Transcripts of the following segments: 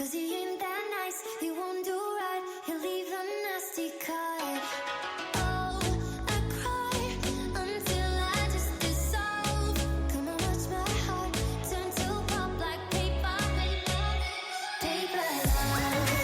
'cause he ain't that nice. He won't do right, he'll leave a nasty cut. Oh, I cry until I just dissolve. Come on, watch my heart turn to pop like paper, paper love.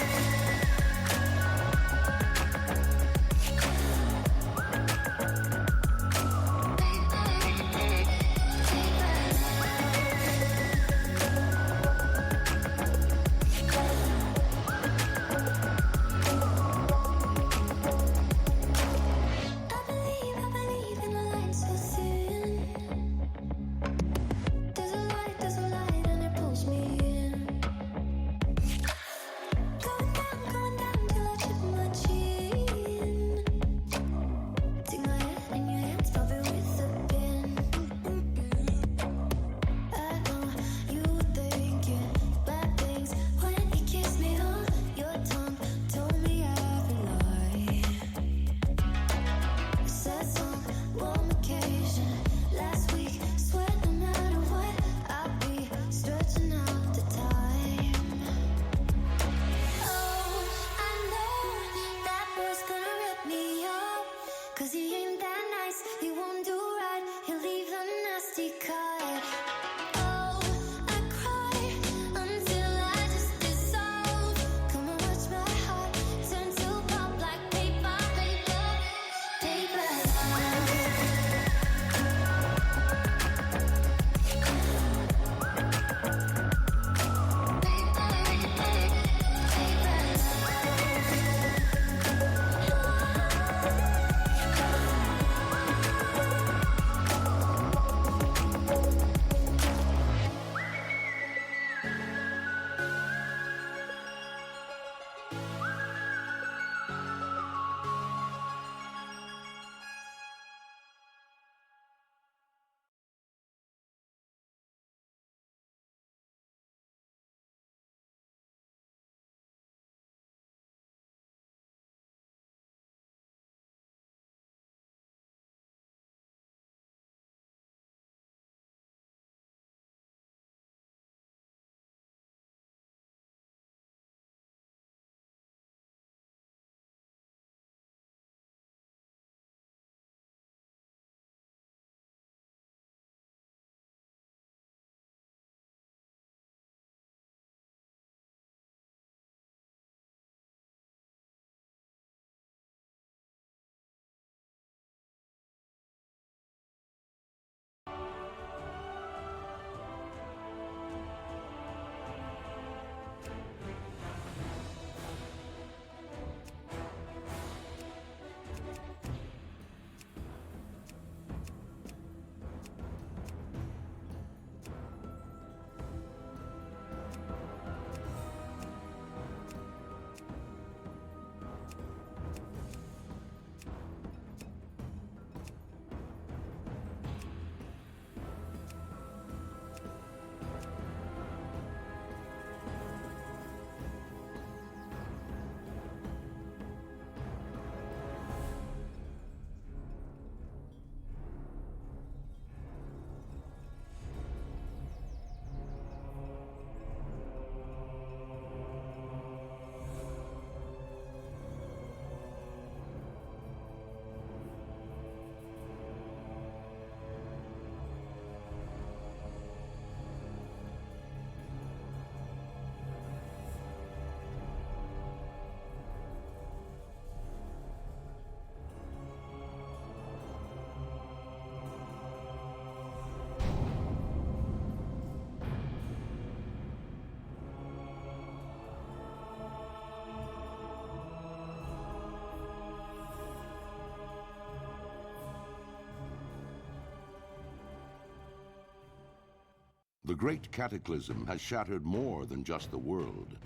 The Great Cataclysm has shattered more than just the world.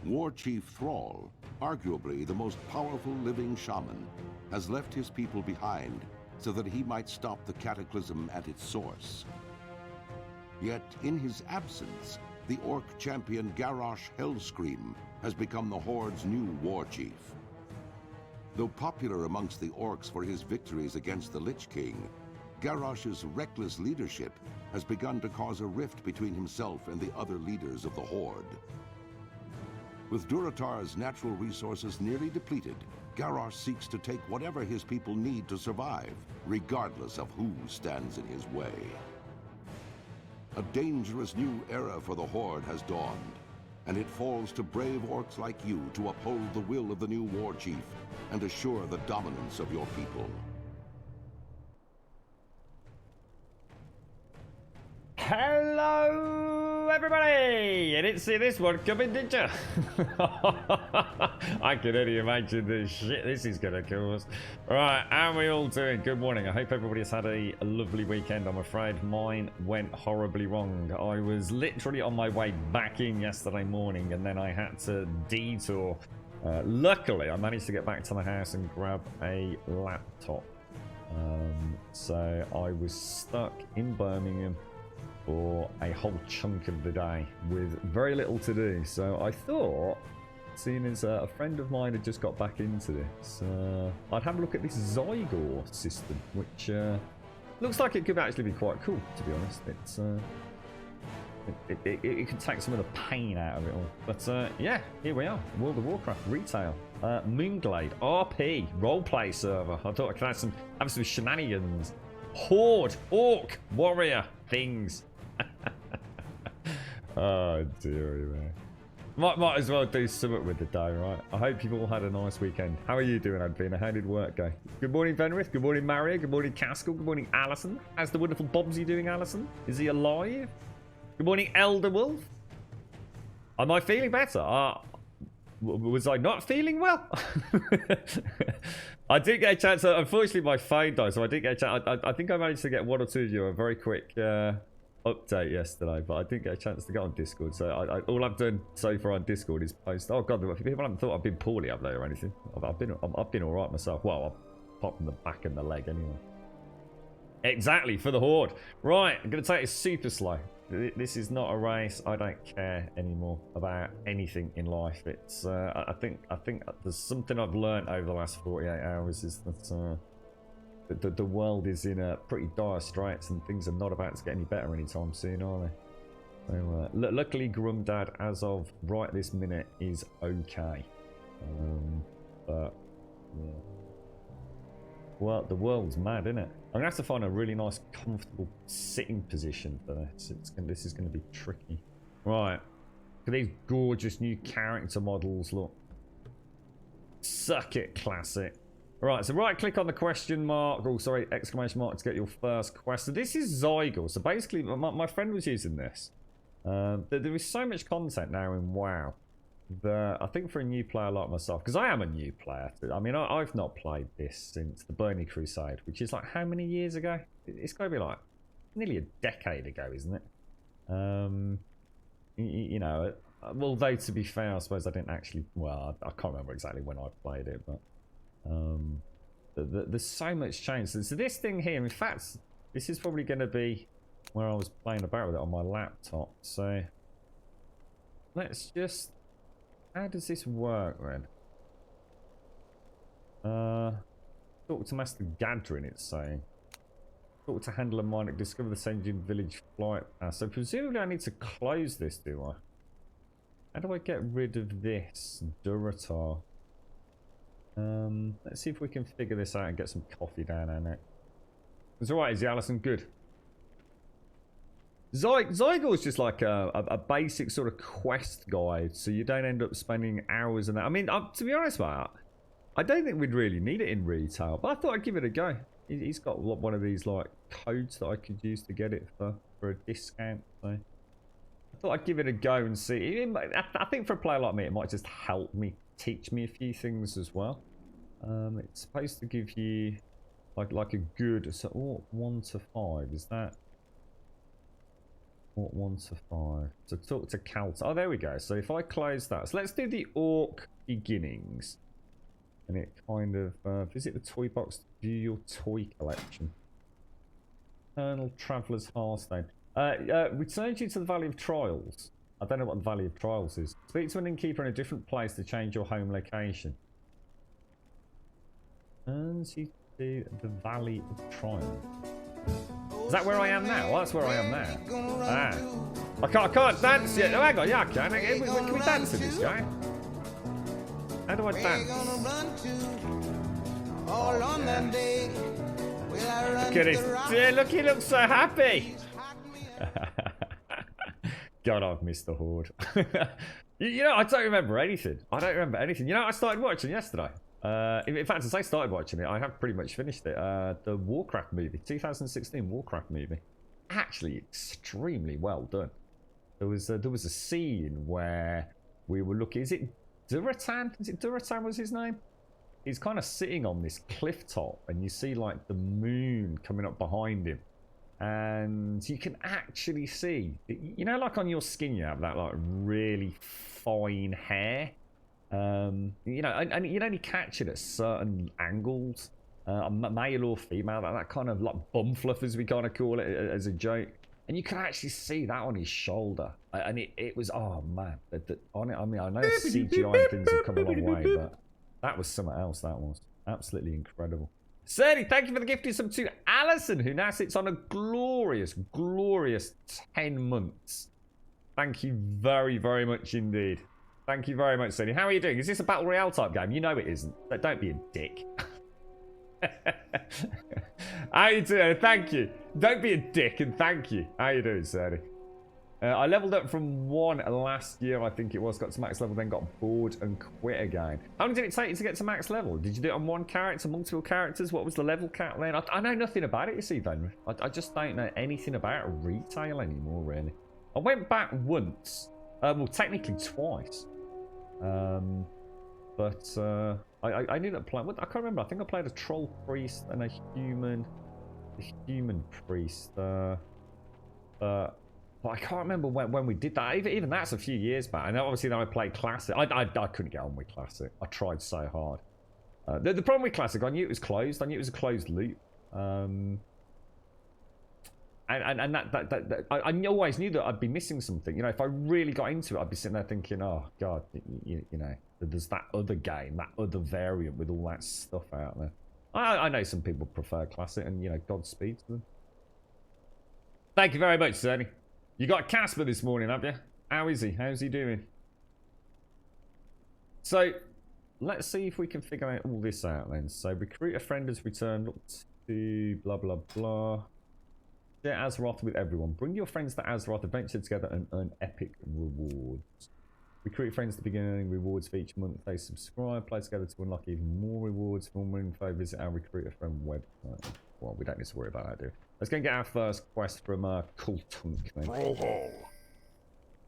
War Chief Thrall, arguably the most powerful living shaman, has left his people behind so that he might stop the cataclysm at its source. Yet, in his absence, the orc champion Garrosh Hellscream has become the Horde's new war chief. Though popular amongst the orcs for his victories against the Lich King, Garrosh's reckless leadership has begun to cause a rift between himself and the other leaders of the Horde. With Durotar's natural resources nearly depleted, Garrosh seeks to take whatever his people need to survive, regardless of who stands in his way. A dangerous new era for the Horde has dawned, and it falls to brave orcs like you to uphold the will of the new war chief and assure the dominance of your people. Hello, everybody! You didn't see this one coming, did you? I can only imagine the shit this is going to cause. Right, how are we all doing? Good morning. I hope everybody has had a lovely weekend. I'm afraid mine went horribly wrong. I was literally on my way back in yesterday morning, and then I had to detour. Luckily, I managed to get back to the house and grab a laptop. So I was stuck in Birmingham for a whole chunk of the day with very little to do. So I thought, seeing as a friend of mine had just got back into this, I'd have a look at this Zygor system, which looks like it could actually be quite cool, to be honest. It's it could take some of the pain out of it all. But yeah, here we are, World of Warcraft retail, Moonglade RP roleplay server. I thought I could have some shenanigans, horde, orc, warrior things. Oh dearie man. Might as well do something with the day, right? I hope you've all had a nice weekend. How are you doing, Advina? How did work go? Good morning, Venrith. Good morning, Mario. Good morning, Caskell. Good morning, Alison. How's the wonderful Bobsy doing, Alison? Is he alive? Good morning, Elder Wolf. Am I feeling better? Was I not feeling well? I did get a chance. Unfortunately, my phone died, so I didn't get a chance. I think I managed to get one or two of you a very quick update yesterday, but I didn't get a chance to get on Discord. So all I've done so far on Discord is post. Oh god, people haven't thought I've been poorly up there or anything. I've been all right myself. Well, apart from the back and the leg anyway. Exactly, for the Horde. Right, I'm gonna take it super slow. This is not a race. I don't care anymore about anything in life. It's I think there's something I've learned over the last 48 hours is that the world is in a pretty dire straits, and things are not about to get any better anytime soon, are they? So luckily, Grumdad, as of right this minute, is okay. But yeah. Well, the world's mad, isn't it? I'm gonna have to find a really nice, comfortable sitting position for this. This is gonna be tricky. Right. Look at these gorgeous new character models. Look. Suck it, classic. Right, so right click on the question mark, oh sorry, exclamation mark to get your first quest. So this is Zygor. So basically, my friend was using this. There is so much content now in WoW that I think for a new player like myself, because I am a new player. I mean, I've not played this since the Burning Crusade, which is like how many years ago? It's got to be like nearly a decade ago, isn't it? You know, although to be fair, I suppose I didn't actually, well, I can't remember exactly when I played it, but there's so much change. So this thing here, in fact, this is probably going to be where I was playing about with it on my laptop. So let's just, how does this work then? Talk to Master Gadrin, it's saying. Talk to Handler Mine, discover the Senjin Village flight pass. So presumably I need to close this, do I? How do I get rid of this Durotar? Let's see if we can figure this out and get some coffee down our neck. It's alright, is he, Alison? Good. Zygor is just like a basic sort of quest guide, so you don't end up spending hours in that. I mean, to be honest, mate, I don't think we'd really need it in retail, but I thought I'd give it a go. He's got one of these like codes that I could use to get it for a discount. So I thought I'd give it a go and see. I think for a player like me, it might just help me, teach me a few things as well. It's supposed to give you like a good, so 1 to 5 is that? 1 to 5. So talk to Calt. Oh, there we go. So if I close that, so let's do the Orc beginnings, and it kind of visit the toy box to view your toy collection. Eternal Traveller's Hearthstone. Returns you to the Valley of Trials. I don't know what the Valley of Trials is. Speak to an innkeeper in a different place to change your home location. Turns you to the Valley of Trials. Is that where I am now? Well, that's where I am now. Ah. I can't dance yet. Oh, hang on, yeah, I can. Can we dance to this guy? How do I dance? Look at this. Look, he looks so happy. God, I've missed the Horde. You know, I don't remember anything. I don't remember anything. You know, I started watching yesterday. In fact, as I started watching it, I have pretty much finished it. The Warcraft movie, 2016 Warcraft movie. Actually, extremely well done. There was a scene where we were looking. Is it Duratan? Is it Duratan was his name? He's kind of sitting on this cliff top, and you see like the moon coming up behind him, and you can actually see, you know, like on your skin, you have that like really fine hair. You know, and you can only catch it at certain angles, male or female, that kind of like bum fluff, as we kind of call it as a joke. And you can actually see that on his shoulder, and it was, oh man, on it. I mean, I know CGI things have come a long way, but that was something else. That was absolutely incredible. Certainly, thank you for the gift sub to Alison, who now sits on a glorious, glorious 10 months. Thank you very, very much indeed. Thank you very much, Certainly. How are you doing? Is this a Battle Royale type game? You know it isn't. But don't be a dick. How you doing? Thank you. Don't be a dick and thank you. How you doing, Certainly? I leveled up from 1 last year, I think it was. Got to max level, then got bored and quit again. How long did it take you to get to max level? Did you do it on one character, multiple characters? What was the level cap then? I know nothing about it, you see, Ben. I just don't know anything about retail anymore, really. I went back once. Well, technically twice. But I ended up playing. I can't remember. I think I played a troll priest and a human priest. But I can't remember when we did that. Even that's a few years back. And obviously then I played classic. I couldn't get on with classic. I tried so hard. The problem with classic, I knew it was closed. I knew it was a closed loop. And I always knew that I'd be missing something. You know, if I really got into it, I'd be sitting there thinking, oh god, you know, there's that other game, that other variant with all that stuff out there. I know some people prefer classic, and you know, Godspeed to them. Thank you very much, Sonny. You got Casper this morning, have you? How is he? How's he doing? So, let's see if we can figure out all this out then. So, recruit a friend has returned. Look to blah blah blah. Share Azeroth with everyone. Bring your friends to Azeroth, adventure together, and earn epic rewards. Recruit friends to begin earning rewards for each month they subscribe. Play together to unlock even more rewards. For more info, visit our Recruit a Friend website. Well, we don't need to worry about that, do we? Let's go and get our first quest from Kultunk, then.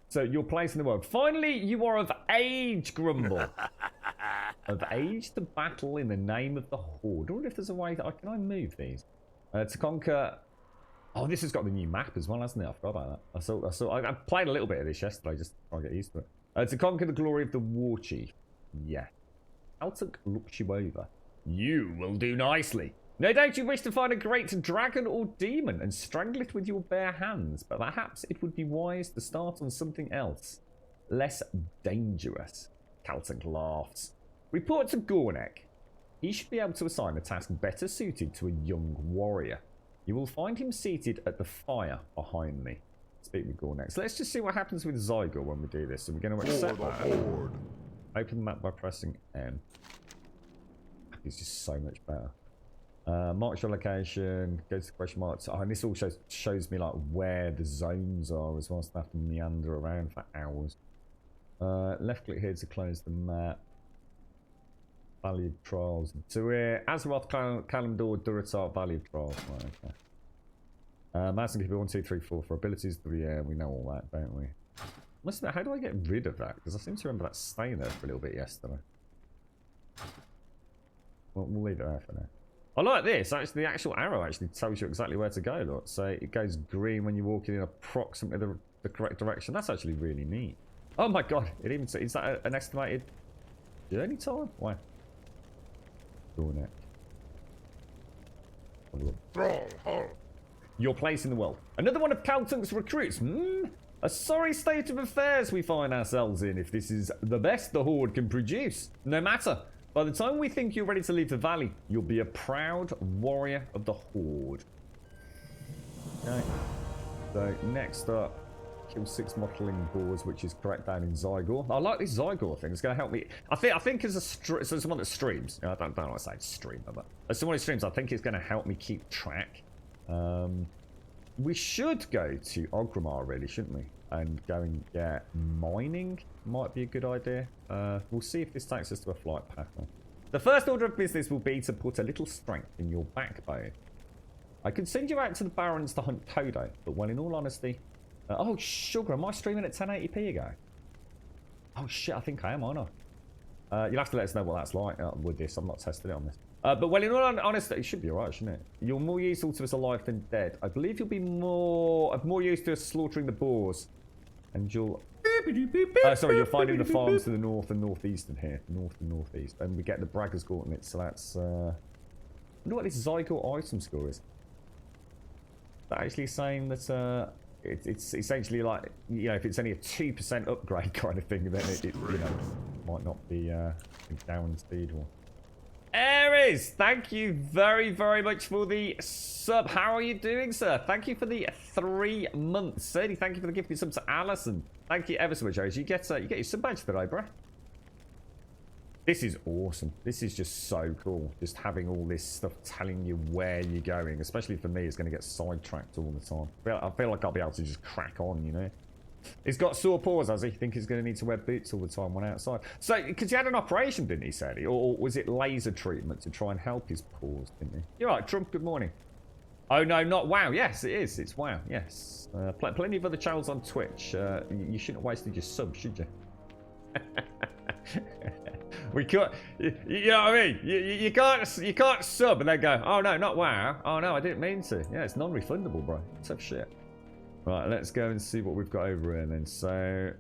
So, your place in the world. Finally, you are of age, Grumble. Of age to battle in the name of the Horde. I wonder if there's a way that can I move these? To conquer... Oh, this has got the new map as well, hasn't it? I forgot about that. I played a little bit of this yesterday, just to try and get used to it. To conquer the glory of the War Chief. Yeah. Kultunk looks you over. You will do nicely. No doubt you wish to find a great dragon or demon and strangle it with your bare hands, but perhaps it would be wise to start on something else. Less dangerous. Kultunk laughs. Report to Gornek. He should be able to assign a task better suited to a young warrior. You will find him seated at the fire behind me. Speak with Gornek. So let's just see what happens with Zygor when we do this. So we're going to accept that. Open the map by pressing M. It's just so much better. Mark your location. Go to the question marks. Oh, and this all shows me like where the zones are as well. So I have to meander around for hours. Left click here to close the map. Valley of Trials. To Azeroth, Kalimdor, Durotar, Valley of Trials. Right, okay. Mass and people 1, 2, 3, 4 for abilities. Yeah, we know all that, don't we? How do I get rid of that? Because I seem to remember that staying there for a little bit yesterday. Well, we'll leave it there for now. I like this. Actually, the actual arrow actually tells you exactly where to go. Look, so it goes green when you're walking in approximately the correct direction. That's actually really neat. Oh my god! It even is that an estimated journey time? Why? Doing it. Your place in the world. Another one of Kultunk's recruits. A sorry state of affairs we find ourselves in if this is the best the Horde can produce. No matter. By the time we think you're ready to leave the valley, you'll be a proud warrior of the Horde. Okay. So, next up, Kill 6 mottling boars, which is correct down in Zygor. I like this Zygor thing. It's going to help me. I think as someone that streams, I don't want to say stream, but as someone who streams, I think it's going to help me keep track. We should go to Ogrimmar, really, shouldn't we? And go and get mining. Might be a good idea. We'll see if this takes us to a flight path. The first order of business will be to put a little strength in your backbone. I could send you out to the Barrens to hunt Todo, but well, in all honesty... oh, sugar, am I streaming at 1080p again? Oh, shit, I think I am, aren't I? You'll have to let us know what that's like with this. I'm not testing it on this. But well, in all honesty, it should be alright, shouldn't it? You're more useful to us alive than dead. I believe you'll be more used to us slaughtering the boars. And you'll... sorry, you'll find in the farms to the north and northeastern here. North and northeast. And we get the Bragger's Gauntlet, so that's... I wonder what this Zygo item score is. They're actually saying that it's essentially like, you know, if it's only a 2% upgrade kind of thing, then it you know, might not be a guaranteed one. Aries, thank you very, very much for the sub. How are you doing, sir? Thank you for the 3 months. Sadie, thank you for the gifted sub to Alison. Thank you ever so much, Aries. You get your sub badge today, bro. This is awesome. This is just so cool. Just having all this stuff telling you where you're going, especially for me, it's going to get sidetracked all the time. I feel like I'll be able to just crack on, you know. He's got sore paws, does he? Think he's going to need to wear boots all the time when outside. So, because he had an operation, didn't he, Sadie? Or was it laser treatment to try and help his paws, didn't he? You're right, Trump, good morning. Oh, no, not WoW. Yes, it is. It's WoW, yes. Plenty of other channels on Twitch. You shouldn't have wasted your sub, should you? We can't, you know what I mean? You can't sub and then go, oh no, not WoW. Oh no, I didn't mean to. Yeah, it's non-refundable, bro. Tough shit. Right, let's go and see what we've got over here then. So,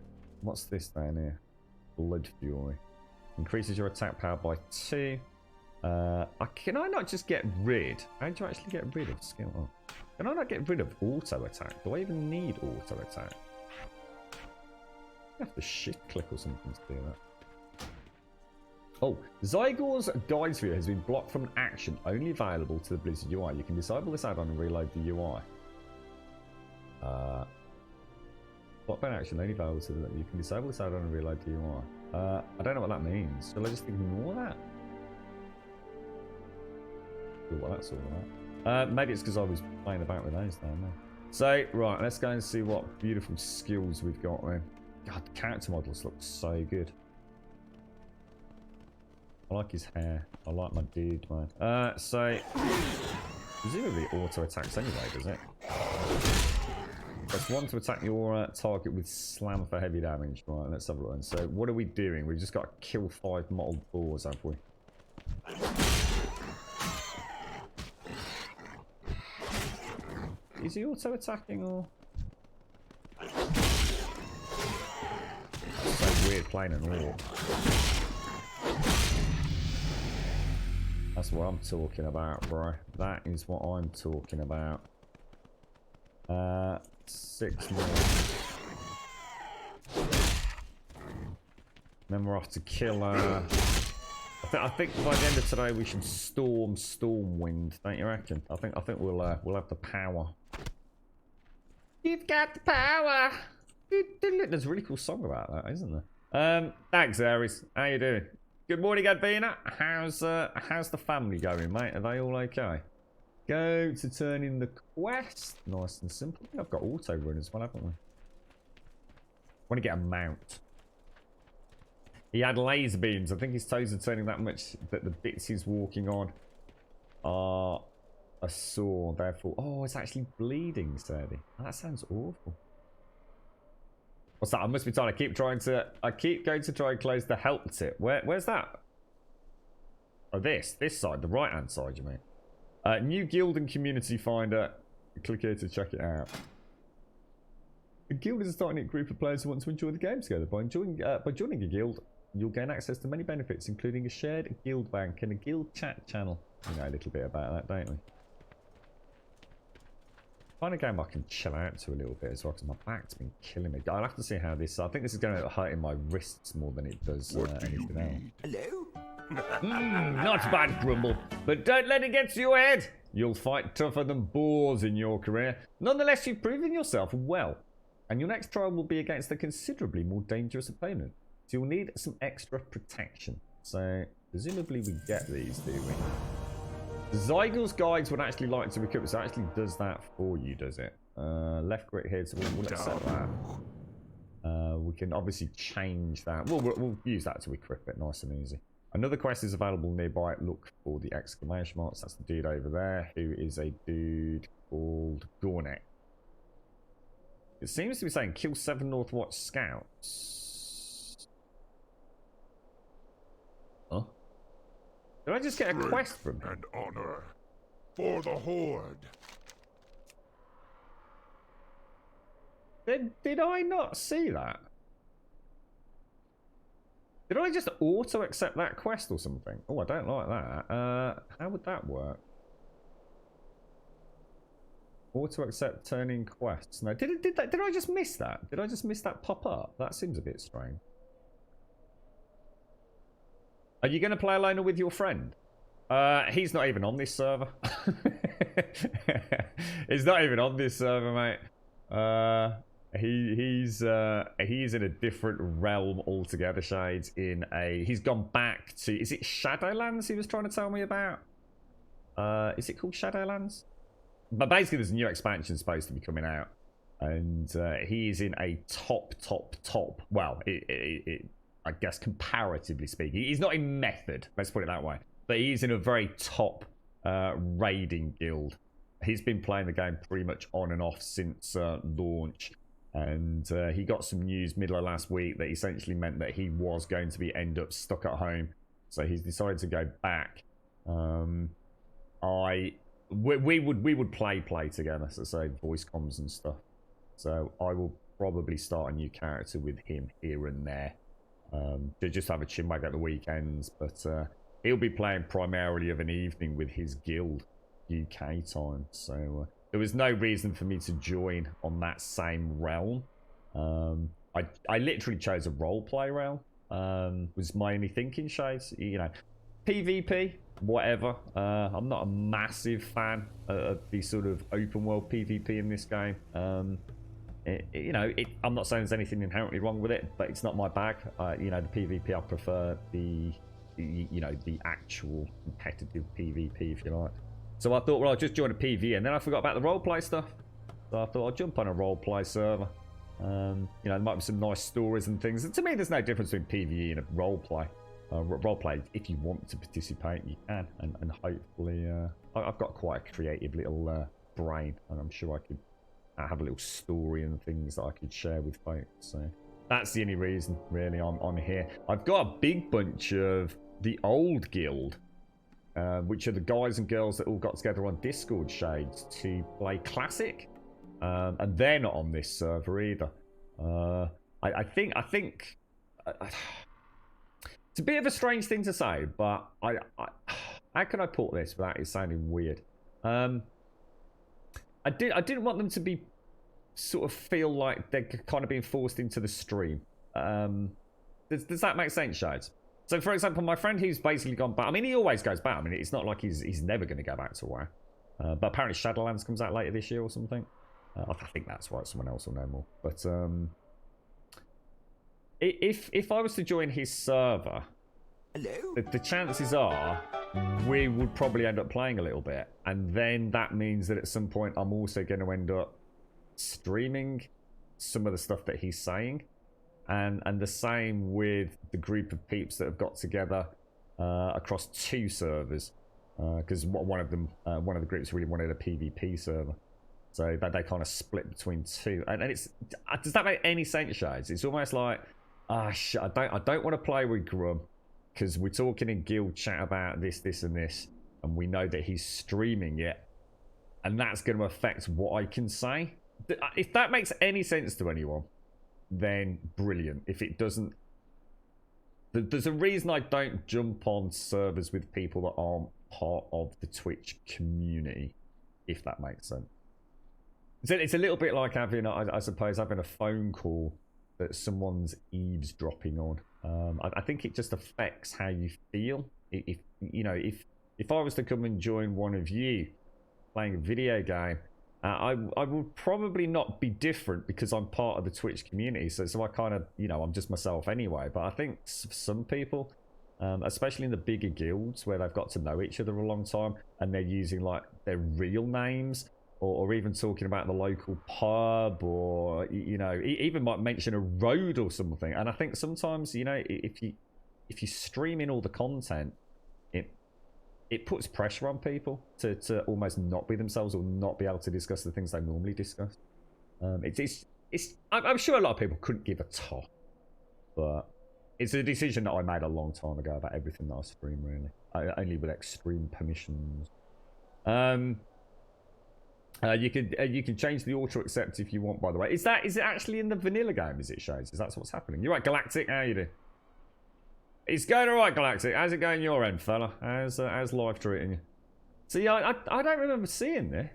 what's this down here? Blood Fury. Increases your attack power by 2. Can I not just get rid? How do you actually get rid of skill? Oh. Can I not get rid of auto attack? Do I even need auto attack? I have to shift click or something to do that. Oh, Zygor's Guide Sphere has been blocked from action, only available to the Blizzard UI. You can disable this add-on and reload the UI. Blocked from action, only available to the... You can disable this add-on and reload the UI. I don't know what that means. Shall I just ignore that? Cool, what that's all about. Maybe it's because I was playing about with those down there. So, right, let's go and see what beautiful skills we've got then. God, the character models look so good. I like his hair. I like my dude, man. So, presumably auto attacks anyway, does it? Press 1 to attack your target with slam for heavy damage. Right, let's have a look. So, what are we doing? We've just got to kill 5 mottled boars, have we? Is he auto attacking or? That's so weird playing an orc. That's what I'm talking about, bro. That is what I'm talking about. 6 more. Then we're off to kill. I think by the end of today we should storm Stormwind. Don't you reckon? I think we'll have the power. You've got the power. There's a really cool song about that, isn't there? Thanks, Aries. How you doing? Good morning, Advina. How's the family going, mate? Are they all okay? Go to turn in the quest. Nice and simple. I think I've got auto run as well, haven't we? Want to get a mount. He had laser beams. I think his toes are turning that much that the bits he's walking on are a sore. Therefore, oh, it's actually bleeding, Sadie. Oh, that sounds awful. What's that? I must be trying. I keep going to try and close the help tip. Where's that? Oh, this side, the right hand side, you mean? New guild and community finder. Click here to check it out. A guild is a tight-knit group of players who want to enjoy the game together. By joining a guild, you'll gain access to many benefits, including a shared guild bank and a guild chat channel. You know a little bit about that, don't we? Find a game I can chill out to a little bit as well, because my back's been killing me. I'll have to see how this... I think this is going to hurt in my wrists more than it does anything else. Hello? Not bad, Grumble. But don't let it get to your head. You'll fight tougher than boars in your career. Nonetheless, you've proven yourself well. And your next trial will be against a considerably more dangerous opponent. So you'll need some extra protection. So presumably we get these, do we? Zygel's guides would actually like to equip, so it actually does that for you, does it? Left grit here, so we'll accept that. We can obviously change that. We'll use that to equip it nice and easy. Another quest is available nearby. Look for the exclamation marks. That's the dude over there, who is a dude called Gornet. It seems to be saying kill 7 Northwatch scouts. Huh? Did I just get a quest from him? And honor for the Horde. Did I not see that? Did I just auto accept that quest or something? Oh, I don't like that. How would that work? Auto accept turning quests. No, did I just miss that? Did I just miss that pop up? That seems a bit strange. Are you going to play alone or with your friend? He's not even on this server. He's not even on this server, mate. He's in a different realm altogether. Shades he's gone back to, is it Shadowlands he was trying to tell me about? Is it called Shadowlands? But basically there's a new expansion supposed to be coming out, and he is in a top, well, I guess comparatively speaking, he's not in method, let's put it that way, but he's in a very top raiding guild. He's been playing the game pretty much on and off since launch. And he got some news middle of last week that essentially meant that he was going to end up stuck at home. So he's decided to go back. We would play together, so say voice comms and stuff. So I will probably start a new character with him here and there. To just have a chinwag at the weekends, but he'll be playing primarily of an evening with his guild UK time. So there was no reason for me to join on that same realm. I literally chose a roleplay realm. Was my only thinking, Shades. You know, PvP, whatever. I'm not a massive fan of the sort of open world PvP in this game. I'm not saying there's anything inherently wrong with it, but it's not my bag. The PvP, I prefer the actual competitive PvP, if you like. So I thought, well, I'll just join a PvE, and then I forgot about the roleplay stuff. So I thought I'll jump on a roleplay server. There might be some nice stories and things. And to me, there's no difference between PvE and a roleplay. Roleplay, if you want to participate, you can. And hopefully, I've got quite a creative little brain, and I'm sure I could have a little story and things that I could share with folks. So that's the only reason, really, I'm here. I've got a big bunch of the old guild, which are the guys and girls that all got together on Discord, Shades, to play Classic, and they're not on this server either. I think it's a bit of a strange thing to say, but how can I put this without it sounding weird? I didn't want them to be sort of feel like they're kind of being forced into the stream. Does that make sense, Shades? So, for example, my friend who's basically gone back... I mean, he always goes back. I mean, it's not like he's never going to go back to WoW. But apparently Shadowlands comes out later this year or something. I think that's right. Someone else will know more. But if I was to join his server... Hello? The chances are we would probably end up playing a little bit. And then that means that at some point I'm also going to end up streaming some of the stuff that he's saying. And the same with the group of peeps that have got together across 2 servers, because one of the groups really wanted a PvP server, so that they kind of split between 2. And it's, does that make any sense, Shades? It's almost like, I don't want to play with Grum because we're talking in guild chat about this, and this, and we know that he's streaming it, and that's going to affect what I can say. If that makes any sense to anyone, then brilliant. If it doesn't, there's a reason I don't jump on servers with people that aren't part of the Twitch community, if that makes sense. It's a little bit like having, I suppose, having a phone call that someone's eavesdropping on. I think it just affects how you feel. If I was to come and join one of you playing a video game, I will probably not be different because I'm part of the Twitch community. So I kind of, you know, I'm just myself anyway. But I think some people, especially in the bigger guilds where they've got to know each other a long time and they're using like their real names or even talking about the local pub or, you know, even might mention a road or something. And I think sometimes, you know, if you stream in all the content, it puts pressure on people to almost not be themselves or not be able to discuss the things they normally discuss. I'm sure a lot of people couldn't give a toss, but it's a decision that I made a long time ago about everything that I stream, really. Only with extreme permissions. You can change the auto accept if you want, by the way. Is it actually in the vanilla game, as it shows? Is that what's happening? You're right, Galactic, how you doing? It's going alright, Galactic. How's it going your end, fella? How's life treating you? See, I don't remember seeing there.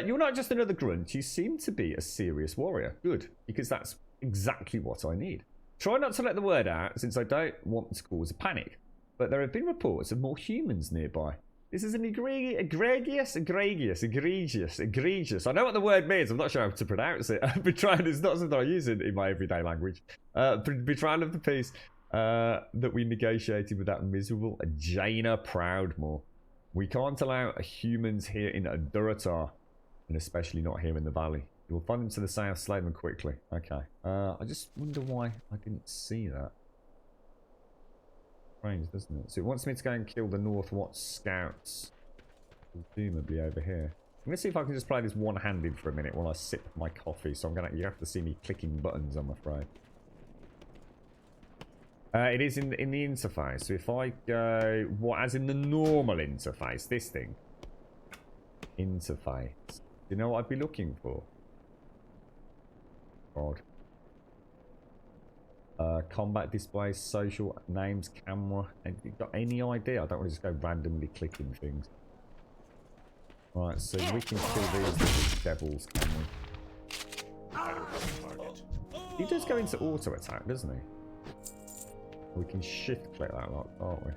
You're not just another grunt. You seem to be a serious warrior. Good, because that's exactly what I need. Try not to let the word out, since I don't want to cause a panic. But there have been reports of more humans nearby. This is an egregious. I know what the word means. I'm not sure how to pronounce it. Betrayal is not something I use in my everyday language. Betrayal of the peace. That we negotiated with that miserable Jaina Proudmore. We can't allow humans here in Duratar, and especially not here in the valley. You will find them to the south, slay them quickly. Okay. I just wonder why I didn't see that. Strange, doesn't it? So it wants me to go and kill the Northwatch scouts. Presumably over here. I'm going to see if I can just play this one-handed for a minute while I sip my coffee. So you have to see me clicking buttons, I'm afraid. It is in the interface. So if I go, as in the normal interface, this thing. Interface. Do you know what I'd be looking for? God. Combat display, social names, camera. Have you got any idea? I don't want to just go randomly clicking things. Right, so we can kill these little devils, can we? He does go into auto attack, doesn't he? We can shift click that lot, can't we?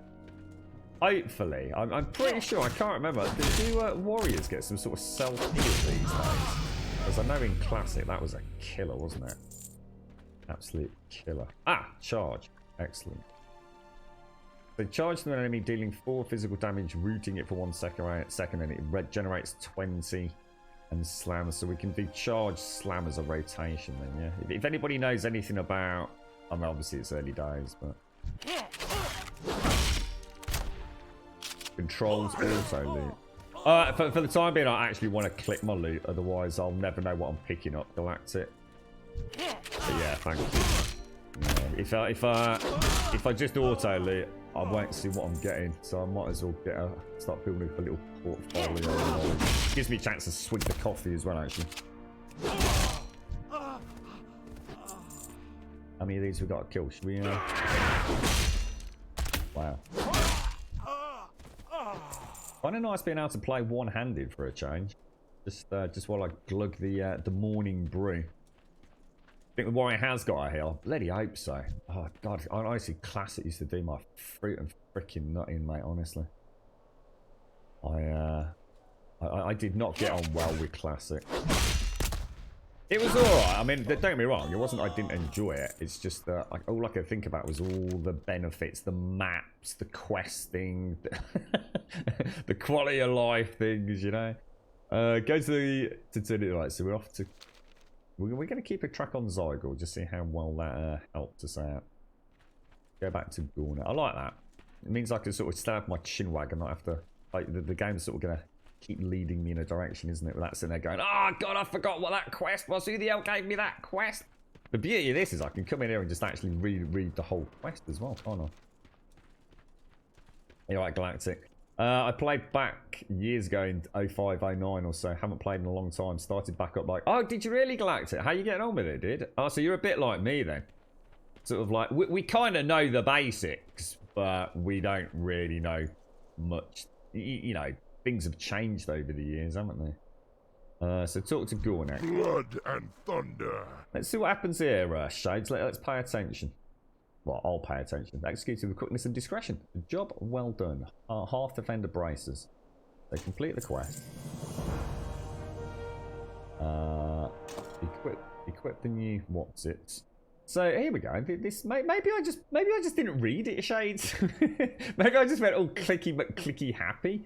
Hopefully. I'm pretty sure, I can't remember. Do warriors get some sort of self-heal these days? Because I know in Classic that was a killer, wasn't it? Absolute killer. Charge. Excellent. So charge to an enemy dealing 4 physical damage, rooting it for 1 second, and it regenerates 20 and slam. So we can do charge slam as a rotation then, yeah? If anybody knows anything about... I mean, obviously it's early days, but... Controls auto loot. For the time being, I actually want to click my loot, otherwise I'll never know what I'm picking up, Galactic. But yeah, thank you. Yeah, if I just auto loot, I won't see what I'm getting, so I might as well start building a little portfolio. Gives me a chance to swig the coffee as well, actually. How many of these we got to kill? Should we? Wow. Kind of nice being able to play one-handed for a change. Just while I glug the morning brew. I think the warrior has got a heal. Bloody hope so. Oh god, I honestly, Classic used to do my fruit and freaking nutting, mate. Honestly, I did not get on well with Classic. It was alright. I mean, don't get me wrong. It wasn't I didn't enjoy it. It's just that all I could think about was all the benefits, the maps, the questing, the quality of life things, you know. Go to the right. So we're off to. We're going to keep a track on Zygle, just see how well that helped us out. Go back to Gorna. I like that. It means I can sort of stay off my chinwag and not have to... Like, the game's sort of going to keep leading me in a direction, isn't it? Without sitting there going, oh, God, I forgot what that quest was. Who the hell gave me that quest? The beauty of this is I can come in here and just actually read the whole quest as well, can't I? You're right, Galactic. I played back years ago in 05, 09 or so. Haven't played in a long time. Started back up like, oh, did you really, Galactic? How you getting on with it, dude? Oh, so you're a bit like me then. Sort of like, we kind of know the basics, but we don't really know much. You know, things have changed over the years, haven't they? So talk to Gornak. Blood and thunder. Let's see what happens here, Shades. Let's pay attention. Well, I'll pay attention. Executed with quickness and discretion. Job well done. Half defender braces. They complete the quest. Equip the new what's it. So here we go. This maybe I just didn't read it, Shades. Maybe I just went all clicky but clicky happy.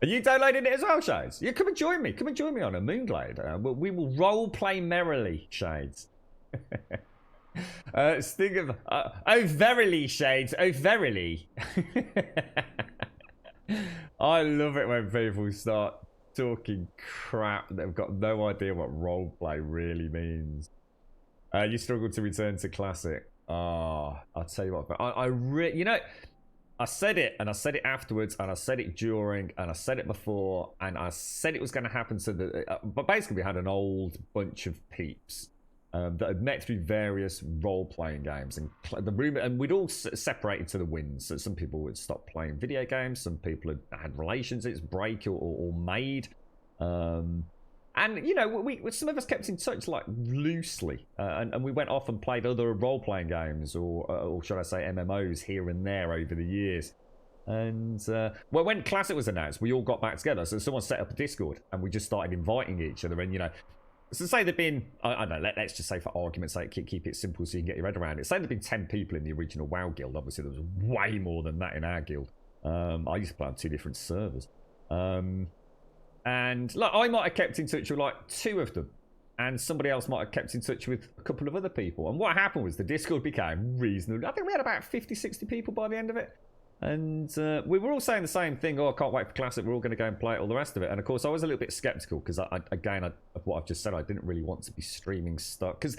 Are you downloading it as well, Shades? Yeah, come and join me. Come and join me on a Moonglade. We will role play merrily, Shades. Sting of oh verily, Shades. Oh verily. I love it when people start talking crap. They've got no idea what roleplay really means. You struggle to return to classic. I'll tell you what. You know, I said it, and I said it afterwards, and I said it during, and I said it before, and I said it was going to happen. But basically, we had an old bunch of peeps that had met through various role-playing games, and and we'd all separated to the winds. So some people would stop playing video games, some people had relationships break or made, and you know, some of us kept in touch like loosely, and we went off and played other role-playing games, or should I say MMOs here and there over the years. And well, when Classic was announced, we all got back together. So someone set up a Discord, and we just started inviting each other. And you know, so say there'd been, I don't know, let's just say for argument's sake, keep it simple so you can get your head around it. Say there'd been 10 people in the original WoW guild. Obviously, there was way more than that in our guild. I used to play on 2 different servers. And like, I might have kept in touch with like 2 of them, and somebody else might have kept in touch with a couple of other people. And what happened was the Discord became reasonable. I think we had about 50, 60 people by the end of it. And we were all saying the same thing. Oh, I can't wait for Classic. We're all going to go and play it, all the rest of it. And of course, I was a little bit skeptical because, of what I've just said, I didn't really want to be streaming stuff. Because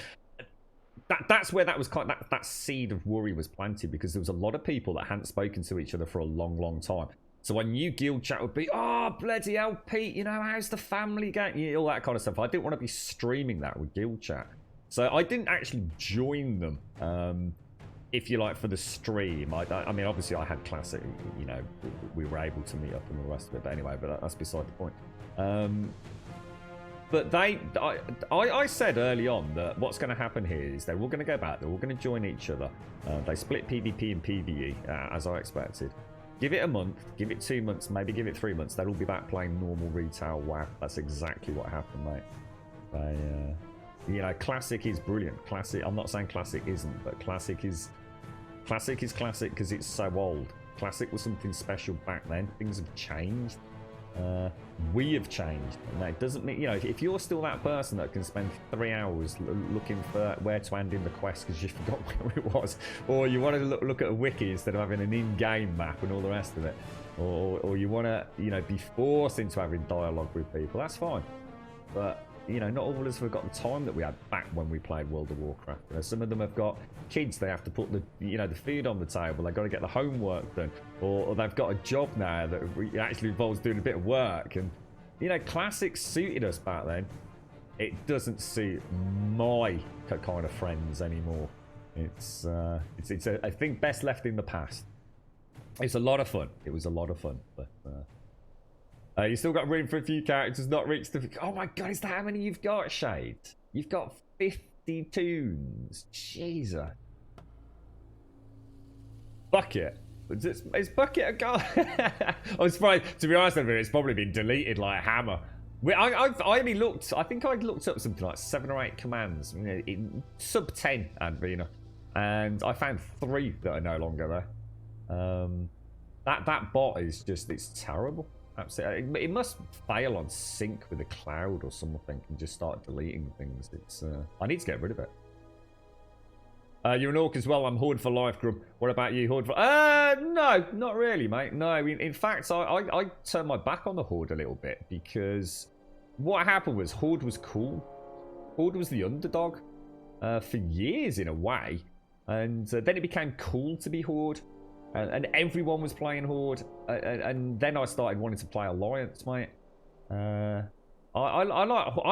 that's where that was kind of, that seed of worry was planted, because there was a lot of people that hadn't spoken to each other for a long, long time. So I knew guild chat would be, oh, bloody hell, Pete, you know, how's the family going? All that kind of stuff. I didn't want to be streaming that with guild chat. So I didn't actually join them, if you like, for the stream. I mean, obviously I had Classic, you know, we were able to meet up and all the rest of it. But anyway, but that's beside the point. But I said early on that what's going to happen here is they're all going to go back. They're all going to join each other. They split PvP and PvE, as I expected. Give it a month, give it 2 months, maybe give it 3 months. They'll all be back playing normal retail WoW. That's exactly what happened, mate. You know, Classic is brilliant. Classic, I'm not saying Classic isn't, but Classic is Classic because it's so old. Classic was something special back then. Things have changed. We have changed. And that doesn't mean, you know, if you're still that person that can spend 3 hours looking for where to hand in the quest because you forgot where it was, or you want to look at a wiki instead of having an in-game map and all the rest of it, or you want to, you know, be forced into having dialogue with people, that's fine. But you know, not all of us have got the time that we had back when we played World of Warcraft. You know, some of them have got kids; they have to put the, you know, the food on the table. They've got to get the homework done, or they've got a job now that actually involves doing a bit of work. And you know, Classic suited us back then. It doesn't suit my kind of friends anymore. It's I think best left in the past. It's a lot of fun. It was a lot of fun, but. You still got room for a few characters, not reached the... Oh my god, is that how many you've got, Shade? You've got 50 tunes. Jesus. Bucket. Is Bucket a guy? I'm surprised. To be honest with you, it's probably been deleted like a hammer. I only looked... I think I looked up something like 7 or 8 commands. You know, in sub 10, Advina. And I found 3 that are no longer there. That bot is just... It's terrible. Absolutely. It must fail on sync with the cloud or something and just start deleting things. It's I need to get rid of it. You're an orc as well. I'm Horde for life, Grub. What about you, Horde for... no, not really, mate. No, in fact, I turned my back on the Horde a little bit because what happened was Horde was cool. Horde was the underdog for years in a way. And then it became cool to be Horde. And everyone was playing Horde, and then I started wanting to play Alliance, mate. I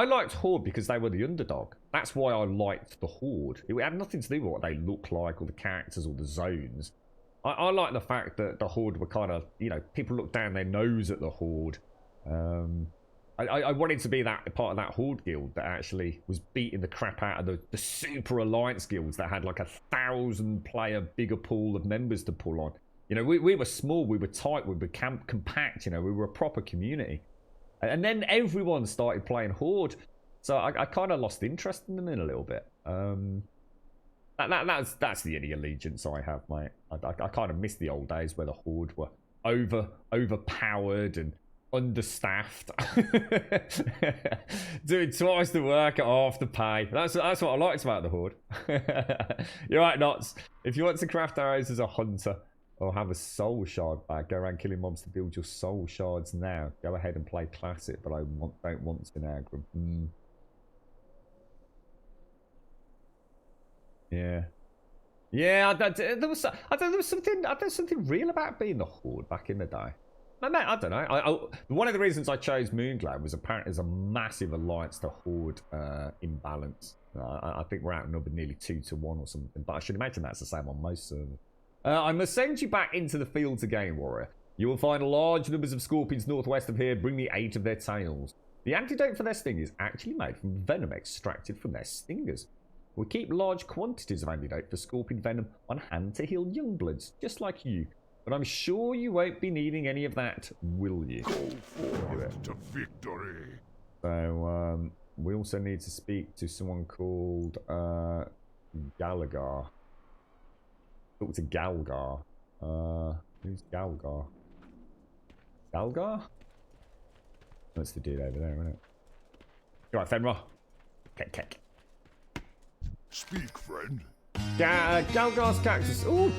liked Horde because they were the underdog. That's why I liked the Horde. It had nothing to do with what they look like, or the characters, or the zones. I like the fact that the Horde were kind of, you know, people look down their nose at the Horde. I wanted to be that part of that Horde guild that actually was beating the crap out of the super alliance guilds that had like 1,000 player bigger pool of members to pull on. You know, we were small, we were tight, we were compact. You know, we were a proper community. And then everyone started playing Horde. So I kind of lost interest in them in a little bit. That's the only allegiance I have, mate. I kind of miss the old days where the Horde were overpowered and understaffed. Doing twice the work at half the pay. That's what I liked about the Horde. You're right, Knots. If you want to craft arrows as a hunter or have a soul shard bag, go around killing mobs to build your soul shards now. Go ahead and play classic, but I don't want to now. Yeah. Yeah, there was something real about being the Horde back in the day. No, mate, I don't know. One of the reasons I chose Moonglade was apparently there's a massive alliance to Horde imbalance. I think we're outnumbered nearly 2-1 or something, but I should imagine that's the same on most servers. I must send you back into the fields again, Warrior. You will find large numbers of scorpions northwest of here. Bring the 8 of their tails. The antidote for their sting is actually made from venom extracted from their stingers. We keep large quantities of antidote for scorpion venom on hand to heal youngbloods, just like you. But I'm sure you won't be needing any of that, will you? Go forth to victory. So, we also need to speak to someone called Gallagher. Talk to Galgar. Who's Galgar? Galgar? That's the dude over there, isn't it? You right, Fenrir? Kek. Speak, friend. Galgar's cactus. Ooh,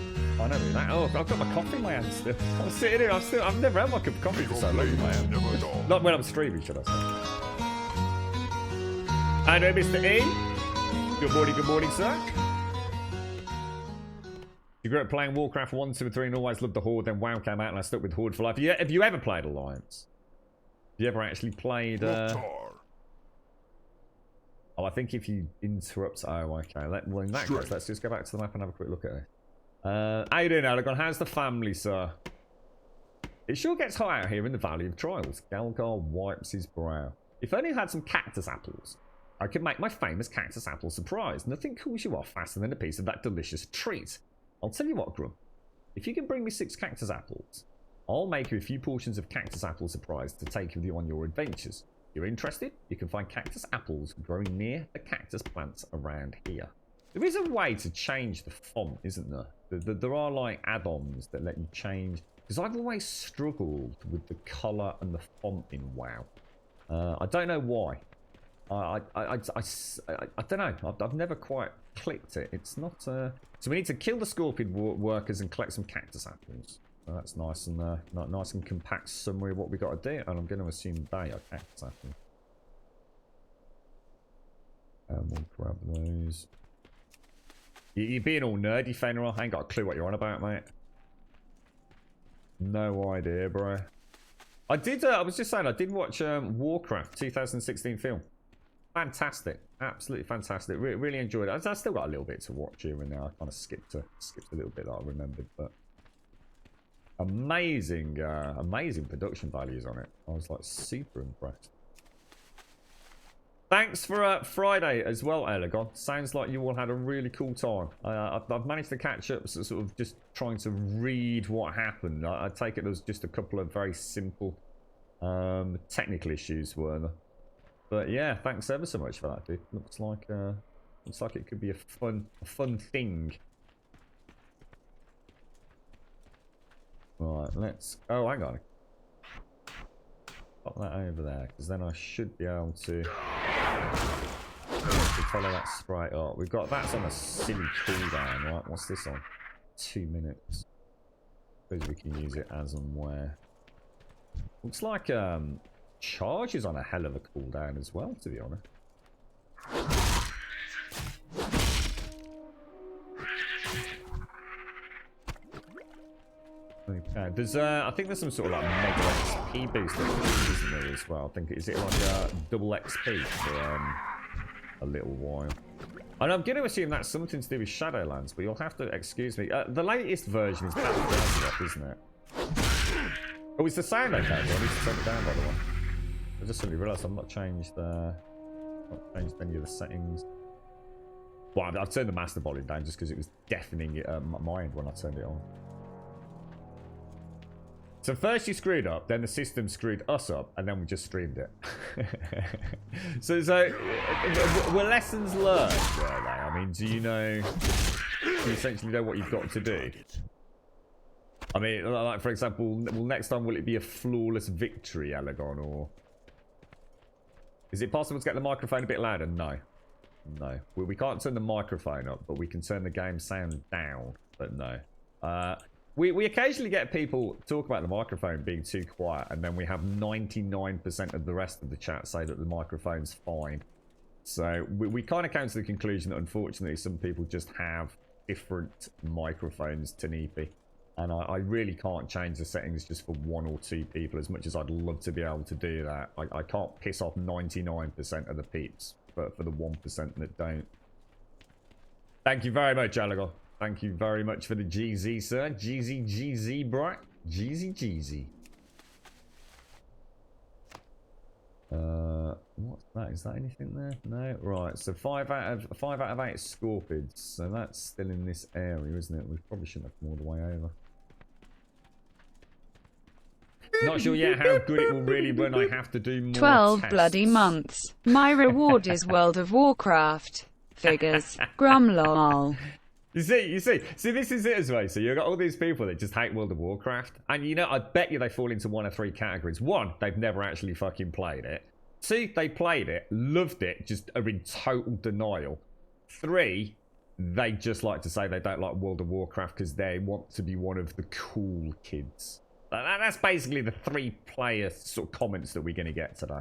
I know that. Oh, I've got my coffee in my hand still. I'm sitting here. I've never had my cup of coffee for so long in my hand. Not when I'm streaming, should I say? I know, Mr. E. Good morning, sir. You grew up playing Warcraft 1, 2, and 3 and always loved the Horde, then WoW came out and I stuck with Horde for life. Have you ever played Alliance? Have you ever actually played... Oh, I think if you interrupt... Oh, okay. Well, in that case, let's just go back to the map and have a quick look at it. How you doing, Aragon? How's the family, sir? It sure gets hot out here in the Valley of Trials. Galgar wipes his brow. If only I had some cactus apples, I could make my famous cactus apple surprise. Nothing cools you off faster than a piece of that delicious treat. I'll tell you what, Grum. If you can bring me 6 cactus apples, I'll make you a few portions of cactus apple surprise to take with you on your adventures. If you're interested, you can find cactus apples growing near the cactus plants around here. There is a way to change the font, isn't there? There are like add-ons that let you change, because I've always struggled with the colour and the font in WoW. I don't know why. I don't know. I've never quite clicked it. It's not. So we need to kill the scorpion workers and collect some cactus apples. So that's nice and nice and compact summary of what we got to do. And I'm going to assume they are cactus apples. And we'll grab those. You're being all nerdy, Fenrir. I ain't got a clue what you're on about, mate. No idea, bro. I did. I was just saying, I did watch Warcraft 2016 film. Fantastic, absolutely fantastic. Really enjoyed it. I still got a little bit to watch here and there. I kind of skipped a little bit that I remembered, but amazing, amazing production values on it. I was like super impressed. Thanks for Friday as well, Elegon. Sounds like you all had a really cool time. I've managed to catch up, so sort of just trying to read what happened. I take it there was just a couple of very simple technical issues, were there? But yeah, thanks ever so much for that, dude. Looks like it could be a fun thing. Right, let's. Oh, hang on. Pop that over there, because then I should be able to follow that straight up. We've got that's on a silly cooldown, right? What's this on? 2 minutes. Suppose we can use it as and where. Looks like charge is on a hell of a cooldown as well, to be honest. Okay, there's I think there's some sort of like mega XP boost, isn't there, as well? I think is it like double XP for a little while. And I'm going to assume that's something to do with Shadowlands, but you'll have to excuse me. The latest version is back, isn't it? Oh, it's the sound okay. I need to turn it down, by the way. I just suddenly realised I've not changed any of the settings. Well, I've turned the master volume down just because it was deafening it at my end when I turned it on. So first you screwed up, then the system screwed us up, and then we just streamed it. so were lessons learned, were they? I mean, do you essentially know what you've got to do? I mean, like for example, well, next time will it be a flawless victory, Alagon, or is it possible to get the microphone a bit louder? No. No. We can't turn the microphone up, but we can turn the game sound down, but no. We occasionally get people talk about the microphone being too quiet, and then we have 99% of the rest of the chat say that the microphone's fine. So we kind of come to the conclusion that unfortunately some people just have different microphones to Neepy. And I really can't change the settings just for 1 or 2 people, as much as I'd love to be able to do that. I can't piss off 99% of the peeps for the 1% that don't. Thank you very much, Alagon. Thank you very much for the GZ, sir. GZ, bro. GZ. What's that? Is that anything there? No. Right. So 5 out of 8 scorpids. So that's still in this area, isn't it? We probably shouldn't have come all the way over. Not sure yet how good it will really run. I have to do more 12 tests. bloody months. My reward is World of Warcraft. Figures. Grumlol. You see, this is it as well. So you've got all these people that just hate World of Warcraft. And you know, I bet you they fall into 1 of 3 categories. 1, they've never actually fucking played it. 2, they played it, loved it, just are in total denial. 3, they just like to say they don't like World of Warcraft because they want to be one of the cool kids. That's basically the 3-player sort of comments that we're going to get today.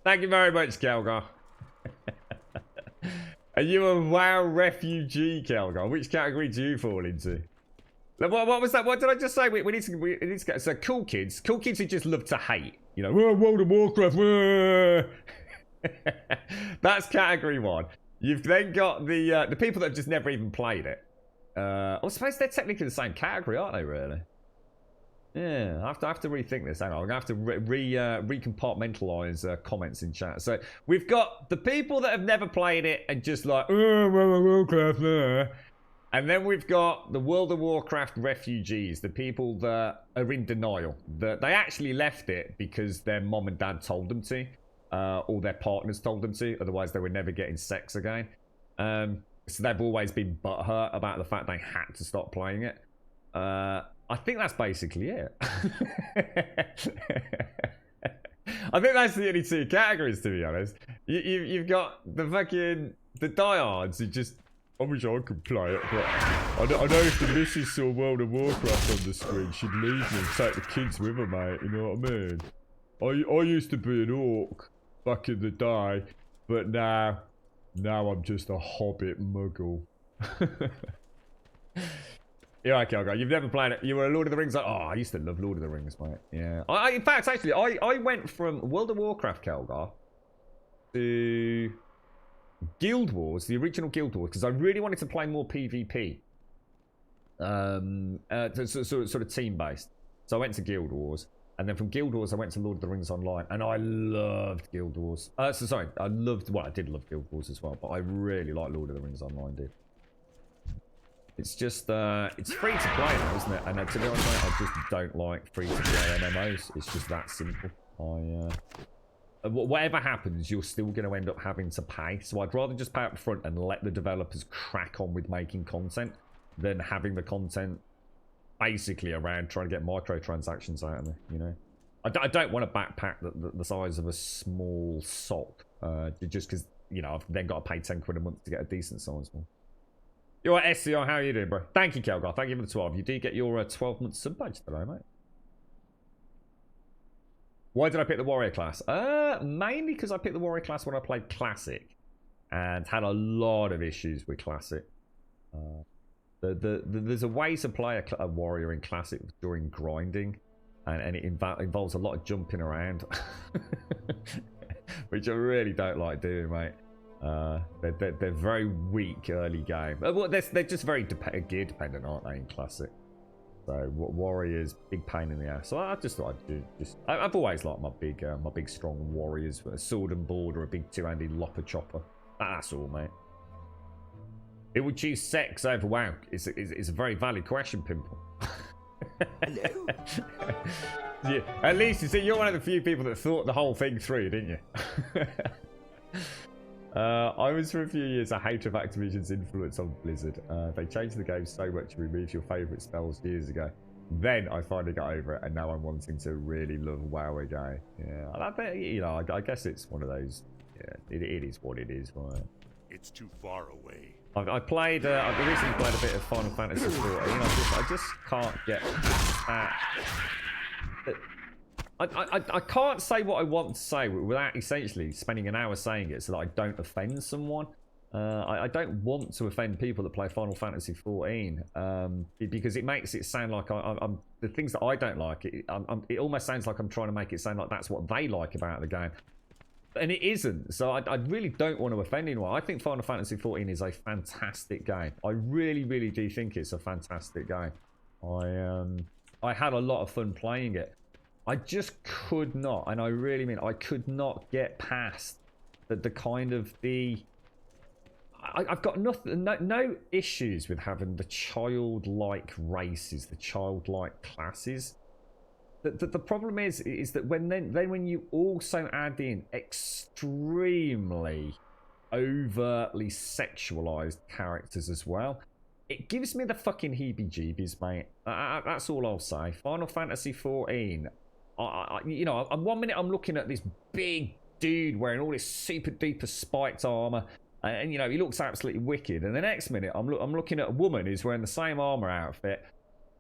Thank you very much, Kelgar. Are you a WoW refugee, Kelgar? Which category do you fall into? What was that? What did I just say? We need to get... So, cool kids. Cool kids who just love to hate. You know, oh, World of Warcraft. That's category 1. You've then got the people that have just never even played it. I suppose they're technically the same category, aren't they, really? Yeah, I have to rethink this. Hang on, I'm going to have to recompartmentalise comments in chat. So we've got the people that have never played it and just like, oh, World of Warcraft, and then we've got the World of Warcraft refugees, the people that are in denial. That they actually left it because their mom and dad told them to, or their partners told them to. Otherwise, they were never getting sex again. So they've always been butthurt about the fact they had to stop playing it. I think that's basically it. I think that's the only 2 categories, to be honest. You've got the diehards who just, I wish I could play it, but I know if the missus saw World of Warcraft on the screen, she'd leave me and take the kids with her, mate. You know what I mean? I used to be an orc back in the day, but now I'm just a hobbit muggle. Yeah, okay, okay. You've never played it. You were a Lord of the Rings. Oh, I used to love Lord of the Rings, mate. Yeah. In fact, actually, I went from World of Warcraft, Kelgar, to Guild Wars, the original Guild Wars, because I really wanted to play more PvP. Sort of team-based. So I went to Guild Wars, and then from Guild Wars, I went to Lord of the Rings Online, and I loved Guild Wars. I did love Guild Wars as well, but I really like Lord of the Rings Online, dude. It's just, it's free to play now, isn't it? And to be honest, I just don't like free to play MMOs. It's just that simple. Whatever happens, you're still going to end up having to pay. So I'd rather just pay up front and let the developers crack on with making content than having the content basically around trying to get microtransactions out of me, you know? I don't want to backpack the size of a small sock, just because, you know, I've then got to pay 10 quid a month to get a decent size one. You're right, SCR, how are you doing, bro? Thank you, Kelgar. Thank you for the 12. You do get your 12-month sub badge today, mate. Why did I pick the warrior class? Mainly because I picked the warrior class when I played Classic and had a lot of issues with Classic. There's a way to play a warrior in Classic during grinding, and it involves a lot of jumping around, which I really don't like doing, mate. They're very weak early game. Well, they're just very gear dependent, aren't they, in Classic? So warriors, big pain in the ass. So I just thought I'd do I've always liked my big strong warriors with a sword and board or a big 2-handed lopper chopper. That's all, mate. It would choose sex over WoW. It's a very valid question, Pimple. Hello? Yeah, at least you see, you're one of the few people that thought the whole thing through, didn't you? I was for a few years a hater of Activision's influence on Blizzard. They changed the game so much to remove your favourite spells years ago. Then I finally got over it, and now I'm wanting to really love WoW again. Yeah, I bet, you know, I guess it's one of those. Yeah, it is what it is, right? It's too far away. I played. I recently played a bit of Final Fantasy 14. I just can't get that. I can't say what I want to say without essentially spending an hour saying it so that I don't offend someone. I don't want to offend people that play Final Fantasy 14 because it makes it sound like I'm the things that I don't like. It almost sounds like I'm trying to make it sound like that's what they like about the game. And it isn't, so I really don't want to offend anyone. I think Final Fantasy 14 is a fantastic game. I really, really do think it's a fantastic game. I had a lot of fun playing it. I just could not, and I really mean I could not get past the kind of the... I've got no issues with having the childlike races, the childlike classes. The problem is that when you also add in extremely overtly sexualized characters as well, it gives me the fucking heebie-jeebies, mate. That's all I'll say. Final Fantasy 14. You know, one minute I'm looking at this big dude wearing all this super duper spiked armor, and you know he looks absolutely wicked. And the next minute I'm looking at a woman who's wearing the same armor outfit,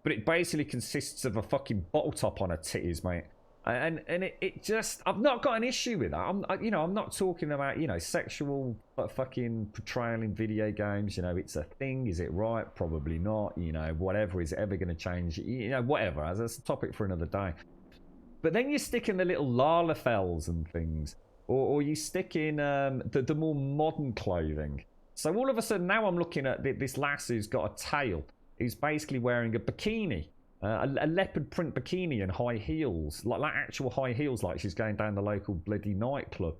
but it basically consists of a fucking bottle top on her titties, mate. And it just, I've not got an issue with that. I'm not talking about, you know, sexual fucking portrayal in video games. You know, it's a thing. Is it right? Probably not. You know, whatever. Is it ever going to change? You know, whatever. That's a topic for another day. But then you stick in the little Lalafells and things, or you stick in the more modern clothing. So all of a sudden now I'm looking at this lass who's got a tail. Who's basically wearing a bikini, a leopard print bikini and high heels, like actual high heels, like she's going down the local bloody nightclub.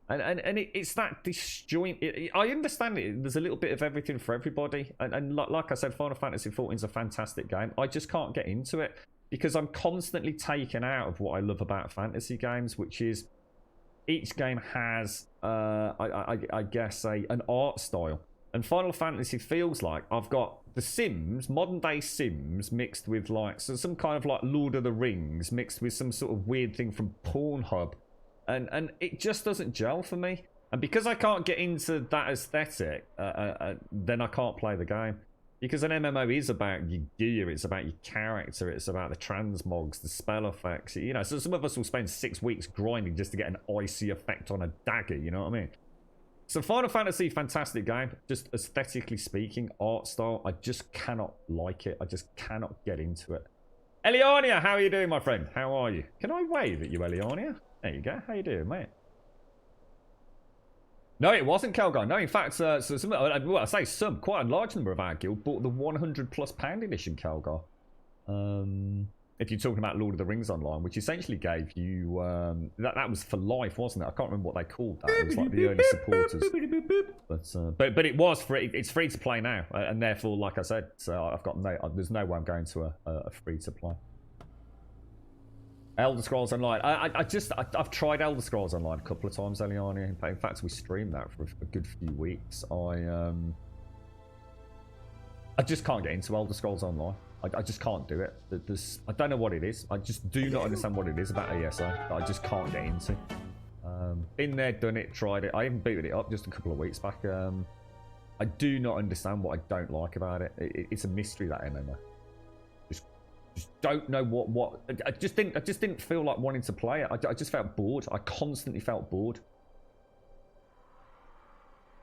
And it's that disjoint. I understand it. There's a little bit of everything for everybody. And like I said, Final Fantasy 14 is a fantastic game. I just can't get into it because I'm constantly taken out of what I love about fantasy games, which is each game has, I guess, an art style. And Final Fantasy feels like I've got the Sims, modern day Sims, mixed with like some kind of like Lord of the Rings, mixed with some sort of weird thing from Pornhub, and it just doesn't gel for me. And because I can't get into that aesthetic, then I can't play the game. Because an MMO is about your gear, it's about your character, it's about the transmogs, the spell effects. You know, so some of us will spend 6 weeks grinding just to get an icy effect on a dagger. You know what I mean? So Final Fantasy, fantastic game. Just aesthetically speaking, art style, I just cannot like it. I just cannot get into it. Eliania, how are you doing, my friend? How are you? Can I wave at you, Eliania? There you go. How you doing, mate? No, it wasn't Kelgar. No, in fact, so some, well, I say some, quite a large number of our guild bought the £100+ edition Kelgar. If you're talking about Lord of the Rings Online, which essentially gave you that was for life, wasn't it? I can't remember what they called that. It was like the early supporters. But it was free. It's free to play now, and therefore, like I said, so I've got there's no way I'm going to a free to play. Elder Scrolls Online. I've tried Elder Scrolls Online a couple of times, Eliani. In fact, we streamed that for a good few weeks. I just can't get into Elder Scrolls Online. I just can't do it. I don't know what it is. I just do not understand what it is about ESO that I just can't get into. Been there, done it, tried it. I even booted it up just a couple of weeks back. I do not understand what I don't like about it. It's a mystery, that MMO. Just don't know what. I just didn't feel like wanting to play it. I just felt bored. I constantly felt bored.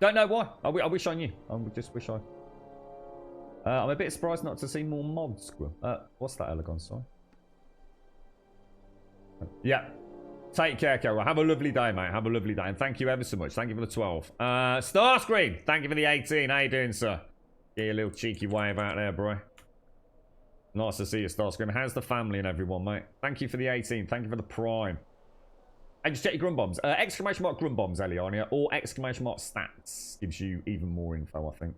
Don't know why. I wish I knew. I just wish I. I'm a bit surprised not to see more mods. What's that, Elegon? Sorry. Yeah. Take care, Carol. Have a lovely day, mate. Have a lovely day. And thank you ever so much. Thank you for the 12. Starscream, thank you for the 18. How you doing, sir? Get your little cheeky wave out there, bro. Nice to see you, Starscream. How's the family and everyone, mate? Thank you for the 18. Thank you for the prime. And just check your grunt bombs. Exclamation mark grunt bombs, Eliania, or exclamation mark stats. Gives you even more info, I think.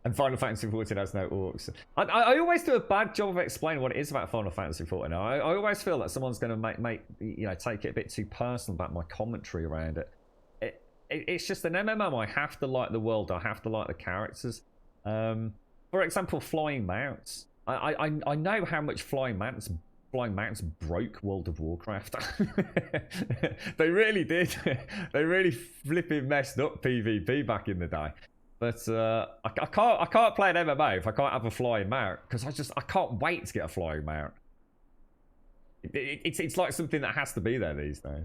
And Final Fantasy 14 has no orcs. I always do a bad job of explaining what it is about Final Fantasy 14. I always feel that someone's going to take it a bit too personal about my commentary around it. It's just an MMO. I have to like the world. I have to like the characters. For example, flying mounts. I know how much flying mounts broke World of Warcraft. They really did. They really flipping messed up PvP back in the day. But I can't play an MMO if I can't have a flying mount, because I can't wait to get a flying mount. It's like something that has to be there these days.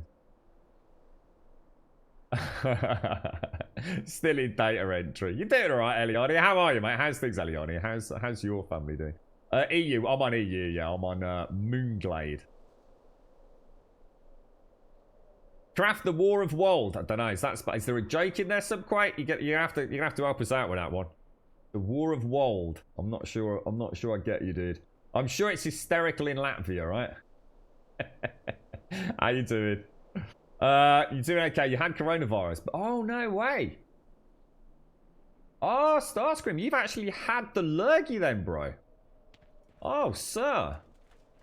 Still in data entry. You're doing alright, Eliani. How are you, mate? How's things, Eliani? How's your family doing? EU. I'm on EU, yeah. I'm on Moonglade. Draft the War of Wold. I don't know. Is there a joke in there, Subquake? You have to help us out with that one. The War of Wold. I'm not sure I get you, dude. I'm sure it's hysterical in Latvia, right? How you doing? You're doing okay. You had coronavirus, but oh no way. Oh, Starscream, you've actually had the lurgy then, bro. Oh, sir.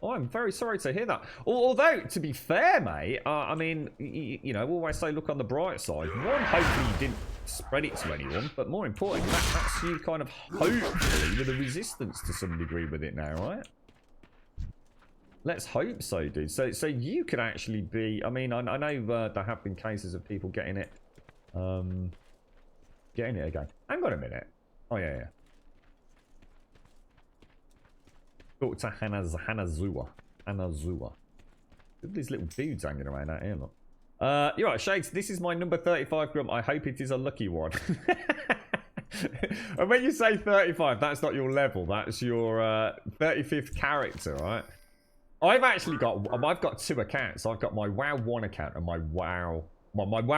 Oh, I'm very sorry to hear that. Although, to be fair, mate, I mean, you know, always say look on the bright side. One, hopefully you didn't spread it to anyone, but more importantly, that's you kind of hopefully with a resistance to some degree with it now, right? Let's hope so, dude. So you could actually be. I mean, I know there have been cases of people getting it again. Hang on a minute. Oh yeah. Talk to Hanazuwa. Look at these little dudes hanging around out here, look. You're right, Shakes. This is my number 35 grump. I hope it is a lucky one. And when you say 35, that's not your level. That's your 35th character, right? I've got two accounts. I've got my WoW 1 account and my WoW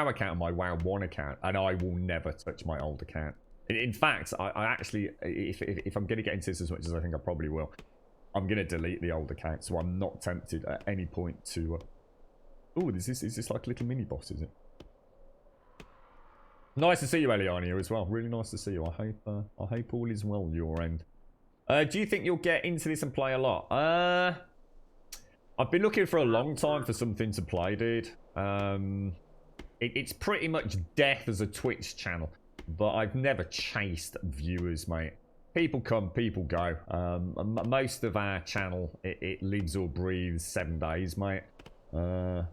account and my WoW 1 account, and I will never touch my old account. In fact, I actually, if I'm going to get into this as much as I think I probably will, I'm going to delete the old account, so I'm not tempted at any point to... Oh, is this like a little mini-boss, is it? Nice to see you, Eliania, as well. Really nice to see you. I hope all is well your end. Do you think you'll get into this and play a lot? I've been looking for a long time for something to play, dude. It's pretty much death as a Twitch channel, but I've never chased viewers, mate. People come, people go. Most of our channel, it lives or breathes 7 days, mate.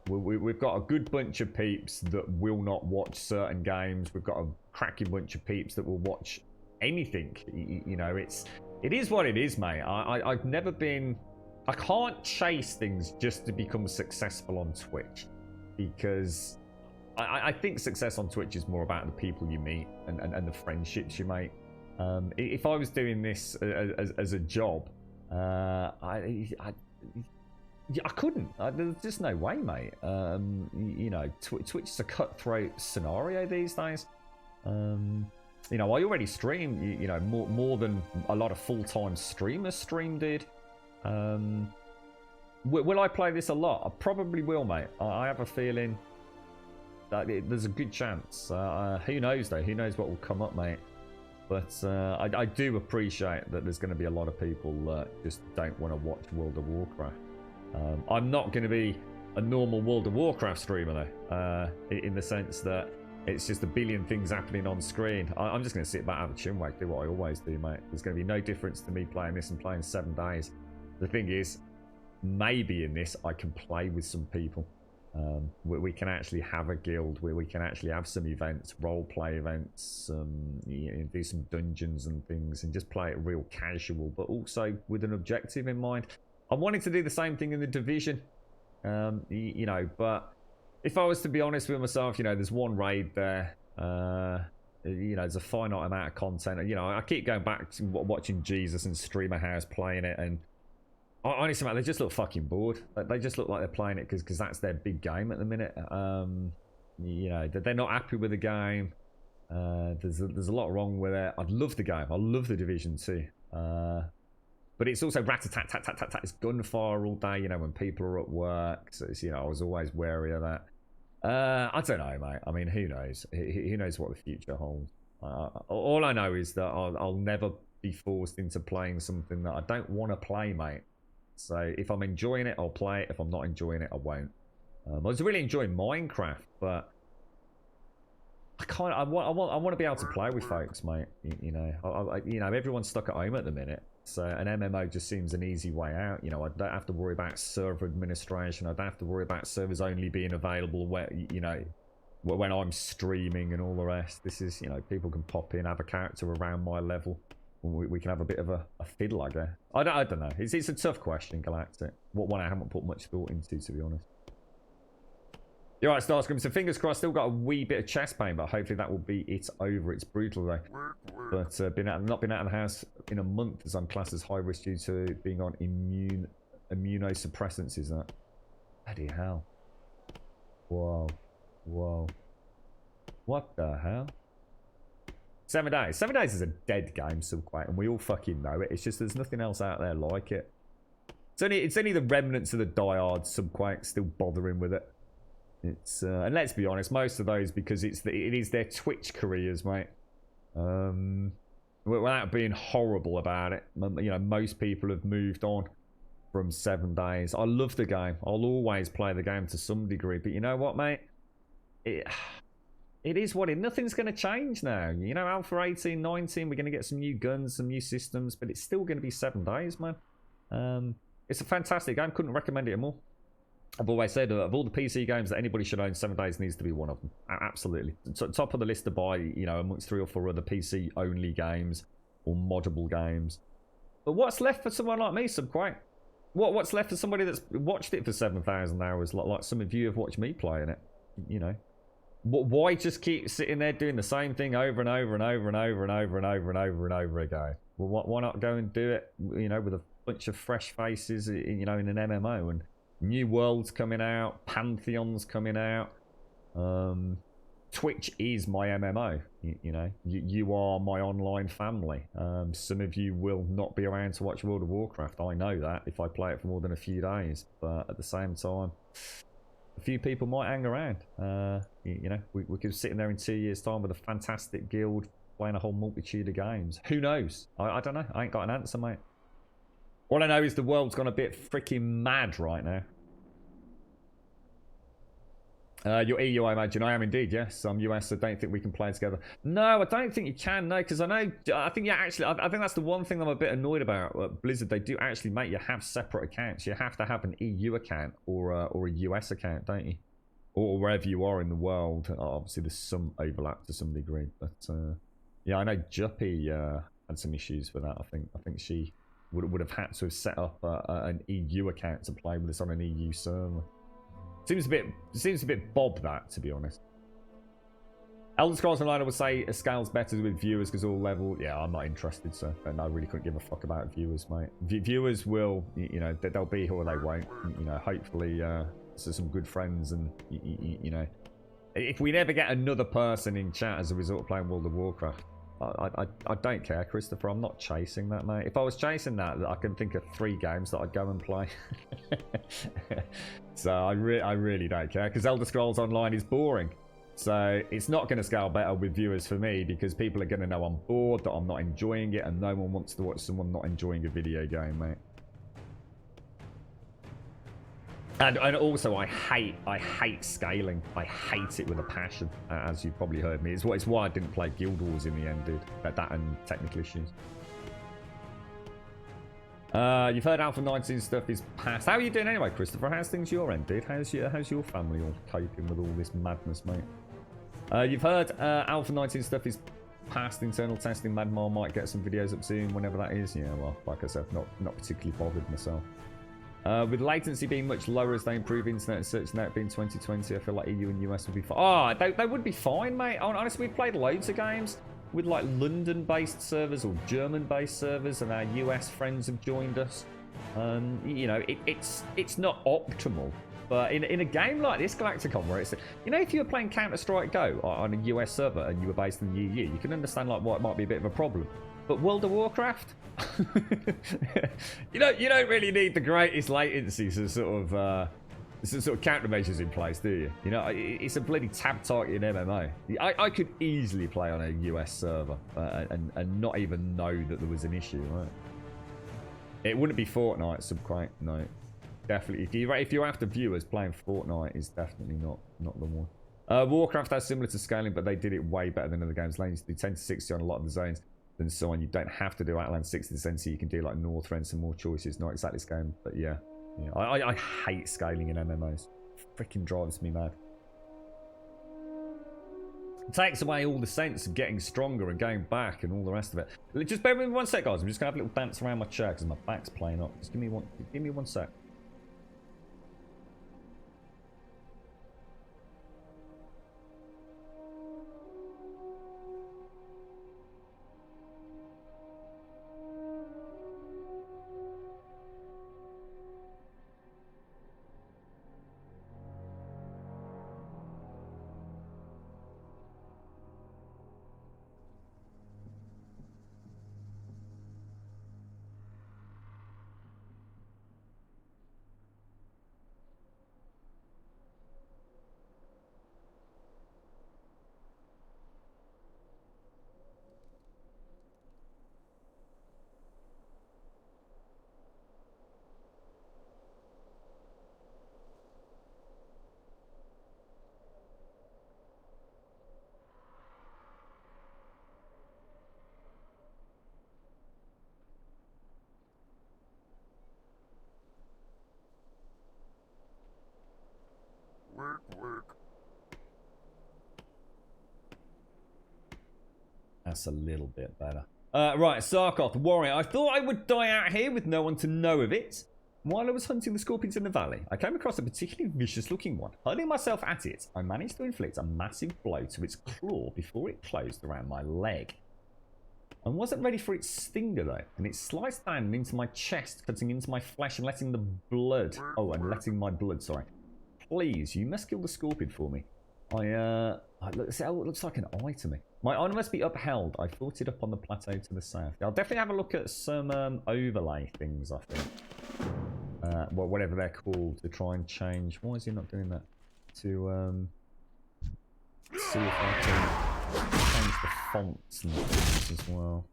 We've got a good bunch of peeps that will not watch certain games. We've got a cracking bunch of peeps that will watch anything. You know, it is what it is, mate. I've never been... I can't chase things just to become successful on Twitch, because I think success on Twitch is more about the people you meet and the friendships you make. If I was doing this as a job, I couldn't. There's just no way, mate. You know, Twitch is a cutthroat scenario these days. You know, I already stream, you know, more than a lot of full-time streamers stream, dude. Will I play this a lot? I probably will, mate. I have a feeling that there's a good chance. Who knows, though? Who knows what will come up, mate? But I do appreciate that there's going to be a lot of people that just don't want to watch World of Warcraft. I'm not going to be a normal World of Warcraft streamer, though, in the sense that it's just a billion things happening on screen. I'm just going to sit back, have a chinwag, do what I always do, mate. There's going to be no difference to me playing this and playing 7 days. The thing is, maybe in this I can play with some people. We can actually have a guild where we can actually have some events, role play events, you know, do some dungeons and things, and just play it real casual, but also with an objective in mind. I wanted to do the same thing in the Division, you know, but if I was to be honest with myself, you know, there's one raid there. You know, there's a finite amount of content. You know, I keep going back to watching Jesus and Streamer House playing it, and honestly, man, they just look fucking bored. They just look like they're playing it because that's their big game at the minute. You know, they're not happy with the game. There's a lot wrong with it. I love the game. I love the Division 2. But it's also rat-a-tat-tat-tat-tat. It's gunfire all day, you know, when people are at work. So it's, you know, I was always wary of that. I don't know, mate. I mean, who knows? Who knows what the future holds? All I know is that I'll never be forced into playing something that I don't want to play, mate. So if I'm enjoying it, I'll play it. If I'm not enjoying it, I won't. I was really enjoying Minecraft, but I want to be able to play with folks, mate. You know, everyone's stuck at home at the minute, so an MMO just seems an easy way out. You know, I don't have to worry about server administration. I don't have to worry about servers only being available where, you know, when I'm streaming and all the rest. This is, you know, people can pop in, have a character around my level. We can have a bit of a fiddle, I guess. I don't know. It's a tough question, Galactic. What one I haven't put much thought into, to be honest. You're right, Starscream. So fingers crossed. Still got a wee bit of chest pain, but hopefully that will be it over. It's brutal though. But not been out of the house in a month, as I'm classed as high risk due to being on immunosuppressants. Is that? Bloody hell! Whoa, whoa! What the hell? 7 days. 7 days is a dead game, Subquake, and we all fucking know it. It's just there's nothing else out there like it. It's only the remnants of the diehard Subquake still bothering with it. It's and let's be honest, most of those, because it is their Twitch careers, mate. Without being horrible about it, you know, most people have moved on from 7 days. I love the game. I'll always play the game to some degree, but you know what, mate? It is what it. Nothing's going to change now. You know, Alpha 18, 19, we're going to get some new guns, some new systems, but it's still going to be 7 days, man. It's a fantastic game. Couldn't recommend it more. I've always said, of all the PC games that anybody should own, 7 days needs to be one of them. Absolutely. Top of the list to buy, you know, amongst 3 or 4 other PC-only games or moddable games. But what's left for someone like me, Subquake? What's left for somebody that's watched it for 7,000 hours, like some of you have watched me playing it? You know. Why just keep sitting there doing the same thing over and over and over and over and over and over and over and over again? Well, why not go and do it, you know, with a bunch of fresh faces, you know, in an MMO, and new worlds coming out, Pantheons coming out. Twitch is my MMO, you know. You are my online family. Some of you will not be around to watch World of Warcraft. I know that if I play it for more than a few days. But at the same time, a few people might hang around. You know, we could be sitting there in 2 years' time with a fantastic guild playing a whole multitude of games. Who knows? I don't know. I ain't got an answer, mate. All I know is the world's gone a bit freaking mad right now. You're EU, I imagine. I am indeed, yes. I'm US, so don't think we can play together. No, I don't think you can, no, because I think, yeah, actually, I think that's the one thing I'm a bit annoyed about. Blizzard, they do actually make you have separate accounts. You have to have an EU account or a US account, don't you? Or wherever you are in the world. Obviously, there's some overlap to some degree, but yeah, I know Juppy had some issues with that. I think she would have had to have set up an EU account to play with us on an EU server. Seems a bit Bob, that, to be honest. Elder Scrolls Online, I would say it scales better with viewers because all level. Yeah, I'm not interested, so no, I really couldn't give a fuck about viewers, mate. Viewers will, you know, they'll be here or they won't. You know, hopefully, so some good friends, and you know, if we never get another person in chat as a result of playing World of Warcraft, I don't care, Christopher. I'm not chasing that, mate. If I was chasing that, I can think of 3 games that I'd go and play. So I really don't care, because Elder Scrolls Online is boring. So it's not going to scale better with viewers for me, because people are going to know I'm bored, that I'm not enjoying it, and no one wants to watch someone not enjoying a video game, mate. And also, I hate scaling. I hate it with a passion, as you probably heard me. It's why I didn't play Guild Wars in the end, dude. That and technical issues. You've heard Alpha 19 stuff is past. How are you doing anyway, Christopher? How's things your end, dude? How's your family all coping with all this madness, mate? You've heard Alpha 19 stuff is past internal testing. Madmar might get some videos up soon, whenever that is. Yeah, well, like I said, not particularly bothered myself. With latency being much lower as they improve internet and search net being 2020, I feel like EU and US would be fine. Oh, they would be fine, mate. Honestly, we've played loads of games with like London-based servers or German-based servers, and our US friends have joined us. You know, it's not optimal, but in a game like this, Galacticon, where it's, you know, if you were playing Counter-Strike Go on a US server and you were based in the EU, you can understand like why it might be a bit of a problem. But World of Warcraft, you don't really need the greatest latency to sort of some sort of countermeasures in place, do you? You know, it's a bloody tab target in MMO. I could easily play on a US server and not even know that there was an issue, right? It wouldn't be Fortnite, Subquake, no. Definitely, if you're after viewers, playing Fortnite is definitely not the one. Warcraft has similar to scaling, but they did it way better than other games. Lanes do 10 to 60 on a lot of the zones, and so on. You don't have to do Outland 60 to 70, you can do like Northrend, some more choices. Not exactly scaling, but yeah. I hate scaling in MMOs. Freaking drives me mad. It takes away all the sense of getting stronger and going back and all the rest of it. Just bear with me 1 sec, guys. I'm just gonna have a little dance around my chair because my back's playing up. Just give me one sec. Work. That's a little bit better. Right, Sarkoth, Warrior. I thought I would die out here with no one to know of it. While I was hunting the scorpions in the valley, I came across a particularly vicious-looking one. Hurling myself at it, I managed to inflict a massive blow to its claw before it closed around my leg. I wasn't ready for its stinger though, and it sliced down into my chest, cutting into my flesh and letting the blood... Oh, and letting my blood, sorry. Please, you must kill the scorpion for me. It looks like an eye to me. My honor must be upheld. I fought it up on the plateau to the south. I'll definitely have a look at some overlay things, I think. Well, whatever they're called, to try and change. Why is he not doing that? To see if I can change the fonts and things as well.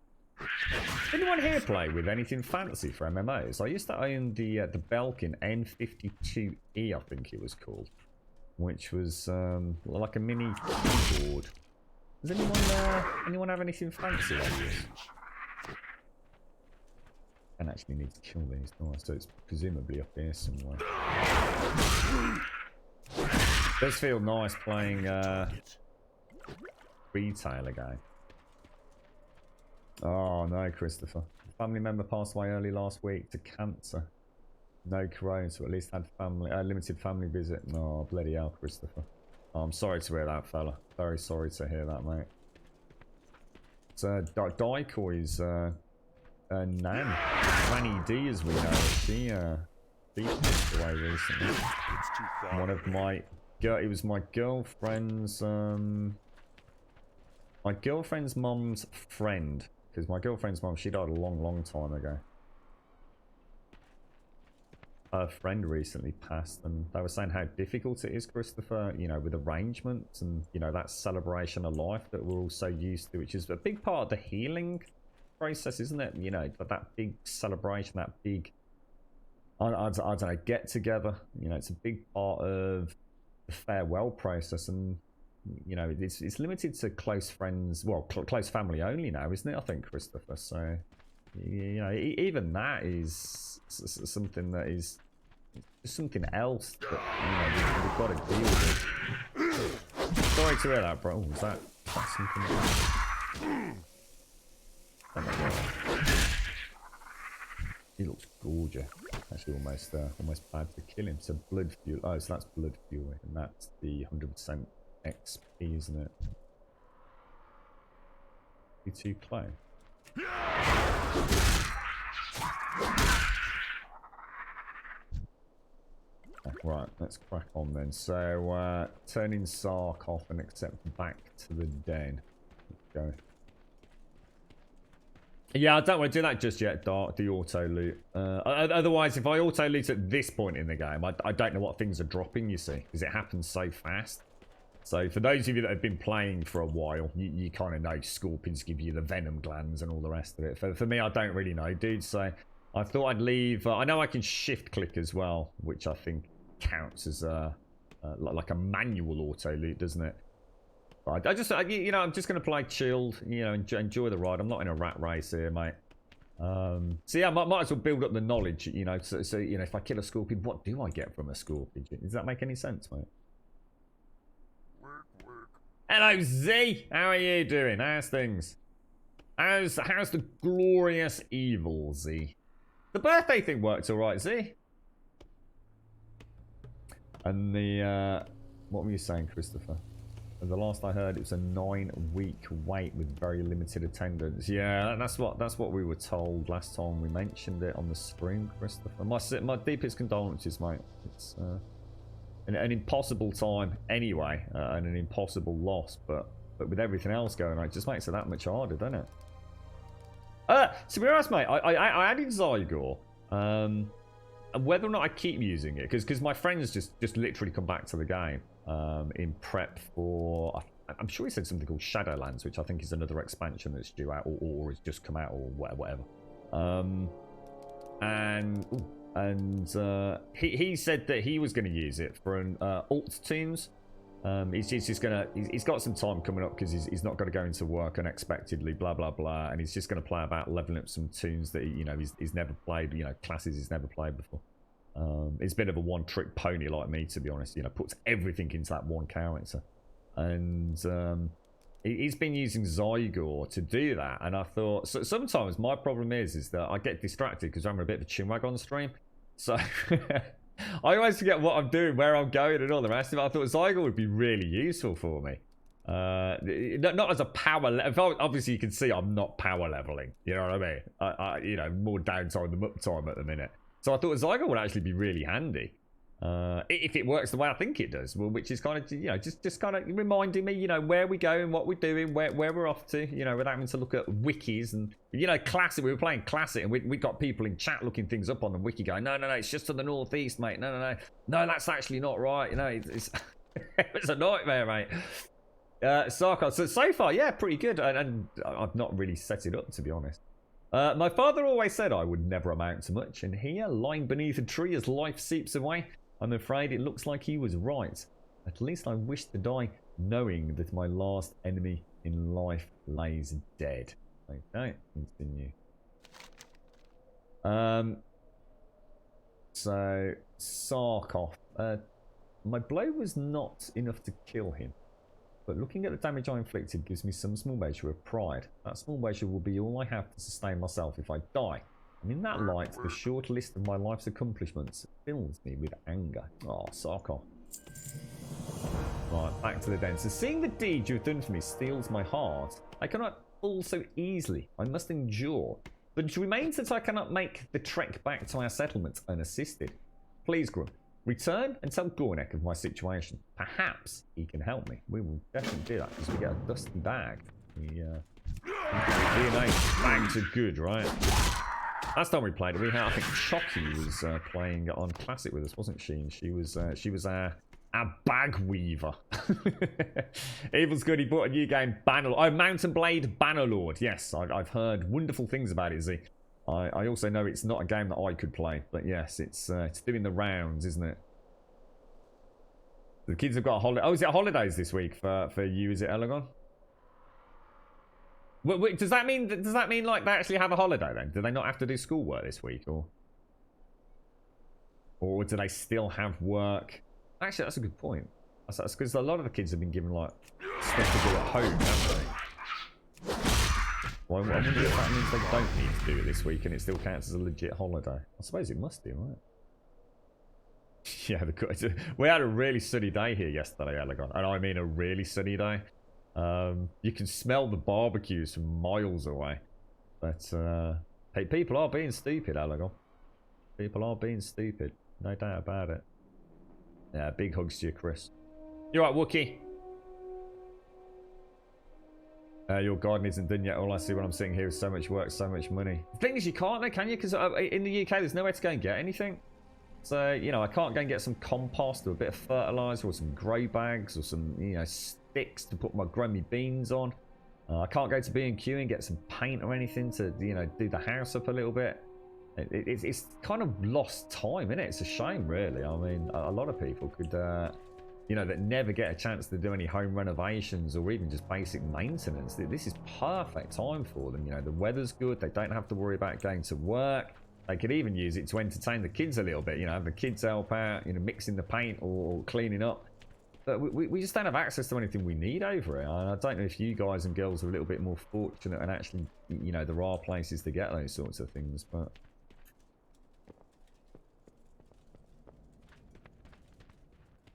Anyone here play with anything fancy for MMOs? I used to own the Belkin N52E, I think it was called, which was like a mini keyboard. Does anyone have anything fancy like this? And actually need to kill these. Oh, so it's presumably up here somewhere. Does feel nice playing retail again. Oh no, Christopher. A family member passed away early last week to cancer. No corona, so at least had limited family visit. Oh, bloody hell, Christopher. Oh, I'm sorry to hear that, fella. Very sorry to hear that, mate. It's Daikoi's Nan. Granny D, as we know. She passed away recently. It's too far. One of my... It was my girlfriend's... my girlfriend's mum's friend. Because my girlfriend's mum, she died a long time ago. Her friend recently passed, and they were saying how difficult it is, Christopher, you know, with arrangements and, you know, that celebration of life that we're all so used to, which is a big part of the healing process, isn't it? You know, but that big celebration, that big, I don't know, get together, you know, it's a big part of the farewell process, and, you know, it's limited to close friends, well, close family only now, isn't it, I think, Christopher? So, you know, even that is something that is something else that, you know, we've got to deal with. Sorry to hear that, bro. Oh, is that something else? Oh my god. He looks gorgeous. Actually, almost bad to kill him. So blood fuel. Oh, so that's blood fuel, and that's the 100% XP, isn't it? You too close. Right, let's crack on then. So, turning Sark off and accept back to the den. Let's go. Yeah, I don't want to do that just yet, Dark, the auto loot. Otherwise, if I auto loot at this point in the game, I don't know what things are dropping, you see, because it happens so fast. So for those of you that have been playing for a while, you kind of know scorpions give you the venom glands and all the rest of it. For me, I don't really know, dude. So I thought I'd leave. I know I can shift click as well, which I think counts as like a manual auto loot, doesn't it? But I'm just going to play chilled, enjoy the ride. I'm not in a rat race here, mate. So yeah, I might as well build up the knowledge, so if I kill a scorpion, what do I get from a scorpion? Does that make any sense, mate? Hello, Z. How are you doing? How's things? How's the glorious evil, Z? The birthday thing worked all right, Z. And the what were you saying, Christopher? The last I heard, it was a 9-week wait with very limited attendance. Yeah, that's what we were told last time we mentioned it on the stream, Christopher. My deepest condolences, mate. It's an impossible time anyway, and an impossible loss. But with everything else going on, it just makes it that much harder, doesn't it? To be honest, mate, I added Zygor. Whether or not I keep using it, because my friends just literally come back to the game. In prep for, I'm sure he said something called Shadowlands, which I think is another expansion that's due out, or has just come out, or whatever. He said that he was going to use it for an alt teams. He's got some time coming up because he's not going to go into work unexpectedly, blah blah blah, and he's just going to play about leveling up some tunes that he's never played, classes he's never played before. It's a bit of a one-trick pony like me, to be honest. Puts everything into that one character, and he's been using Zygor to do that. And I thought, so sometimes my problem is that I get distracted because I'm a bit of a chinwag on stream, so I always forget what I'm doing, where I'm going, and all the rest of it. I thought Zygor would be really useful for me. Not as a power obviously you can see I'm not power leveling, you know what I mean. I more downtime than uptime at the minute. So I thought Zygor would actually be really handy if it works the way I think it does. Well, which is kind of just kind of reminding me where we go and what we're doing, where we're off to, without having to look at wikis and classic. We were playing classic and we got people in chat looking things up on the wiki going, no, it's just to the northeast, mate. No, that's actually not right. It's it's a nightmare, mate. Sarkar. So far, yeah, pretty good, and I've not really set it up, to be honest. My father always said I would never amount to much, and here, lying beneath a tree as life seeps away, I'm afraid it looks like he was right. At least I wish to die knowing that my last enemy in life lays dead. Okay, continue. So, Sarkov. My blow was not enough to kill him. But looking at the damage I inflicted gives me some small measure of pride. That small measure will be all I have to sustain myself if I die. And in that light, the short list of my life's accomplishments fills me with anger. Oh, Sarkov. Right, back to the den. So seeing the deed you've done for me steals my heart. I cannot fall so easily. I must endure. But it remains that I cannot make the trek back to our settlement unassisted. Please, Grum. Return and tell Gornek of my situation. Perhaps he can help me. We will definitely do that because we get a dusty bag. DNA bags are good, right? Last time we played, I think Chucky was playing on Classic with us, wasn't she? And she was our bag weaver. Evil's good. He bought a new game, Bannerlord. Oh, Mountain Blade Bannerlord. Yes, I've heard wonderful things about it, Z. I also know it's not a game that I could play, but yes, it's doing the rounds, isn't it? The kids have got a holiday. Oh, is it holidays this week for you? Is it Elagon? Wait, does that mean like they actually have a holiday then? Do they not have to do schoolwork this week, or do they still have work? Actually, that's a good point. That's because a lot of the kids have been given like stuff to do at home, haven't they? Well, I wonder if that means they don't need to do it this week and it still counts as a legit holiday. I suppose it must do, right? Yeah, we had a really sunny day here yesterday, Elagon. And I mean a really sunny day. You can smell the barbecues from miles away. But hey, people are being stupid, Elagon. People are being stupid. No doubt about it. Yeah, big hugs to you, Chris. You alright, Wookie? Your garden isn't done yet. All I see when I'm sitting here is so much work, so much money. The thing is, you can't, though, can you? Because in the UK, there's nowhere to go and get anything. So, you know, I can't go and get some compost or a bit of fertilizer or some grow bags or some, you know, sticks to grow my beans on. I can't go to B&Q and get some paint or anything to, you know, do the house up a little bit. It's kind of lost time, isn't it? It's a shame, really. I mean, a lot of people could... you know, that never get a chance to do any home renovations or even just basic maintenance. This is perfect time for them. You know, the weather's good. They don't have to worry about going to work. They could even use it to entertain the kids a little bit. You know, have the kids help out, you know, mixing the paint or cleaning up. But we just don't have access to anything we need over it. And I don't know if you guys and girls are a little bit more fortunate and actually, you know, there are places to get those sorts of things. But...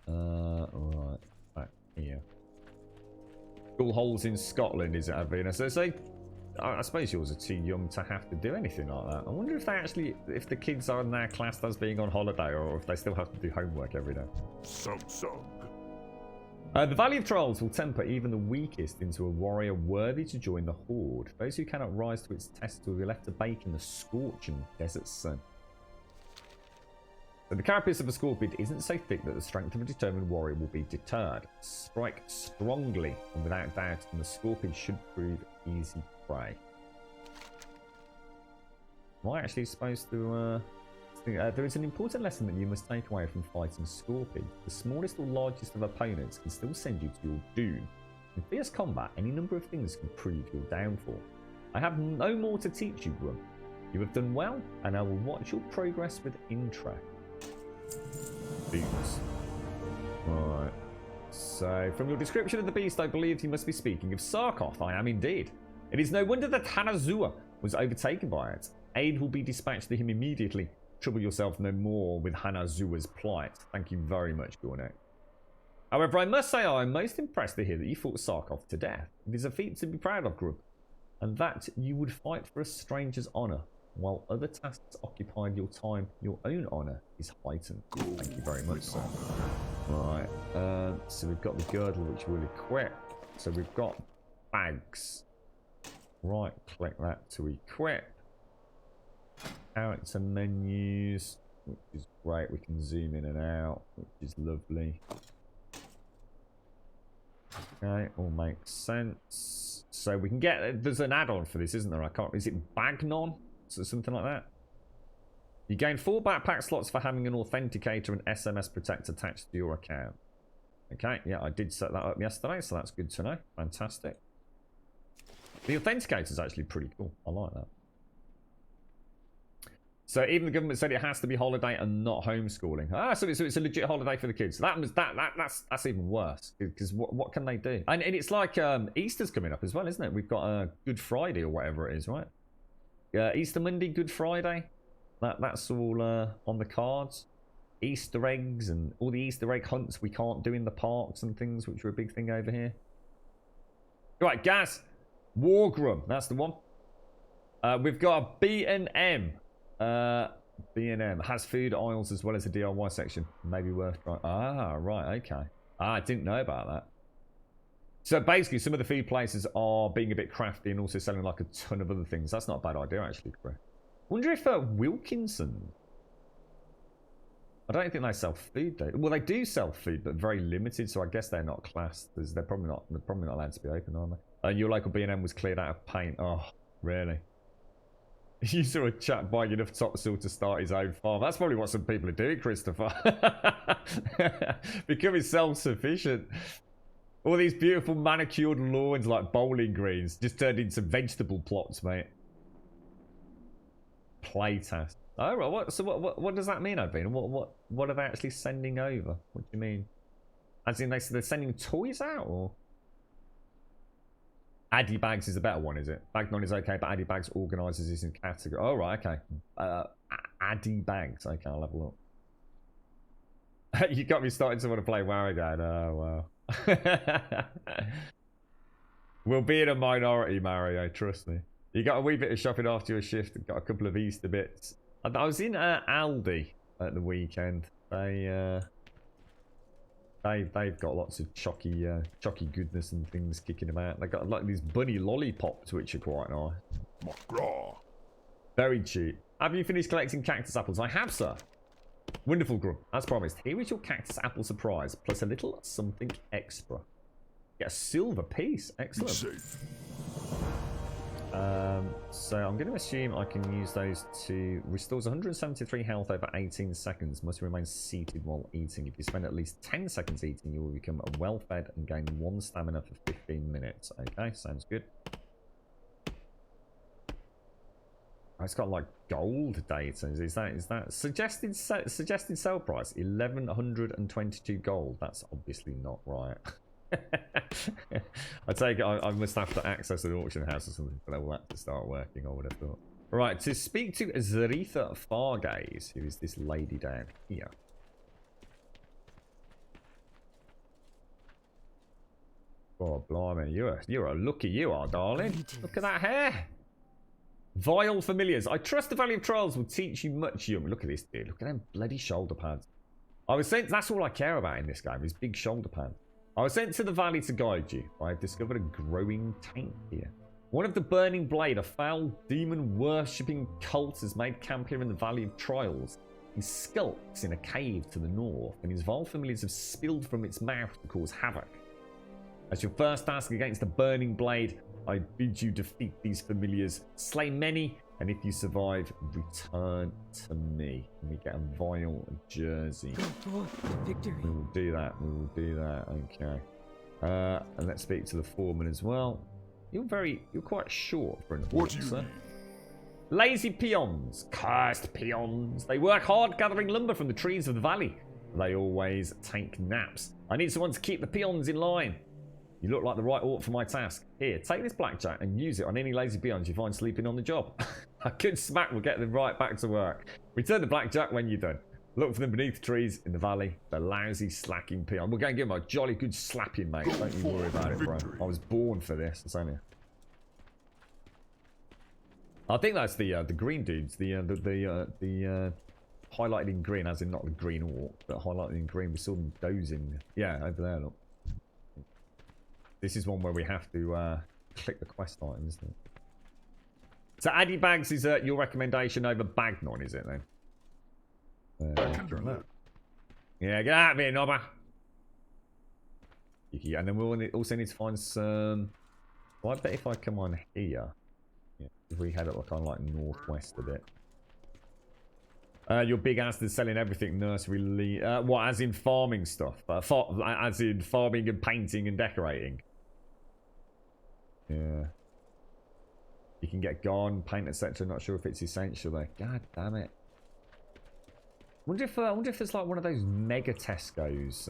Alright, back here. School holes in Scotland, is it, Avina? So I suppose yours are too young to have to do anything like that. I wonder if they actually, if the kids are now classed as being on holiday, or if they still have to do homework every day. Sug. The Valley of Trolls will temper even the weakest into a warrior worthy to join the Horde. Those who cannot rise to its test will be left to bake in the scorching desert sun. But the carapace of a scorpion isn't so thick that the strength of a determined warrior will be deterred. Strike strongly and without doubt, and the scorpion should prove easy prey. Am I actually supposed to... there is an important lesson that you must take away from fighting scorpions. The smallest or largest of opponents can still send you to your doom. In fierce combat, any number of things can prove your downfall. I have no more to teach you, Grum. You have done well, and I will watch your progress with interest. Boots. Alright. So, from your description of the beast, I believe you must be speaking of Sarkoth. I am indeed. It is no wonder that Hanazua was overtaken by it. Aid will be dispatched to him immediately. Trouble yourself no more with Hanazua's plight. Thank you very much, Gornek. However, I must say I am most impressed to hear that you fought Sarkoth to death. It is a feat to be proud of, Grub. And that you would fight for a stranger's honour. While other tasks occupied your time, your own honour is heightened. Thank you very much, sir. Right, so we've got the girdle, which we'll equip. So we've got bags. Right, click that to equip. Character menus, which is great. We can zoom in and out, which is lovely. Okay, all makes sense. So we can get, there's an add-on for this, isn't there? I can't, is it Bagnon? So something like that. You gain 4 backpack slots for having an authenticator and SMS protect attached to your account. Okay, yeah, I did set that up yesterday, so that's good to know. Fantastic. The authenticator is actually pretty cool. I like that. So even the government said it has to be holiday and not homeschooling. Ah, so it's a legit holiday for the kids. That's even worse, because what can they do? And it's like Easter's coming up as well, isn't it? We've got a Good Friday or whatever it is, right? Easter Monday, Good Friday. That's all on the cards. Easter eggs and all the Easter egg hunts we can't do in the parks and things, which are a big thing over here. Right, Gaz. Wargrum, that's the one. We've got a B&M. B&M has food aisles as well as a DIY section. Maybe worth trying. Ah, right, okay. I didn't know about that. So basically, some of the food places are being a bit crafty and also selling like a ton of other things. That's not a bad idea, actually. Wonder if Wilkinson. I don't think they sell food though. Well, they do sell food, but very limited. So I guess they're not classed. They're probably not allowed to be open, are they? Your local B&M was cleared out of paint. Oh, really? You saw a chap buying enough topsoil to start his own farm. That's probably what some people are doing, Christopher. Becoming self-sufficient. All these beautiful manicured lawns like bowling greens just turned into vegetable plots, mate. Playtest. Oh, right. So what does that mean, Advina? What are they actually sending over? What do you mean? As in they're sending toys out, or? Addy Bags is a better one, is it? Bagnon is okay, but Addy Bags organises this in category. Oh, right, okay. Addy Bags. Okay, I'll have a look. You got me starting to want to play WoW again. Oh, wow. We'll be in a minority, Mario, trust me. You got a wee bit of shopping after your shift. Got a couple of Easter bits. I was in Aldi at the weekend. They They've got lots of chocky goodness and things kicking about. They got like these bunny lollipops, which are quite nice. Macaw. Very cheap. Have you finished collecting cactus apples? I have, sir. Wonderful, Grum. As promised, here is your cactus apple surprise, plus a little something extra. Get a silver piece. Excellent. Safe. So I'm going to assume I can use those to restores 173 health over 18 seconds. Must remain seated while eating. If you spend at least 10 seconds eating, you will become well-fed and gain 1 stamina for 15 minutes. Okay, sounds good. Oh, it's got like gold data. Is that suggested sell price 1122 gold? That's obviously not right. I take it I must have to access an auction house or something for that to start working, I would have thought. Right, to speak to Zaretha Fargaze, who is this lady down here. Oh, blimey, you're a looky you are, darling. Look at that hair. Vile familiars. I trust the Valley of Trials will teach you much, young. Look at this dude. Look at them bloody shoulder pads. I was sent. That's all I care about in this game. Is big shoulder pads. I was sent to the valley to guide you. I have discovered a growing tank here. One of the Burning Blade, a foul demon-worshipping cult, has made camp here in the Valley of Trials. He skulks in a cave to the north, and his vile familiars have spilled from its mouth to cause havoc. As your first task against the Burning Blade, I bid you defeat these familiars, slay many, and if you survive, return to me. And we get a vile jersey. Victory. We will do that. We will do that. Okay. And let's speak to the foreman as well. You're quite short for an What do you officer. need? Lazy peons, cursed peons. They work hard gathering lumber from the trees of the valley. They always take naps. I need someone to keep the peons in line. You look like the right orc for my task. Here, take this blackjack and use it on any lazy peons you find sleeping on the job. A good smack will get them right back to work. Return the blackjack when you're done. Look for them beneath the trees in the valley. The lousy, slacking peon. We're going to give them a jolly good slapping, mate. Don't you worry about it, bro. I was born for this. I'm telling you. I think that's the green dudes. The highlighted in green, as in not the green orc, but highlighted in green. We saw them dozing. Yeah, over there. Look. This is one where we have to click the quest item, isn't it? So Addy Bags is your recommendation over Bagnon, is it then? I can do that. Yeah, get out of here, Nobber. And then we'll also need to find some... Well, I bet if I come on here... Yeah, if we head up kind of like northwest a bit. Your big ass is selling everything nursery... what, as in farming stuff? As in farming and painting and decorating? Yeah. You can get garden, paint, etc. Not sure if it's essential though. God damn it. Wonder if there's like one of those mega Tesco's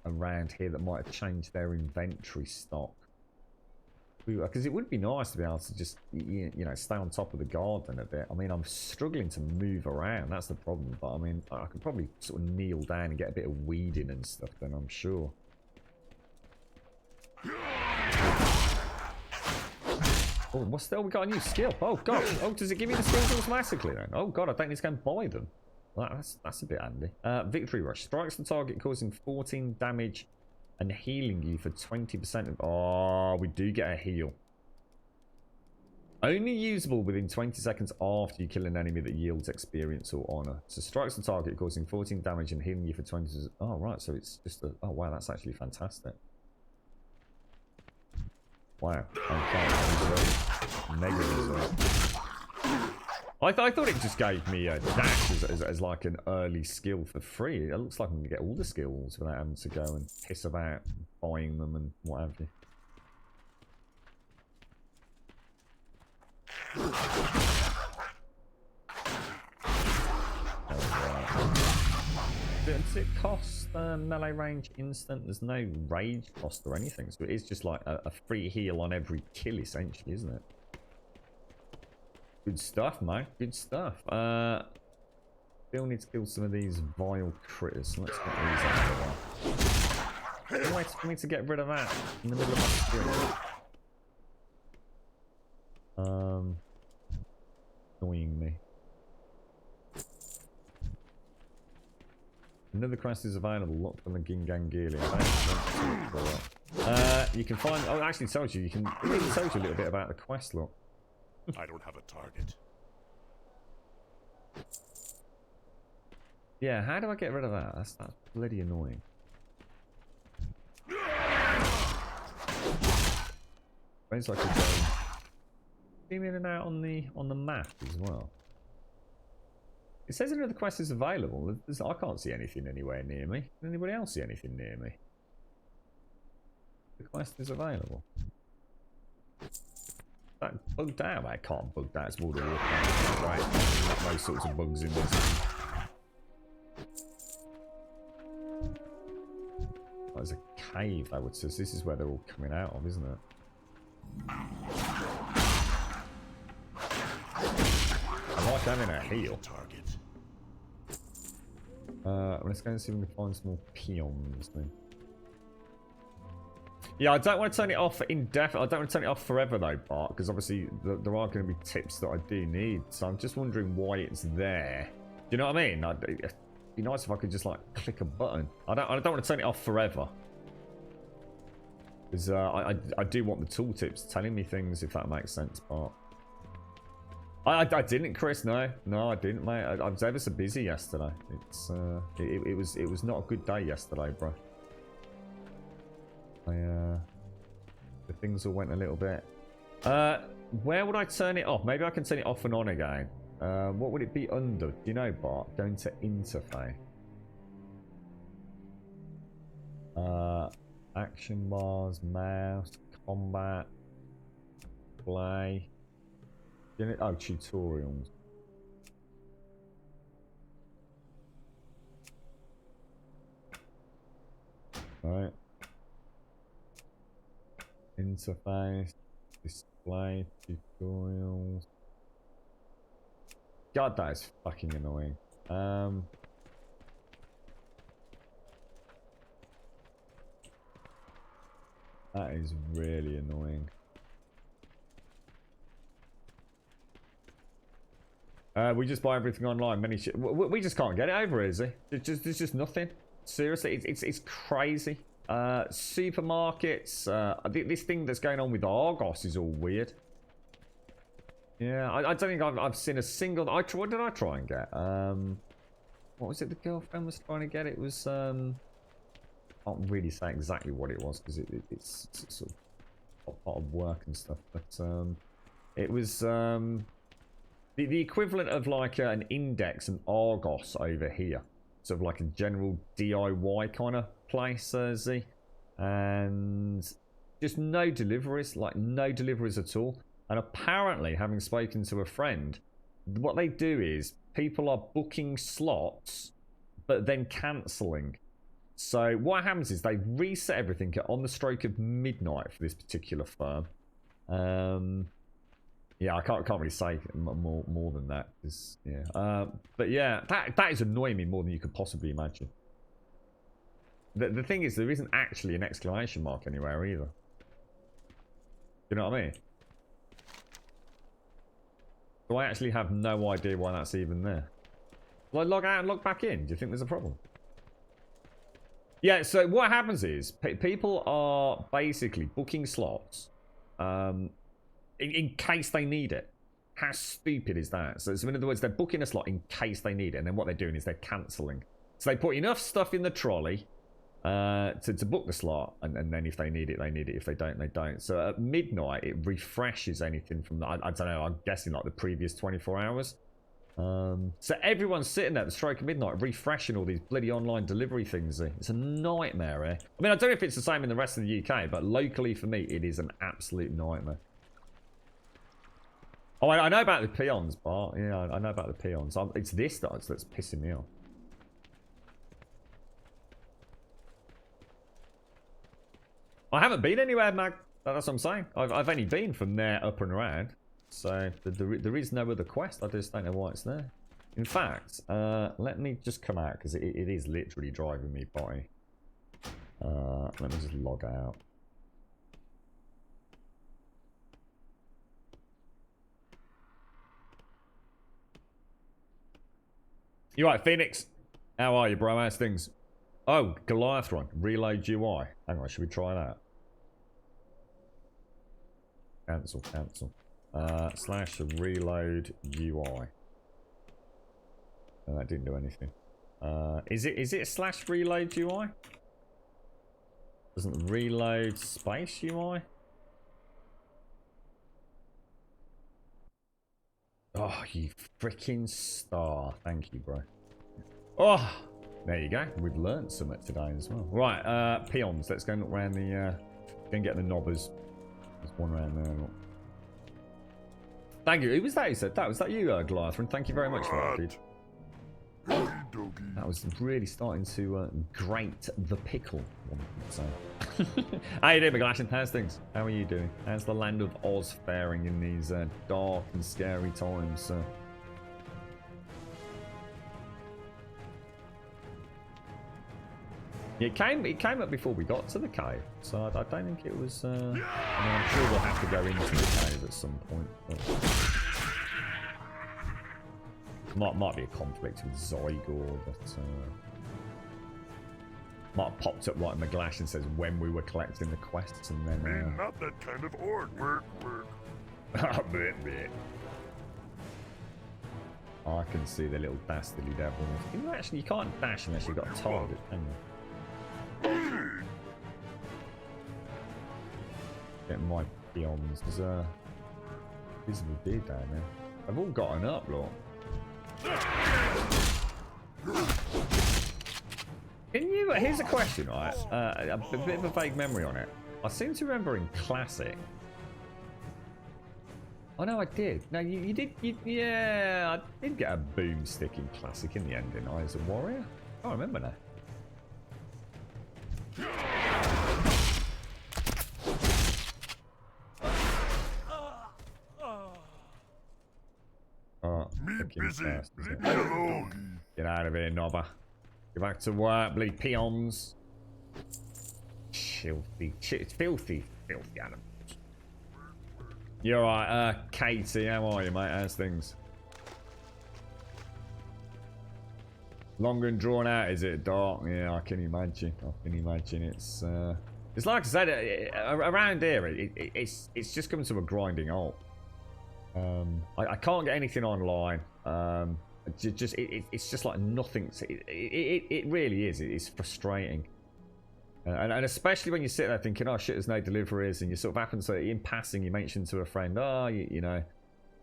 around here that might have changed their inventory stock. Because it would be nice to be able to just, you know, stay on top of the garden a bit. I mean, I'm struggling to move around. That's the problem. But I mean, I could probably sort of kneel down and get a bit of weeding and stuff then, I'm sure. Oh, what's that? We got a new skill. Oh, God. Oh, does it give me the skills automatically then? Oh, God, I don't need to go and buy them. Well, that's a bit handy. Victory Rush. Strikes the target, causing 14 damage and healing you for 20% of... Oh, we do get a heal. Only usable within 20 seconds after you kill an enemy that yields experience or honor. So strikes the target, causing 14 damage and healing you for 20... Oh, right, so it's just a... Oh, wow, that's actually fantastic. Wow. Okay. Negative. I thought it just gave me a dash as like an early skill for free. It looks like I'm going to get all the skills without having to go and piss about buying them and what have you. Does it cost melee range instant? There's no rage cost or anything, so it is just like a free heal on every kill essentially, isn't it? Good stuff, mate. Good stuff. Still need to kill some of these vile critters. So let's get these out of the way. No way for me to get rid of that in the middle of my screen. Annoying me. Another quest is available. Look for the Gingangelion. You can find... Oh, it actually tells you. It even tells you a little bit about the quest, look. I don't have a target. Yeah, how do I get rid of that? That's bloody annoying. Seems like it's zoom in and out on the map as well. It says another quest is available. I can't see anything anywhere near me. Can anybody else see anything near me? The quest is available. That bugged out. I can't bug that. It's World of Warcraft. Right. Those sorts of bugs in this. Oh, there's a cave, I would say. This is where they're all coming out of, isn't it? I like having a heal. Let's go and see if we can find some more peons then. Yeah, I don't want to turn it off indefinitely. I don't want to turn it off forever though, Bart, because obviously there are going to be tips that I do need. So I'm just wondering why it's there. Do you know what I mean? It'd be nice if I could just like click a button. I don't want to turn it off forever. Because I do want the tooltips telling me things, if that makes sense, Bart. I didn't, Chris. No, I didn't, mate. I was ever so busy yesterday. It was not a good day yesterday, bro. The things all went a little bit. Where would I turn it off? Maybe I can turn it off and on again. What would it be under? Do you know, Bart? Going to interface. Action bars, mouse, combat, play. Oh, tutorials. Right. Interface, display, tutorials. God, that is fucking annoying. That is really annoying. We just buy everything online. We just can't get it over, is it? There's just nothing. Seriously, it's crazy. Supermarkets. This thing that's going on with Argos is all weird. Yeah, I don't think I've seen a single. What did I try and get? What was it? The girlfriend was trying to get. It was. I can't really say exactly what it was because it's sort of part of work and stuff. But it was the equivalent of like an Index and Argos over here. Sort of like a general DIY kind of place, Z. And just no deliveries, like no deliveries at all. And apparently, having spoken to a friend, what they do is people are booking slots, but then cancelling. So what happens is they reset everything on the stroke of midnight for this particular firm. Yeah, I can't really say more than that. Yeah. But yeah, that is annoying me more than you could possibly imagine. The thing is, there isn't actually an exclamation mark anywhere either. You know what I mean? So I actually have no idea why that's even there. Will I log out and log back in? Do you think there's a problem? Yeah, so what happens is people are basically booking slots in case they need it. How stupid is that? So in other words, they're booking a slot in case they need it, and then what they're doing is they're cancelling. So they put enough stuff in the trolley to book the slot, and then if they need it, they need it. If they don't, they don't. So at midnight, it refreshes anything from, I don't know, I'm guessing like the previous 24 hours. So everyone's sitting there at the stroke of midnight refreshing all these bloody online delivery things. It's a nightmare, eh? I mean, I don't know if it's the same in the rest of the UK, but locally for me, it is an absolute nightmare. Oh, I know about the peons, Bart. Yeah, I know about the peons. It's this that's pissing me off. I haven't been anywhere, Mag. That's what I'm saying. I've only been from there up and around. So there is no other quest. I just don't know why it's there. In fact, let me just come out because it is literally driving me potty. Let me just log out. You're right, Phoenix. How are you, bro? How's things? Oh, Goliathron. Reload UI. Hang on, should we try that? Cancel. Slash reload UI. No, that didn't do anything. Is it a slash reload UI? Doesn't reload space UI? Oh, you freaking star. Thank you, bro. Oh, there you go. We've learned something today as well. Right, peons. Let's go and look around the, go and get the knobbers. There's one around there. Look. Thank you. Who was that who said that? Was that you, Goliathron? Thank you very much for that, dude. That was really starting to grate the pickle, one could say. How you doing, McGlashan? How's things? How are you doing? How's the land of Oz faring in these dark and scary times, sir? It came up before we got to the cave, so I don't think it was. I mean, I'm sure we'll have to go into the cave at some point. But might be a conflict with Zygor, but might have popped up like McGlash and says when we were collecting the quests, and then. Not that kind of orc. Oh, I can see the little dastardly devil. You can't dash unless you've got a target, can you? Get my peons. There's a visible dude down there. I've all gotten up, look. Can you? Here's a question, right? A bit of a vague memory on it. I seem to remember in Classic. Oh no, I did. No, you did. Yeah, I did get a boomstick in Classic in the end, didn't I? As a warrior. I don't remember now. Oh, Busy. fast, Leave me alone. get out of here, Nobber. Get back to work, bleed peons. Filthy animals. You're right, Katie, how are you, mate? How's things? Long and drawn out, is it? Dark? Yeah, I can imagine. It's like I said, around here, it's just coming to a grinding halt. I can't get anything online. It's just like nothing. It really is. It's frustrating. And especially when you sit there thinking, oh shit, there's no deliveries, and you sort of happen to, in passing, you mention to a friend, oh, you know,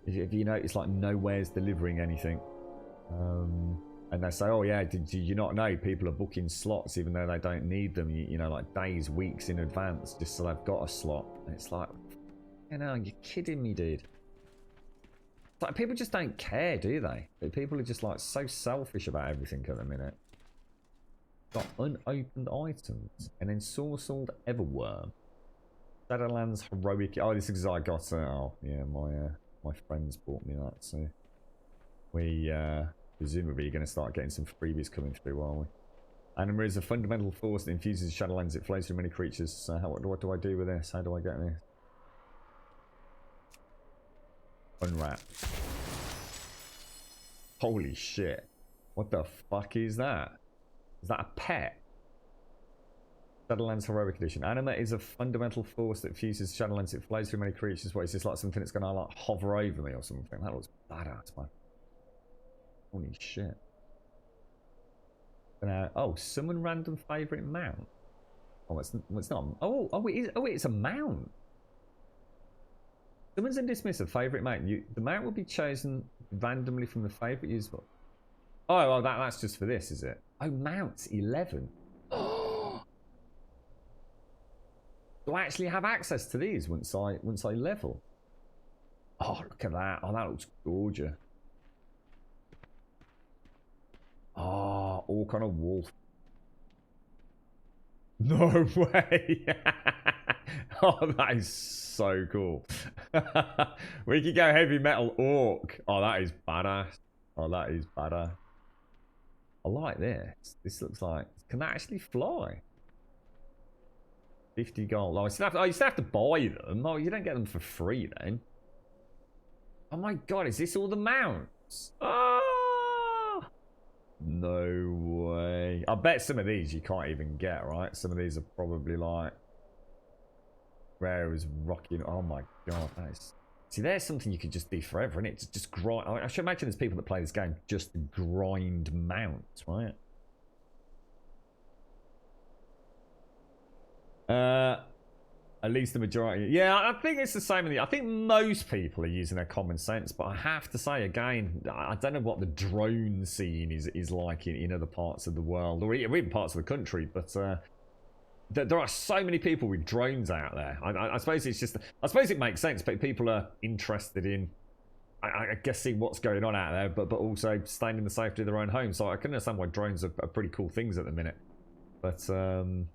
if you know, it's like nowhere's delivering anything. And they say, oh yeah, did you not know people are booking slots even though they don't need them, you know, like days, weeks in advance, just so they've got a slot. And it's like, you know, you're kidding me, dude. It's like people just don't care, do they? People are just like so selfish about everything at the minute. Got unopened items, and then Sorcelled Everworm. Shadowlands Heroic. Oh, this is I got. Oh, yeah, my friends bought me that. So we presumably are going to start getting some freebies coming through, are we? Anima is a fundamental force that infuses Shadowlands. It flows through many creatures. So what do I do with this? How do I get this? Unwrap. Holy shit! What the fuck is that? Is that a pet? Shadowlands Heroic Edition. Anima is a fundamental force that fuses Shadowlands. It flows through many creatures. What is this, like something that's going to like hover over me or something? That looks badass, man. Holy shit. Oh, summon random favourite mount. Oh, it's not. It's a mount. Summons and dismiss a favourite mount. The mount will be chosen randomly from the favourite user. Oh, well, that's just for this, is it? Oh, mounts 11. Do I actually have access to these once I level? Oh, look at that. Oh, that looks gorgeous. Oh, all kind of wolf. No way. Oh, that is so cool. We could go heavy metal orc. Oh, that is badass. Oh, that is badass. I like this. This looks like... Can that actually fly? 50 gold. Oh, you still have to buy them. Oh, you don't get them for free then. Oh my god, is this all the mounts? Oh! No me. I bet some of these you can't even get, right? Some of these are probably like rare as rocking. Oh my god, that is. See, there's something you could just do forever, and it's just grind. I should imagine there's people that play this game just to grind mounts, right? At least the majority. Yeah, I think it's the same. I think most people are using their common sense, but I have to say again, I don't know what the drone scene is like in other parts of the world, or even parts of the country, but there are so many people with drones out there. I suppose it's just, I suppose it makes sense, but people are interested in, I guess, seeing what's going on out there, but also staying in the safety of their own home. So I can understand why drones are pretty cool things at the minute. But some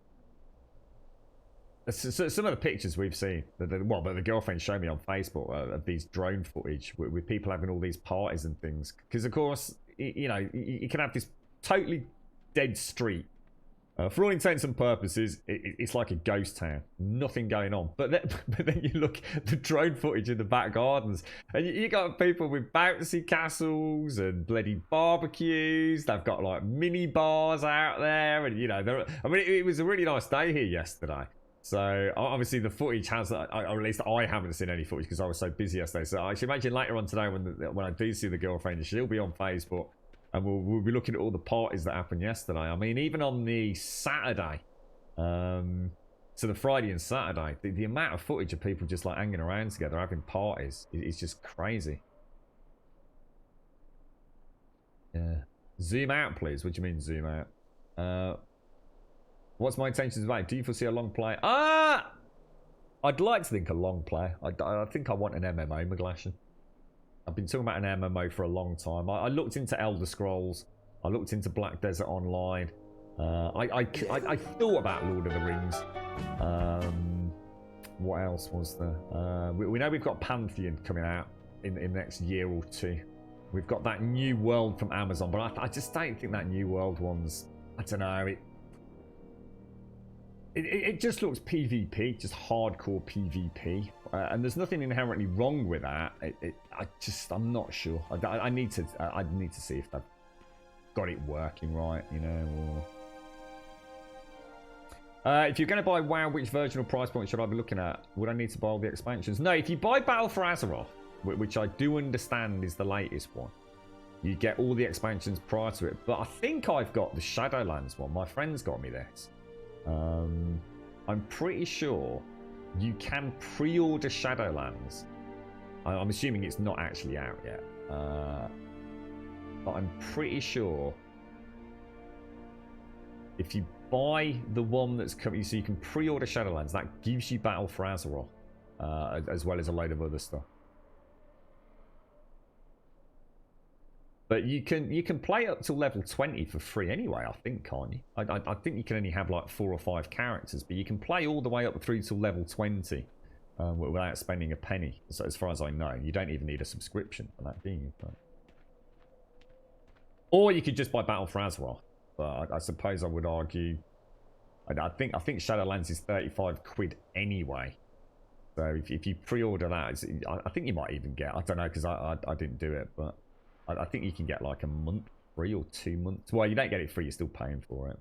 of the pictures we've seen, that the girlfriend showed me on Facebook of these drone footage with people having all these parties and things. Because of course, you know, you can have this totally dead street. For all intents and purposes, it's like a ghost town. Nothing going on. But then you look at the drone footage in the back gardens, and you got people with bouncy castles and bloody barbecues. They've got like mini bars out there, and you know, I mean, it was a really nice day here yesterday. So obviously the footage has, or at least I haven't seen any footage because I was so busy yesterday. So I should imagine later on today when I do see the girlfriend, she'll be on Facebook. And we'll be looking at all the parties that happened yesterday. I mean, even on the Saturday, so the Friday and Saturday, the amount of footage of people just like hanging around together, having parties, is just crazy. Yeah. Zoom out, please. What do you mean zoom out? What's my intentions about? Do you foresee a long play? I'd like to think a long play. I think I want an MMO, McGlashan. I've been talking about an MMO for a long time. I looked into Elder Scrolls. I looked into Black Desert Online. I thought about Lord of the Rings. What else was there? We know we've got Pantheon coming out in the next year or two. We've got that New World from Amazon, but I just don't think that New World one's... I don't know. It just looks PvP, just hardcore PvP, and there's nothing inherently wrong with that. I'm not sure. I need to see if they've got it working right, you know. Or... if you're going to buy WoW, which version or price point should I be looking at? Would I need to buy all the expansions? No, if you buy Battle for Azeroth, which I do understand is the latest one, you get all the expansions prior to it. But I think I've got the Shadowlands one. My friend's got me this. I'm pretty sure you can pre-order Shadowlands. I'm assuming it's not actually out yet, but I'm pretty sure if you buy the one that's coming, so you can pre-order Shadowlands, that gives you Battle for Azeroth, as well as a load of other stuff. But you can play up to level 20 for free anyway, I think, can't you? I think you can only have like 4 or 5 characters, but you can play all the way up through to level 20 without spending a penny. So as far as I know, you don't even need a subscription for that, do you? But... Or you could just buy Battle for Azeroth. But I suppose I would argue... I think Shadowlands is 35 quid anyway. So if you pre-order that, I think you might even get... I don't know, because I didn't do it, but... I think you can get like a month free or 2 months. Well, you don't get it free, you're still paying for it.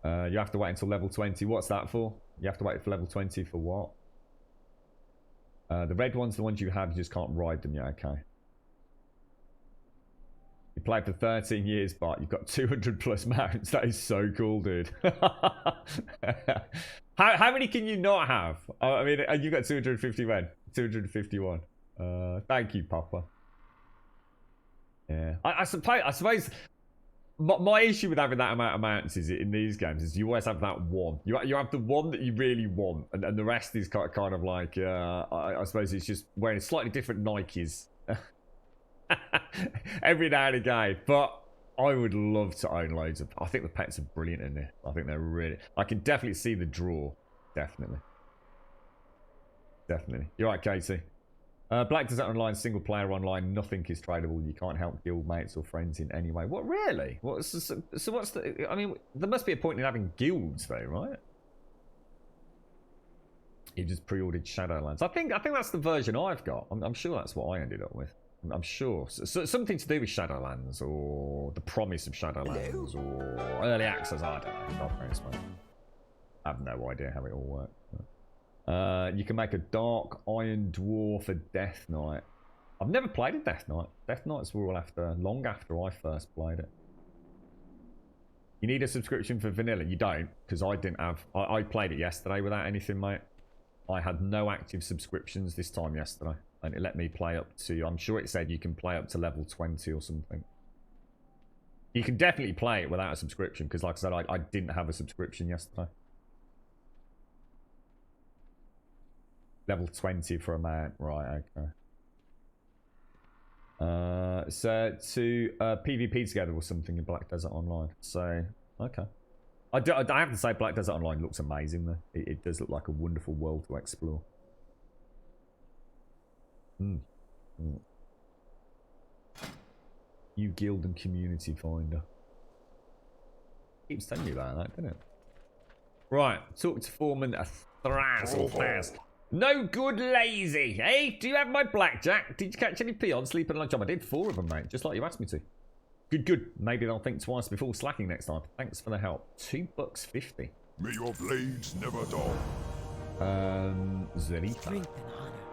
But... you have to wait until level 20. What's that for? You have to wait for level 20 for what? The red ones, the ones you have, you just can't ride them yet. Okay. You played for 13 years, but you've got 200 plus mounts. That is so cool, dude. How many can you not have? I mean, you've got 250 men. 251. Thank you, Papa. Yeah, I suppose my issue with having that amount of mounts is in these games is you always have that one. You have the one that you really want, and the rest is kind of like I suppose it's just wearing slightly different Nikes every now and again. But I would love to own loads of. I think the pets are brilliant in this. I think they're really. I can definitely see the draw. Definitely. You're right, Katie. Black Desert Online, single player online, nothing is tradable. You can't help guild mates or friends in any way. What, really? So what's the... I mean, there must be a point in having guilds, though, right? You just pre-ordered Shadowlands. I think that's the version I've got. I'm sure that's what I ended up with. I'm sure. So, something to do with Shadowlands, or the promise of Shadowlands, or early access. I don't know. Not very smart. I have no idea how it all works. You can make a Dark Iron Dwarf a Death Knight. I've never played a Death Knight. Death Knights were all long after I first played it. You need a subscription for vanilla. You don't, because I didn't have. I played it yesterday without anything, mate. I had no active subscriptions this time yesterday, and it let me play up to. I'm sure it said you can play up to level 20 or something. You can definitely play it without a subscription, because, like I said, I didn't have a subscription yesterday. Level 20 for a man, right? Okay. So to PvP together or something in Black Desert Online. So okay, I have to say Black Desert Online looks amazing though. It does look like a wonderful world to explore. You guild and community finder. Keeps telling me about that, doesn't it? Right, talk to Foreman Thras. No good lazy. Hey, do you have my blackjack? Did you catch any peons sleeping on a job? I did 4 of them, mate, just like you asked me to. Good. Maybe they'll think twice before slacking next time. Thanks for the help. $2.50. May your blades never dull. Zarita.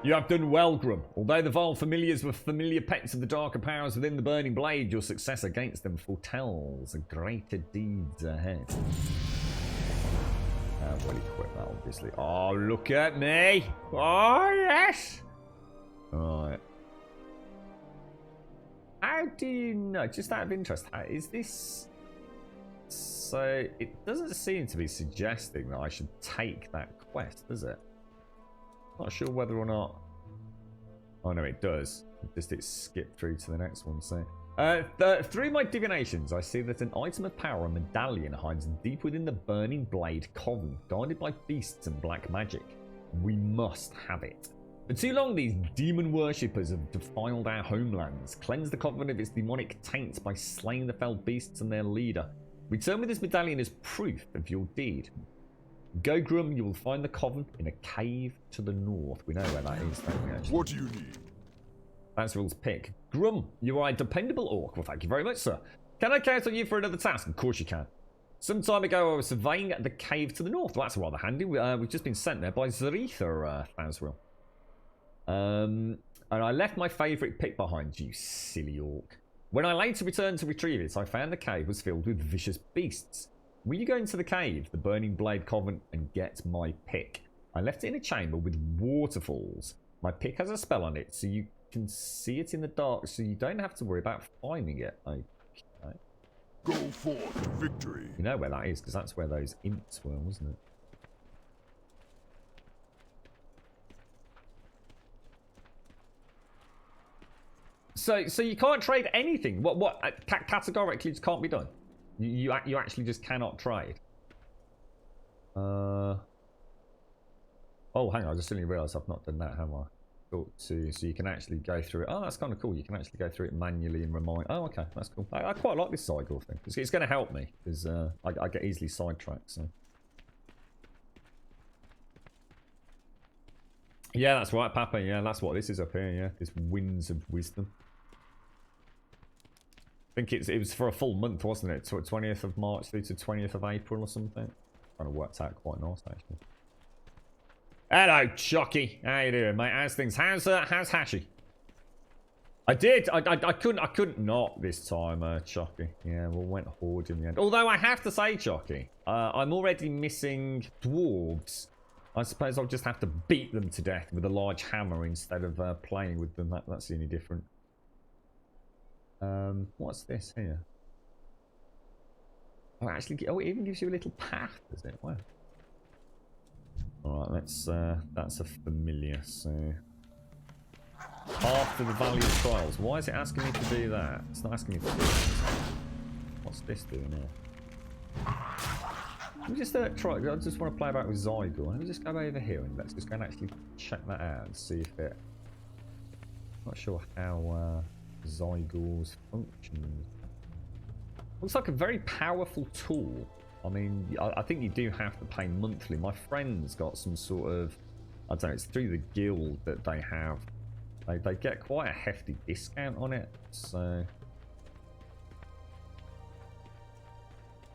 You have done well, Grum. Although the vile familiars were familiar pets of the darker powers within the Burning Blade, your success against them foretells greater deeds ahead. Well equipped that, obviously. Oh, look at me! Oh, yes! Alright. How do you know? Just out of interest, is this... So, it doesn't seem to be suggesting that I should take that quest, does it? Not sure whether or not... Oh, no, it does. Just it skipped through to the next one, so... through my divinations, I see that an item of power, a medallion, hides deep within the Burning Blade Coven, guarded by beasts and black magic. We must have it. For too long, these demon worshippers have defiled our homelands, cleansed the Coven of its demonic taint by slaying the fell beasts and their leader. Return with this medallion as proof of your deed. Go, Grum, you will find the Coven in a cave to the north. We know where that is, don't we, actually? What do you need? That's Rule's pick. Grum, you are a dependable orc. Well, thank you very much, sir. Can I count on you for another task? Of course you can. Some time ago, I was surveying the cave to the north. Well, that's rather handy. We've just been sent there by Zaretha, Thasril. And I left my favourite pick behind, you silly orc. When I later returned to retrieve it, I found the cave was filled with vicious beasts. Will you go into the cave, the Burning Blade Coven, and get my pick? I left it in a chamber with waterfalls. My pick has a spell on it, so you can see it in the dark, so you don't have to worry about finding it. Okay. Go forth to victory. You know where that is, because that's where those imps were, wasn't it? So you can't trade anything. What categorically just can't be done. You actually just cannot trade. Oh, hang on! I just suddenly realised I've not done that, have I? So you can actually go through it. Oh, that's kind of cool. You can actually go through it manually and remind. Oh, okay, that's cool. I quite like this Zygor thing. It's going to help me because I get easily sidetracked. So yeah, that's right, Papa. Yeah, that's what this is up here. Yeah, this Winds of Wisdom. I think it was for a full month, wasn't it? 20th of March through to 20th of April or something. Kind of worked out quite nice actually. Hello, Chucky. How you doing, mate? How's things? How's Hashi? I couldn't not this time, Chucky. Yeah, we went Horde in the end. Although I have to say, Chucky, I'm already missing dwarves. I suppose I'll just have to beat them to death with a large hammer instead of playing with them. That's the only different. What's this here? Oh, actually, it even gives you a little path, does it? Wow. Alright, that's a familiar, so... After the Valley of Trials. Why is it asking me to do that? It's not asking me to do that. What's this doing here? Let me just try. I just want to play about with Zygor. Let me just go over here and let's just go and actually check that out and see if it... Not sure how Zygor's functions. Looks like a very powerful tool. I mean, I think you do have to pay monthly. My friend's got some sort of... I don't know, it's through the guild that they have They get quite a hefty discount on it, so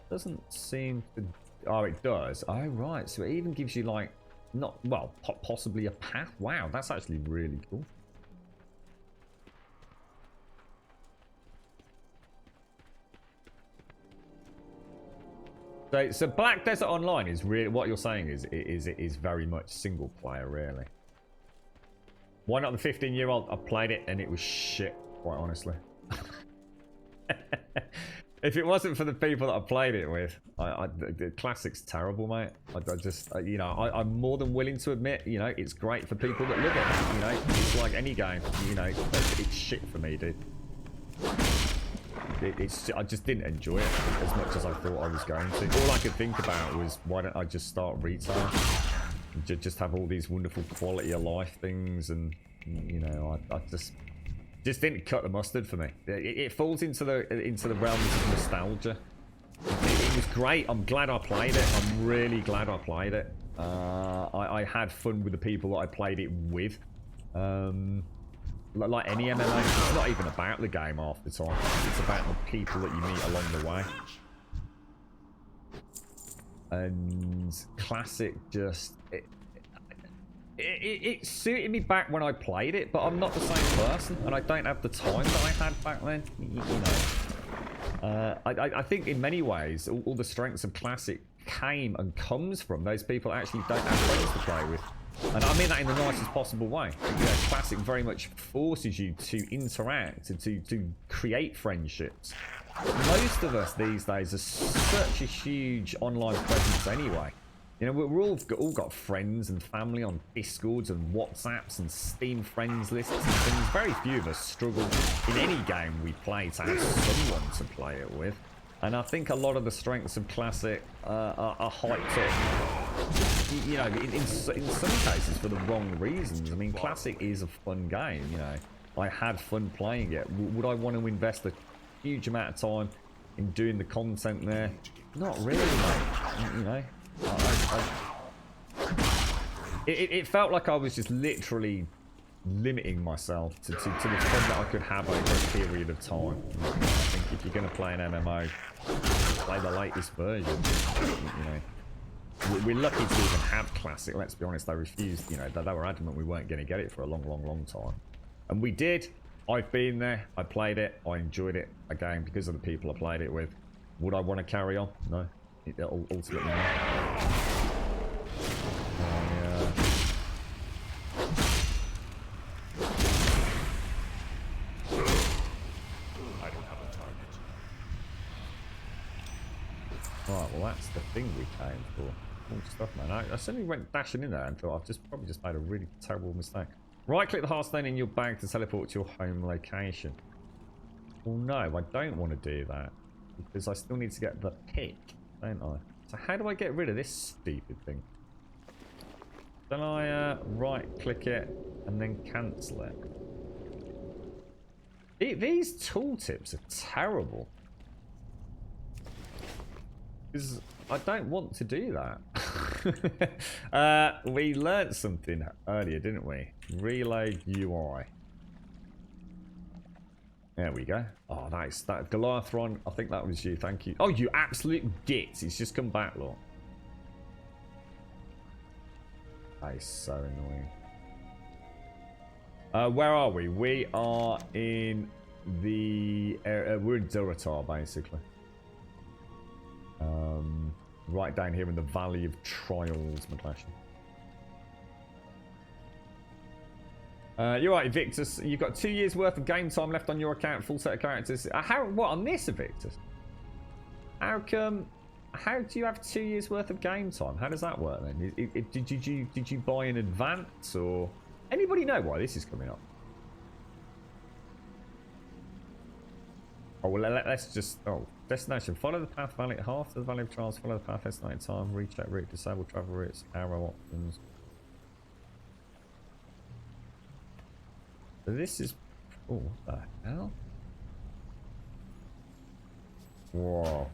doesn't seem to. Oh, it does. Oh, right. So it even gives you like not well, possibly a path. Wow, that's actually really cool. So Black Desert Online is really what you're saying is very much single player, really. Why not the 15-year-old? I played it and it was shit, quite honestly. If it wasn't for the people that I played it with, the classic's terrible, mate. I just, you know, I'm more than willing to admit, you know, it's great for people that love it. You know, it's like any game, you know, it's shit for me, dude. I just didn't enjoy it as much as I thought I was going to. All I could think about was, why don't I just start retail? Just have all these wonderful quality of life things, and you know, I just didn't cut the mustard for me. It falls into the realms of nostalgia. It was great. I'm glad I played it. I'm really glad I played it. I had fun with the people that I played it with. Like any MMO, it's not even about the game half the time. It's about the people that you meet along the way. And Classic just it suited me back when I played it, but I'm not the same person, and I don't have the time that I had back then. You know, I think in many ways all the strengths of Classic came and comes from those people that actually don't have friends to play with. And I mean that in the nicest possible way. You know, Classic very much forces you to interact and to create friendships. Most of us these days are such a huge online presence anyway. You know, we're all got friends and family on Discords and WhatsApps and Steam friends lists and things. Very few of us struggle in any game we play to have someone to play it with. And I think a lot of the strengths of Classic are hyped up, you know, in some cases for the wrong reasons. I mean, Classic is a fun game, you know. I had fun playing it. Would I want to invest a huge amount of time in doing the content there? Not really, mate. You know, it felt like I was just literally limiting myself to the fun that I could have over a period of time. I think if you're going to play an MMO, play the latest version. You know, we're lucky to even have Classic. Let's be honest, they refused. You know, they were adamant we weren't going to get it for a long time, and we did. I've been there. I played it. I enjoyed it again because of the people I played it with. Would I want to carry on? No. Ultimately, no. Right, well that's the thing we came for. Cool stuff, man. I suddenly went dashing in there and thought I've probably just made a really terrible mistake. Right-click the Hearthstone in your bag to teleport to your home location. Well, no, I don't want to do that because I still need to get the pick, don't I? So how do I get rid of this stupid thing? Then I right-click it and then cancel it. These tooltips are terrible. Because I don't want to do that. We learnt something earlier, didn't we? Reload UI. There we go. Oh, nice. That Goliathron, I think that was you. Thank you. Oh, you absolute git. He's just come back, look. That is so annoying. Where are we? We are in the... we're in Durotar, basically. Right down here in the Valley of Trials, McClashin. You're right, Victus. You've got 2 years worth of game time left on your account, full set of characters. What, on this, Victus? How come? How do you have 2 years worth of game time? How does that work then? Did you buy in advance, or anybody know why this is coming up? Oh well, let's just destination. Follow the path valley half to the Valley of Trials. Follow the path estimated time. Recheck route. Disable travel routes. Arrow options. So this is. Oh, what the hell? Whoa,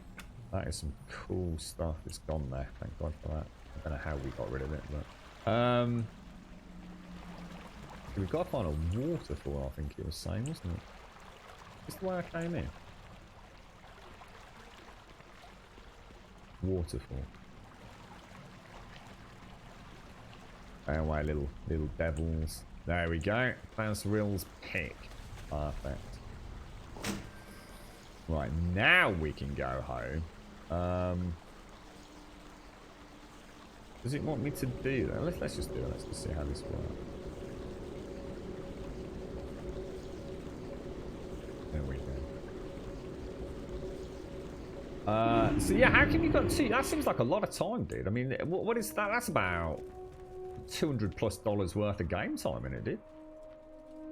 that is some cool stuff. It's gone there. Thank God for that. I don't know how we got rid of it, but We've got to find a waterfall, I think it was saying, wasn't it? Is this the way I came in? Waterfall. Away, little devils. There we go. Found Cyril's pick. Perfect. Right, now we can go home. Does it want me to do that? Let's just do it. Let's just see how this works. There we go. So yeah, how can you got two? That seems like a lot of time, dude. I mean, what is that? That's about $200+ worth of game time in it, dude.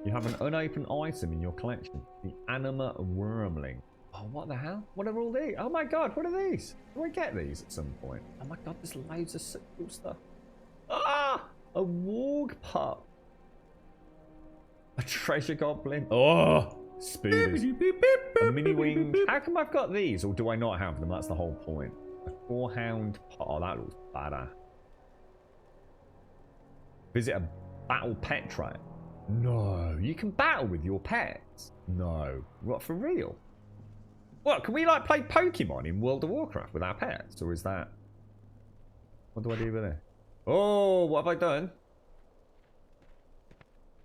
You have an unopened item in your collection. The Anima Wormling. Oh, what the hell? What are all these? Oh my god, what are these? Do I get these at some point? Oh my god, there's loads of cool stuff. Ah! A warg pup. A treasure goblin. Oh! Speeders. A mini wing. How come I've got these? Or do I not have them? That's the whole point. A 4-hound pup. Oh, that looks badass. Visit a battle pet trail. No. You can battle with your pets. No. What, for real? What, can we like play Pokemon in World of Warcraft with our pets? Or is that... What do I do with it? Oh, what have I done?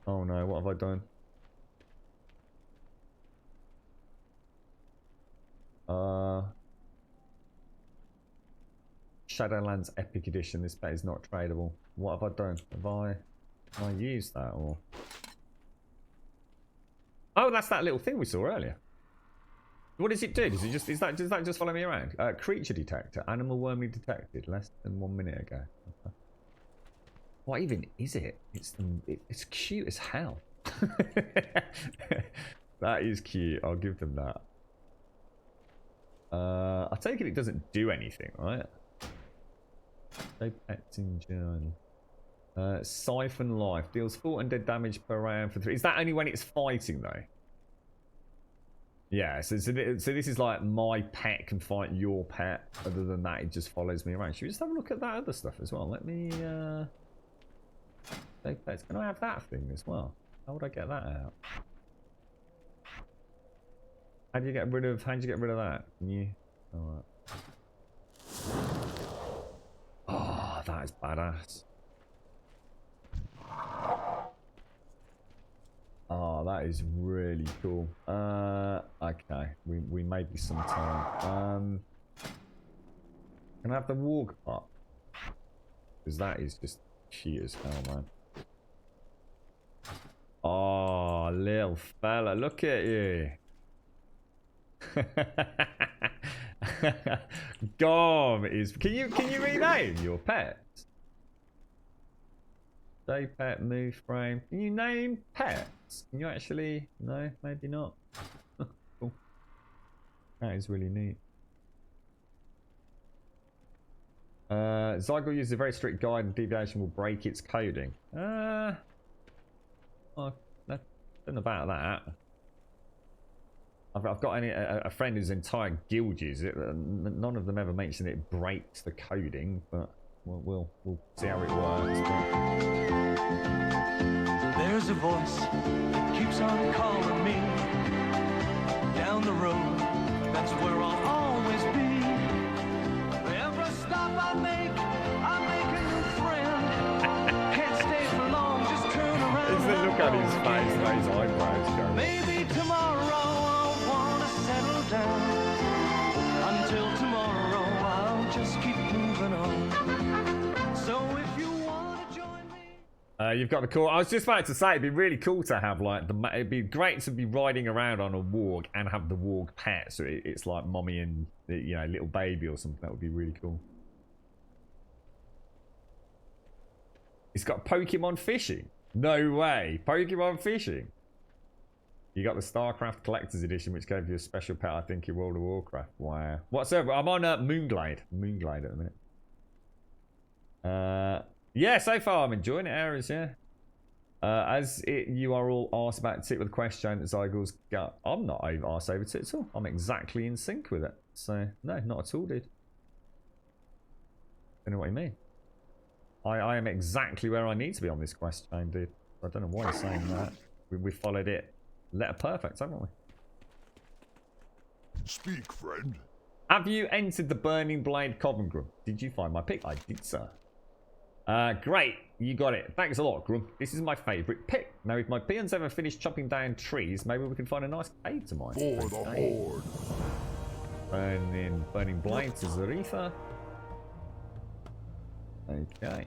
Oh no, what have I done? Shadowlands Epic Edition. This pet is not tradable. What have I done? Have I used that or... Oh, that's that little thing we saw earlier. What does it do? Does it just does that just follow me around? Creature detector. Animal wormling detected less than 1 minute ago. Okay. What even is it? It's cute as hell. That is cute. I'll give them that. I take it doesn't do anything, right? They pets in journey. Siphon life deals 4 undead damage per round for 3. Is that only when it's fighting though? Yeah, so this is like my pet can fight your pet. Other than that, it just follows me around. Should we just have a look at that other stuff as well? Let me... pets. Can I have that thing as well? How would I get that out? How do you get rid of that? Can you... Alright. Oh, that is badass. Oh, that is really cool. Okay, we may be some time. Can I have the warg pup? Because that is just cute as hell, man. Oh, little fella, look at you. Gom is. Can you rename your pet? Day pet, move frame. Can you name pets? Can you actually? No, maybe not. Cool. That is really neat. Zygo uses a very strict guide and deviation will break its coding. Oh, nothing about that. I've got a friend whose entire guild uses it. None of them ever mention it breaks the coding, but we'll see how it works. There's a voice that keeps on calling me down the road. That's where I'll always be. Every stop I make a new friend. Can't stay for long, just turn around. Is the look at his face and his eyebrows going? Maybe tomorrow I'll want to settle down. Until tomorrow I'll just keep moving on. So if you want to join me, you've got the call. I was just about to say it'd be really cool to have like it'd be great to be riding around on a warg and have the warg pet, so it's like mommy and little baby or something. That would be really cool. It's got Pokemon fishing. No way, Pokemon fishing. You got the StarCraft Collector's Edition, which gave you a special pet, I think, in World of Warcraft. Wow. What's up? I'm on Moonglade. Moonglade at the minute. Yeah, so far I'm enjoying it, Errors, yeah. You are all asked about tip with the question that Zygo's got. I'm not arse over tip at all. I'm exactly in sync with it. So, no, not at all, dude. Don't know what you mean. I am exactly where I need to be on this quest chain, dude. I don't know why he's saying that. We followed it letter perfect, haven't we? Speak, friend. Have you entered the Burning Blade Coven, Grum? Did you find my pick? I did, sir. Great. You got it. Thanks a lot, Grum. This is my favourite pick. Now, if my peons ever finish chopping down trees, maybe we can find a nice cave to mine. For the Horde. Burning Blade to Zaretha. Okay.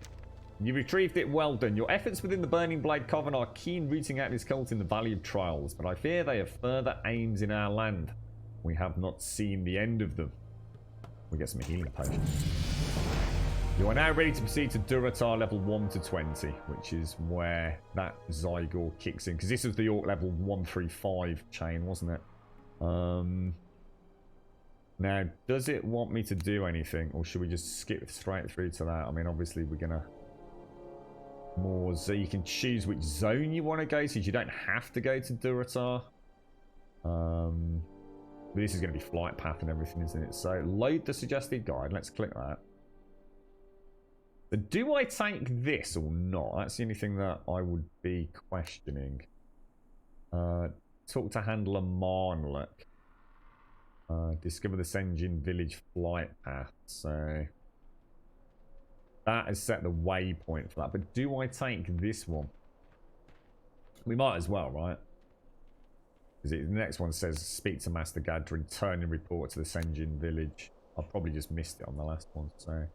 You retrieved it, well done. Your efforts within the Burning Blade Coven are keen rooting out this cult in the Valley of Trials, but I fear they have further aims in our land. We have not seen the end of them. We get some healing potions. You are now ready to proceed to Duratar level 1 to 20, which is where that Zygor kicks in. Because this is the Orc level 135 chain, wasn't it? Now, does it want me to do anything? Or should we just skip straight through to that? I mean, obviously, we're going to... more, so you can choose which zone you want to go to. You don't have to go to Duratar. But this is going to be flight path and everything, isn't it? So load the suggested guide. Let's click that. But do I take this or not? That's the only thing that I would be questioning. Talk to handler Marnlook. Discover the Senjin village flight path. So that has set the waypoint for that. But do I take this one? We might as well, right? Because the next one says, speak to Master Gadra, return and report to the Senjin village. I probably just missed it on the last one. So,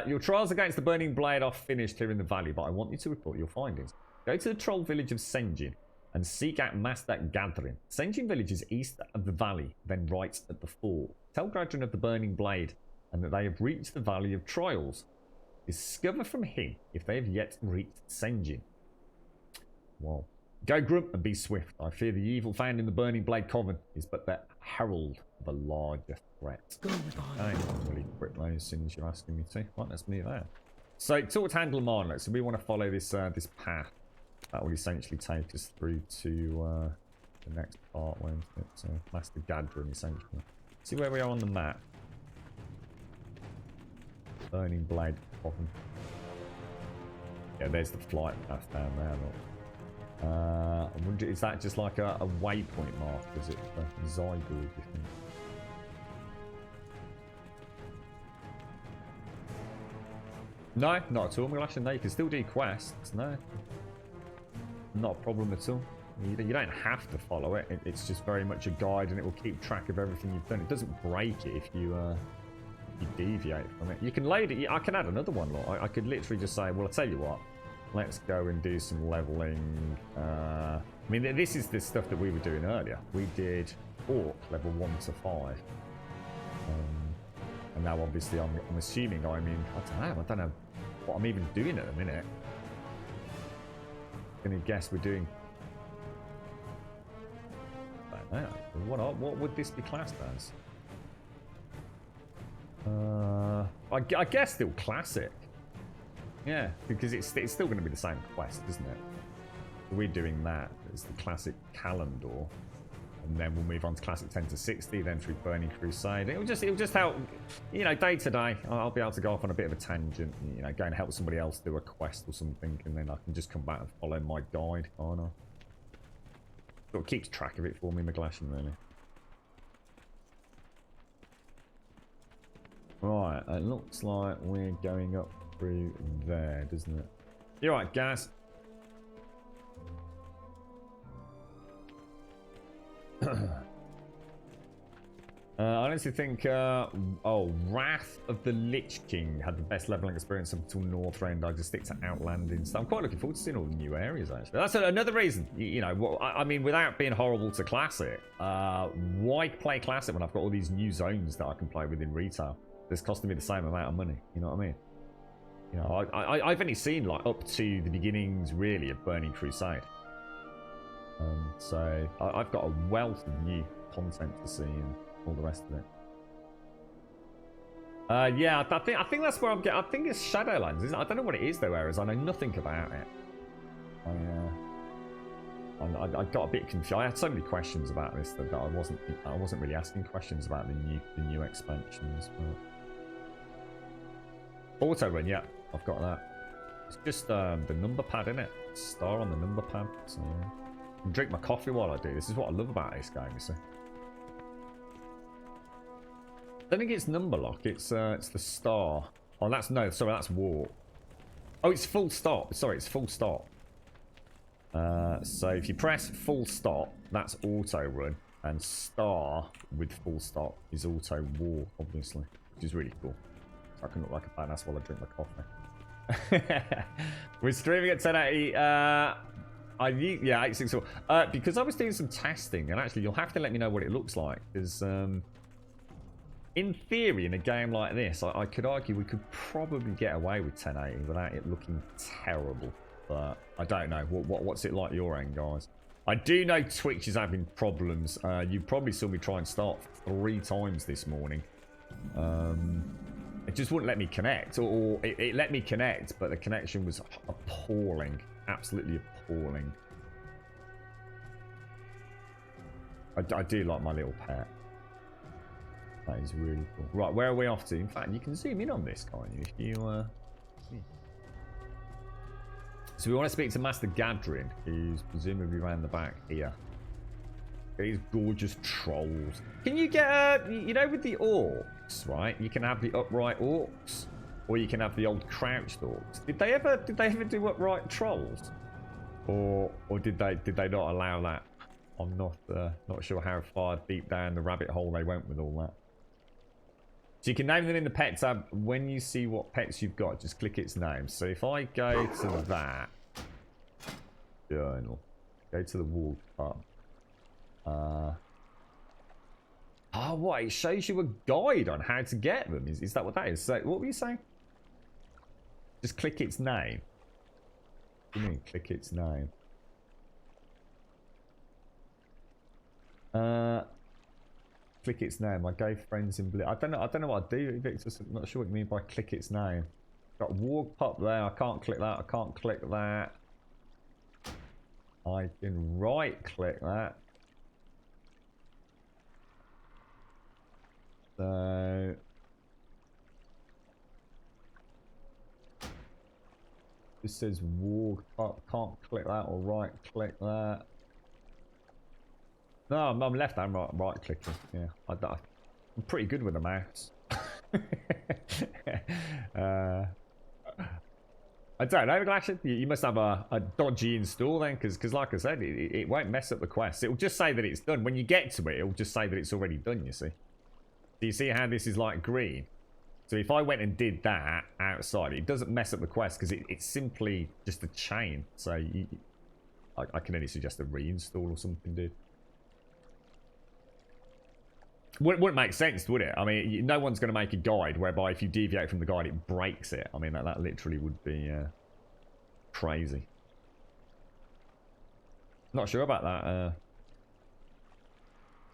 your trials against the Burning Blade are finished here in the valley, but I want you to report your findings. Go to the troll village of Senjin and seek out Master Gadrin. Senjin village is east of the valley, then right at the fort. Tell Gadrin of the Burning Blade and that they have reached the Valley of Trials. Discover from him if they have yet reached Senjin. Well, go Grump and be swift. I fear the evil found in the Burning Blade Coven is but the herald of a larger threat. I ain't really quick those as soon as you're asking me to. Right, let's move there. So, talk to handler Marnlook. So we want to follow this this path. That will essentially take us through to the next part, won't it? So, Master Gadrin, essentially. See where we are on the map. Burning Blade Coven. Yeah, there's the flight path down there, look. I wonder, is that just like a waypoint mark? Is it for Zygor, do you think? No, not at all, Maglashan. No, you can still do quests. No. Not a problem at all. You don't have to follow it. It's just very much a guide and it will keep track of everything you've done. It doesn't break it if you deviate from it. You can load it. I can add another one, look. I could literally just say, well, I'll tell you what. Let's go and do some leveling. I mean, this is the stuff that we were doing earlier. We did Orc level 1 to 5. And now, obviously, I'm assuming I don't know what I'm even doing at the minute. I'm going to guess we're doing... I don't know. What would this be classed as? I guess still classic. Yeah, because it's still going to be the same quest, isn't it? We're doing that as the classic Calendar, and then we'll move on to classic 10 to 60, then through Burning Crusade. It'll just help, you know, day to day. I'll be able to go off on a bit of a tangent, you know, go and help somebody else do a quest or something, and then I can just come back and follow my guide. Oh no, sort of keeps track of it for me, Maglashan, really. Right, it looks like we're going up through there, doesn't it? You're right, Gaz. I honestly think, Wrath of the Lich King had the best leveling experience up until Northrend. I just stick to Outlanding stuff. I'm quite looking forward to seeing all the new areas, actually. That's another reason, you know, I mean, without being horrible to Classic, why play Classic when I've got all these new zones that I can play within retail? That's costing me the same amount of money, you know what I mean? You know, I've only seen, like, up to the beginnings, really, of Burning Crusade. So, I've got a wealth of new content to see and all the rest of it. Yeah, I think that's where I'm getting... I think it's Shadowlands, isn't it? I don't know what it is, though, Errors. I know nothing about it. I got a bit confused. I had so many questions about this that I wasn't really asking questions about the new expansions. But... Auto run, yeah, I've got that. It's just the number pad, isn't it? Star on the number pad. So I can drink my coffee while I do. This is what I love about this game, you see. I don't think it's number lock. It's the star. Oh, that's no. Sorry, that's war. Oh, it's full stop. Sorry, it's full stop. So if you press full stop, that's auto run, and star with full stop is auto war, obviously, which is really cool. So I can look like a badass while I drink my coffee. We're streaming at 1080. Yeah, 864. Because I was doing some testing, and actually, you'll have to let me know what it looks like, because in theory, in a game like this, I could argue we could probably get away with 1080 without it looking terrible. But I don't know. What's it like your end, guys? I do know Twitch is having problems. You probably saw me try and start 3 times this morning. It just wouldn't let me connect. Or it let me connect, but the connection was appalling. Absolutely appalling. I do like my little pet. That is really cool. Right, where are we off to? In fact, you can zoom in on this, can't you? If you... So we want to speak to Master Gadrin, who's presumably around the back here. These gorgeous trolls. Can you get, you know, with the orcs, right? You can have the upright orcs, or you can have the old crouched orcs. Did they ever do upright trolls, or did they not allow that? I'm not sure how far deep down the rabbit hole they went with all that. So you can name them in the pet tab. When you see what pets you've got, just click its name. So if I go to that journal, go to the wall part. Oh, what? It shows you a guide on how to get them. Is that what that is? So what were you saying? Just click its name. What do you mean, click its name? Click its name. I gave friends in blue. I don't know what I do, Victor. I'm not sure what you mean by click its name. Got walk pop there. I can't click that. I can't click that. I can right click that. So this says walk up. Can't click that or right click that. No, I'm left hand right clicking. Yeah, I'm pretty good with the mouse. I don't know, actually. You must have a dodgy install then, because like I said, it won't mess up the quest. It'll just say that it's done. When you get to it, it'll just say that it's already done, you see. Do you see how this is like green? So if I went and did that outside, it doesn't mess up the quest, because it's simply just a chain. So I can only suggest a reinstall or something, dude. Wouldn't make sense, would it? I mean, no one's going to make a guide whereby if you deviate from the guide, it breaks it. I mean, that literally would be crazy. Not sure about that.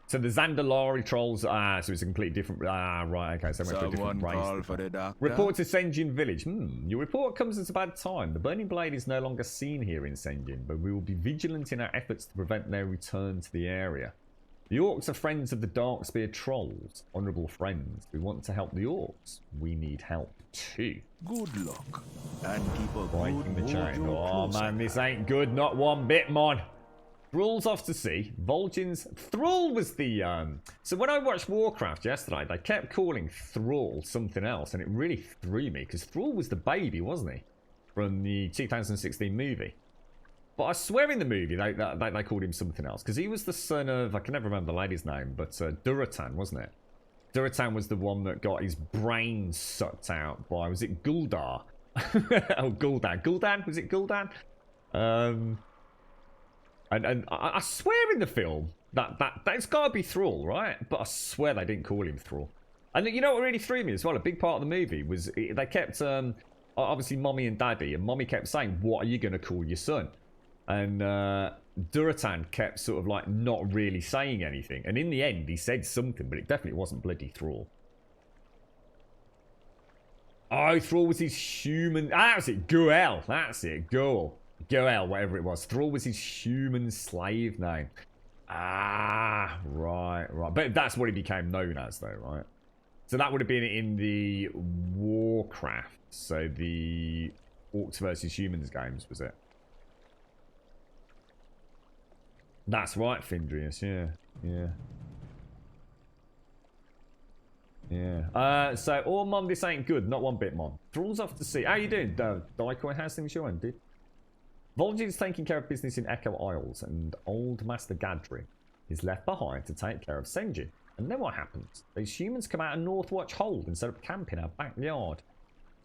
So the Zandalari trolls, so it's a completely different... right, okay, so we're a different race. For the doctor. Report to Senjin Village. Your report comes at a bad time. The Burning Blade is no longer seen here in Senjin, but we will be vigilant in our efforts to prevent their return to the area. The orcs are friends of the Darkspear trolls. Honourable friends. We want to help the orcs. We need help too. Good luck. And keep a Breaking good the chain. mojo Oh close. man, this ain't good. Not one bit, mon. Thrall's off to sea. Vol'jin's... Thrall was the... So when I watched Warcraft yesterday, they kept calling Thrall something else, and it really threw me, because Thrall was the baby, wasn't he? From the 2016 movie. But I swear in the movie they called him something else. Because he was the son of... I can never remember the lady's name. But Duratan, wasn't it? Duratan was the one that got his brain sucked out by... Was it Guldar? Oh, Gul'dan. Gul'dan? Was it Gul'dan? And I swear in the film that's got to be Thrall, right? But I swear they didn't call him Thrall. And you know what really threw me as well? A big part of the movie was... They kept... obviously, Mommy and Daddy. And Mommy kept saying, what are you going to call your son? And Duratan kept sort of like not really saying anything. And in the end, he said something, but it definitely wasn't bloody Thrall. Oh, Thrall was his human... that's it, Goel. That's it, Goel. Goel, whatever it was. Thrall was his human slave name. Ah, right. But that's what he became known as, though, right? So that would have been in the Warcraft. So the Orcs versus Humans games, was it? That's right, Findrius, yeah. Yeah. Yeah. So, Mom, this ain't good. Not one bit, Mom. Thrall's off to sea. How you doing, Daikoi? How's things going, dude? Vol'jin's taking care of business in Echo Isles, and old Master Gadri is left behind to take care of Senju. And then what happens? These humans come out of Northwatch Hold and set up camp in our backyard.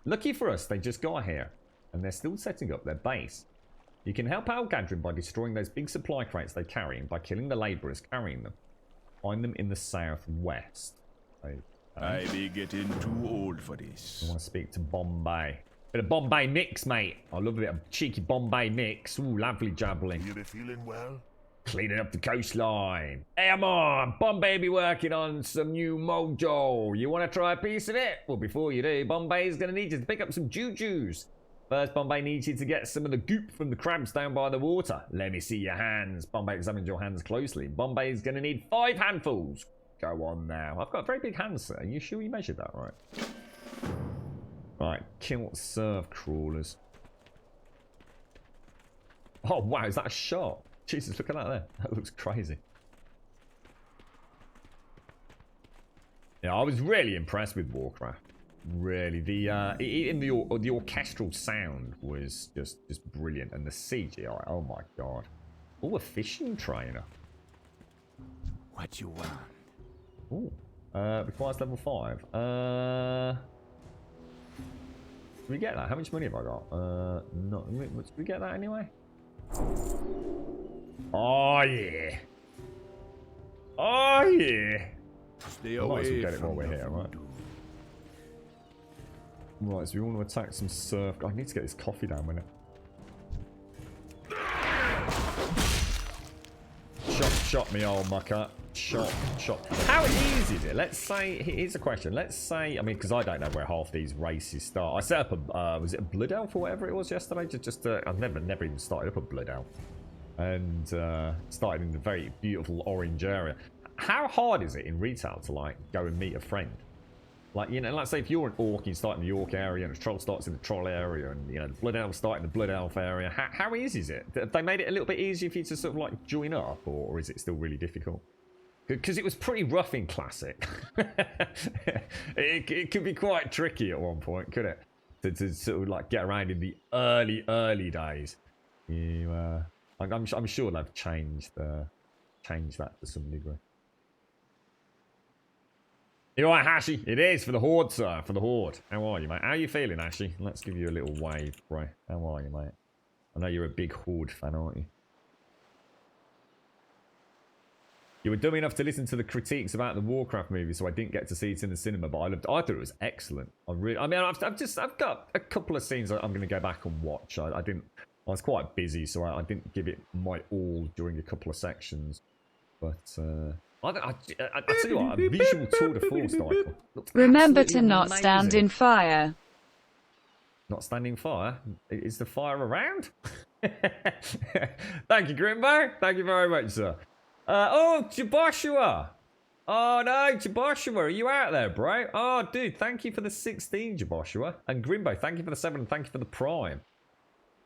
Lucky for us, they just got here, and they're still setting up their base. You can help out Gadrin by destroying those big supply crates they carry and by killing the labourers carrying them. Find them in the southwest. I be getting too old for I this. want to speak to Bombay. Bit of Bombay mix, mate. I love a bit of cheeky Bombay mix. Ooh, lovely jabbling. You be feeling well? Cleaning up the coastline. Hey, I'm on. Bombay be working on some new mojo. You want to try a piece of it? Well, before you do, Bombay's going to need you to pick up some jujus. First, Bombay needs you to get some of the goop from the crabs down by the water. Let me see your hands. Bombay examines your hands closely. Bombay's going to need 5 handfuls. Go on now. I've got very big hands, sir. Are you sure you measured that right? Right, kill surf crawlers. Oh, wow, is that a shot? Jesus, look at that there. That looks crazy. Yeah, I was really impressed with Warcraft. Really, the orchestral sound was just brilliant, and the CGI. Oh my god! Oh, a fishing trainer. What you want? Oh, requires level 5. Did we get that? How much money have I got? Not. Did we get that anyway? Oh yeah. Oh yeah. Stay I might as well away get it while from we're the here, right? voodoo. Right, so we want to attack some surf. I need to get this coffee down, minute. Shot me, old mucker. Shot. How easy is it? Let's say, here's a question. Let's say, I mean, because I don't know where half these races start. I set up a, was it a Blood Elf or whatever it was yesterday? I've never even started up a Blood Elf. And started in the very beautiful orange area. How hard is it in retail to, like, go and meet a friend? Like, you know, let's say if you're an orc, you start in the orc area, and a troll starts in the troll area, and, you know, the blood elf start in the blood elf area. How easy is it? Have they made it a little bit easier for you to sort of, like, join up, or is it still really difficult? Because it was pretty rough in Classic. it could be quite tricky at one point, could it? To sort of, like, get around in the early days. I'm sure they've changed that to some degree. You alright, Hashi? It is for the Horde, sir. For the Horde. How are you, mate? How are you feeling, Hashi? Let's give you a little wave, bro. How are you, mate? I know you're a big Horde fan, aren't you? You were dumb enough to listen to the critiques about the Warcraft movie, so I didn't get to see it in the cinema, but I thought it was excellent. I've got a couple of scenes I'm going to go back and watch. I was quite busy, so I didn't give it my all during a couple of sections. But, I tell you what, a visual tour de force, Michael. Remember to not stand in fire. Not standing fire? Is the fire around? Thank you, Grimbo. Thank you very much, sir. Oh, Jaboshua. Oh, no, Jaboshua. Are you out there, bro? Oh, dude, thank you for the 16, Jaboshua. And Grimbo, thank you for the 7. Thank you for the Prime.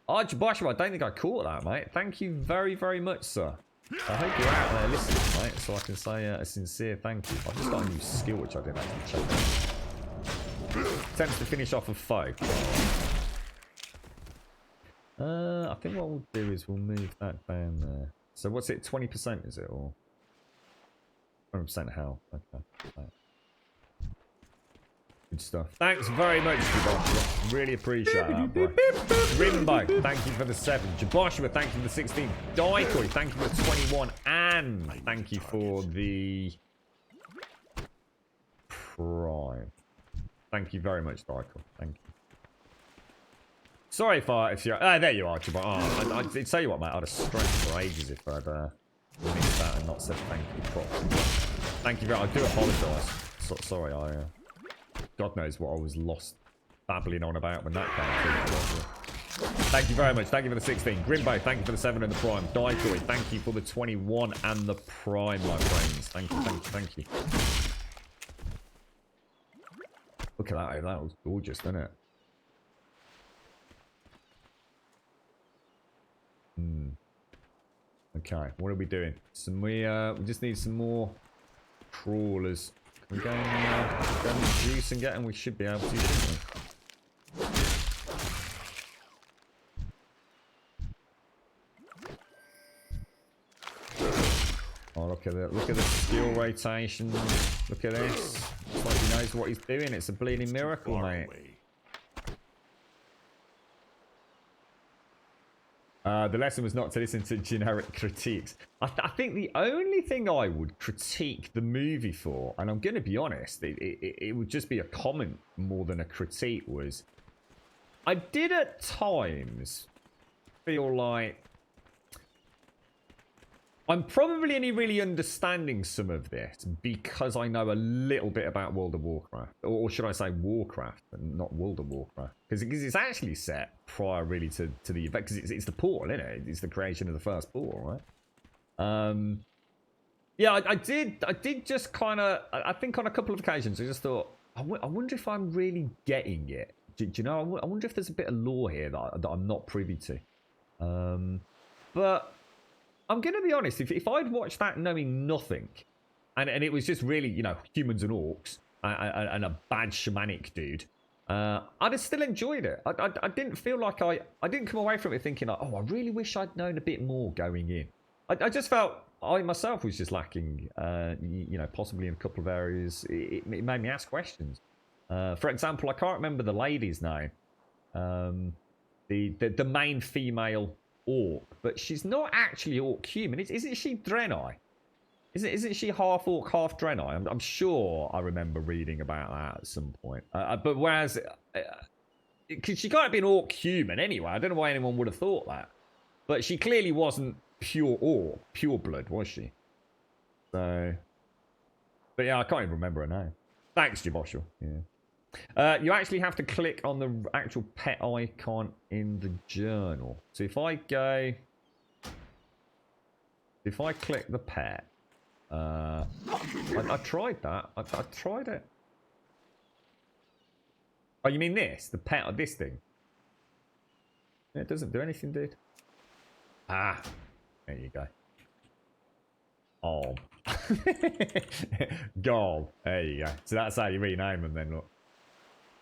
Oh, Jaboshua, I don't think I caught that, mate. Thank you very, very much, sir. I hope you're out there listening, mate, so I can say a sincere thank you. I've just got a new skill which I didn't actually check. Attempts to finish off a foe. I think what we'll do is we'll move that down there. So what's it, 20% is it, or 100% health? Okay. Right. Good stuff. Thanks very much, Jaboshua. Really appreciate that, bro. Rimbo, thank you for the 7. Jaboshua, thank you for the 16. Daikoi, thank you for the 21. And thank you for the Prime. Thank you very much, Daikoi. Thank you. Sorry if you're... there you are, Jaboshua. Oh, I'd tell you what, mate. I'd have struggled for ages if I'd missed that and not said thank you properly. Thank you very much. I do apologise. Sorry, God knows what I was lost babbling on about when that came through. Thank you very much. Thank you for the 16. Grimbo, thank you for the 7 and the Prime. Daikoi, thank you for the 21 and the Prime, my friends. Thank you, thank you, thank you. Look at that. That was gorgeous, wasn't it? Okay, what are we doing? We just need some more crawlers. Can we go and juice and get them? We should be able to, shouldn't we? Oh, look at the skill rotation. Look at this. It's like he knows what he's doing. It's a bleeding miracle, mate. The lesson was not to listen to generic critiques. I think the only thing I would critique the movie for, and I'm going to be honest, it would just be a comment more than a critique, was I did at times feel like I'm probably only really understanding some of this because I know a little bit about World of Warcraft. Or should I say Warcraft and not World of Warcraft? Because it's actually set prior really to the event. Because it's the portal, isn't it? It's the creation of the first portal, right? Yeah, I did just kind of... I think on a couple of occasions I just thought, I wonder if I'm really getting it. Do you know? I wonder if there's a bit of lore here that I'm not privy to. But... I'm going to be honest, if I'd watched that knowing nothing, and it was just really, you know, humans and orcs, and a bad shamanic dude, I'd have still enjoyed it. I didn't feel like I didn't come away from it thinking, like, oh, I really wish I'd known a bit more going in. I just felt I myself was just lacking, you know, possibly in a couple of areas. It made me ask questions. For example, I can't remember the lady's name. The main female orc, but she's not actually orc human. Isn't she Draenei? Isn't she half orc, half Draenei? I'm sure I remember reading about that at some point. But whereas, because she can't have been orc human anyway. I don't know why anyone would have thought that. But she clearly wasn't pure orc, pure blood, was she? So, but yeah, I can't even remember her name. Thanks, Jaboshua. Yeah. You actually have to click on the actual pet icon in the journal. So if I click the pet, I tried that. I tried it. Oh, you mean this? The pet of this thing? Yeah, it doesn't do anything, dude. Ah, there you go. Oh. Goal. There you go. So that's how you rename them then, look.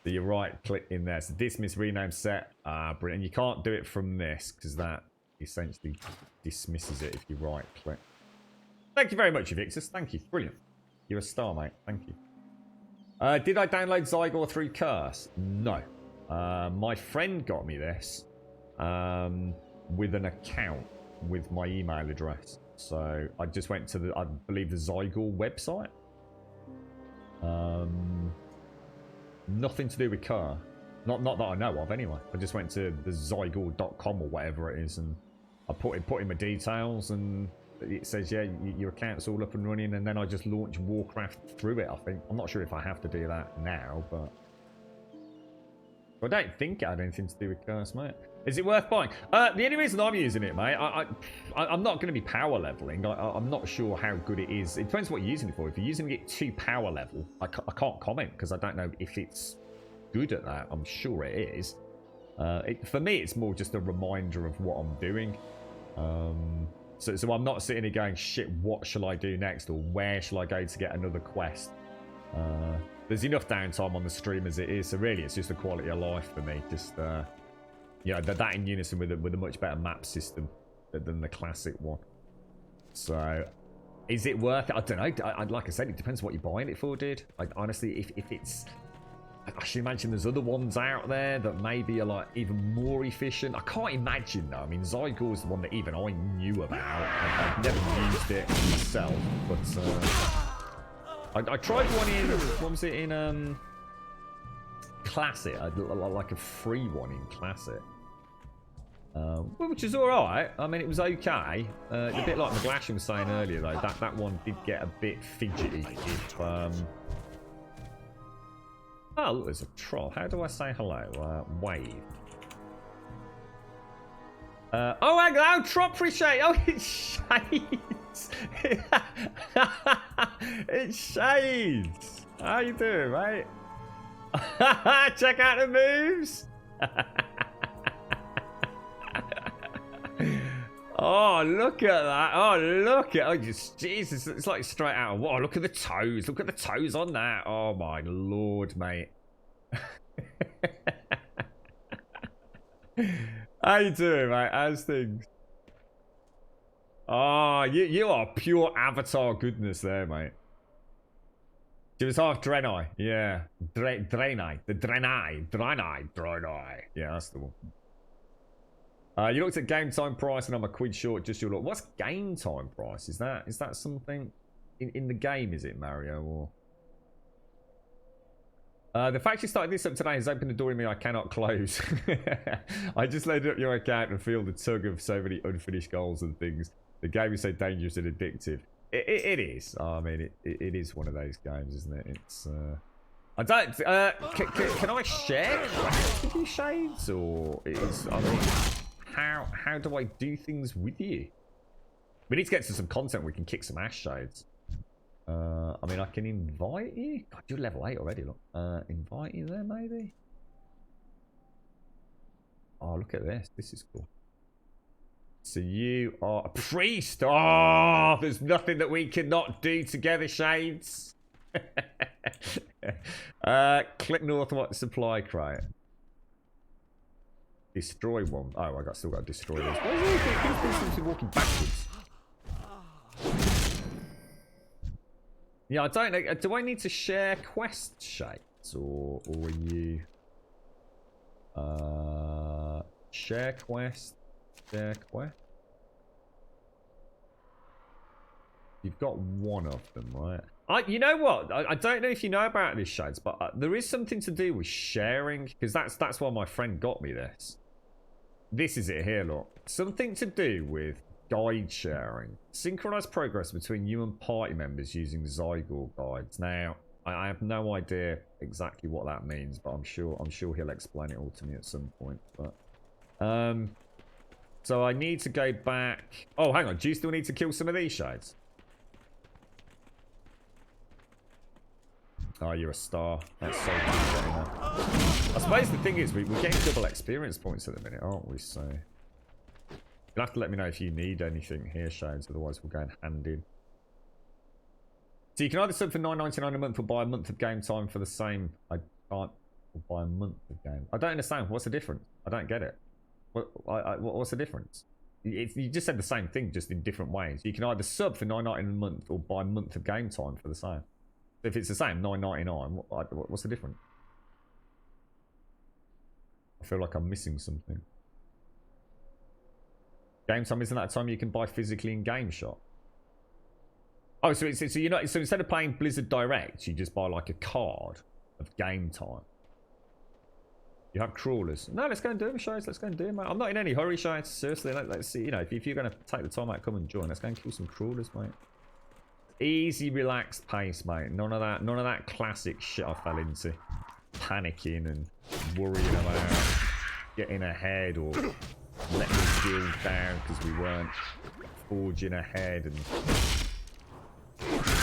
So you right click in there. So dismiss rename set. Brilliant. And you can't do it from this because that essentially dismisses it if you right click. Thank you very much, Evictus. Thank you. Brilliant. You're a star, mate. Thank you. Did I download Zygor through Curse? No. My friend got me this with an account with my email address. So I just went to I believe the Zygor website. Nothing to do with Kerr. Not that I know of, anyway. I just went to the Zygor.com or whatever it is, and I put in my details, and it says, yeah, your account's all up and running, and then I just launch Warcraft through it, I think. I'm not sure if I have to do that now, but... I don't think it had anything to do with Curse, mate. Is it worth buying? The only reason I'm using it, mate, I'm not going to be power leveling. I'm not sure how good it is. It depends what you're using it for. If you're using it to power level, I can't comment because I don't know if it's good at that. I'm sure it is. For me, it's more just a reminder of what I'm doing. So I'm not sitting here going, shit, what shall I do next? Or where shall I go to get another quest? There's enough downtime on the stream as it is. So really, it's just a quality of life for me. Just... you know, that in unison with a much better map system than the classic one. So, is it worth it? I don't know. Like I said, it depends what you're buying it for, dude. Honestly, if it's... I should imagine there's other ones out there that maybe are like even more efficient. I can't imagine though. I mean, Zygor is the one that even I knew about. I've never used it myself, but I tried one in... What was it in... Classic, like a free one in Classic, which is all right. I mean, it was okay. A bit like McGlashan was saying earlier, though. That one did get a bit fidgety. If oh, look, there's a troll. How do I say hello? Wave. Oh, hang on, Trop appreciate. Oh, it's Shades. It's Shades. How you doing, mate? Check out the moves. Oh, look at that. Oh, look at... Oh, just, Jesus. It's like straight out of... Whoa, look at the toes. Look at the toes on that. Oh, my Lord, mate. How you doing, mate? How's things? Oh, you are pure Avatar goodness there, mate. She was half Draenei. Yeah. Draenei. The Draenei. Yeah, that's the one. You looked at game time price and I'm a quid short. Just your look. What's game time price? Is that something in the game? Is it Mario or? The fact you started this up today has opened a door in me I cannot close. I just loaded up your account and feel the tug of so many unfinished goals and things. The game is so dangerous and addictive. It is. I mean, it is one of those games, isn't it? It's. I don't. Can I share quests with you, Shades, or is? I mean, how do I do things with you? We need to get to some content. We can kick some ass, Shades. I mean, I can invite you. God, you're level 8 already. Look. Invite you there, maybe. Oh, look at this. This is cool. So you are a priest. Oh, there's nothing that we cannot do together, Shades. Click north, what supply crate? Destroy one. Oh, I still got to destroy this. Why is he walking backwards? Yeah, I don't know. Do I need to share quest Shades, or are you? Share quest. Share quest. You've got one of them, right? You know what? I don't know if you know about this, Shades, but there is something to do with sharing, because that's why my friend got me this. This is it here, look. Something to do with guide sharing. Synchronize progress between you and party members using Zygor guides. Now, I have no idea exactly what that means, but I'm sure he'll explain it all to me at some point. But so I need to go back. Oh, hang on. Do you still need to kill some of these Shades? Oh, you're a star. That's so good. I suppose the thing is, we're getting double experience points at the minute, aren't we? So you'll have to let me know if you need anything here, Shades. Otherwise, we'll go and hand in. So you can either sub for $9.99 a month or buy a month of game time for the same. I can't buy a month of game. I don't understand. What's the difference? I don't get it. What's the difference? You just said the same thing, just in different ways. You can either sub for $9.99 a month or buy a month of game time for the same. If it's the same, $9.99, what's the difference? I feel like I'm missing something. Game time, isn't that a time you can buy physically in Game Shop? Oh, so you're not. So instead of playing Blizzard Direct, you just buy like a card of game time. You have crawlers. No, let's go and do them, Shades. Let's go and do them, mate. I'm not in any hurry, Shades. Seriously, let's see. You know, if you're going to take the time out, come and join. Let's go and kill some crawlers, mate. Easy, relaxed pace, mate. None of that classic shit I fell into. Panicking and worrying about getting ahead or letting the guild down because we weren't forging ahead and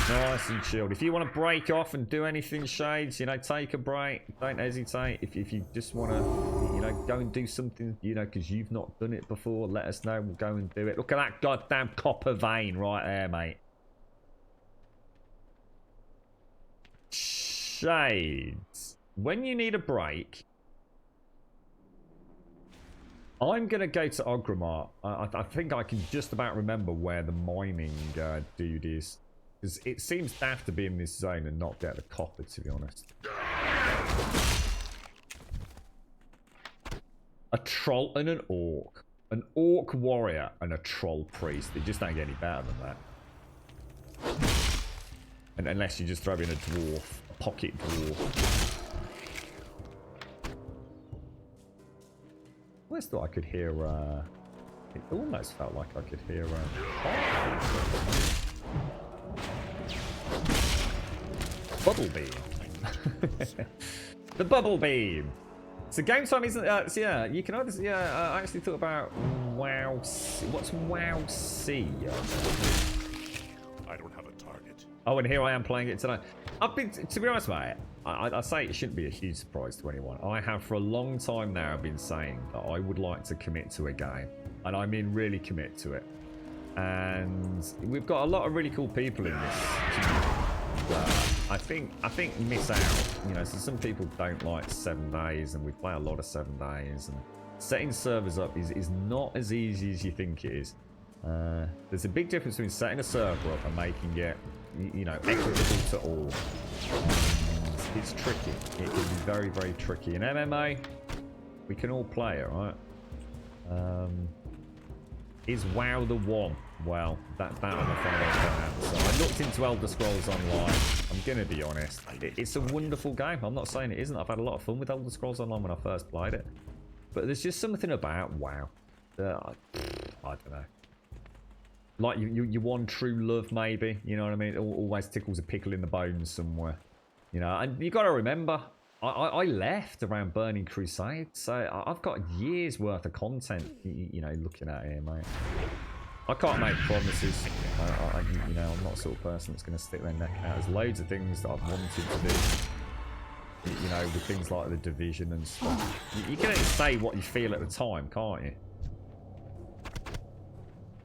nice and chilled. If you want to break off and do anything, Shades, you know, take a break. Don't hesitate. If you just want to, you know, go and do something, you know, because you've not done it before, let us know. We'll go and do it. Look at that goddamn copper vein right there, mate. Shades. When you need a break, I'm going to go to Ogrimmar. I think I can just about remember where the mining dude is. Because it seems daft to be in this zone and not get the copper, to be honest. A troll and an orc. An orc warrior and a troll priest. They just don't get any better than that. And unless you just throw in a dwarf. A pocket dwarf. I always thought I could hear, it almost felt like I could hear, bubble beam. The bubble beam. So game time isn't, so yeah, you can either, yeah, I actually thought about WoW C. What's WoW C? I don't have a target. Oh, and here I am playing it tonight. I've been, to be honest, mate, I say it shouldn't be a huge surprise to anyone. I have for a long time now been saying that I would like to commit to a game. And I mean really commit to it. and we've got a lot of really cool people in this. I think miss out. You know, so some people don't like 7 days, and we play a lot of 7 days. And setting servers up is not as easy as you think it is. There's a big difference between setting a server up and making it, you know, equitable to all. It's tricky. It can be very, very tricky. In MMA, we can all play it, right? Is WoW the one? Well, that I'm afraid I can't answer. I looked into Elder Scrolls Online. I'm gonna be honest. It's a wonderful game. I'm not saying it isn't. I've had a lot of fun with Elder Scrolls Online when I first played it. But there's just something about WoW that I don't know. Like you one true love, maybe. You know what I mean? It always tickles a pickle in the bones somewhere. You know, and you got to remember, I left around Burning Crusade, so I've got years worth of content. You know, looking at here, mate. I can't make promises. You know, I'm not the sort of person that's going to stick their neck out. There's loads of things that I've wanted to do. You know, with things like the Division and stuff. You can only say what you feel at the time, can't you?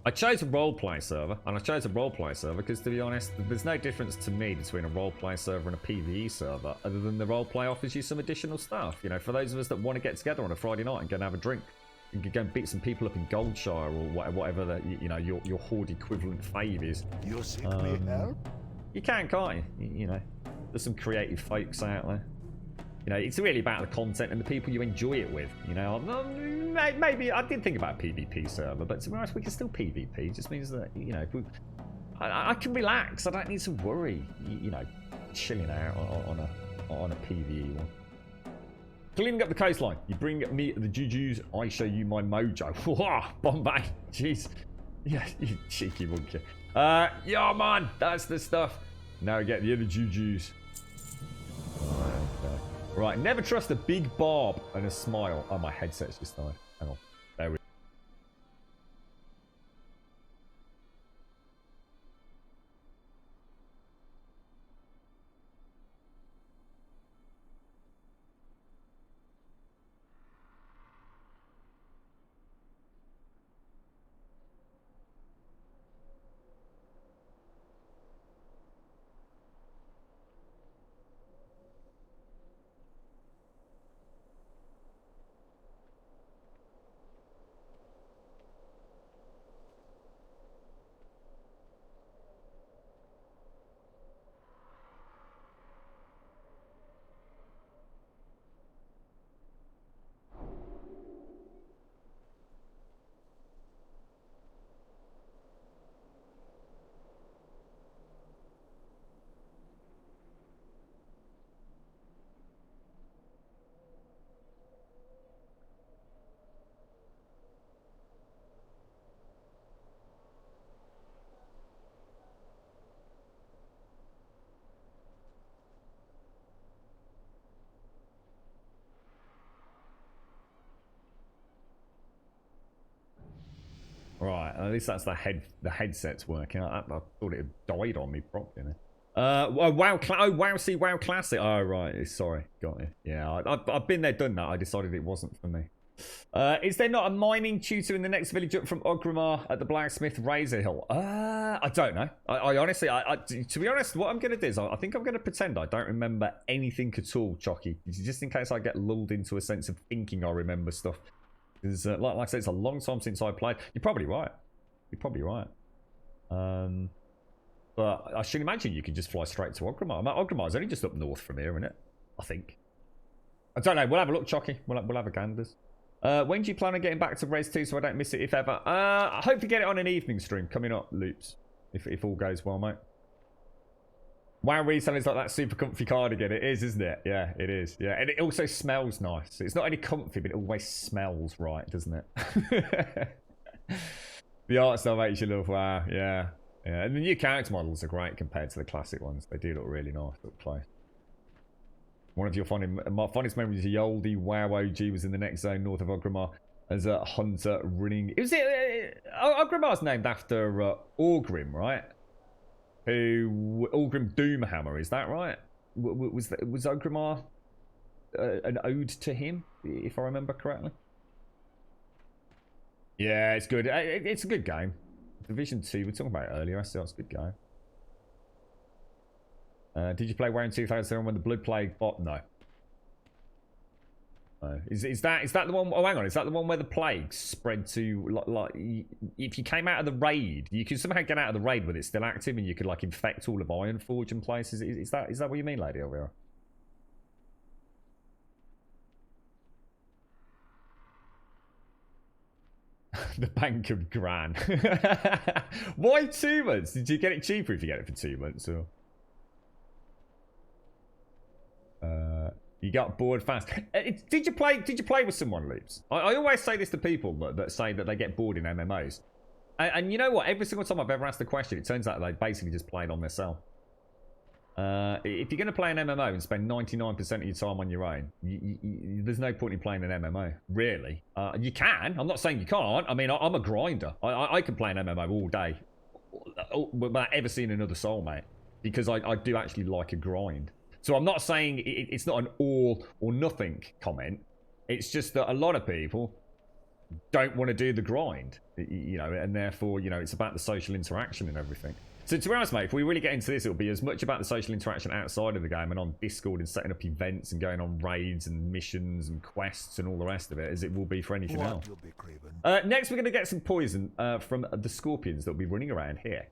I chose a roleplay server, and I chose a roleplay server because, to be honest, there's no difference to me between a roleplay server and a PvE server, other than the roleplay offers you some additional stuff. You know, for those of us that want to get together on a Friday night and go and have a drink, you can go and beat some people up in Goldshire or whatever that you know your Horde equivalent fave is. You seek me help? You can't you? You know, there's some creative folks out there. You know, it's really about the content and the people you enjoy it with. You know, maybe I did think about a PvP server, but to be honest, we can still PvP. It just means that, you know, I can relax. I don't need to worry. You know, chilling out on a PvE one. Cleaning up the coastline. You bring me the jujus, I show you my mojo. Whoa, Bombay. Jeez. Yeah, you cheeky monkey. Yeah, man, that's the stuff. Now we get the other jujus. Right, never trust a big barb and a smile. Oh, my headset's just died. Hang on. There we go. Right, at least that's the headset's working. I thought it had died on me properly. WoW Classic. Oh right, sorry, got it. Yeah, I've been there, done that. I decided it wasn't for me. Is there not a mining tutor in the next village up from Ogrimmar at the Blacksmith Razor Hill? I don't know. I honestly, to be honest, what I'm going to do is I think I'm going to pretend I don't remember anything at all, Chocky, just in case I get lulled into a sense of thinking I remember stuff. Because, like I said, it's a long time since I played. You're probably right. But I should imagine you can just fly straight to Ogrimmar. Ogrimmar's only just up north from here, isn't it? I think. I don't know. We'll have a look, Chocky. We'll have a ganders. When do you plan on getting back to Res 2 so I don't miss it, if ever? I hope to get it on an evening stream coming up, Loops. If all goes well, mate. WoW Resell is like that super comfy cardigan. It is, isn't it? Yeah, it is. Yeah, and it also smells nice. It's not only comfy, but it always smells right, doesn't it? The art style makes you love WoW. Yeah. And the new character models are great compared to the classic ones. They do look really nice up close. One of my fondest memories of the oldie WoW OG was in the next zone north of Ogrimmar as a hunter running. Ogrimmar's named after Orgrim, right? Orgrim Doomhammer, is that right? Was Ogrimmar an ode to him, if I remember correctly? Yeah, it's good. It's a good game. Division 2, we were talking about it earlier. I see that's a good guy. Did you play WoW in 2007 when the Blood Plague bot? No. Is that the one? Oh, hang on. Is that the one where the plague spread to like if you came out of the raid, you could somehow get out of the raid when it's still active, and you could like infect all of Ironforge and places? Is that what you mean, Lady Elvira? The Bank of Gran. Why 2 months? Did you get it cheaper if you get it for 2 months, or? You got bored fast. Did you play with someone, Loops? I always say this to people that say that they get bored in MMOs. And you know what? Every single time I've ever asked the question, it turns out they basically just played on their cell. If you're going to play an MMO and spend 99% of your time on your own, there's no point in playing an MMO, really. You can. I'm not saying you can't. I mean, I'm a grinder. I can play an MMO all day without ever seeing another soulmate, because I do actually like a grind. So I'm not saying it's not an all or nothing comment. It's just that a lot of people don't want to do the grind, you know, and therefore, you know, it's about the social interaction and everything. So to be honest, mate, if we really get into this, it'll be as much about the social interaction outside of the game and on Discord and setting up events and going on raids and missions and quests and all the rest of it as it will be for anything else. Next, we're going to get some poison from the scorpions that will be running around here.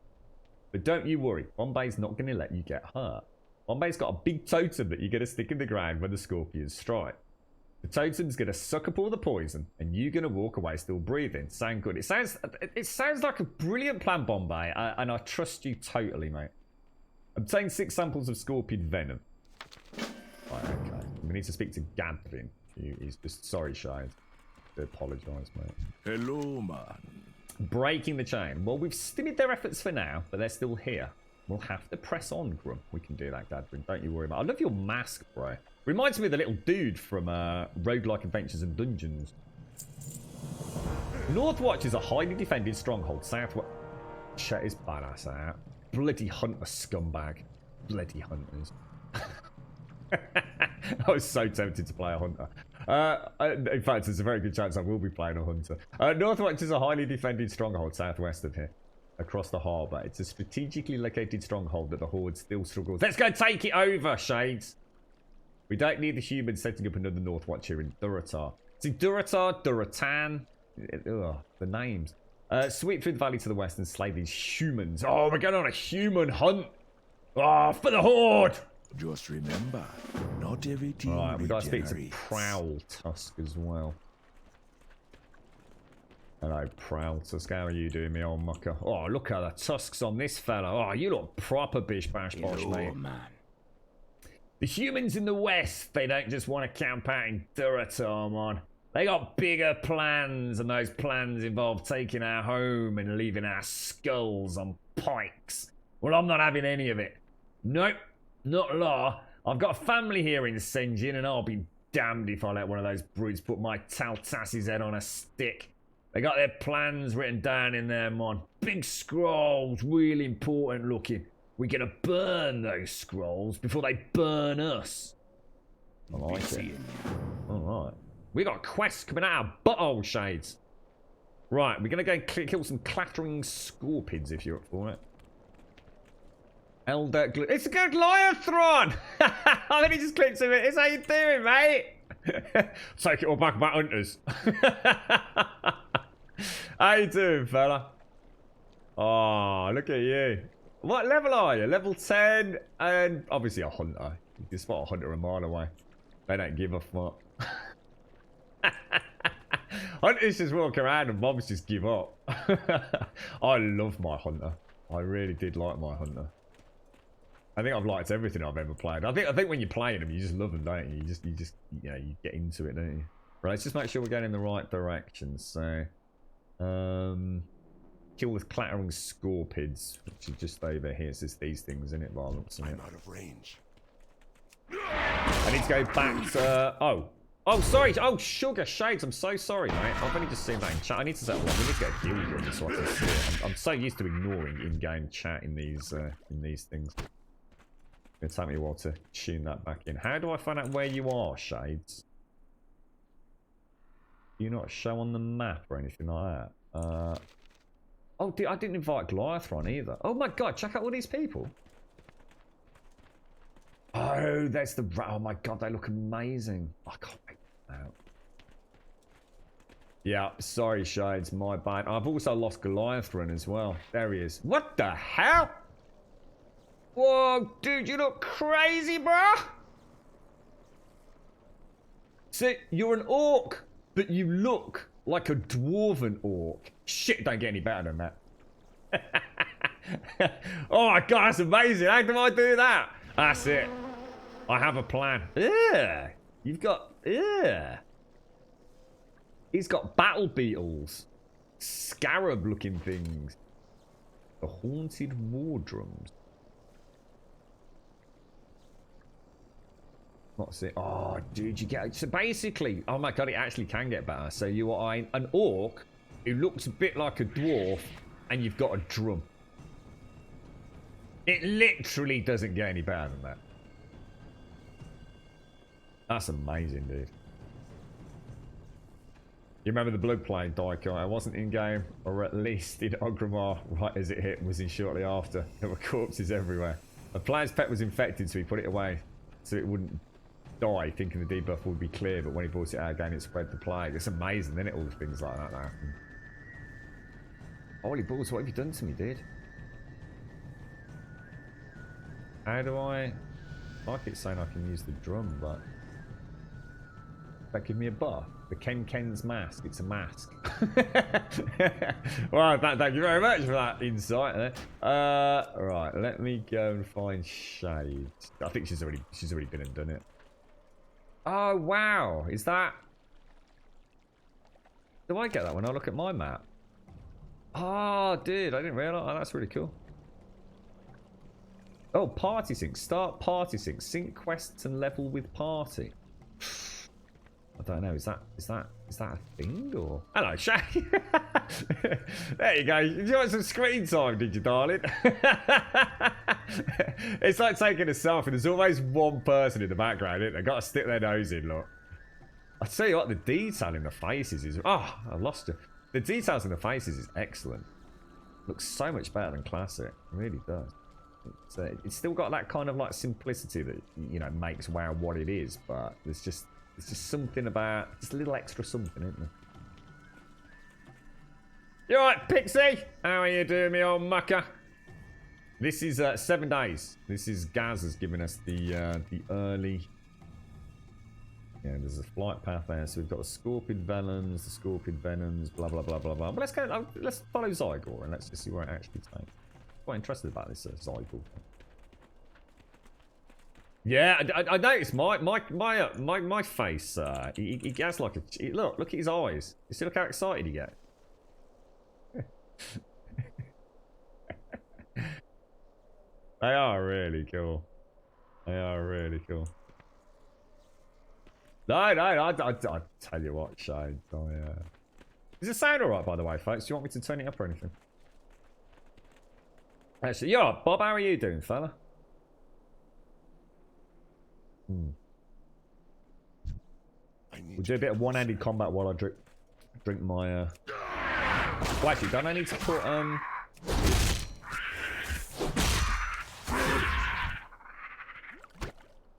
But don't you worry, Bombay's not going to let you get hurt. Bombay's got a big totem that you're going to stick in the ground when the scorpions strike. The totem's going to suck up all the poison, and you're going to walk away still breathing. Sound good? It sounds like a brilliant plan, Bombay, and I trust you totally, mate. Obtain 6 samples of scorpion venom. Right, okay. We need to speak to Gavin. He's just sorry, Shade. I apologise, mate. Hello, man. Breaking the chain. Well, we've stymied their efforts for now, but they're still here. We'll have to press on, Grum. We can do that, Gadrin. Don't you worry about it. I love your mask, bro. Reminds me of the little dude from Roguelike Adventures and Dungeons. Northwatch is a highly defended stronghold. Southwatch... Check his badass out. Bloody hunter scumbag. Bloody hunters. I was so tempted to play a hunter. In fact, there's a very good chance I will be playing a hunter. Northwatch is a highly defended stronghold southwest of here. Across the harbour. It's a strategically located stronghold that the Horde still struggles. Let's go take it over, Shades! We don't need the humans setting up another Northwatch here in Durotar. See, Durotar, Duratan... Ugh, the names. Sweep through the valley to the west and slay these humans. Oh, we're going on a human hunt! Oh, for the Horde! Just remember, not everything. Alright, we gotta speak to Prowl Tusk as well. Hello, Prowl Tusk. How are you doing, me old mucker? Oh, look at the tusks on this fella. Oh, you look proper bish bash bosh, mate. Man. The humans in the west, they don't just want to camp out in Durotar, man. They got bigger plans, and those plans involve taking our home and leaving our skulls on pikes. Well, I'm not having any of it. Nope, not law. I've got a family here in Senjin, and I'll be damned if I let one of those brutes put my Taltassi's head on a stick. They got their plans written down in there, man. Big scrolls, really important looking. We're gonna burn those scrolls before they burn us. I like it. Alright. We got quests coming out of butthole, Shades. Right, we're gonna go kill some clattering scorpions if you're up for it. Elder It's a good Goliathron! I think he just clips of it. It's how you doing, mate? Take it all back about hunters. How you doing, fella? Oh, look at you. What level are you? Level 10 and obviously a hunter. You can spot a hunter a mile away. They don't give a fuck. Hunters just walk around and mobs just give up. I love my hunter. I really did like my hunter. I think I've liked everything I've ever played. I think when you're playing them, you just love them, don't you? You just you know, you get into it, don't you? Right, let's just make sure we're going in the right direction. So, kill with clattering scorpions, which is just over here. It's just these things, isn't it? I'm out of range. I need to go back to. Oh, sorry. Oh, Sugar Shades. I'm so sorry, mate. I've only just seen that in chat. I need to set one. We need to get a guild run so I can see it. I'm so used to ignoring in-game chat in these things. It's taking me a while to tune that back in. How do I find out where you are, Shades? Do you not show on the map or anything like that? Oh, dude, I didn't invite Goliathron either. Oh my god, check out all these people. Oh, that's the... Oh my god, they look amazing. I can't wait out. Yeah, sorry, Shades, my bad. I've also lost Goliathron as well. There he is. What the hell? Whoa, dude, you look crazy, bruh. See, you're an orc, but you look like a dwarven orc. Shit, don't get any better than that. Oh my god, that's amazing. How do I do that? That's it. I have a plan. Yeah. You've got... Yeah. He's got battle beetles. Scarab looking things. The haunted war drums. What's it? Oh, dude, you get... So basically... Oh my god, it actually can get better. So you are an orc who looks a bit like a dwarf and you've got a drum. It literally doesn't get any better than that. That's amazing, dude. You remember the blood plague, Daikon? I wasn't in game, or at least in Ogrimmar, right as it hit, was in shortly after. There were corpses everywhere. A player's pet was infected, so he put it away so it wouldn't die, thinking the debuff would be clear, but when he brought it out again, it spread the plague. It's amazing, isn't it? All the things like that happen. Holy balls, what have you done to me, dude? How do I... Like it's saying I can use the drum, but... That give me a buff. The Ken's mask. It's a mask. Well, thank you very much for that insight. Right, let me go and find Shade. I think she's already been and done it. Oh wow, is that? Do I get that when I look at my map? Oh, dude, I didn't realize. Oh, that's really cool. Oh, party sync. Start party sync. Sync quests and level with party. I don't know. Is that a thing or? Hello, Shay. There you go. Did you want some screen time? Did you, darling? It's like taking a selfie. There's always one person in the background, isn't there? Got to stick their nose in. Look. I tell you what, the detail in the faces is. Oh, I lost it. The details in the faces is excellent. Looks so much better than classic. It really does. It's still got that kind of like simplicity that, you know, makes WoW what it is, but there's just something about, just a little extra something, isn't there? You alright, Pixie? How are you doing, me old mucker? This is 7 days. This is Gaz has given us the early. Yeah, there's a flight path there, so we've got the Scorpion Venoms, blah blah blah blah blah. But let's follow Zygor and let's just see where it actually takes. Quite interested about this Zygor. Yeah, I noticed my face. He has like a look at his eyes. You see, look how excited he gets. They are really cool. They are really cool. No, I tell you what, Shade. Does it sound alright, by the way, folks? Do you want me to turn it up or anything? Actually, yo, Bob, how are you doing, fella? We'll do a bit of one-handed combat while I drink my. Well, actually, don't I need to put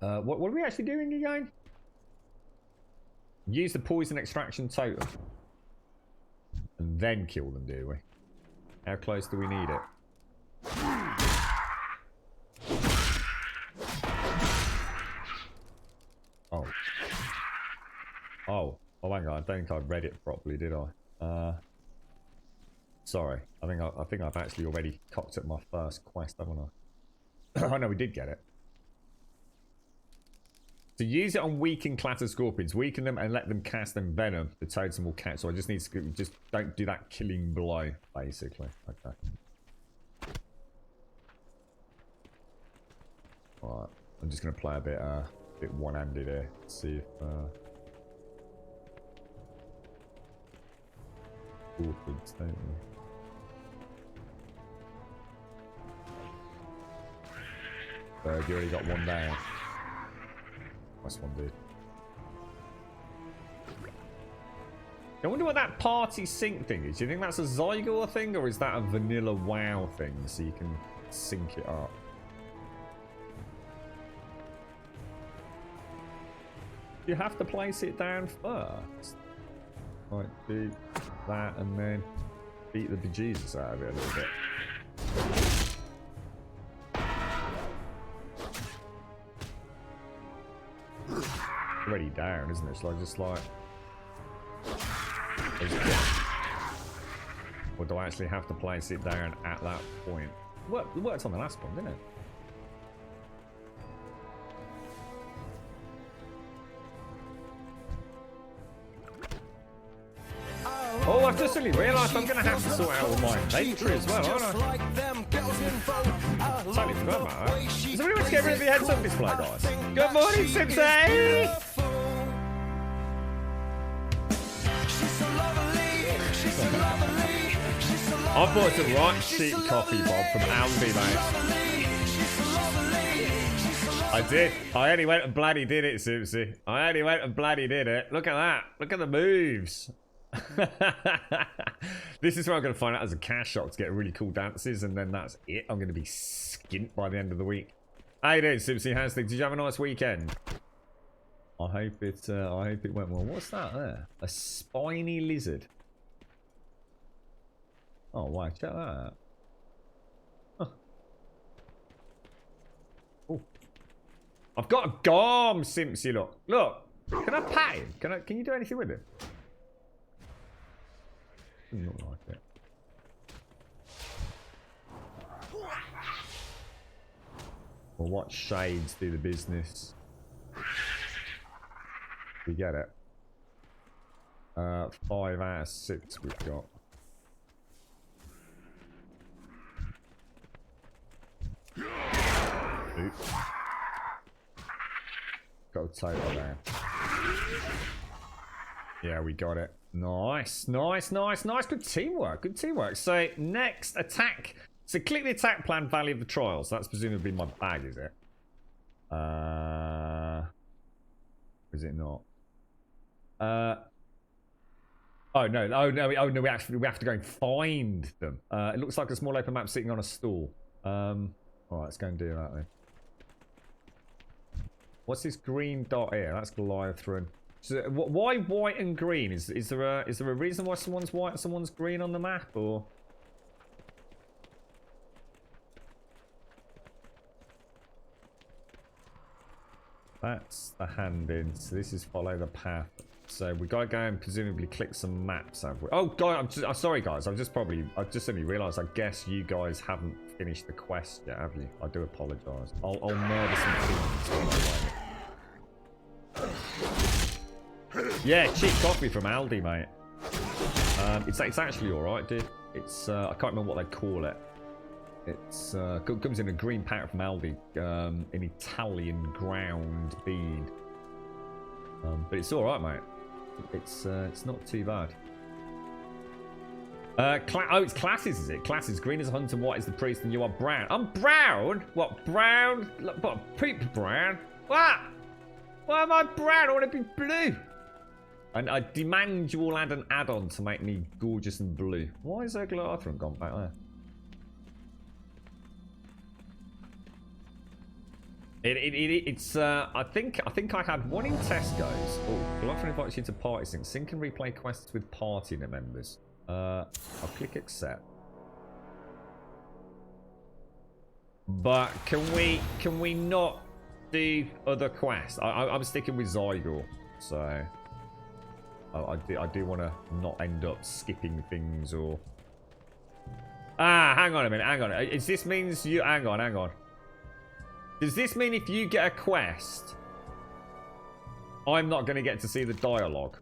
what are we actually doing again? Use the poison extraction totem. And then kill them, do we? How close do we need it? Oh. Oh, hang on. I don't think I read it properly, did I? Sorry. I think I've actually already cocked up my first quest, haven't I? Oh no, we did get it. So use it on weakened clatter scorpions. Weaken them and let them cast them venom. The totem will catch. So I just need to just don't do that killing blow, basically. Okay. Alright. I'm just gonna play a bit one-handed here. See if scorpions, don't we? You already got one down. Nice one, dude. I wonder what that party sync thing is. Do you think that's a Zygor thing, or is that a vanilla WoW thing so you can sync it up? You have to place it down first. Like, do that and then beat the bejesus out of it a little bit. Already down, isn't it? So I just like... Or do I actually have to place it down at that point? It worked on the last one, didn't it? Oh, I've just suddenly realised I'm going to have to sort out all my inventory as well, aren't I? Totally forgot about that. Is everyone to get rid of the heads up display, guys? Good morning, Simpsy! I bought some right cheap coffee, Bob, from Aldi, mate. I did. I only went and bloody did it, Simpsy. I only went and bloody did it. Look at that. Look at the moves. This is where I'm going to find out as a cash shop to get really cool dances, and then that's it. I'm going to be skint by the end of the week. How you doing, Simpsy? How's things? Did you have a nice weekend? I hope it went well. What's that there? A spiny lizard. Oh wow, check that out. Huh. Oh. I've got a Garm, Simpsy, look. Look. Can I pat him? Can you do anything with him? Doesn't look like it. Well, what shades do the business? We get it. 5 out of 6 we've got. Oops. Got a total there. Yeah, we got it. Nice, nice, nice, nice. Good teamwork, good teamwork. So, next attack. So, click the attack plan value of the trials. That's presumably my bag, is it? Is it not? Oh no, we have to go and find them. It looks like a small open map sitting on a stool. Alright, let's go and do that then. What's this green dot here? That's Goliathron. So, why white and green? Is there a reason why someone's white and someone's green on the map, or? That's the hand in. So this is follow the path. So we gotta go and presumably click some maps, have we? Oh god, I'm sorry guys. I've just suddenly realised. I guess you guys haven't finished the quest yet, have you? I do apologise. I'll murder some things. Yeah, cheap coffee from Aldi, mate. It's actually all right, dude. It's I can't remember what they call it. It's comes in a green packet from Aldi, an Italian ground bean. But it's all right, mate. It's not too bad. It's classes, is it? Classes. Green is a hunter, white is the priest, and you are brown. I'm brown? What, brown? What, poop brown? What? Why am I brown? I want to be blue. And I demand you all add an add-on to make me gorgeous and blue. Why is there Goliathron gone back there? It's I think I had one in Tesco's. Oh, Goliathron invites you to party sync. Sync and replay quests with party members. I'll click accept. But can we not do other quests? I'm sticking with Zygor, so I do want to not end up skipping things or. Hang on a minute. Hang on. Is this means you? Hang on. Does this mean if you get a quest, I'm not going to get to see the dialogue?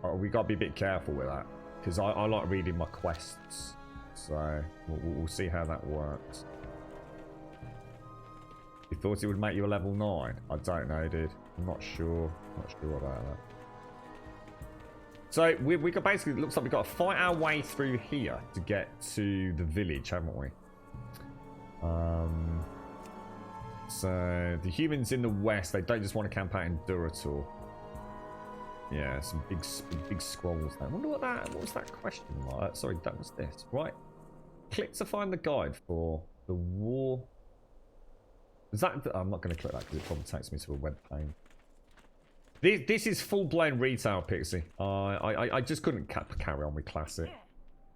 Oh, we got to be a bit careful with that. Because I like reading my quests. So, we'll see how that works. You thought it would make you a level 9? I don't know, dude. I'm not sure. Not sure about that. So, we got basically, it looks like we've got to fight our way through here to get to the village, haven't we? So, the humans in the west, they don't just want to camp out in Durator. Yeah, some big scrolls there. I wonder what was that question like? Sorry, that was this. Right. Click to find the guide for the war. Is that? I'm not going to click that because it probably takes me to a web page. This is full-blown retail, Pixie. I just couldn't carry on with classic.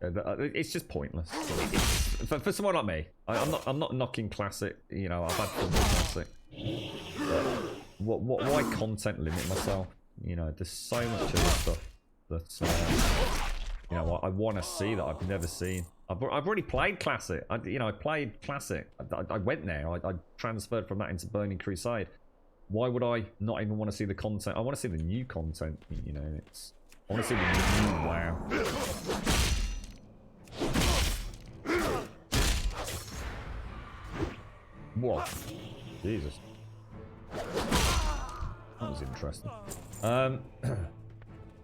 It's just pointless. For someone like me, I'm not knocking classic. You know, I've had fun with classic. But why content limit myself? You know, there's so much other stuff that you know I want to see that I've never seen. I've already played classic. I played classic. I went there. I transferred from that into Burning Crusade. Why would I not even want to see the content? I want to see the new content. You know, I want to see the new WoW. What? Jesus. That was interesting.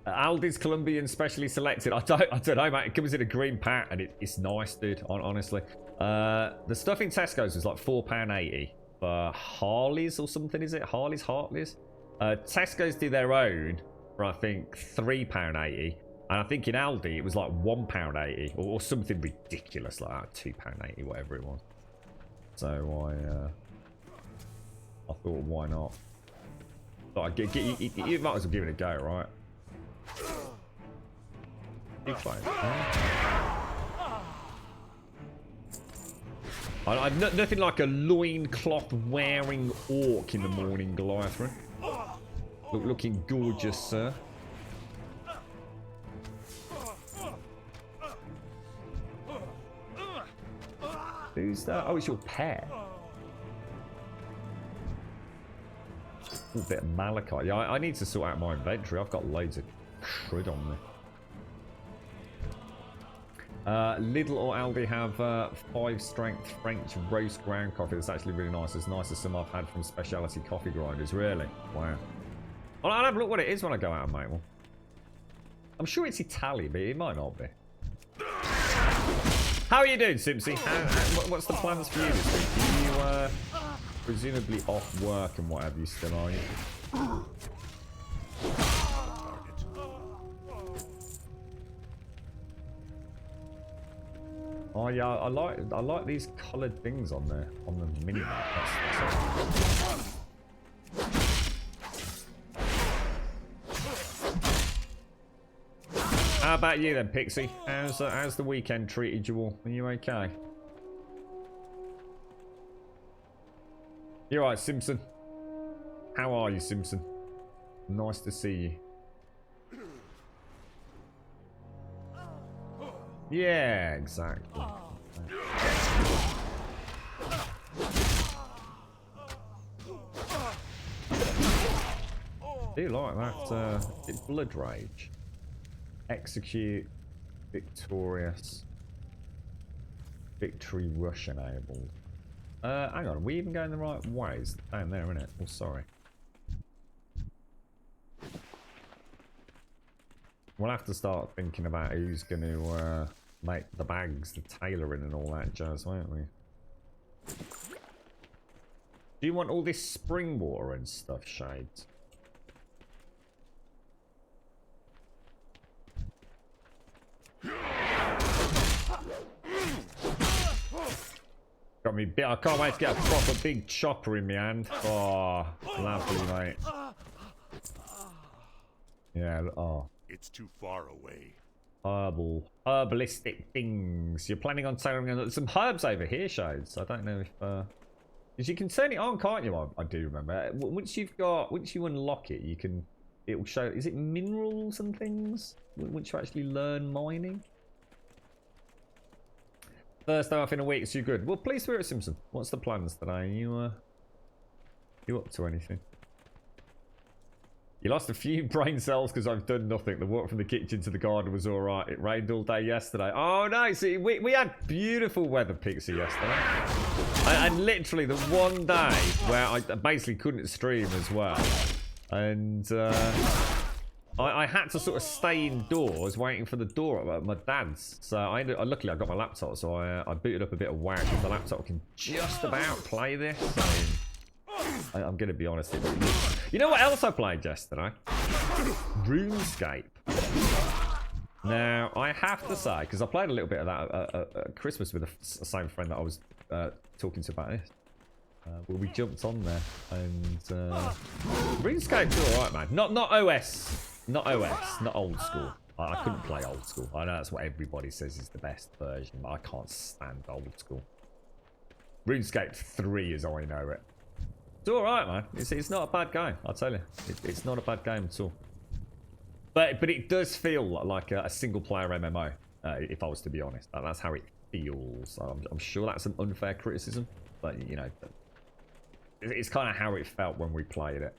Aldi's Colombian specially selected. I don't know, mate. It comes in a green pack and it's nice, dude. Honestly, the stuff in Tesco's was like £4.80 for Harley's or something. Is it Harley's? Tesco's do their own for I think £3.80, and I think in Aldi it was like £1.80 or something ridiculous like that, £2.80, whatever it was. So I thought, why not? But you might as well give it a go, right? You fine. I'm nothing like a loincloth wearing orc in the morning, Goliathran. Looking gorgeous, sir. Who's that? Oh, it's your pet. A bit of malachite. Yeah, I need to sort out my inventory. I've got loads of crud on me. Lidl or Aldi have 5 strength French roast ground coffee. That's actually really nice. As nice as some I've had from specialty coffee grinders. Really? Wow. Well, I'll have a look what it is when I go out and make one. I'm sure it's Italian, but it might not be. How are you doing, Simpsy? What's the plans for you this week? Are you presumably off work and what have you still, are you? Oh yeah, I like these coloured things on the mini map. How about you then, Pixie? How's the weekend treated you all? Are you okay? You're right, Simpson. How are you, Simpson? Nice to see you. Yeah, exactly. I do like that. It's Blood Rage. Execute. Victorious. Victory Rush enabled. Hang on, are we even going the right way? It's down there, isn't it? Oh, sorry. We'll have to start thinking about who's going to make the bags, the tailoring and all that jazz, won't we? Do you want all this spring water and stuff, Shades? Got me bit. I can't wait to get a proper big chopper in my hand. Oh, lovely, mate. Yeah, oh. It's too far away. Herbalistic things. You're planning on tailoring some herbs over here, Shades. I don't know if because you can turn it on, can't you? I do remember. Once you unlock it, it will show. Is it minerals and things? Once you actually learn mining. First day off in a week, so you're good. Well, please, Spirit Simpson. What's the plans today? You up to anything? You lost a few brain cells because I've done nothing. The walk from the kitchen to the garden was all right. It rained all day yesterday. Oh, no. See, we had beautiful weather, Pixie, yesterday. And literally the one day where I basically couldn't stream as well. And I had to sort of stay indoors waiting for the door at my dad's. So luckily I got my laptop, so I booted up a bit of WoW because the laptop can just about play this. I'm going to be honest. You know what else I played yesterday? RuneScape. Now, I have to say, because I played a little bit of that at Christmas with the same friend that I was talking to about this. Well, we jumped on there, and RuneScape's alright, man. Not OS. Not OS. Not old school. I couldn't play old school. I know that's what everybody says is the best version, but I can't stand old school. RuneScape 3 is how I know it. It's alright, man. It's not a bad game, I'll tell you. It's not a bad game at all. But it does feel like a single-player MMO, if I was to be honest. That's how it feels. I'm sure that's an unfair criticism, but, you know, it's kind of how it felt when we played it.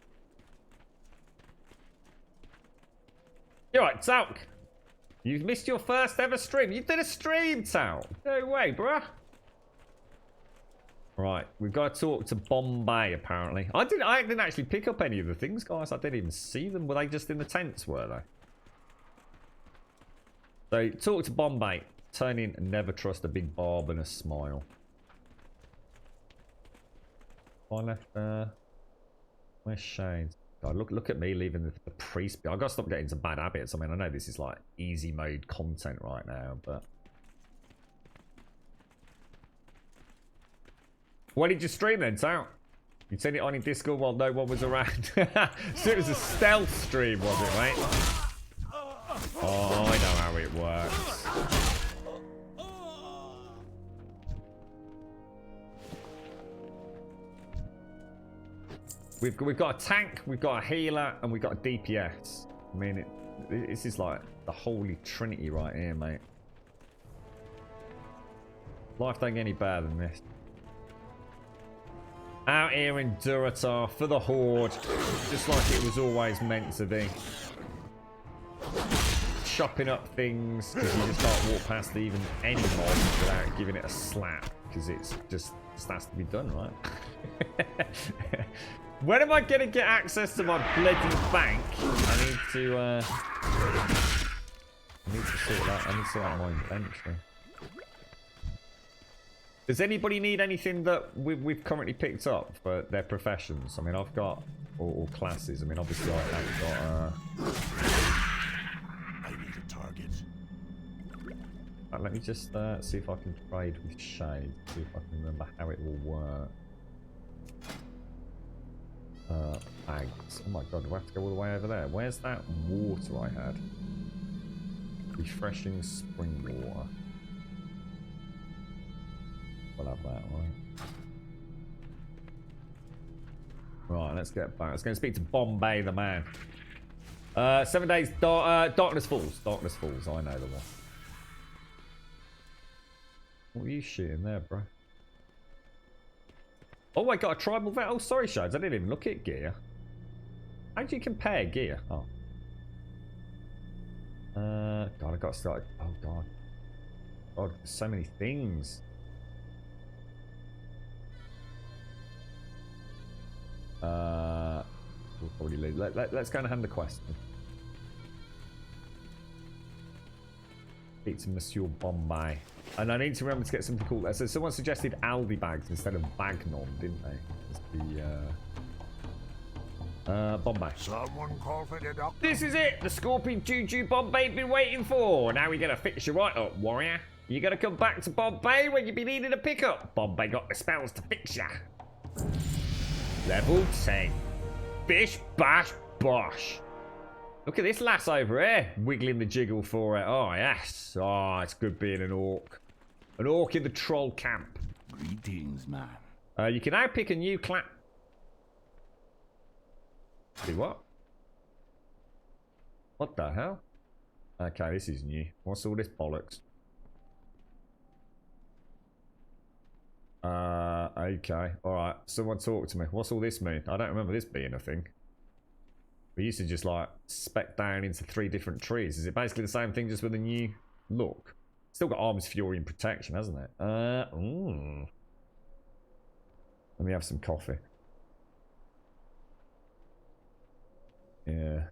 You're right, Talk. You've missed your first ever stream. You did a stream, Talk. No way, bruh. Right, we've got to talk to Bombay, apparently. I didn't actually pick up any of the things, guys. I didn't even see them. Were they just in the tents, were they? So, talk to Bombay. Turn in and never trust a big barb and a smile. I left there. Where's Shades? God, look at me leaving the priest. I've got to stop getting into bad habits. I mean, I know this is like easy mode content right now, but... What did you stream then, Tal? You turned it on in Discord while no one was around. So it was a stealth stream, was it, mate? Oh, I know how it works. We've got a tank, we've got a healer, and we've got a DPS. I mean, this is like the holy trinity right here, mate. Life don't get any better than this. Out here in Duratar for the Horde, just like it was always meant to be. Chopping up things, because you just can't walk past even any mod without giving it a slap, because it's just has to be done, right? When am I going to get access to my bloody bank? I need to sort that. I need to sort out my inventory. Does anybody need anything that we've currently picked up for their professions? I mean, I've got all classes. I mean, obviously I have got... I need a target. Let me just see if I can trade with Shade. See if I can remember how it will work. Bags. Oh my god, do I have to go all the way over there? Where's that water I had? Refreshing spring water. We'll have that, right? Right, let's get back. Let's go and speak to Bombay the man. 7 days, Darkness Falls. Darkness Falls, I know the one. What are you shooting there, bro? Oh, I got a tribal vet. Oh, sorry, Shades. I didn't even look at gear. How do you compare gear? Oh. God, I got started. Oh, God. God, there's so many things. We'll probably leave. Let's go and hand the question. Speak to Monsieur Bombay. And I need to remember to get something called... So someone suggested Aldi bags instead of Bagnon, didn't they? The Bombay. Someone call for the doctor. This is it! The Scorpion Juju Bombay's been waiting for! Now we're gonna fix you right up, warrior. You gotta come back to Bombay when you be needing a pickup. Bombay got the spells to fix ya. Level 10. Bish, bash, bosh. Look at this lass over here, wiggling the jiggle for it. Oh, yes. Oh, it's good being an orc. An orc in the troll camp. Greetings, man. You can now pick a new class. See what? What the hell? Okay, this is new. What's all this bollocks? Okay. Alright. Someone talk to me. What's all this mean? I don't remember this being a thing. We used to just like spec down into 3 different trees. Is it basically the same thing just with a new look? Still got arms, fury, and protection, hasn't it? Ooh. Let me have some coffee. Yeah.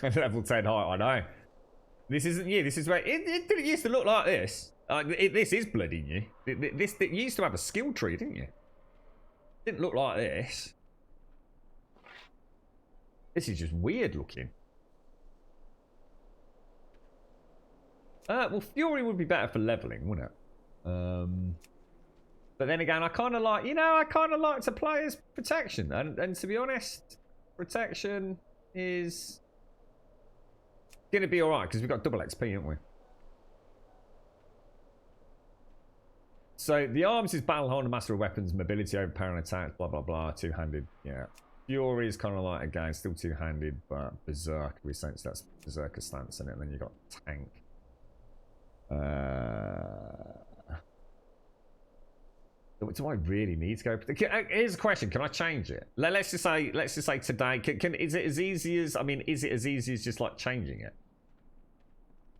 Level 10 height, I know. This isn't you. This is where it didn't used to look like this. This is bloody new. This you used to have a skill tree, didn't you? Didn't look like this. This is just weird looking. Well, Fury would be better for leveling, wouldn't it? But then again, I kind of like, I kind of like to play as Protection. And to be honest, Protection is going to be alright because we've got double XP, haven't we? So the arms is battle hold, master of weapons, mobility, overpowering attacks, blah blah blah, two-handed. Yeah, Fury is kind of like, again, still two-handed, but berserk. We sense that's berserker stance in it. And then you got tank. Do I really need to go? Here's a question: can I change it? Let's just say today. Is it as easy as? I mean, is it as easy as just like changing it?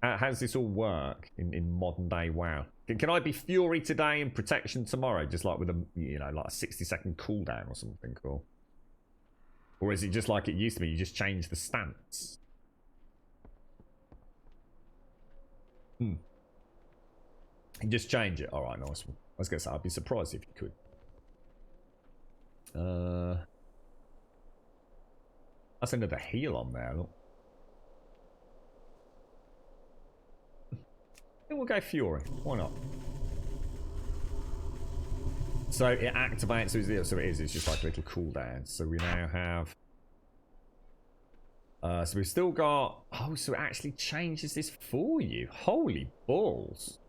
How does this all work in modern day WoW? Can I be Fury today and Protection tomorrow, just like with a like a 60-second cooldown or something cool? Or is it just like it used to be? You just change the stance. You just change it. All right, nice one. I was gonna say I'd be surprised if you could. That's another heal on there. Look. I think we'll go Fury. Why not? So it activates. So it is. It's just like a little cooldown. So we now have. So we've still got. Oh, so it actually changes this for you. Holy balls!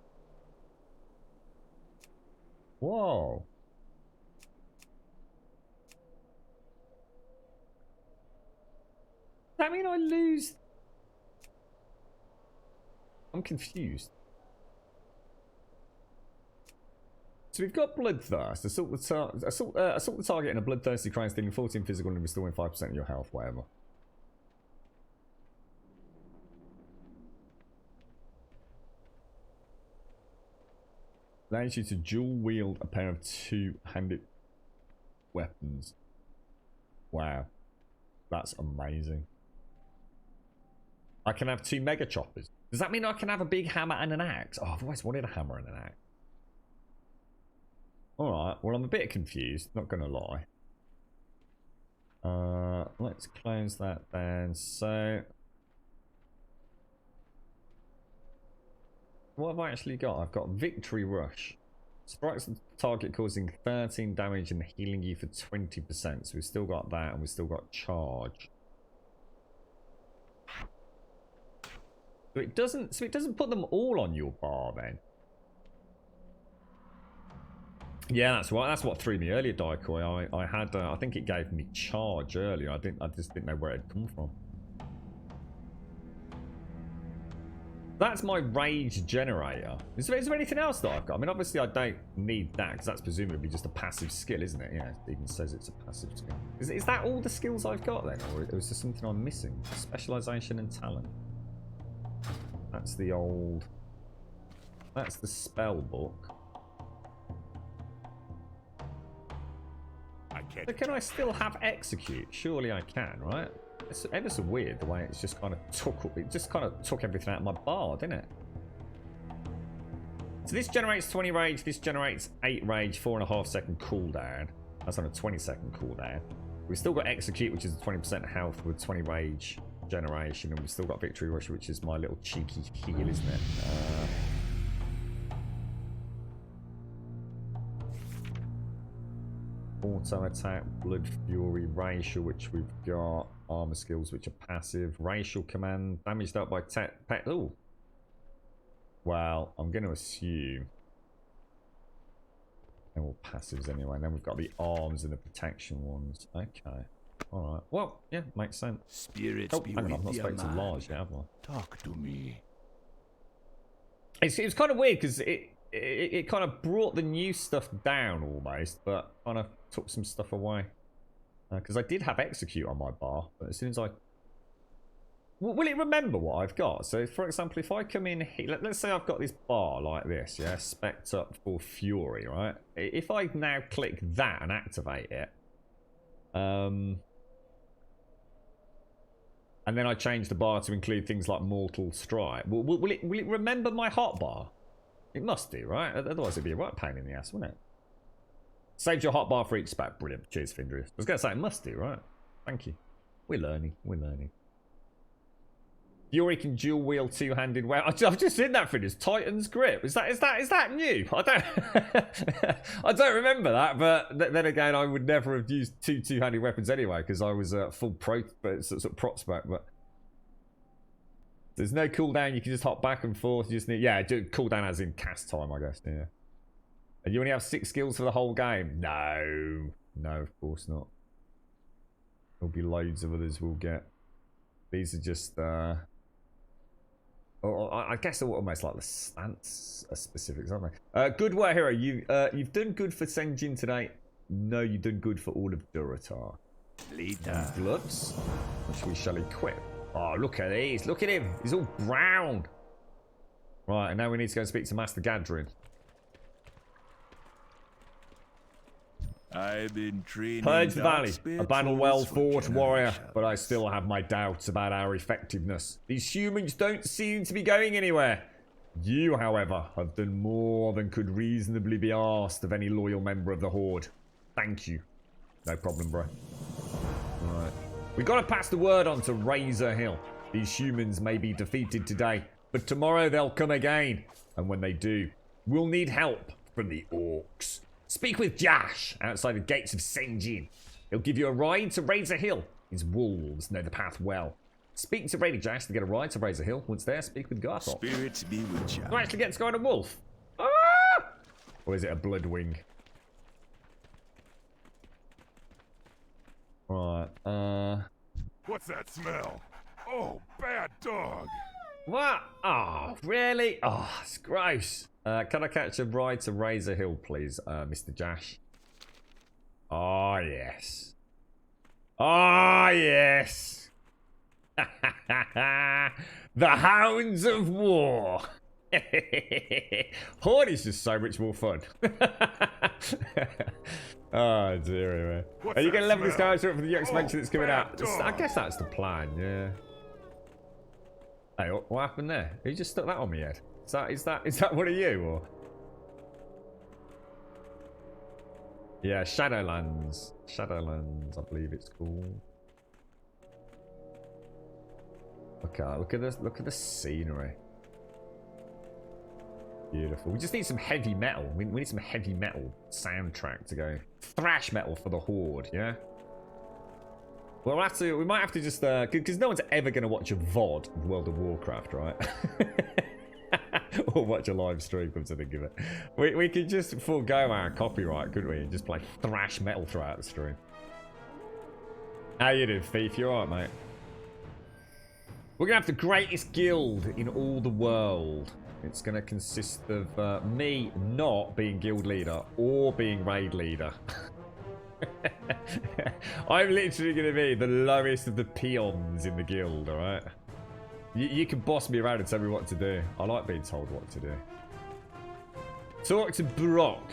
Whoa. Does that mean I lose? I'm confused. So we've got Bloodthirst. Assault the target in a bloodthirsty crime, stealing 14 physical and restoring 5% of your health, whatever. Allows you to dual wield a pair of two-handed weapons. Wow. That's amazing. I can have 2 mega choppers. Does that mean I can have a big hammer and an axe? Oh, I've always wanted a hammer and an axe. Alright, well I'm a bit confused, not gonna lie. Let's close that down. So what have I actually got? I've got Victory Rush. Strikes the target causing 13 damage and healing you for 20%. So we've still got that and we've still got Charge. So it doesn't put them all on your bar then. Yeah, that's right. That's what threw me earlier, Daikoi. I had I think it gave me Charge earlier. I just didn't know where it had come from. That's my rage generator. Is there anything else that I've got? I mean, obviously I don't need that because that's presumably just a passive skill, isn't it? Yeah, it even says it's a passive skill. Is that all the skills I've got then? Or is there something I'm missing? Specialization and talent. That's the old... That's the spell book. But can I still have execute? Surely I can, right? It's ever so weird the way it's just kind of took everything out of my bar, didn't it? So this generates 20 rage, this generates 8 rage, 4.5 second cooldown. That's on a 20-second cooldown. We've still got execute, which is 20% health with 20 rage generation, and we've still got victory rush, which is my little cheeky heal, isn't it? Auto attack, blood fury, racial, which we've got, armor skills, which are passive, racial command, damage dealt by pet. Oh, well, I'm going to assume they're all passives anyway. And then we've got the arms and the protection ones. Okay, all right. Well, yeah, makes sense. Spirits oh, be hang on, I've not with spoken to man. Lars yet, have I? Talk to me. It's kind of weird because it kind of brought the new stuff down almost, but kind of took some stuff away. Because I did have execute on my bar, but as soon as I... Will it remember what I've got? So, for example, if I come in here... Let's say I've got this bar like this, yeah? Spec'd up for Fury, right? If I now click that and activate it... and then I change the bar to include things like Mortal Strike. Will it remember my hotbar? It must do, right? Otherwise it'd be a right pain in the ass, wouldn't it? Saved your hotbar for each spec. Brilliant. Cheers, Findrius. I was going to say, it must do, right? Thank you. We're learning. We're learning. Fury can dual wield two-handed weapon. I've just seen that, Findrius. Titan's grip. Is that new? I don't I don't remember that, but then again, I would never have used two-handed weapons anyway, because I was full pro sort of prop spec, but there's no cooldown. You can just hop back and forth. You just need, yeah, do cooldown as in cast time, I guess. Yeah. And you only have 6 skills for the whole game? No, of course not. There'll be loads of others we'll get. These are just, I guess they're almost like the stance specifics, aren't they? Good work, hero. You've done good for Senjin today. No, you've done good for all of Durotar. Leader. Gloves, which we shall equip. Oh, look at these. Look at him. He's all brown. Right, and now we need to go and speak to Master Gadrin. I've been training. Purge the Valley, Darkspear a battle tools well for fought warrior, generations. but I still have my doubts about our effectiveness. These humans don't seem to be going anywhere. You, however, have done more than could reasonably be asked of any loyal member of the Horde. Thank you. No problem, bro. Alright. We gotta pass the word on to Razor Hill. These humans may be defeated today, but tomorrow they'll come again. And when they do, we'll need help from the orcs. Speak with Jash outside the gates of Senjin. He'll give you a ride to Razor Hill. His wolves know the path well. Speak to Raider Jash to get a ride to Razor Hill. Once there, speak with Garthok. Spirits be with you. You actually get to go on a wolf. Ah! Or is it a bloodwing? Right, What's that smell? Oh, bad dog. what? Oh, really? Oh, it's gross. Can I catch a ride to Razor Hill, please, Mr. Jash? Oh, yes. Oh, yes. The Hounds of War. Horde is just so much more fun. Oh, dear, man. Are you going to level this character up for the new expansion that's coming out? I guess that's the plan, yeah. Hey, what happened there? Who just stuck that on my head? Is that one of you, or? Yeah, Shadowlands. Shadowlands, I believe it's called. Okay, look at this. Look at the scenery. Beautiful. We just need some heavy metal. We need some heavy metal soundtrack to go. Thrash metal for the Horde, yeah? Well, we might have to just, because no one's ever going to watch a VOD of World of Warcraft, right? Or watch a live stream, come to think of it. We could just forego our copyright, couldn't we? And just play thrash metal throughout the stream. How you doing, Thief? You alright, mate? We're going to have the greatest guild in all the world. It's going to consist of me not being guild leader or being raid leader. I'm literally going to be the lowest of the peons in the guild, alright? You can boss me around and tell me what to do. I like being told what to do. Talk to Brock.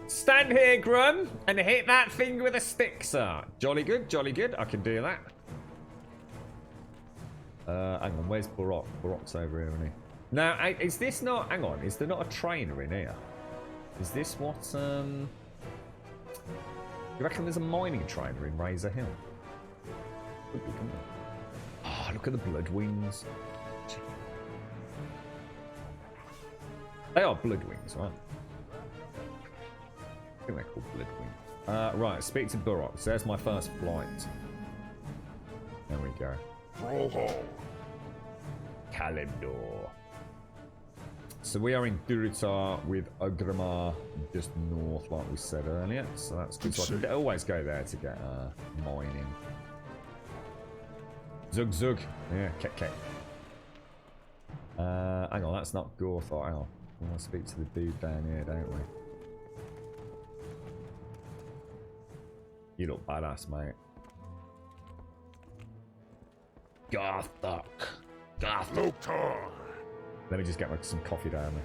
Stand here, Grum, and hit that thing with a stick, sir. Jolly good, jolly good. I can do that. Hang on, where's Brock? Brock's over here, isn't he? Now, is this not... Hang on, is there not a trainer in here? Is this what... You reckon there's a mining trainer in Razor Hill? Could be, couldn't there? Oh, look at the blood wings. They are blood wings, right? I think they're called blood wings. Right, speak to Burrock. So there's my first flight. There we go. Roll. Kalimdor. So we are in Durotar with Ogrimmar just north, like we said earlier. So that's good. So I can always go there to get mining. Zug Zug. Yeah, Kek. Hang on, that's not Gorthor. Hang on. We want to speak to the dude down here, don't we? You look badass, mate. Garthok. Let me just get some coffee down there.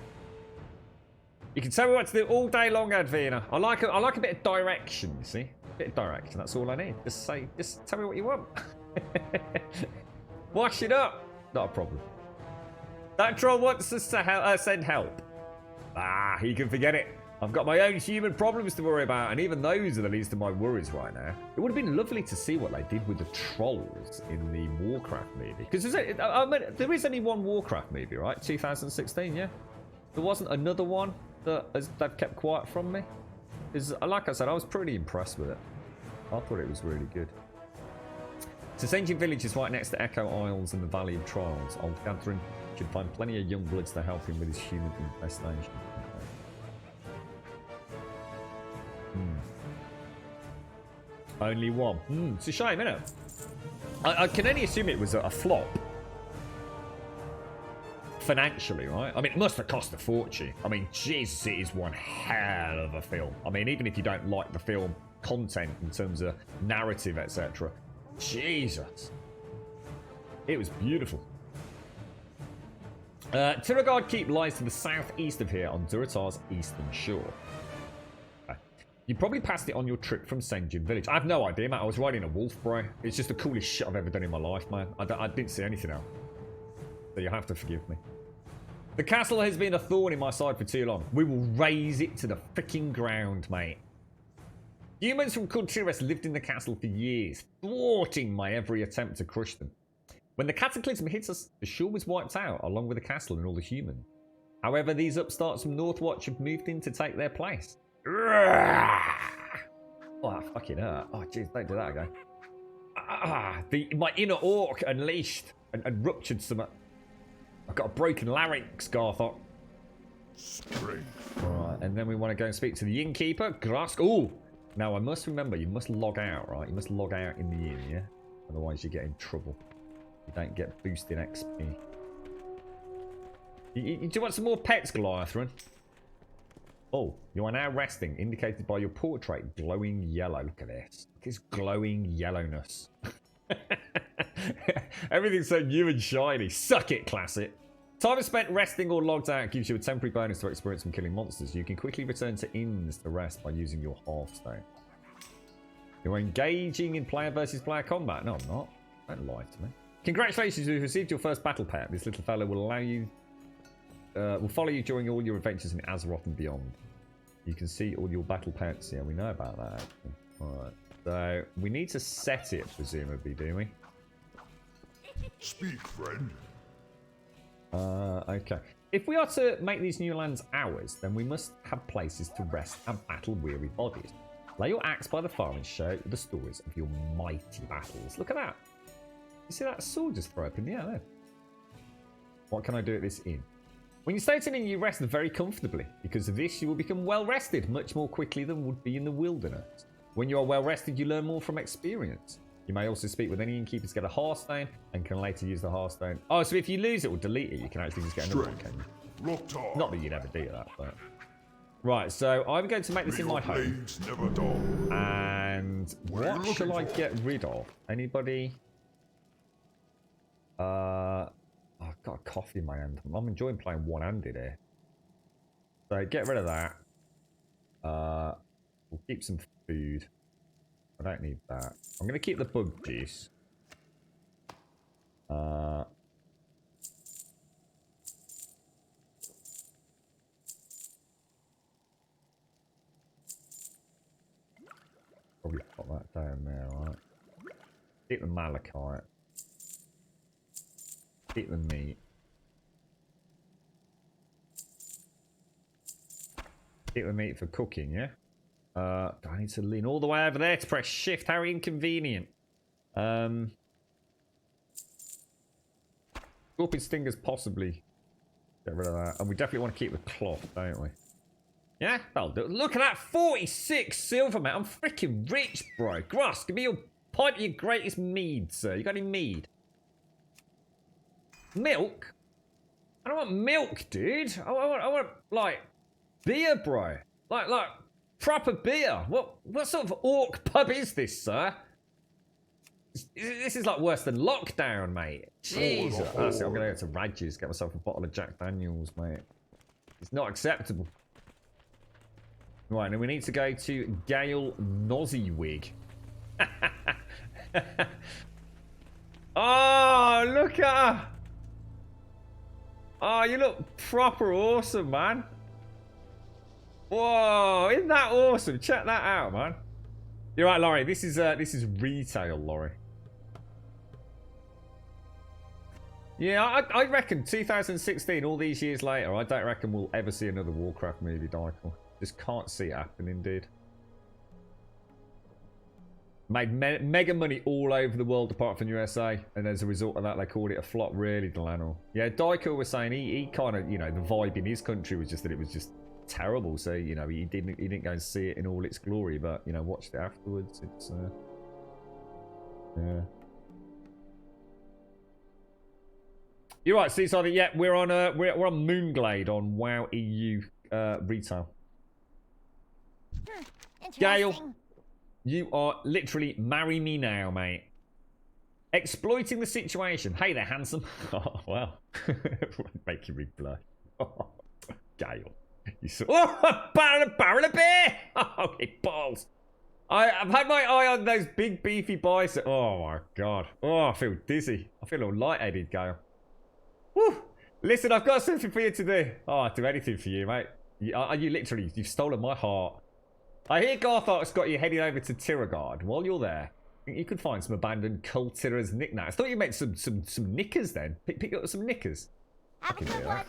You can tell me what to do all day long, Advina. I like a bit of direction, you see? A bit of direction, that's all I need. Just tell me what you want. Wash it up. Not a problem. That troll wants us to send help. Ah, he can forget it. I've got my own human problems to worry about, and even those are the least of my worries right now. It would have been lovely to see what they did with the trolls in the Warcraft movie. Because there is only one Warcraft movie, right? 2016, yeah? There wasn't another one that they've kept quiet from me. Like I said, I was pretty impressed with it. I thought it was really good. So Senjin Village is right next to Echo Isles in the Valley of Trials. Old Gathering should find plenty of young bloods to help him with his human infestation. Only one. It's a shame, isn't it? I can only assume it was a flop. Financially, right? I mean, it must have cost a fortune. I mean, Jesus, it is one hell of a film. I mean, even if you don't like the film content in terms of narrative, etc. Jesus. It was beautiful. Tiragard Keep lies to the southeast of here on Durotar's eastern shore. You probably passed it on your trip from Senjin Village. I have no idea, man. I was riding a wolf, bro. It's just the coolest shit I've ever done in my life, man. I didn't see anything else. So you have to forgive me. The castle has been a thorn in my side for too long. We will raise it to the freaking ground, mate. Humans from Kultiras lived in the castle for years, thwarting my every attempt to crush them. When the cataclysm hit us, the shore was wiped out, along with the castle and all the humans. However, these upstarts from Northwatch have moved in to take their place. Oh, fucking hurt. Oh, jeez, don't do that again. My inner orc unleashed and ruptured some. I've got a broken larynx, Garthok. Strength. Alright, and then we want to go and speak to the innkeeper, Grask. Oh! Now, I must remember, you must log out, right? You must log out in the inn, yeah? Otherwise, you get in trouble. You don't get boosted XP. Do you want some more pets, Goliathran? Oh, you are now resting, indicated by your portrait glowing yellow. Look at this. Look at this glowing yellowness. Everything's so new and shiny. Suck it, Classic. Time spent resting or logged out gives you a temporary bonus to experience from killing monsters. You can quickly return to inns to rest by using your Hearthstone. You're engaging in player versus player combat. No, I'm not. Don't lie to me. Congratulations, you've received your first battle pet. This little fellow will allow you... will follow you during all your adventures in Azeroth and beyond. You can see all your battle pets. Yeah, we know about that, actually. Alright. So, we need to set it, presumably, do we? Speak, friend. Okay. If we are to make these new lands ours, then we must have places to rest our battle-weary bodies. Lay your axe by the fire and share the stories of your mighty battles. Look at that. You see that sword just throw up in the air there? What can I do at this inn? When you stay at an inn, you rest very comfortably. Because of this, you will become well-rested much more quickly than would be in the wilderness. When you are well-rested, you learn more from experience. You may also speak with any innkeeper to get a Hearthstone and can later use the Hearthstone. Oh, so if you lose it or delete it, you can actually just get another one, can you? Locked on. Not that you'd ever do that, but... Right, so I'm going to make this in my home. Blades never dull. And what shall I get rid of? Anybody? Oh, I've got a coffee in my hand. I'm enjoying playing one-handed here. So get rid of that. We'll keep some food. I don't need that. I'm going to keep the bug juice. Probably put that down there, right? Keep the malachite. Keep the meat. Keep the meat for cooking, yeah? Do I need to lean all the way over there to press shift? How inconvenient. Scorpion stingers possibly. Get rid of that. And we definitely want to keep the cloth, don't we? Yeah, that'll do. Look at that, 46 silver, man. I'm freaking rich, bro. Gross, give me your pint of your greatest mead, sir. You got any mead? Milk? I don't want milk, dude. I want like, beer, bro. Like, proper beer. What sort of orc pub is this, sir? This is like worse than lockdown, mate. Jesus. That's it. I'm going to go to Radges, get myself a bottle of Jack Daniels, mate. It's not acceptable. Right, and we need to go to Gale Nozzywig. Oh, look at her. Oh, you look proper awesome, man. Whoa, isn't that awesome? Check that out, man. You're right, Laurie. This is retail, Laurie. Yeah, I reckon 2016, all these years later, I don't reckon we'll ever see another Warcraft movie, Dykel. Just can't see it happening, dude. Made mega money all over the world apart from USA, and as a result of that, they called it a flop, really, Delano. Yeah, Dykel was saying he kind of, you know, the vibe in his country was just that it was just terrible, so, you know, he didn't go and see it in all its glory, but, you know, watched it afterwards. It's, yeah. You're right, Seaside. Yeah, we're on Moonglade on WoW EU retail. Gale, you are literally marry me now, mate. Exploiting the situation. Hey there, handsome. Oh, wow. Making me blush. Oh, Gale. You saw... Oh, barrel of beer! Oh, it balls. I've had my eye on those big beefy biceps. Oh, my God. Oh, I feel dizzy. I feel all lightheaded, Gale. Woo! Listen, I've got something for you to do. Oh, I'd do anything for you, mate. You literally, you've stolen my heart. I hear Garthok's got you heading over to Tiragard. While you're there, you could find some abandoned Kultira's knickknacks. I thought you meant some knickers then. Pick up some knickers. Have a good one.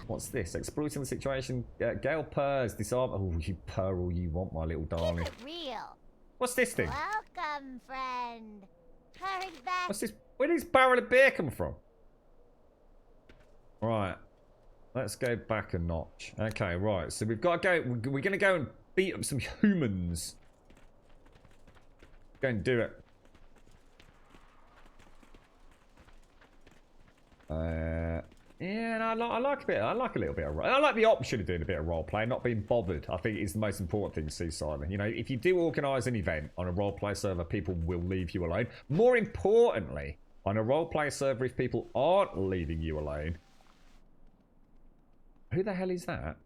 What's this? Exploiting the situation. Gale purrs. Disarm. Oh, you purr all you want, my little darling. Keep it real. What's this thing? Welcome, friend. Hurry back. What's this? Where did this barrel of beer come from? Right. Let's go back a notch. Okay, right. So we've got to go. We're going to go and beat up some humans. Go and do it. Yeah, and I like a bit. I like a little bit of. I like the option of doing a bit of role play, not being bothered. I think is the most important thing to see, Simon. You know, if you do organise an event on a role play server, people will leave you alone. More importantly, on a role play server, if people aren't leaving you alone, who the hell is that?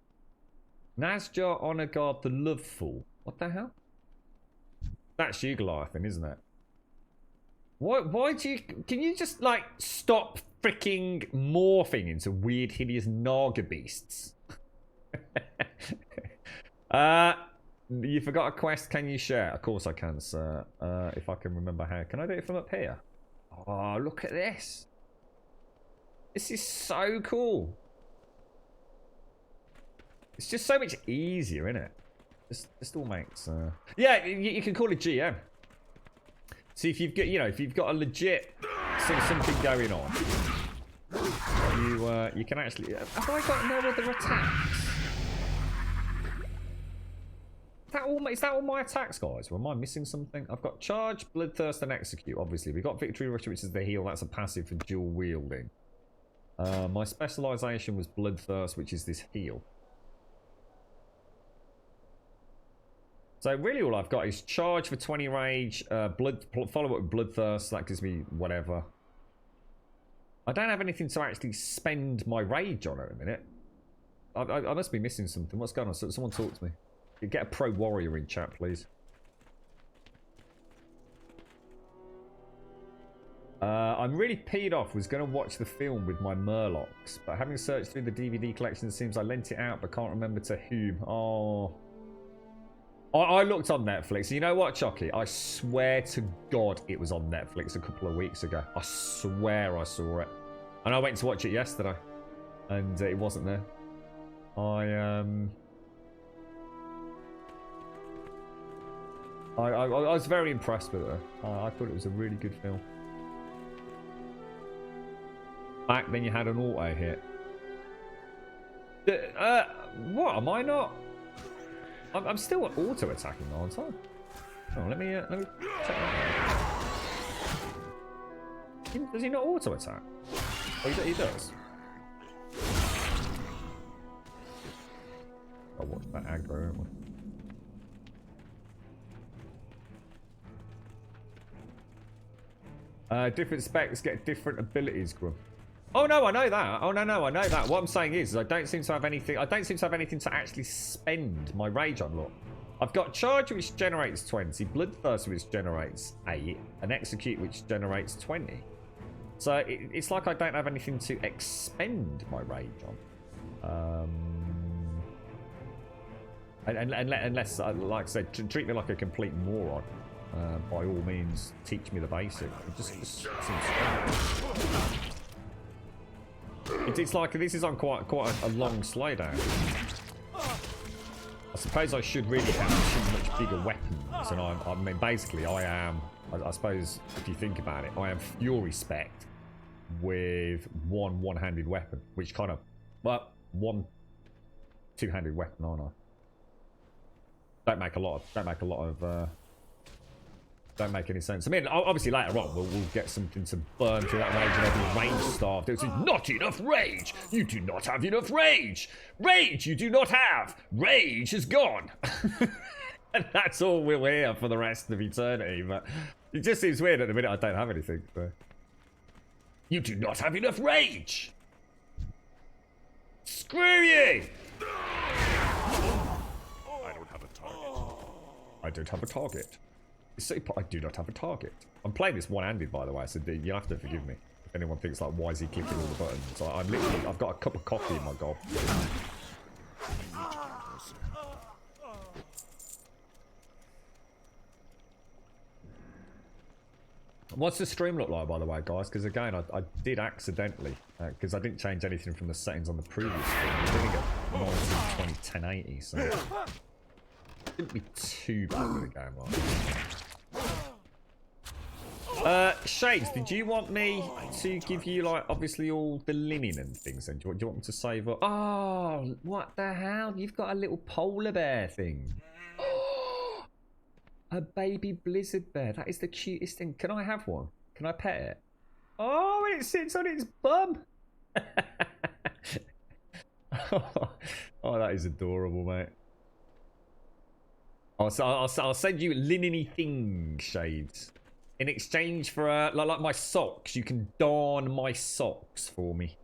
Nazjar Honor Guard the Loveful. What the hell? That's you, Goliathan, isn't it? Why do you... Can you just, like, stop freaking morphing into weird, hideous Naga beasts? You forgot a quest. Can you share? Of course I can, sir. If I can remember how. Can I do it from up here? Oh, look at this. This is so cool. It's just so much easier, isn't it? Just all makes... Yeah, you can call it GM. See, if you've got, you know, if you've got a legit something going on, you can actually... Have I got no other attacks? Is that all my attacks, guys? Or am I missing something? I've got Charge, Bloodthirst, and Execute, obviously. We've got Victory Rush, which is the heal. That's a passive for dual wielding. My specialisation was Bloodthirst, which is this heal. So really all I've got is Charge for 20 rage, follow up with Bloodthirst, that gives me whatever. I don't have anything to actually spend my rage on at a minute. I must be missing something. What's going on? Someone talk to me. Get a pro warrior in chat, please. I'm really peed off. Was going to watch the film with my Murlocs, but having searched through the DVD collection, it seems I lent it out, but can't remember to whom. Oh... I looked on Netflix. You know what, Chucky? I swear to God it was on Netflix a couple of weeks ago. I swear I saw it. And I went to watch it yesterday. And it wasn't there. I was very impressed with it. I thought it was a really good film. Back then you had an auto hit. What? Am I not? I'm still auto attacking, aren't I? Oh, let me check that out. Does he not auto attack? Oh, he does. I'll watch that aggro, won't we? Different specs get different abilities, Grum. Oh no, I know that. Oh no, I know that. What I'm saying is, I don't seem to have anything. I don't seem to have anything to actually spend my rage on. Look, I've got Charge, which generates 20, Bloodthirst, which generates 8, and Execute, which generates 20. So it's like I don't have anything to expend my rage on. Unless, like I said, treat me like a complete moron. By all means, teach me the basic. It just seems strange. It's like this is on quite a long slowdown. I suppose I should really have two much bigger weapons, and I mean, basically, I am. I suppose if you think about it, I am Fury Spec with one-handed weapon, which kind of, well, one two-handed weapon, aren't I? Don't make any sense. I mean, obviously later on we'll get something to burn through that rage and every range starved. It's not enough rage. You do not have enough rage. Rage you do not have. Rage is gone. And that's all we'll hear for the rest of eternity. But it just seems weird at the minute I don't have anything. So. You do not have enough rage. Screw you. I don't have a target. I don't have a target. I do not have a target. I'm playing this one-handed, by the way, so you'll have to forgive me. If anyone thinks, like, why is he clicking all the buttons? So I've got a cup of coffee in my gob. What's the stream look like, by the way, guys? Because, again, I did accidentally, because I didn't change anything from the settings on the previous stream. I'm doing it at 1920 1080, so it shouldn't be too bad with the game, right? Shades, did you want me to give you, like, obviously all the linen and things then? Do you want me to save up? Oh, what the hell? You've got a little polar bear thing. A baby blizzard bear. That is the cutest thing. Can I have one? Can I pet it? Oh, and it sits on its bum. Oh, that is adorable, mate. I'll send you linen-y things, Shades. In exchange for, like my socks, you can darn my socks for me.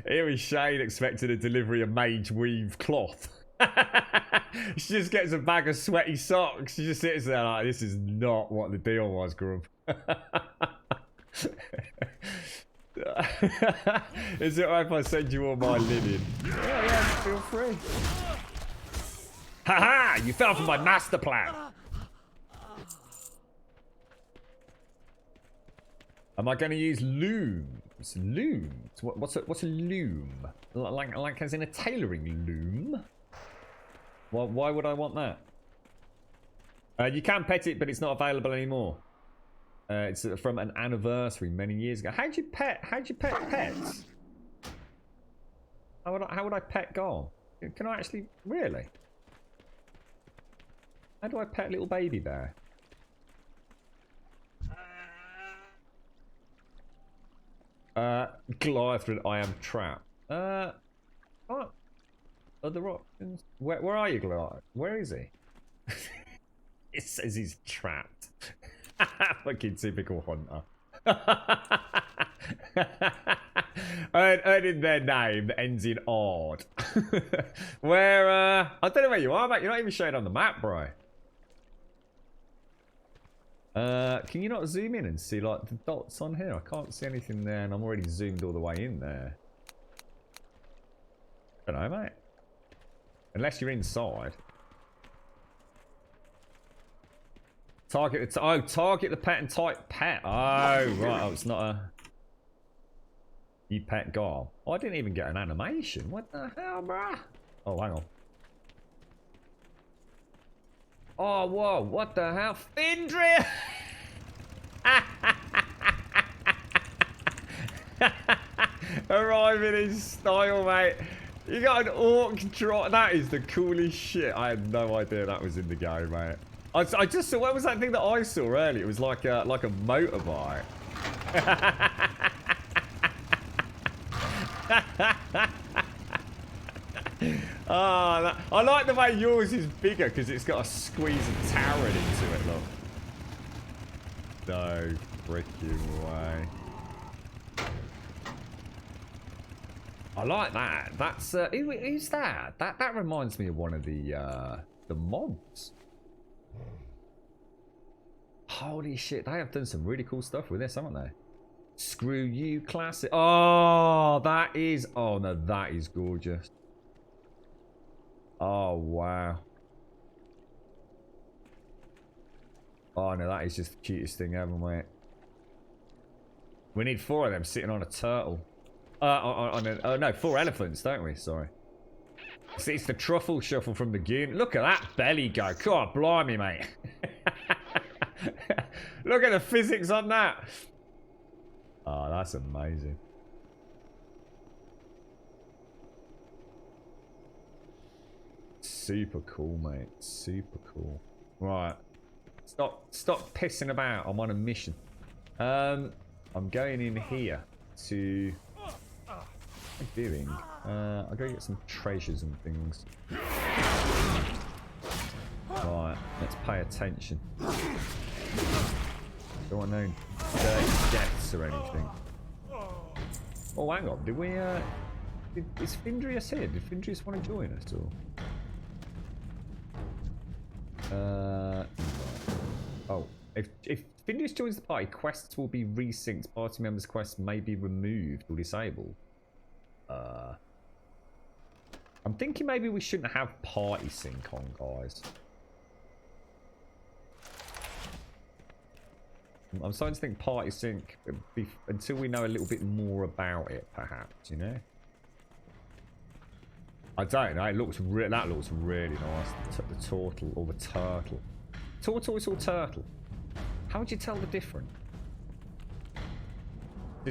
Here is Shade expecting a delivery of mage weave cloth. She just gets a bag of sweaty socks. She just sits there like, this is not what the deal was, Grub. Is it alright if I send you all my linen? Yeah, feel free. Haha! You fell for my master plan! Am I going to use looms? Looms? What's a loom? Like as in a tailoring loom? Well, why would I want that? You can pet it, but it's not available anymore. It's from an anniversary many years ago. How'd you pet pets? How would I pet Garl? Can I actually really? How do I pet little baby bear? Goliath, I am trapped. What? Other options? Where are you, Goliath? Where is he? It says he's trapped. Fucking typical hunter. Earning their name that ends in odd. Where, I don't know where you are, mate. You're not even showing on the map, bro. Can you not zoom in and see, like, the dots on here? I can't see anything there, and I'm already zoomed all the way in there. I don't know, mate. Unless you're inside. Target the pet and type pet. Oh, right. Oh, it's not a... You pet Garl. Oh, I didn't even get an animation. What the hell, bruh? Oh, hang on. Oh, whoa. What the hell? Findria! Arriving in style, mate. You got an orc drop. That is the coolest shit. I had no idea that was in the game, mate. I just saw, what was that thing that I saw earlier? It was like a motorbike. I like the way yours is bigger because it's got a squeeze of Taran into it, look. No freaking way. I like that. That's who's that? That reminds me of one of the mobs. Holy shit, they have done some really cool stuff with this, haven't they? Screw you, classic. Oh, that is... Oh, no, that is gorgeous. Oh, wow. Oh, no, that is just the cutest thing ever, mate. We need 4 of them sitting on a turtle. No, 4 elephants, don't we? Sorry. See, it's the truffle shuffle from the goon. Look at that belly go. God, blimey, mate. Look at the physics on that. Oh, that's amazing. Super cool, mate. Super cool. Right. Stop pissing about. I'm on a mission. I'm going in here to... What am I doing? I'll go get some treasures and things. Right, let's pay attention. Don't want no dirty deaths or anything. Oh, hang on. Did we, is Findrius here? Did Findrius want to join us or? Oh, if Findrius joins the party, quests will be resynced. Party members' quests may be removed or disabled. I'm thinking maybe we shouldn't have party sync on, guys. I'm starting to think party sync until we know a little bit more about it, perhaps, you know? I don't know. It looks that looks really nice. The turtle or the turtle. Tortoise or turtle? How would you tell the difference?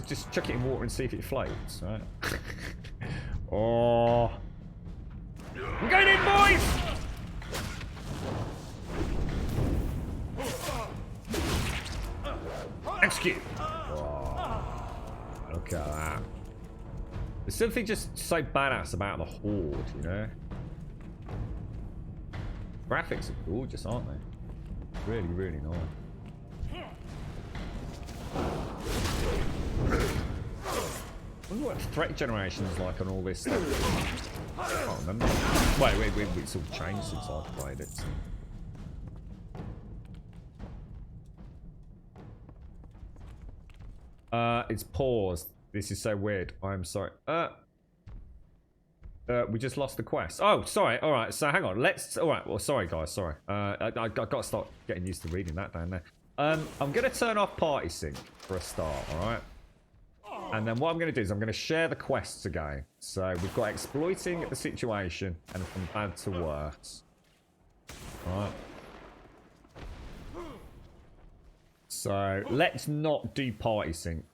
Just chuck it in water and see if it floats, right? Oh. I'm going in, boys! Execute! Oh, look at that. There's something just so badass about the Horde, you know? Graphics are gorgeous, aren't they? Really, really nice. I wonder what threat generation is like on all this stuff. I can't remember. Wait, it's all changed since I played it. It's paused. This is so weird. I'm sorry. We just lost the quest. Oh, sorry. All right. So hang on. All right. Well, sorry, guys. Sorry. I got to start getting used to reading that down there. I'm going to turn off party sync for a start. All right. And then what I'm going to do is I'm going to share the quests again. So we've got exploiting the situation and from bad to worse. All right. So let's not do party sync.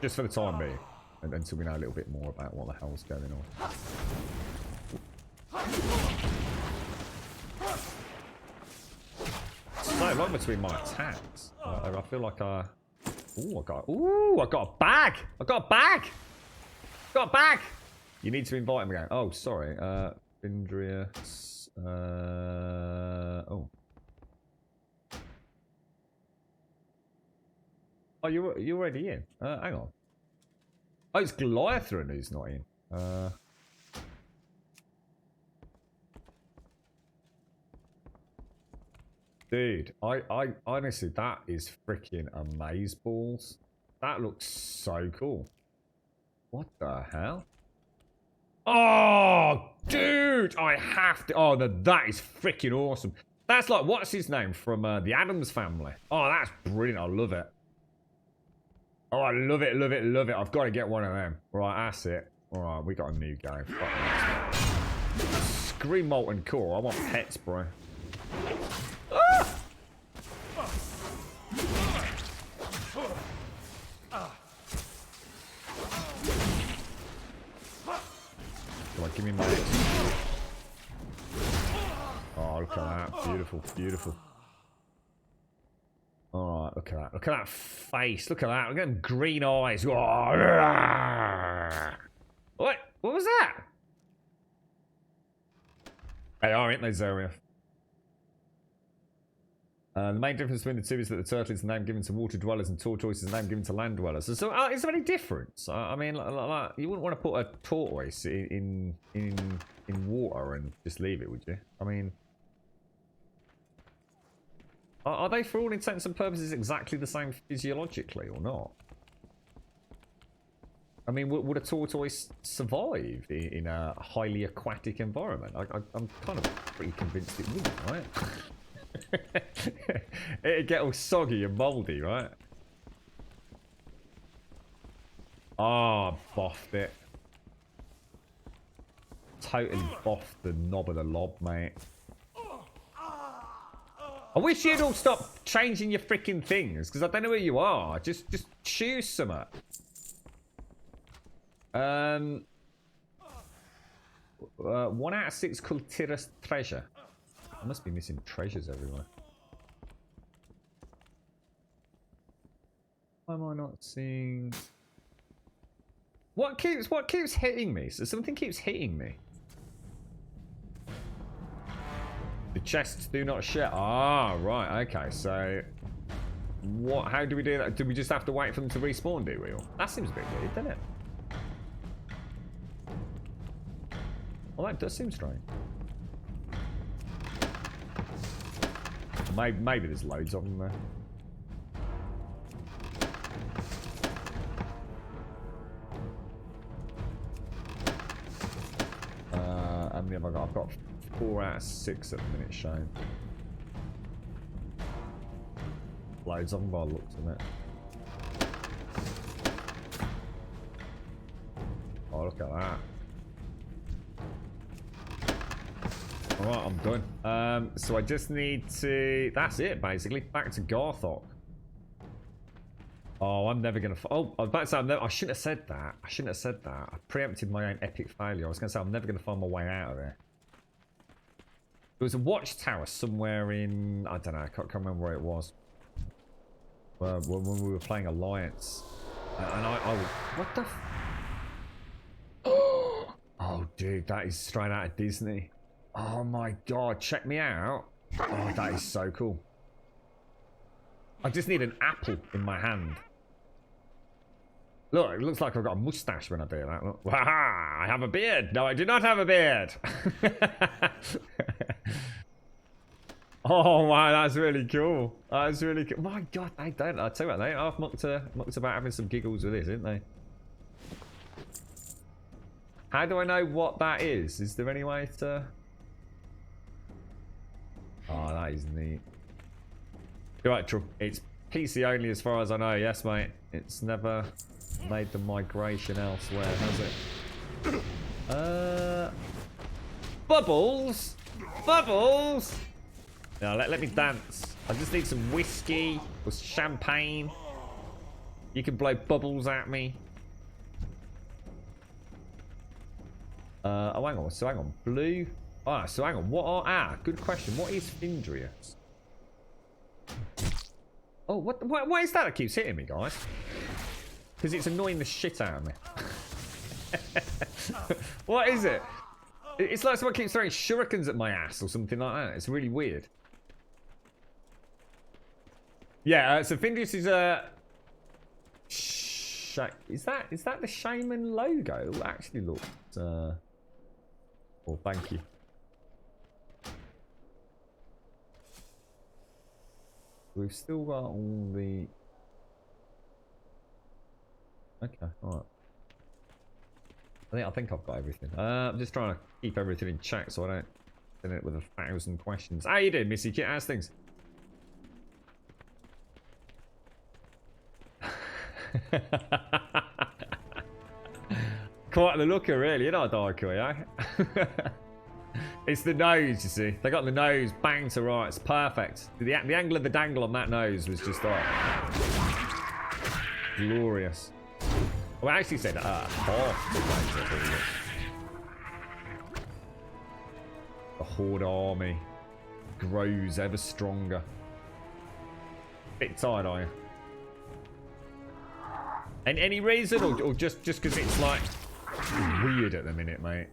Just for the time being. And until we know a little bit more about what the hell's going on. So long between my attacks. I feel like Ooh, I got a bag! I got a bag! Got a bag! You need to invite him again. Oh, sorry. Findrius. Oh. Oh, you're already in. Hang on. Oh, it's Goliathron who's not in. Dude, I honestly, that is freaking amazeballs. That looks so cool. What the hell? Oh, dude, I have to. Oh, that is freaking awesome. That's like, what's his name from the Addams Family? Oh, that's brilliant. I love it. Oh, I love it, love it, love it. I've got to get one of them. Right, that's it. All right, we got a new game. Scream Molten Core. I want pets, bro. Ah! Come on, give me my XP. Oh, look at that. Beautiful, beautiful. Alright, look at that. Look at that face. Look at that. Look at them green eyes. What? What was that? They are, aren't they, Zoria? The main difference between the two is that the turtle is the name given to water dwellers and tortoise is the name given to land dwellers. So is there any difference? I mean, like, you wouldn't want to put a tortoise in water and just leave it, would you? I mean, are they, for all intents and purposes, exactly the same physiologically or not? I mean, would a tortoise survive in a highly aquatic environment? I'm kind of pretty convinced it would, right? It'd get all soggy and mouldy, right? Ah, boffed it. Totally boffed the knob of the lob, mate. I wish you'd all stop changing your freaking things, because I don't know who you are. Just choose something. 1 out of 6 Cultiras treasure. I must be missing treasures everywhere. Why am I not seeing? What keeps hitting me? So something keeps hitting me. The chests do not share. Ah, right. Okay. So, what? How do we do that? Do we just have to wait for them to respawn? Do we? That seems a bit weird, doesn't it? Well, that does seem strange. Maybe there's loads of them there. How many have I got? I've got 4 out of 6 at the minute shown. Loads of them by the looks of it. Oh, look at that. Alright, I'm done. So I just need to... That's it, basically. Back to Garthok. Oh, I'm never going to... Oh, I was about to say, I shouldn't have said that. I shouldn't have said that. I preempted my own epic failure. I was going to say, I'm never going to find my way out of there. There was a watchtower somewhere in... I don't know, I can't remember where it was. When we were playing Alliance. And I what the... Oh, dude, that is straight out of Disney. Oh my god, check me out. Oh, that is so cool. I just need an apple in my hand. Look, it looks like I've got a mustache when I do that. Look. Waha! I have a beard. No, I do not have a beard. Oh wow, that's really cool. That's really cool. My god, they don't. I tell you what, they half mucked about having some giggles with this, didn't they? How do I know what that is? Is there any way to... Oh, that is neat. You're right, true. It's PC only as far as I know. Yes, mate. It's never made the migration elsewhere, has it? Bubbles! Bubbles! Now, let me dance. I just need some whiskey or champagne. You can blow bubbles at me. Oh, hang on. So, hang on. Blue... Ah, so hang on. What are... Ah, good question. What is Findrius? Oh, what is that keeps hitting me, guys? Because it's annoying the shit out of me. What is it? It's like someone keeps throwing shurikens at my ass or something like that. It's really weird. Yeah, so Findrius is a... Is that the Shaman logo? It actually looks... Oh, thank you. We've still got all the... Okay, alright. I think I've got everything. I'm just trying to keep everything in check so I don't end it with 1,000 questions. How you doing, Missy Kit? How's things? Quite the looker, really, you know, Darko, eh? It's the nose, you see. They got the nose bang to right. It's perfect. The angle of the dangle on that nose was just glorious. Well, I actually said half. The Horde army grows ever stronger. Bit tired, are you? And any reason, or just because it's like weird at the minute, mate?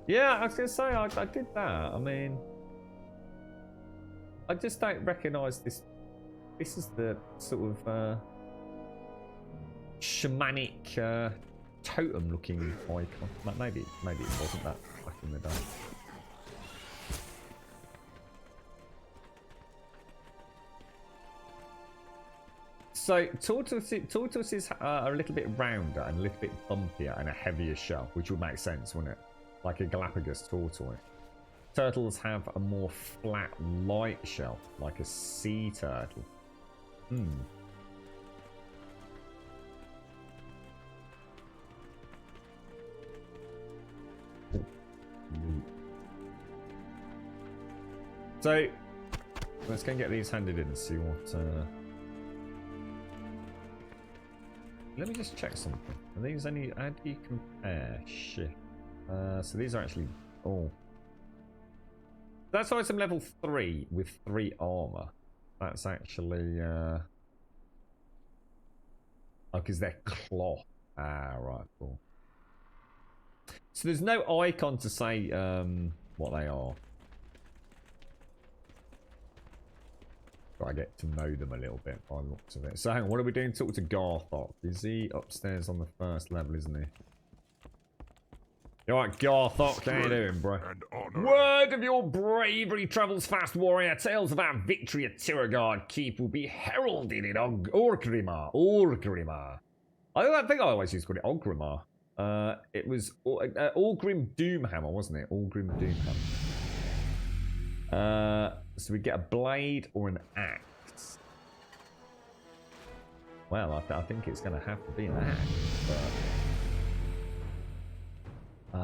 Yeah, I was going to say, I did that. I mean, I just don't recognise this. This is the sort of shamanic totem-looking icon. Maybe it wasn't that back in the day. So tortoises are a little bit rounder and a little bit bumpier and a heavier shell, which would make sense, wouldn't it? Like a Galapagos tortoise. Turtles have a more flat, light shell, like a sea turtle. So, let's go and get these handed in and see what... Let me just check something. Are these any... How do you compare? Shit. So these are actually... Oh. That's item level 3 with 3 armor. That's actually... Oh, because they're cloth. Ah, right, cool. So there's no icon to say what they are. But I get to know them a little bit by the looks of it. So hang on, what are we doing? Talk to Garthok. Is he upstairs on the first level, isn't he? You alright, Garthok? How you doing, bro? Word of your bravery travels fast, warrior. Tales of our victory at Tiragard Keep will be heralded in Orgrimmar. Orgrimmar. I think I always used to call it Orgrimmar. It was Orgrim Doomhammer, wasn't it? Orgrim Doomhammer. So we get a blade or an axe. Well, I think it's going to have to be an axe. But...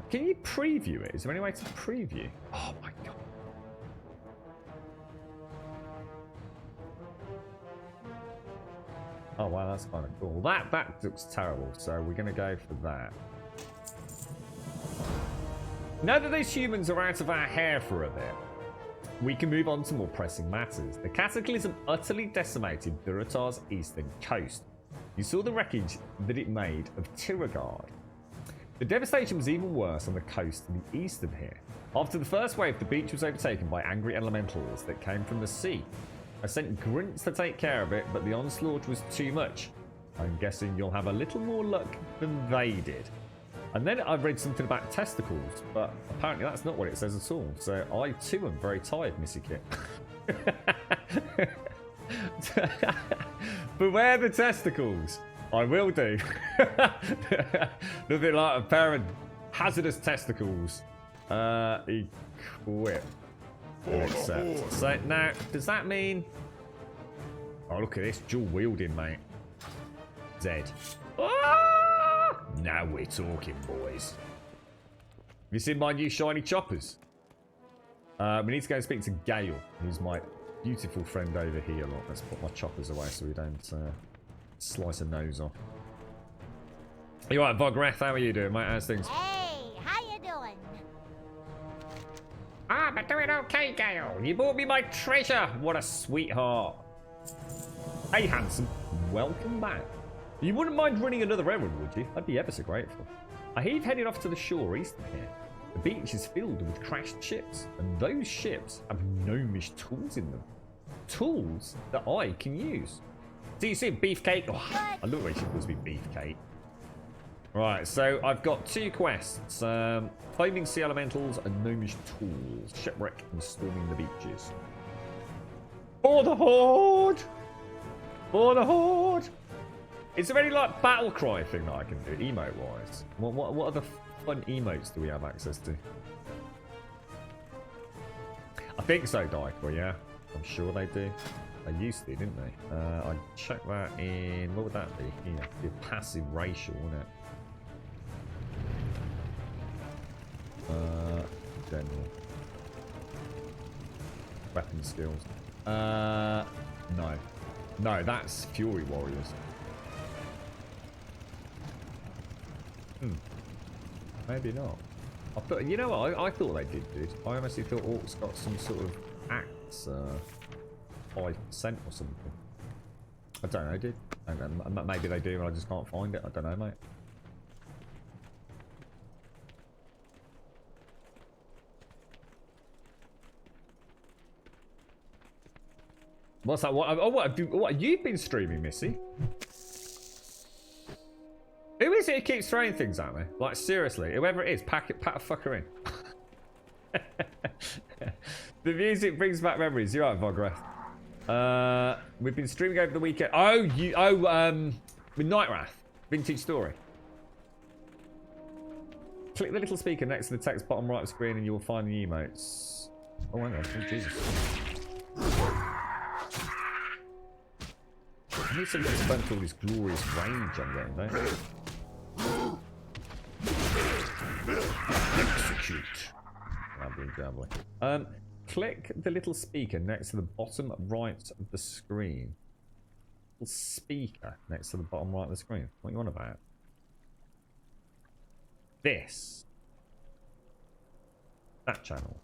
can you preview it? Is there any way to preview? Oh my god. Oh wow, that's kind of cool. That looks terrible, so we're going to go for that. Now that these humans are out of our hair for a bit, we can move on to more pressing matters. The cataclysm utterly decimated Durotar's eastern coast. You saw the wreckage that it made of Tiragard. The devastation was even worse on the coast to the east of here. After the first wave, the beach was overtaken by angry elementals that came from the sea. I sent grunts to take care of it, but the onslaught was too much. I'm guessing you'll have a little more luck than they did. And then I read something about testicles, but apparently that's not what it says at all. So I too am very tired, Missy Kit. Beware the testicles. I will do. Nothing like a pair of hazardous testicles. Equip. Accept. So now, does that mean... Oh, look at this. Dual wielding, mate. Z. Ah! Now we're talking, boys. Have you seen my new shiny choppers? We need to go and speak to Gale, who's my beautiful friend over here. Look, let's put my choppers away so we don't slice a nose off. You alright, Vogreth? How are you doing, mate? How's things? Hey, how you doing? I'm doing okay, Gale. You brought me my treasure. What a sweetheart. Hey, handsome. Welcome back. You wouldn't mind running another errand, would you? I'd be ever so grateful. I hear you've headed off to the shore east of here. The beach is filled with crashed ships, and those ships have gnomish tools in them. Tools that I can use. Do you see Beefcake? Oh, I love the way she calls me Beefcake. Right, so I've got 2 quests. Finding sea elementals and gnomish tools. Shipwreck and storming the beaches. For the Horde! For the Horde! Is there any, like, battle cry thing that I can do, emote-wise? What other fun emotes do we have access to? I think so, Dyker, yeah. I'm sure they do. They used to, didn't they? I'd check that in... What would that be? Yeah, it'd be passive racial, wouldn't it? General. Weapon skills. No. No, that's Fury Warriors. Maybe not. I thought, you know what? I thought they did. I honestly thought Orcs got some sort of axe 5% or something. I don't know, dude. Maybe they do, and I just can't find it. I don't know, mate. What's that? What? You've been streaming, Missy? Who is it who keeps throwing things at me? Like, seriously, whoever it is, pat a fucker in. The music brings back memories. You're right, Vogreth. We've been streaming over the weekend. With Night Wrath. Vintage Story. Click the little speaker next to the text bottom right of the screen and you will find the emotes. Oh, hang on. Oh, Jesus. I need something to spend all this glorious range I'm getting, don't I? Execute. Click the little speaker next to the bottom right of the screen. Little speaker next to the bottom right of the screen. What are you on about? This. That channel.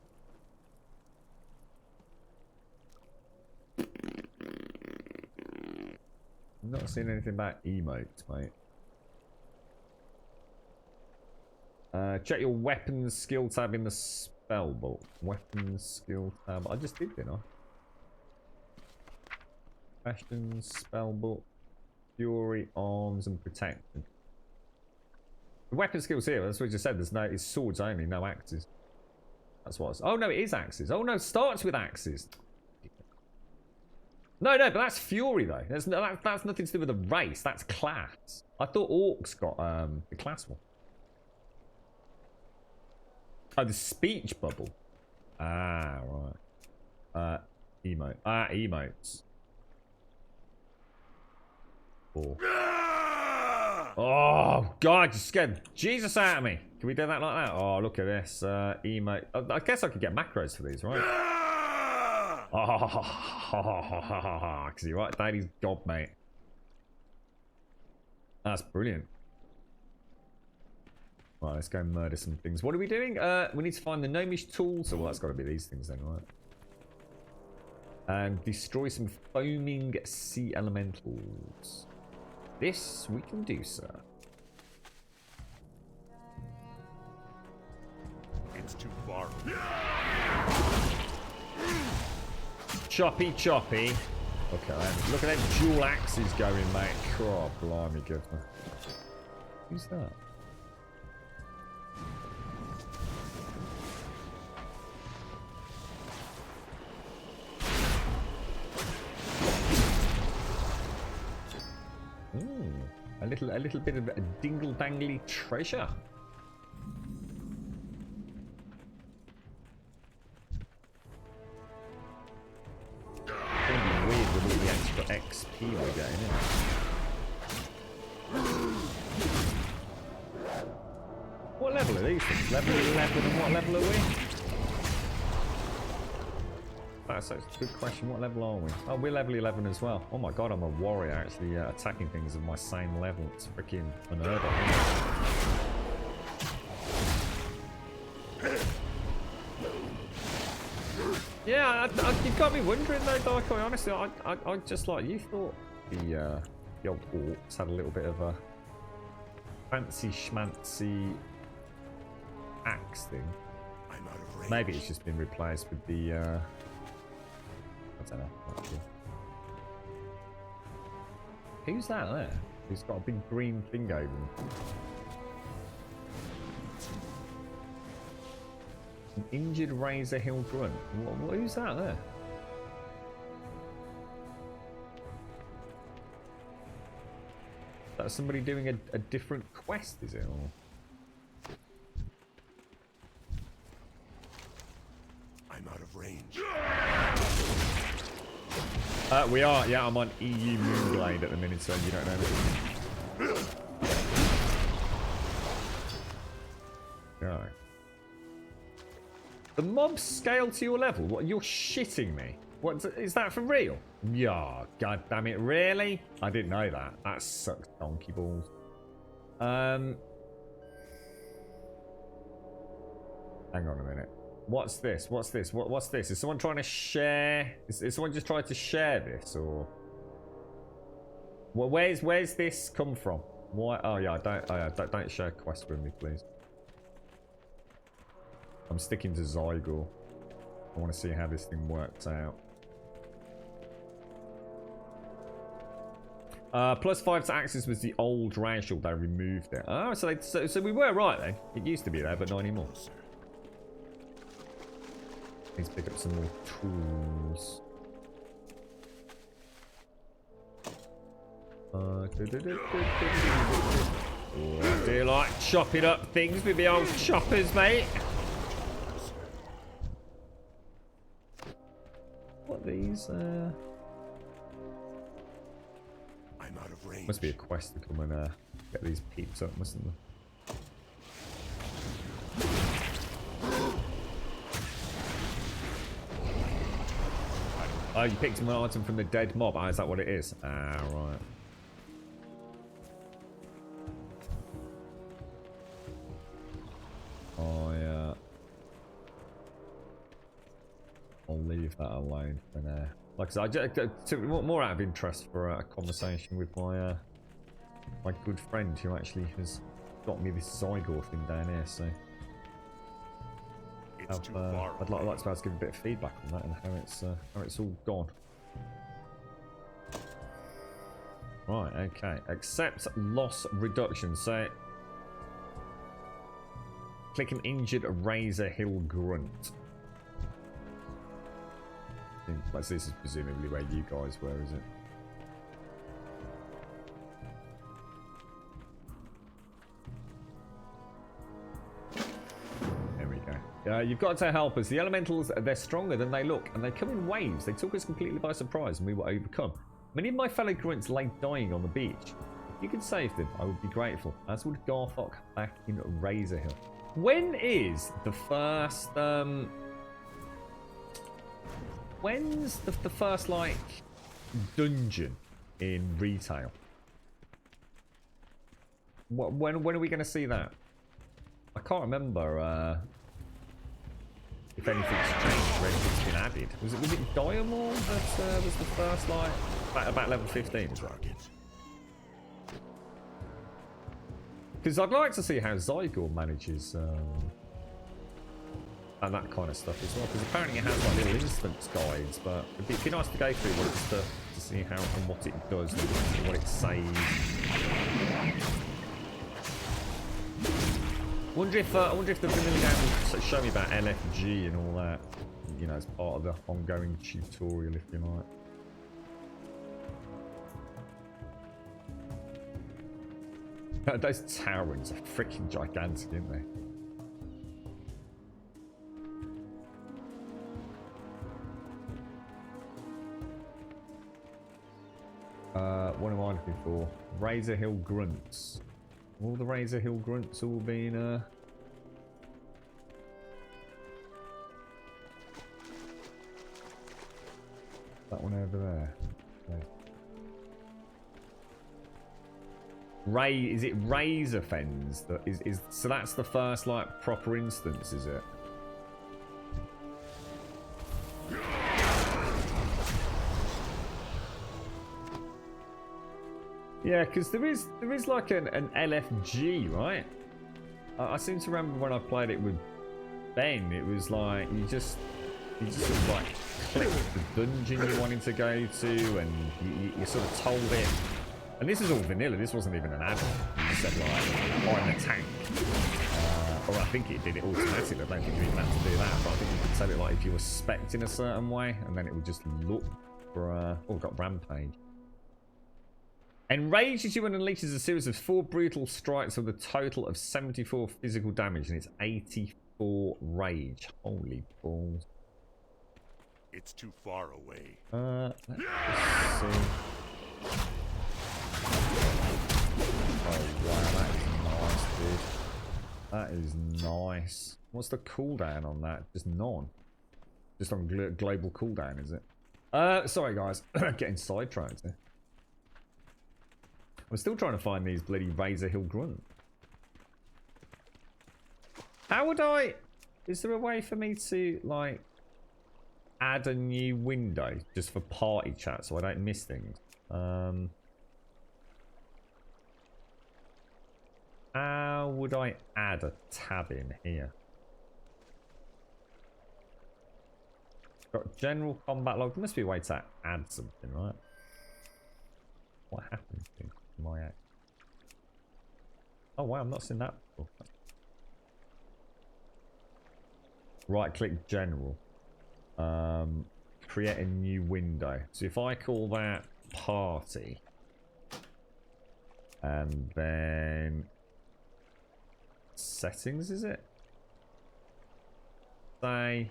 I'm not seeing anything about emotes, mate. Check your weapons skill tab in the spell book. Weapons skill tab. I just did, didn't I? Questions, spell book, fury, arms, and protection. The weapon skills here, that's what I just said. There's no, it's swords only, no axes. That's what it's. Oh no, it is axes. Oh no, it starts with axes. No, but that's fury though. That's nothing to do with the race. That's class. I thought orcs got the class one. Oh, the speech bubble. Ah, right. Emote. Emotes. Four. Oh, God, you scared Jesus out of me. Can we do that like that? Oh, look at this. Emote. I guess I could get macros for these, right? Oh, because you're right, Daddy's God, mate. That's brilliant. Right, let's go and murder some things. What are we doing? We need to find the gnomish tools. So, well, that's got to be these things then, right? And destroy some foaming sea elementals. This we can do, sir. It's too far. Choppy. Okay, look at them dual axes going, mate. Oh, blimey, goodness. Who's that? A little bit of a dingle dangly treasure. It's gonna be weird with all the extra XP we're getting in. What level are these things? Level 11, and what level are we? That's a good question. What level are we? Oh, we're level 11 as well. Oh my god, I'm a warrior actually attacking things of my same level. It's freaking unheard of. Yeah, you've got me wondering though, Darko. Honestly, I just like you thought the old orcs had a little bit of a fancy schmancy axe thing. I'm out of range. Maybe it's just been replaced with the I don't know. Not sure. Who's that there? Who's got a big green thing over him? An injured Razor Hill grunt. Who's that there? That's somebody doing a different quest, is it? Or? I'm out of range. We are, yeah, I'm on EU Moonblade at the minute, so you don't know me. Right. The mobs scale to your level? What, you're shitting me? What, is that for real? Yeah, god damn it, really? I didn't know that. That sucks donkey balls. Hang on a minute. What's this? What's this? What's this? Is someone trying to share? Is someone just trying to share this, or? Well, where's this come from? Why? Oh yeah, don't share quest with me, please. I'm sticking to Zygor. I want to see how this thing works out. +5 to axes was the old racial. They removed it. Oh, so we were right then. It used to be there, but not anymore. Let's pick up some more tools. Oh, I do like chopping up things with the old choppers, mate. What are these? I'm out of range. Must be a quest to come and get these peeps up, mustn't there? Oh, you picked an item from the dead mob. Ah, is that what it is? Ah, right. Oh, yeah. I'll leave that alone for now. Like I said, I took more out of interest for a conversation with my my good friend who actually has got me this Zygor thing down here. So It's too far. I'd like to be able to give a bit of feedback on that and how it's all gone. Right, okay. Accept loss reduction. So click an injured Razor Hill Grunt. Like, this is presumably where you guys were, is it? There we go. You've got to help us. The elementals, they're stronger than they look, and they come in waves. They took us completely by surprise, and we were overcome. Many of my fellow grunts lay dying on the beach. If you could save them, I would be grateful, as would Garthok back in Razor Hill. When is the first... When's the first, like, dungeon in retail? When are we going to see that? I can't remember if anything's changed or anything's been added. Was it Diamond that was the first, like, about level 15? Because I'd like to see how Zygor manages... and that kind of stuff as well, because apparently it has like little instance guides, but it'd be nice to go through what it's to see how and what it does and what it saves. I wonder if the vanilla game will show me about LFG and all that, you know, as part of the ongoing tutorial, if you like. Those Taurens are freaking gigantic, aren't they? What am I looking for? Razor Hill Grunts. All the Razor Hill Grunts all being that one over there. Okay. Is it Razor Fens that is so that's the first like proper instance, is it? Yeah, because there is like an LFG, right? I seem to remember when I played it with Ben, it was like you just sort of like clicked the dungeon you wanted to go to, and you sort of told it. And this is all vanilla. This wasn't even an add-on. You said like, I'm a tank, or I think it did it automatically. I don't think you even had to do that, but I think you could tell it like if you were spec'd in a certain way, and then it would just look for. Oh, we've got Rampage. Enrages you and unleashes a series of 4 brutal strikes with a total of 74 physical damage, and it's 84 rage. Holy balls. It's too far away. Let's see. Oh wow, that is nice, dude. That is nice. What's the cooldown on that? Just none. Just on global cooldown, is it? Sorry guys, getting sidetracked here. I'm still trying to find these bloody Razor Hill Grunt. How would I... Is there a way for me to, like, add a new window just for party chat so I don't miss things? How would I add a tab in here? Got general combat log. There must be a way to add something, right? What happened to my act? Oh wow, I've not seen that before. Right click general. Create a new window. So if I call that party, And then settings, is it? Say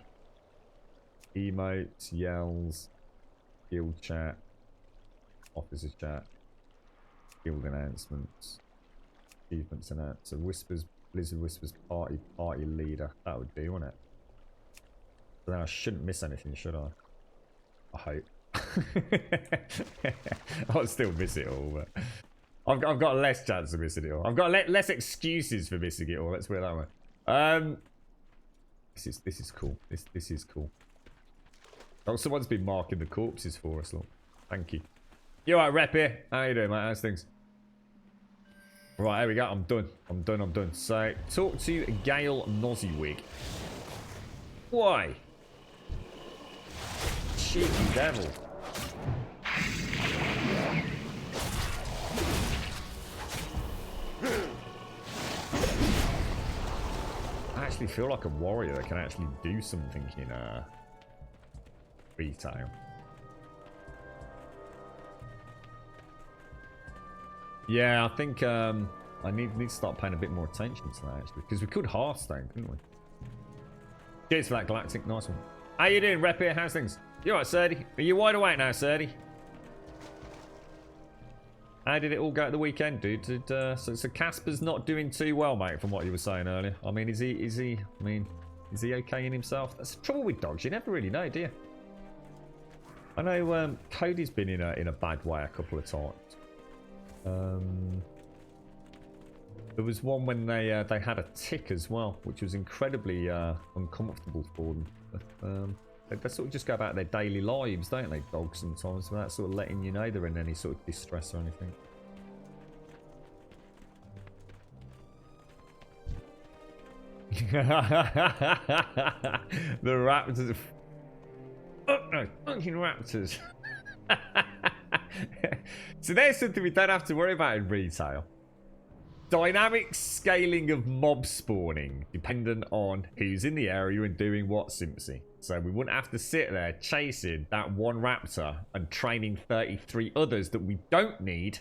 emotes, yells, guild chat, officer chat, guild announcements, achievements announced. So whispers, Blizzard whispers, party leader. That would be, wouldn't it? So then I shouldn't miss anything, should I? I hope. I'll still miss it all, but I've got less chance of missing it all. I've got less excuses for missing it all. Let's put it that way. This is cool. This is cool. Oh, someone's been marking the corpses for us. Look. Thank you. You alright, Reppy? How you doing, mate? How's things? Right, here we go. I'm done. So, talk to Gale Nozzywig. Why? Cheeky devil. I actually feel like a warrior that can actually do something in retail. Yeah, I think I need to start paying a bit more attention to that actually, because we could Hearthstone, couldn't we? Cheers for that, Galactic. Nice one. How you doing, Rep here? How's things? You alright, Serdy? Are you wide awake now, Serdy? How did it all go at the weekend, dude? So Casper's not doing too well, mate, from what you were saying earlier. I mean, is he okay in himself? That's the trouble with dogs. You never really know, do you? I know Cody's been in a bad way a couple of times. There was one when they had a tick as well, which was incredibly uncomfortable for them. But, they sort of just go about their daily lives, don't they, dogs sometimes, without sort of letting you know they're in any sort of distress or anything. The raptors. Oh no, fucking raptors. So there's something we don't have to worry about in retail. Dynamic scaling of mob spawning, dependent on who's in the area and doing what, Simpsy. So we wouldn't have to sit there chasing that one raptor and training 33 others that we don't need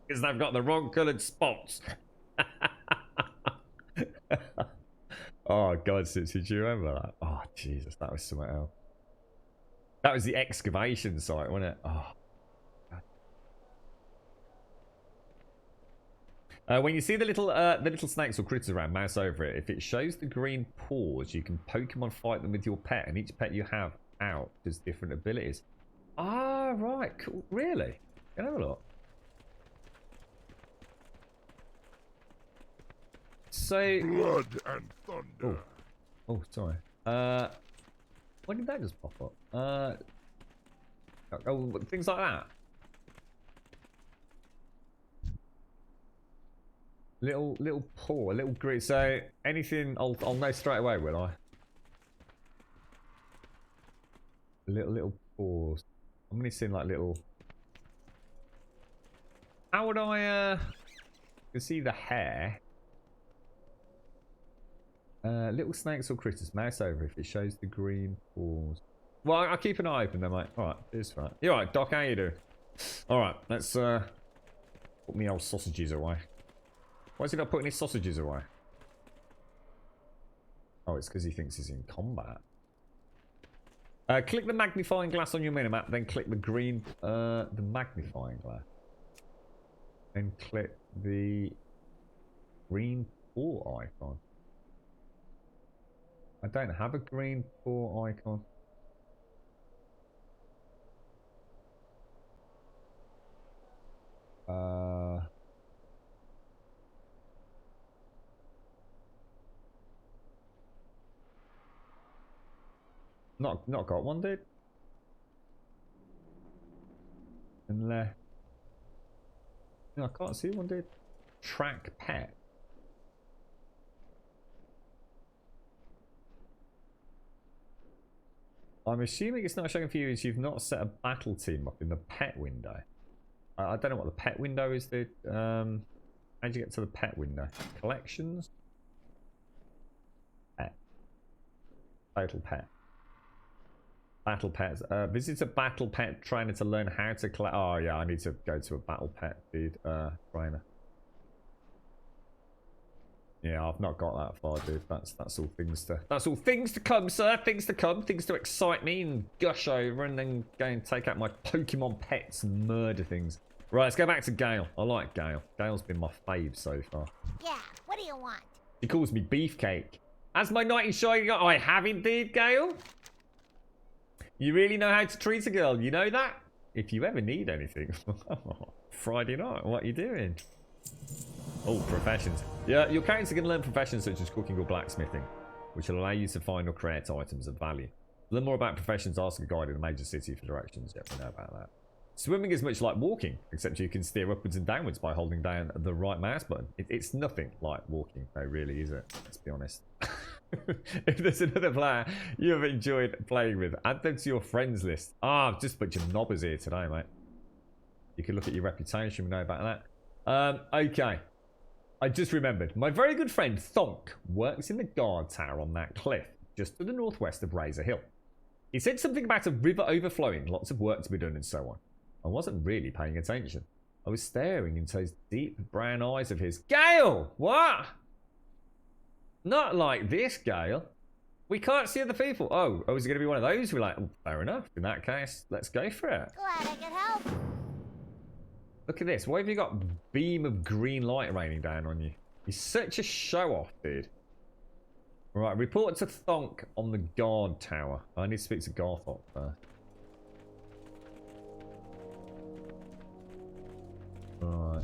because they've got the wrong coloured spots. Oh God, Simpsy, do you remember that? Oh Jesus, that was something else. That was the excavation site, wasn't it? Oh. When you see the little snakes or critters around, mouse over it. If it shows the green paws, you can Pokemon fight them with your pet, and each pet you have out does different abilities. Ah, right, cool. Really? Can I have a look? So. Blood and thunder. Oh, sorry. When did that just pop up? Oh, things like that. Little paw, a little grit. So anything, I'll know straight away, will I? Little paws. I'm only seeing like little. How would I? You can see the hair. Little snakes or critters. Mouse over if it shows the green paws. Well, I'll keep an eye open then, mate. All right, it's right. You all right, Doc? How you doing? All right, let's put me old sausages away. Why is he not putting his sausages away? Oh, it's because he thinks he's in combat. Click the magnifying glass on your minimap, then click the green, the magnifying glass. Then click the green paw icon. I don't have a green paw icon. Not got one, dude. Unless no, I can't see one, dude. Track pet. I'm assuming it's not showing for you as you've not set a battle team up in the pet window. I don't know what the pet window is, dude. How'd you get to the pet window? Collections? Pet. Total pet. Battle pets. Visit a battle pet trainer to learn how to collect. Oh yeah, I need to go to a battle pet dude trainer. Yeah, I've not got that far, dude. That's all things to come, sir. Things to come. Things to excite me and gush over, and then go and take out my Pokemon pets and murder things. Right, let's go back to Gale. I like Gale. Gale's been my fave so far. Yeah, what do you want? She calls me Beefcake. As my knight in shining, I have indeed, Gale. You really know how to treat a girl. You know that? If you ever need anything. Friday night, what are you doing? Oh, professions. Yeah, your character can learn professions such as cooking or blacksmithing, which will allow you to find or create items of value. Learn more about professions, ask a guide in a major city for directions. Yep, we know about that. Swimming is much like walking, except you can steer upwards and downwards by holding down the right mouse button. It's nothing like walking, though, really, is it? Let's be honest. If there's another player you have enjoyed playing with, add them to your friends list. Ah, just a bunch of knobbers here today, mate. You can look at your reputation, we know about that. Okay. I just remembered. My very good friend, Thonk, works in the guard tower on that cliff, just to the northwest of Razor Hill. He said something about a river overflowing, lots of work to be done and so on. I wasn't really paying attention. I was staring into those deep brown eyes of his. Gale! What? Not like this, Gale. We can't see other people. Oh, is it going to be one of those? We're like, oh, fair enough. In that case, let's go for it. Glad I could help. Look at this. Why have you got a beam of green light raining down on you? You're such a show-off, dude. Right, report to Thonk on the guard tower. I need to speak to Garthok first. Right.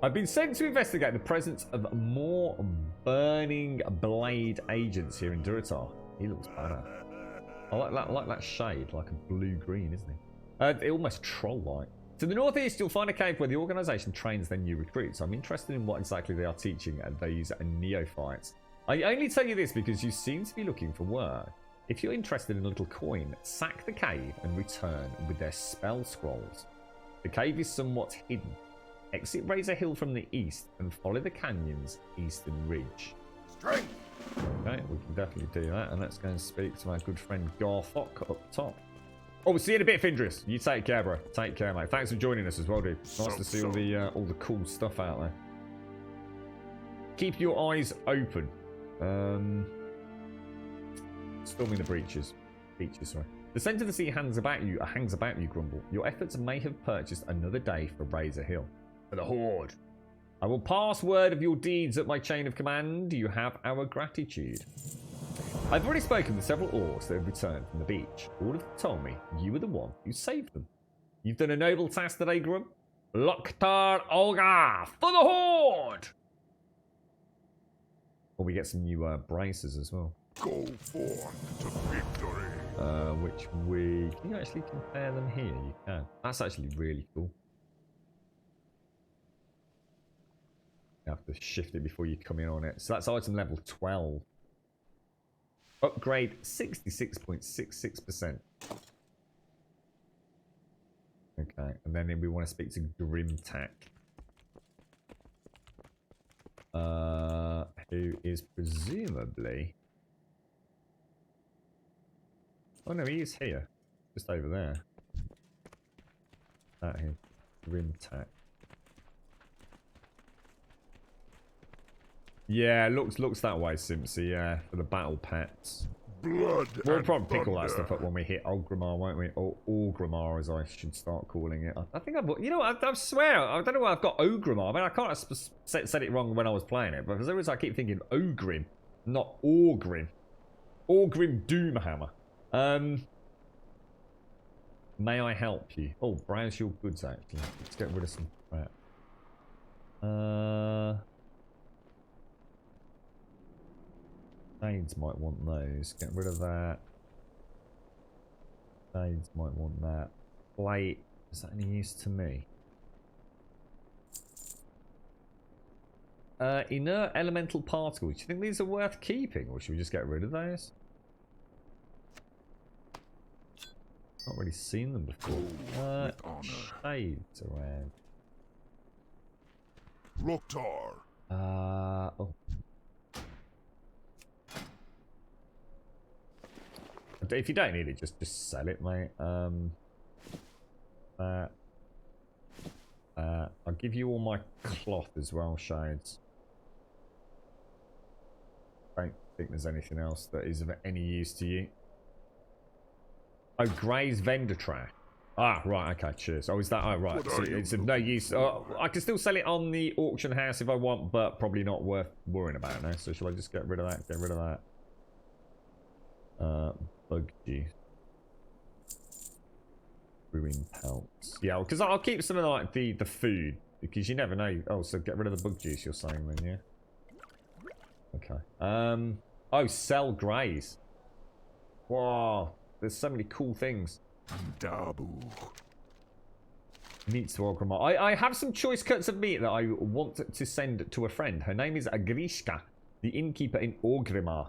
I've been sent to investigate the presence of more burning blade agents here in Durotar. He looks better. I like that shade, like a blue-green, isn't he? Almost troll-like. To the northeast, you'll find a cave where the organisation trains their new recruits. I'm interested in what exactly they are teaching these neophytes. I only tell you this because you seem to be looking for work. If you're interested in a little coin, sack the cave and return with their spell scrolls. The cave is somewhat hidden. Exit Razor Hill from the east and follow the canyon's eastern ridge. Strength! Okay, we can definitely do that. And let's go and speak to our good friend Garthok up top. Oh, we'll see you in a bit, Findris. You take care, bro. Take care, mate. Thanks for joining us as well, dude. Nice to see all the cool stuff out there. Keep your eyes open. Storming the beaches, sorry. The scent of the sea hangs about you, Grumble. Your efforts may have purchased another day for Razor Hill. For the Horde. I will pass word of your deeds at my chain of command. You have our gratitude. I've already spoken with several orcs that have returned from the beach. All of them told me you were the one who saved them. You've done a noble task today, Grum. Loktar Olga for the Horde! Well, we get some new braces as well. Go forth to victory. Which can you actually compare them here? You can. That's actually really cool. You have to shift it before you come in on it. So that's item level 12. Upgrade 66.66%. Okay, and then we want to speak to Grimtack. Who is presumably... Oh no, he is here. Just over there. That here. Grimtack. Yeah, looks that way, Simpsy, yeah, for the battle pets. Blood. We'll probably pick all that stuff up when we hit Ulgrimar, won't we? Or Orgrimmar, as I should start calling it. I think I've... You know what? I swear, I don't know why I've got Ogrimmar. I mean, I can't have said it wrong when I was playing it, but for some reason I keep thinking Ogrim, not Orgrim. Orgrim Doomhammer. May I help you? Oh, browse your goods, actually. Let's get rid of some crap. Shades might want those. Get rid of that. Shades might want that. Plate. Is that any use to me? Inert elemental particles. Do you think these are worth keeping, or should we just get rid of those? Not really seen them before. Shades around. Loktar. Oh. I If you don't need it, just sell it, mate. I'll give you all my cloth as well, Shades. Don't think there's anything else that is of any use to you. Oh, Gray's vendor track. Ah, right, okay, cheers. Oh, is that... Oh, right. So it's of no use. I can still sell it on the auction house if I want, but probably not worth worrying about now. So shall I just get rid of that? Get rid of that. Bug juice. Brewing pelts. Yeah, because I'll keep some of like the food, because you never know. Oh, so get rid of the bug juice, you're saying then, yeah? Okay. Oh, sell Grays. Wow. There's so many cool things. Dabu. Meat to Orgrimmar. I have some choice cuts of meat that I want to send to a friend. Her name is Agrishka, the innkeeper in Orgrimmar.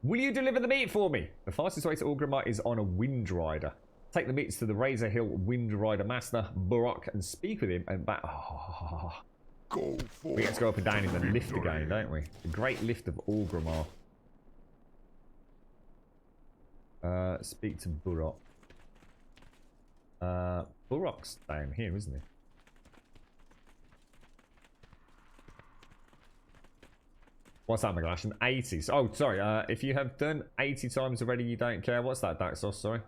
Will you deliver the meat for me? The fastest way to Orgrimmar is on a Wind Rider. Take the meats to the Razor Hill Wind Rider Master, Burok, and speak with him and back. Oh. Go for We get to go up and down in the lift again, don't we? The Great Lift of Orgrimmar. Speak to Burok. Burok's down here, isn't he? What's that, McGlash? An 80. Oh, sorry. If you have done 80 times already, you don't care. What's that, Daxos? Sorry.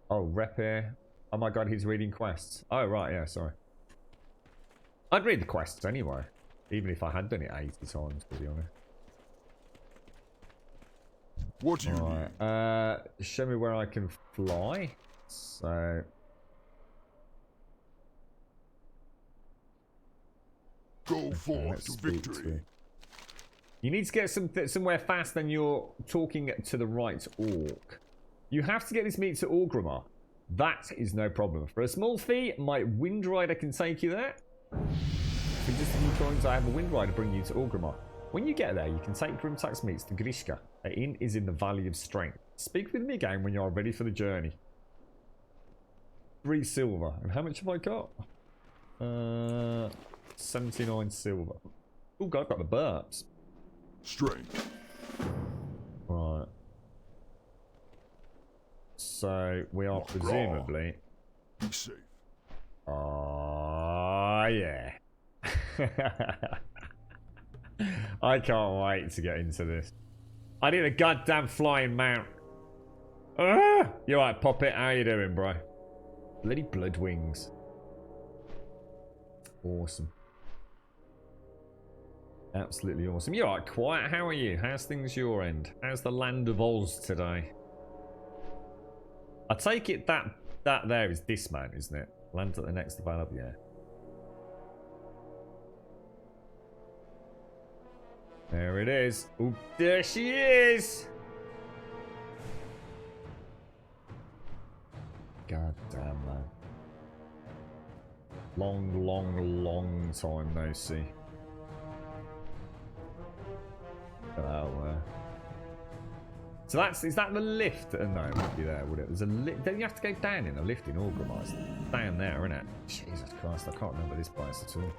Oh, rep here. Oh my god, he's reading quests. Oh, right, yeah, sorry. I'd read the quests anyway. Even if I had done it 80 times, to be honest. What do you need? Show me where I can fly. So... Go forth let's to speak to victory. you. You need to get somewhere fast, then you're talking to the right orc. You have to get this meat to Orgrimmar. That is no problem. For a small fee, my Wind Rider can take you there. For just a few coins, I have a Wind Rider bring you to Orgrimmar. When you get there, you can take Grimtax meats to Grishka. The inn is in the Valley of Strength. Speak with me again when you are ready for the journey. 3 silver. And how much have I got? 79 silver. Oh god, I've got the burps. Strength. Right. So we are presumably. Be safe. Yeah. I can't wait to get into this. I need a goddamn flying mount. You alright, Poppet? How you doing, bro? Bloody blood wings. Awesome. Absolutely awesome. You alright, Quiet? How are you? How's things your end? How's the land of Oz today? I take it that there is this man, isn't it? Land at the next develop, yeah. There it is. Oh, there she is. God damn, man. Long time no see. Get out of there. So is that the lift? No, it wouldn't be there, would it? There's a lift. Then you have to go down in a lift in Orgrimmar. It's down there, isn't it? Jesus Christ, I can't remember this place at all.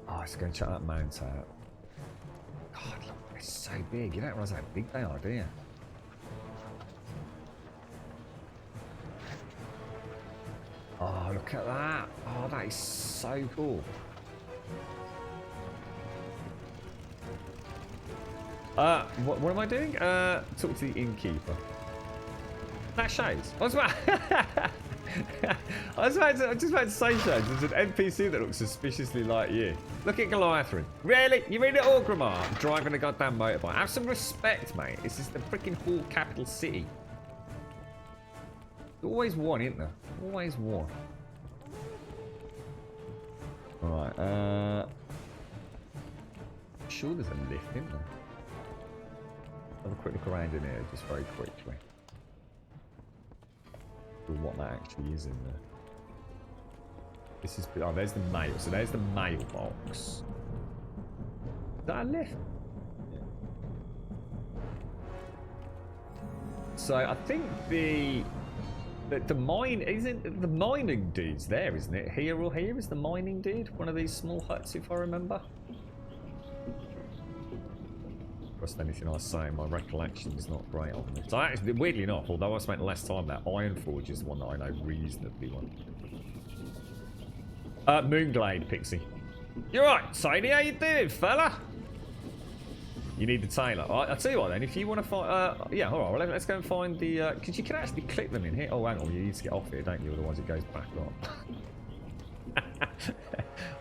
Oh, let's go check that mount out. God, look, it's so big. You don't realise how big they are, do you? Oh, look at that. Oh, that is so cool. What am I doing? Talk to the innkeeper. That Shades. I was just about to say, Shades, there's an NPC that looks suspiciously like you. Look at Goliathrin. Really? You're in at Orgrimmar driving a goddamn motorbike. Have some respect, mate. This is the freaking whole capital city. There's always one, isn't there? Always one. Alright, I'm sure there's a lift, isn't there? Have a quick look around in here, just very quickly. For what that actually is in there. This is... Oh, there's the mail. So there's the mailbox. Is that a lift? Yeah. So I think the mine... Isn't the mining dude's there, isn't it? Here or here is the mining dude. One of these small huts, if I remember. trust anything I say. My recollection is not great on this. So actually, weirdly enough, although I spent less time there, Ironforge is the one that I know reasonably well. Moonglade, Pixie. You're right, Sadie. How you doing, fella? You need the tailor. I'll tell you what then. If you want to find, yeah, all right. Well, let's go and find the. Because you can actually click them in here. Oh, hang on. You need to get off here, don't you? Otherwise, it goes back up.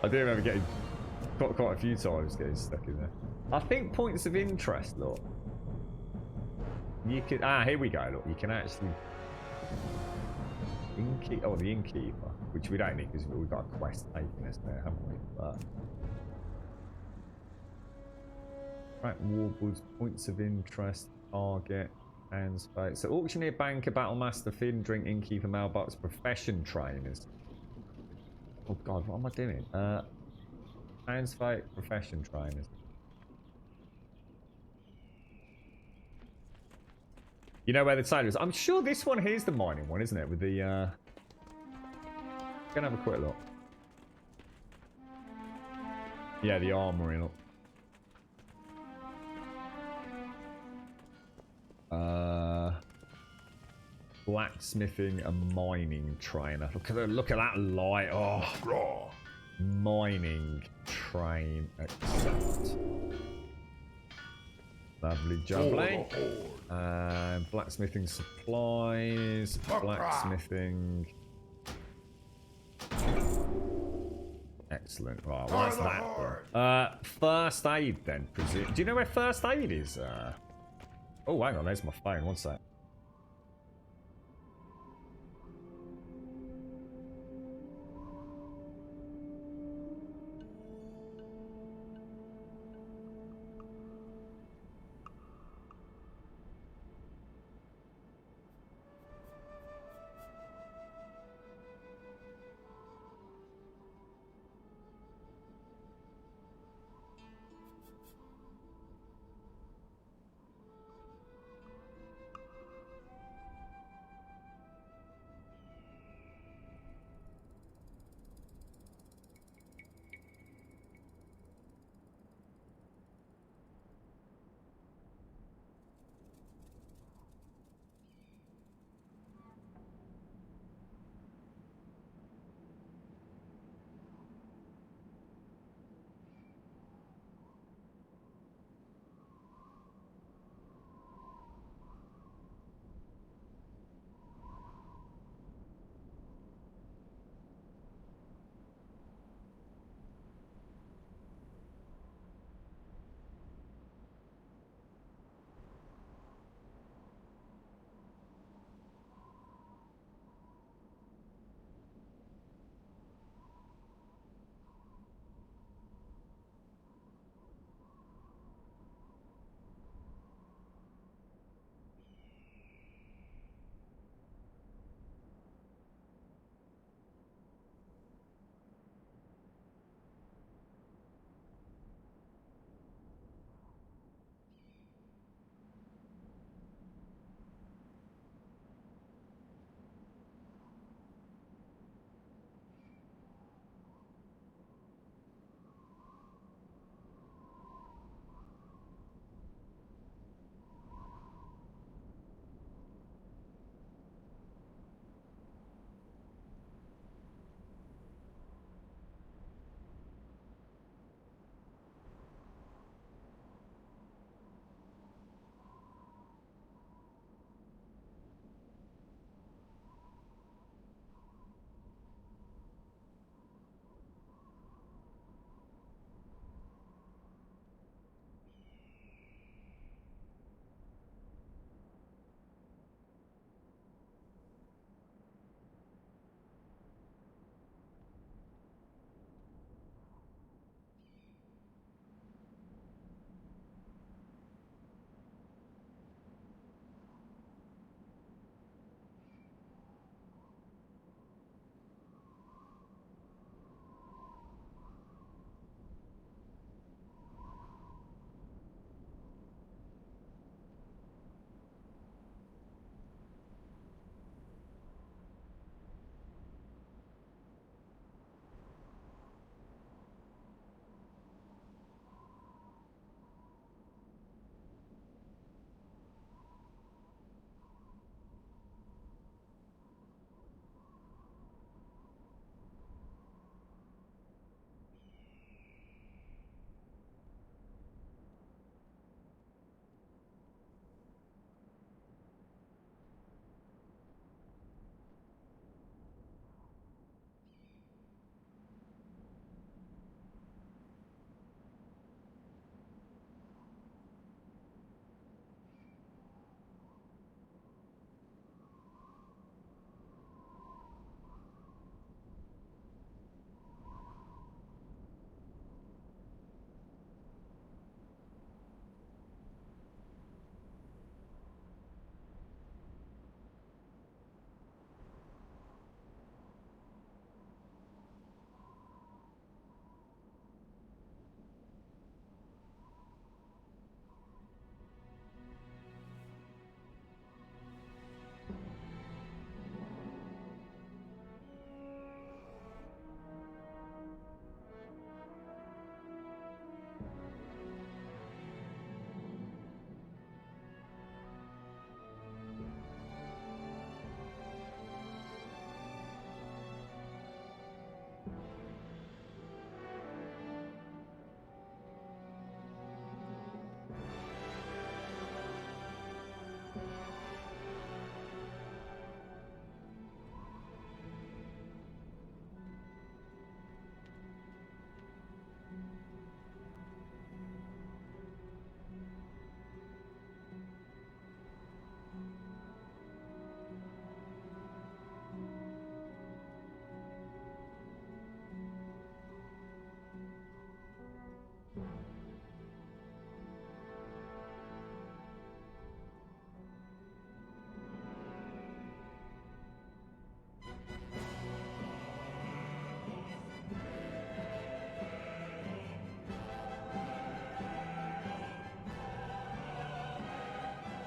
I do remember getting quite a few times getting stuck in there. I think points of interest. Look, you could. Here we go. Look, you can actually. The innkeeper, which we don't need because we've got a quest taking us there, haven't we? But right, warbles, points of interest, target, and space. So auctioneer, banker, battlemaster, fin, drink, innkeeper, mailbox, profession trainers. Oh god, what am I doing? Hands fight, profession trainers. You know where the tailor is? I'm sure this one here's the mining one, isn't it? With the gonna have a quick look. Yeah, the armory look. Blacksmithing and mining trainer. Look at that light. Oh, mining train accept. Lovely jubbly. Blacksmithing supplies. Blacksmithing. Excellent. Right, what's that then? First aid then, presume. Do you know where first aid is? Oh, hang on, there's my phone. One sec.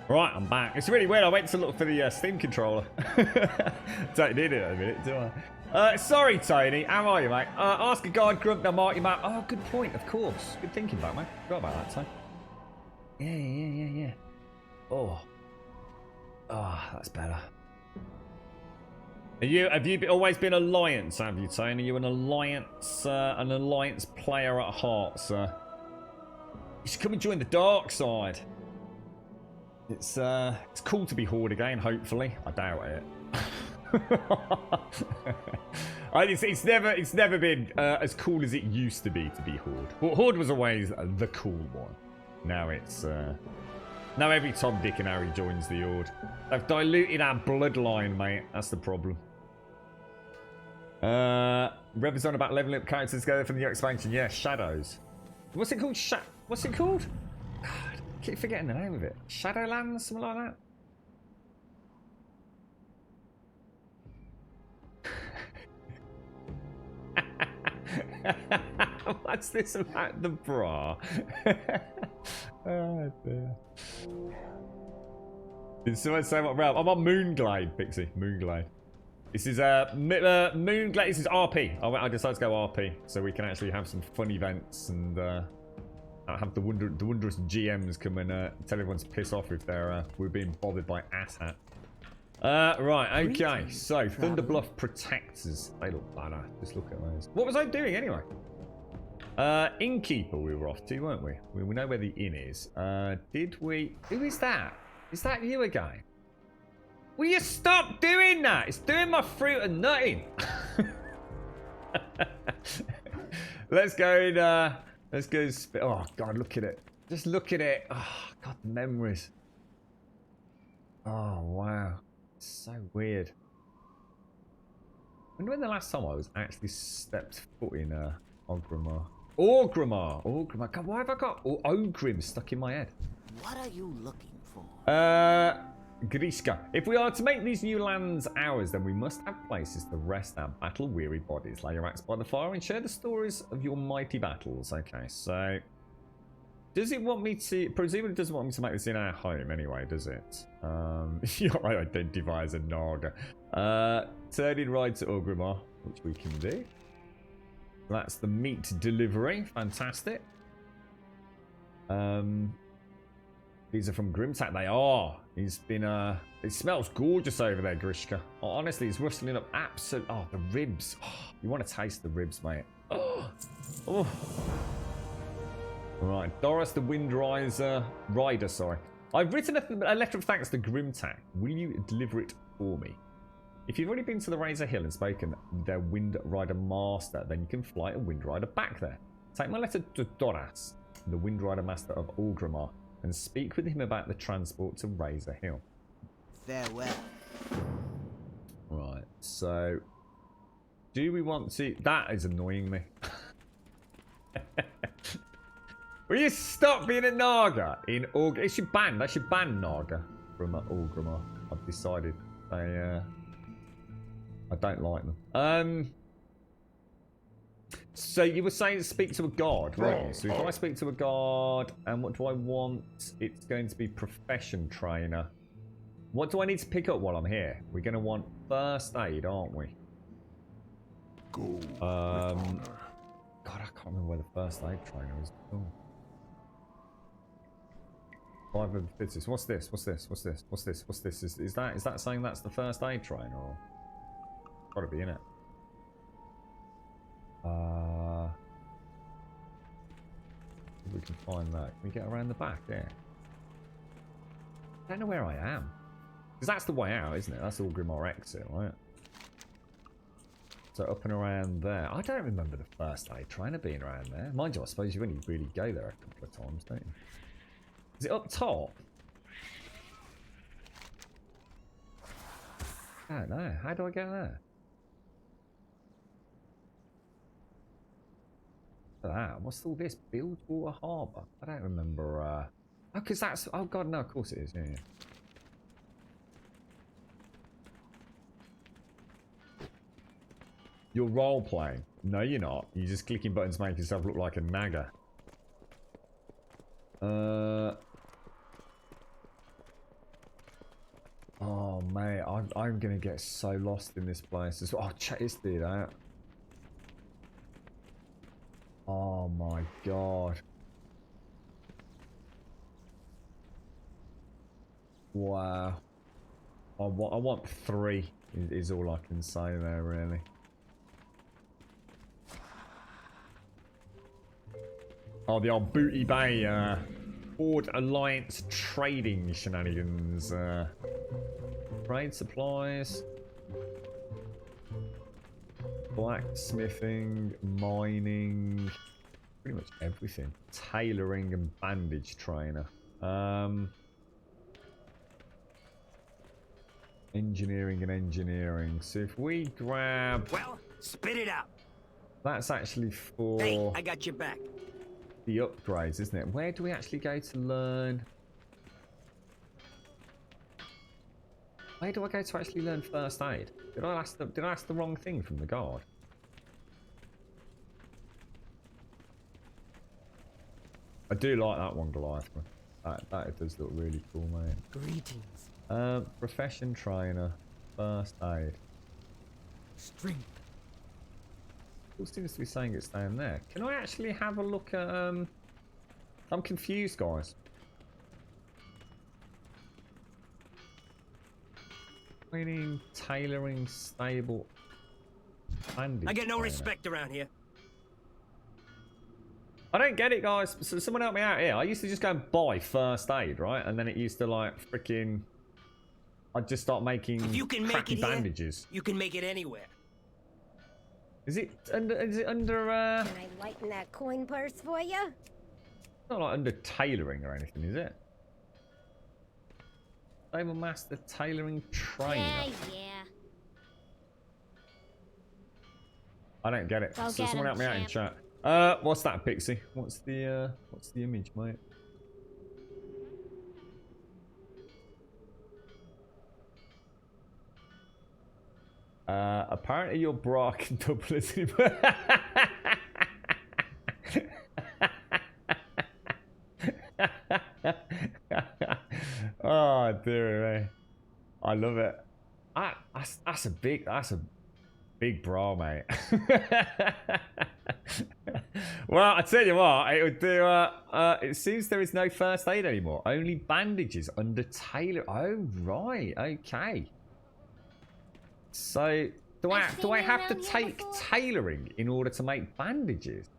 Right, I'm back. It's really weird. I went to look for the Steam controller. Don't need it in a minute, do I? Sorry, Tony. How are you, mate? Ask a guide, Grump, they'll mark you map. Oh, good point, of course. Good thinking back, mate. Forgot about that, Tony. Yeah. Oh. Oh, that's better. Have you always been Alliance, have you, Tony? Are you an Alliance player at heart, sir? You should come and join the dark side. It's cool to be Horde again, hopefully. I doubt it. It's never been as cool as it used to be Horde. Horde was always the cool one. Now it's now every Tom, Dick and Harry joins the Horde. They've diluted our bloodline, mate. That's the problem. Rever's on about leveling up characters together from the new expansion. Yeah, Shadows. What's it called? What's it called? God, I keep forgetting the name of it. Shadowlands, something like that. What's this about the bra? Oh dear. Did someone say what realm? I'm on Moonglade, Pixie. Moonglade. This is Moonglade. This is RP. I decided to go RP so we can actually have some fun events and have the wondrous GMs come and tell everyone to piss off if we're being bothered by asshat. Right, okay. So Thunderbluff Protectors. They look better. Just look at those. What was I doing anyway? Innkeeper we were off to, weren't we? We know where the inn is. Did we? Who is that? Is that you again? Will you stop doing that? It's doing my fruit and nutting. Let's go in. Let's go. Oh God, look at it. Just look at it. Oh God, the memories. Oh wow, it's so weird. I wonder when the last time I was actually stepped foot in Orgrimmar. Orgrimmar. God, why have I got Ogrim stuck in my head? What are you looking for? Grishka. If we are to make these new lands ours, then we must have places to rest our battle-weary bodies. Lay your axe by the fire and share the stories of your mighty battles. Okay, so does it want me to? Presumably, it doesn't want me to make this in our home anyway, does it? I identify as a Naga. Turn in ride to Orgrimmar, which we can do. That's the meat delivery. Fantastic. These are from Grimtack. They are. He's been it smells gorgeous over there, Grishka. Oh, honestly, it's rustling up absolute. Oh, the ribs. Oh, you want to taste the ribs, mate. Oh. Oh. Right, Doris the Rider, sorry. I've written a letter of thanks to Grimtack. Will you deliver it for me? If you've already been to the Razor Hill and spoken their Wind Rider Master, then you can fly a Wind Rider back there. Take my letter to Doras, the Wind Rider Master of Orgrimmar, and speak with him about the transport to Razor Hill. Farewell. Right, so do we want to? That is annoying me. Will you stop being a Naga in Orgrimmar? It should ban. They should ban Naga from Orgrimmar. I've decided. I don't like them. So you were saying speak to a god, weren't you? So if I speak to a god, and what do I want? It's going to be profession trainer. What do I need to pick up while I'm here? We're going to want first aid, aren't we? Go. God, I can't remember where the first aid trainer is. Oh. 5 of the fittest. What's this? What's this? What's this? What's this? What's this? Is that saying that's the first aid trainer? Or gotta be in it. If we can find that. Can we get around the back? Yeah. I don't know where I am. Because that's the way out, isn't it? That's Orgrimmar exit, right? So up and around there. I don't remember the first aid trainer being around there. Mind you, I suppose you only really go there a couple of times, don't you? Is it up top? I don't know. How do I get there? What's all this? Bilgewater Harbour? I don't remember. Oh, because that's. Oh, God, no, of course it is. Yeah, yeah. You're role playing. No, you're not. You're just clicking buttons to make yourself look like a Naga. mate, I'm gonna get so lost in this place. Oh, check this dude out. Oh my god. Wow. I want 3 is all I can say there, really. Oh, the old Booty Bay, Board Alliance trading shenanigans. Trade supplies. Blacksmithing, mining. Pretty much everything. Tailoring and bandage trainer. Engineering and engineering. So if we grab... Well, spit it out. That's actually for... Hey, I got your back. The upgrades, isn't it? Where do we actually go to learn? Where do I go to actually learn first aid? Did I ask the wrong thing from the guard? I do like that one, Goliath. That does look really cool, mate. Greetings. Profession trainer, first aid. Strength. It seems to be saying it's down there. Can I actually have a look at... I'm confused, guys. Training, tailoring, stable, bandage I get no trainer. respect around here. I don't get it, guys. So someone help me out here. I used to just go and buy first aid, right? And then it used to, like, freaking... I'd just start making If you can make crappy it here, bandages. you can make it anywhere. Is it under... Can I lighten that coin purse for you? Not like under tailoring or anything, is it? Stable master tailoring trainer. Yeah. I don't get it. Go So get someone help him, me out in champ. chat. What's that, Pixie? What's the image, mate? Apparently your bra can double as Oh dear me. I love it. That's a big bra, mate. Well, I tell you what, it would do. It seems there is no first aid anymore. Only bandages under tailor. Oh right, okay. So do I have to around here take before? tailoring in order to make bandages?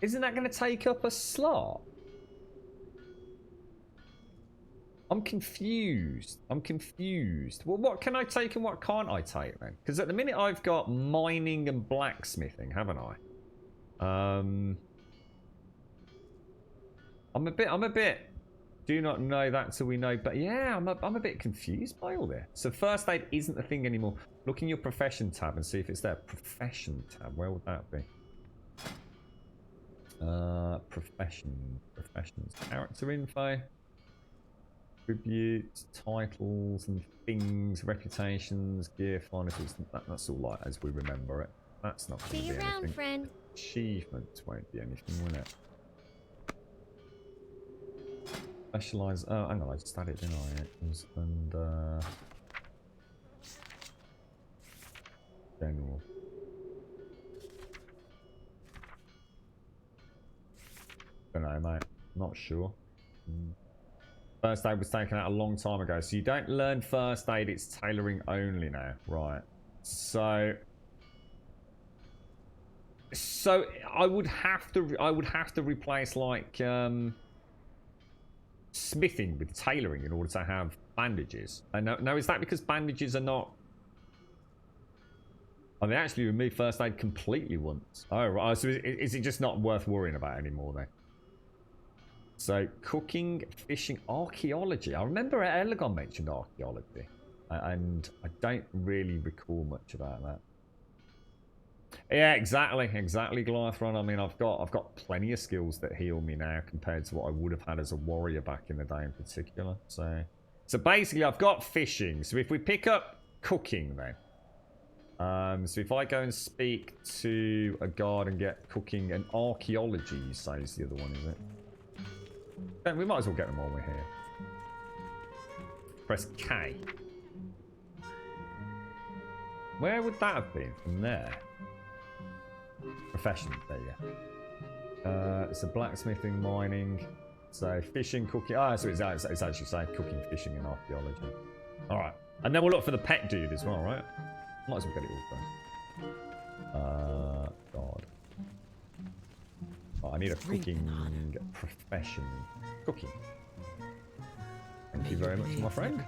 Isn't that going to take up a slot? I'm confused. Well, what can I take and what can't I take then? Because at the minute I've got mining and blacksmithing, haven't I? I'm a bit. Do not know that till we know. But yeah, I'm a bit confused by all this. So first aid isn't a thing anymore. Look in your profession tab and see if it's there. Profession tab. Where would that be? Professions. Character info. Tributes, titles and things, reputations, gear, finals. That's all like as we remember it. That's not going See to you be around, anything. friend. Achievements won't be anything, will it? Specialise. Oh, hang on, I just had it, didn't I? It was under general. Don't know, mate. Not sure. First aid was taken out a long time ago, so you don't learn first aid. It's tailoring only now, right? So I would have to replace like smithing with tailoring in order to have bandages. And now is that because bandages are not? Oh, they actually removed first aid completely once. Oh, right. So is it just not worth worrying about anymore then? So, cooking, fishing, archaeology. I remember Elegon mentioned archaeology. And I don't really recall much about that. Yeah, exactly, Goliathron. I mean, I've got plenty of skills that heal me now compared to what I would have had as a warrior back in the day in particular. So basically, I've got fishing. So if we pick up cooking then. So if I go and speak to a guard and get cooking and archaeology, you say is the other one, is it? Then we might as well get them while we're here. Press K. Where would that have been? From there. Profession. There you go. It's a blacksmithing, mining. So fishing, cooking. Ah, so it's actually saying cooking, fishing, and archaeology. All right, and then we'll look for the pet dude as well, right? Might as well get it all done. God. Oh, I need a cooking profession. Cooking. Thank you very much, my friend.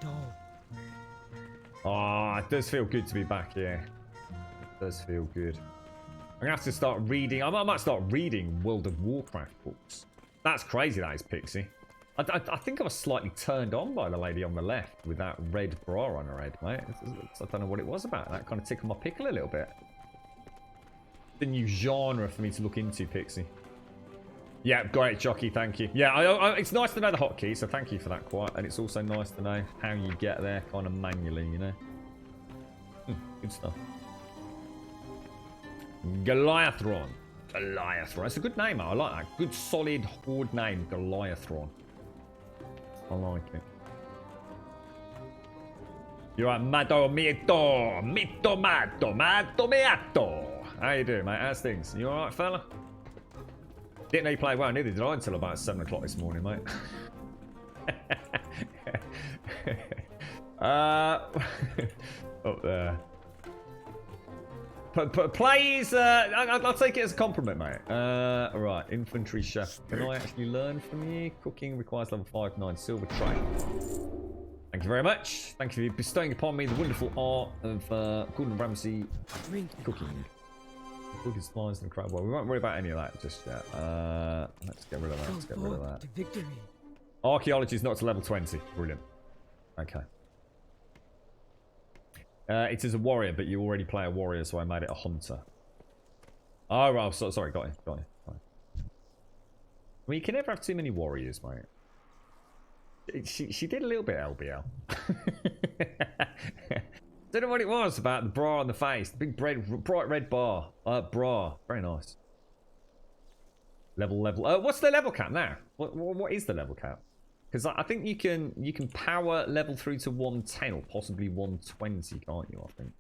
Oh, it does feel good to be back here. It does feel good. I'm gonna have to start reading. I might start reading World of Warcraft books. That's crazy, that is, Pixie. I think I was slightly turned on by the lady on the left with that red bra on her head, mate. I don't know what it was about. That kind of tickled my pickle a little bit. The new genre for me to look into, Pixie. Yeah, great, Jockey, thank you. Yeah, it's nice to know the hotkey, so thank you for that, Quiet. And it's also nice to know how you get there kind of manually, you know. Good stuff. Goliathron. Goliathron. It's a good name, I like that. Good, solid, horde name, Goliathron. I like it. You're right, Mado Mito. Mito Mato. Mato Meato. How you doing, mate? How's things? You alright, fella? Didn't know you played well, neither did I until about 7 o'clock this morning, mate. Up there. Plays, I'll take it as a compliment, mate. Right, infantry chef. Can I actually learn from you? Cooking requires level 5-9 silver tray. Thank you very much. Thank you for bestowing upon me the wonderful art of Gordon Ramsay cooking. Good spies and crab. Well, we won't worry about any of that just yet. Let's get rid of that. Let's get rid of that. Archaeology is not to level 20. Brilliant. Okay. It is a warrior, but you already play a warrior, so I made it a hunter. Oh, right. Sorry, got you. Got you. I mean, you can never have too many warriors, mate. She did a little bit LBL. Don't know what it was about the bra on the face. The big bright red bar. Bra. Very nice. Level. What's the level cap now? What is the level cap? Because I think you can power level through to 110 or possibly 120, can't you? I think.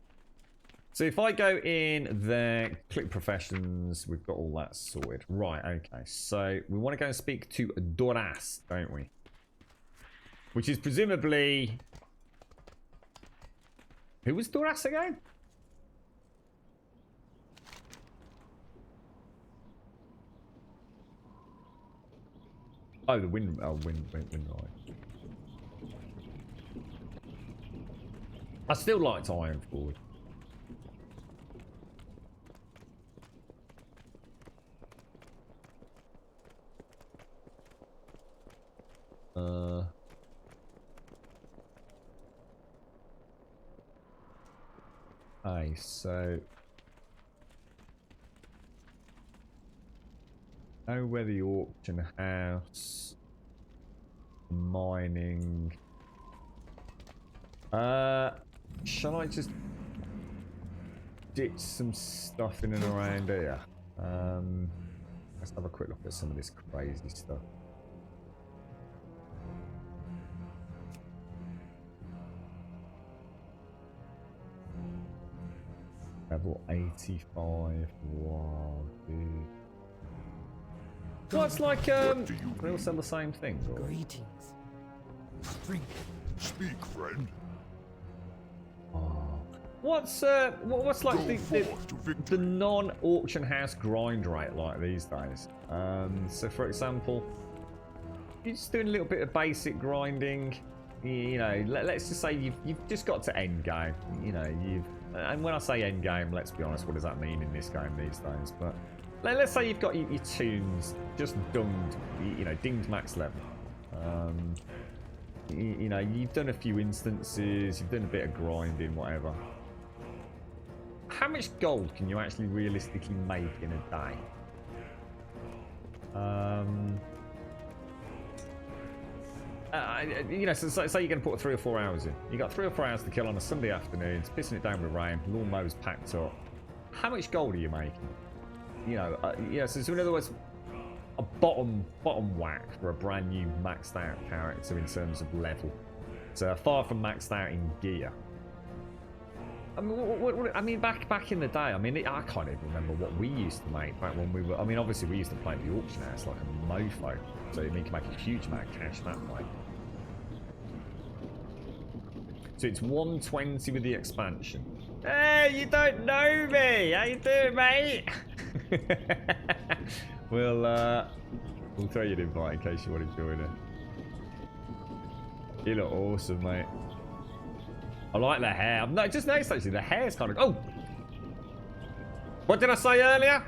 So if I go in there, click professions, we've got all that sorted. Right. Okay. So we want to go and speak to Doras, don't we? Which is presumably. Who was Doras again? Oh, the wind. Oh, wind ride. I still liked Ironforge. Aye, so know where the auction house, mining. Shall I just ditch some stuff in and around here? Let's have a quick look at some of this crazy stuff. Level 85. Wow, dude. Well, it's like, they all sell the same thing. Or? Greetings. Drink. Speak, friend. Oh. What's like the non-auction house grind rate like these days? So for example, you're just doing a little bit of basic grinding. You know, let's just say you've just got to end game. You know, and when I say end game, let's be honest, what does that mean in this game these days? But let's say you've got your tunes just dunged, you know, dinged max level. You know, you've done a few instances, you've done a bit of grinding, whatever. How much gold can you actually realistically make in a day? You know, so say you're going to put 3 or 4 hours in. You got 3 or 4 hours to kill on a Sunday afternoon. It's pissing it down with rain. Lawnmower's packed up. How much gold are you making? You know, yeah. So in other words, a bottom whack for a brand new maxed out character in terms of level but far from maxed out in gear. I mean, I mean, back in the day, I mean, I can't even remember what we used to make back when we were. I mean, obviously we used to play the auction house like a mofo, so you can make a huge amount of cash that way. So it's 120 with the expansion. Hey, you don't know me. How you doing, mate? we'll throw you an invite in case you want to join it. You look awesome, mate. I like the hair. I've just noticed actually the hair's kind of. Oh, what did I say earlier?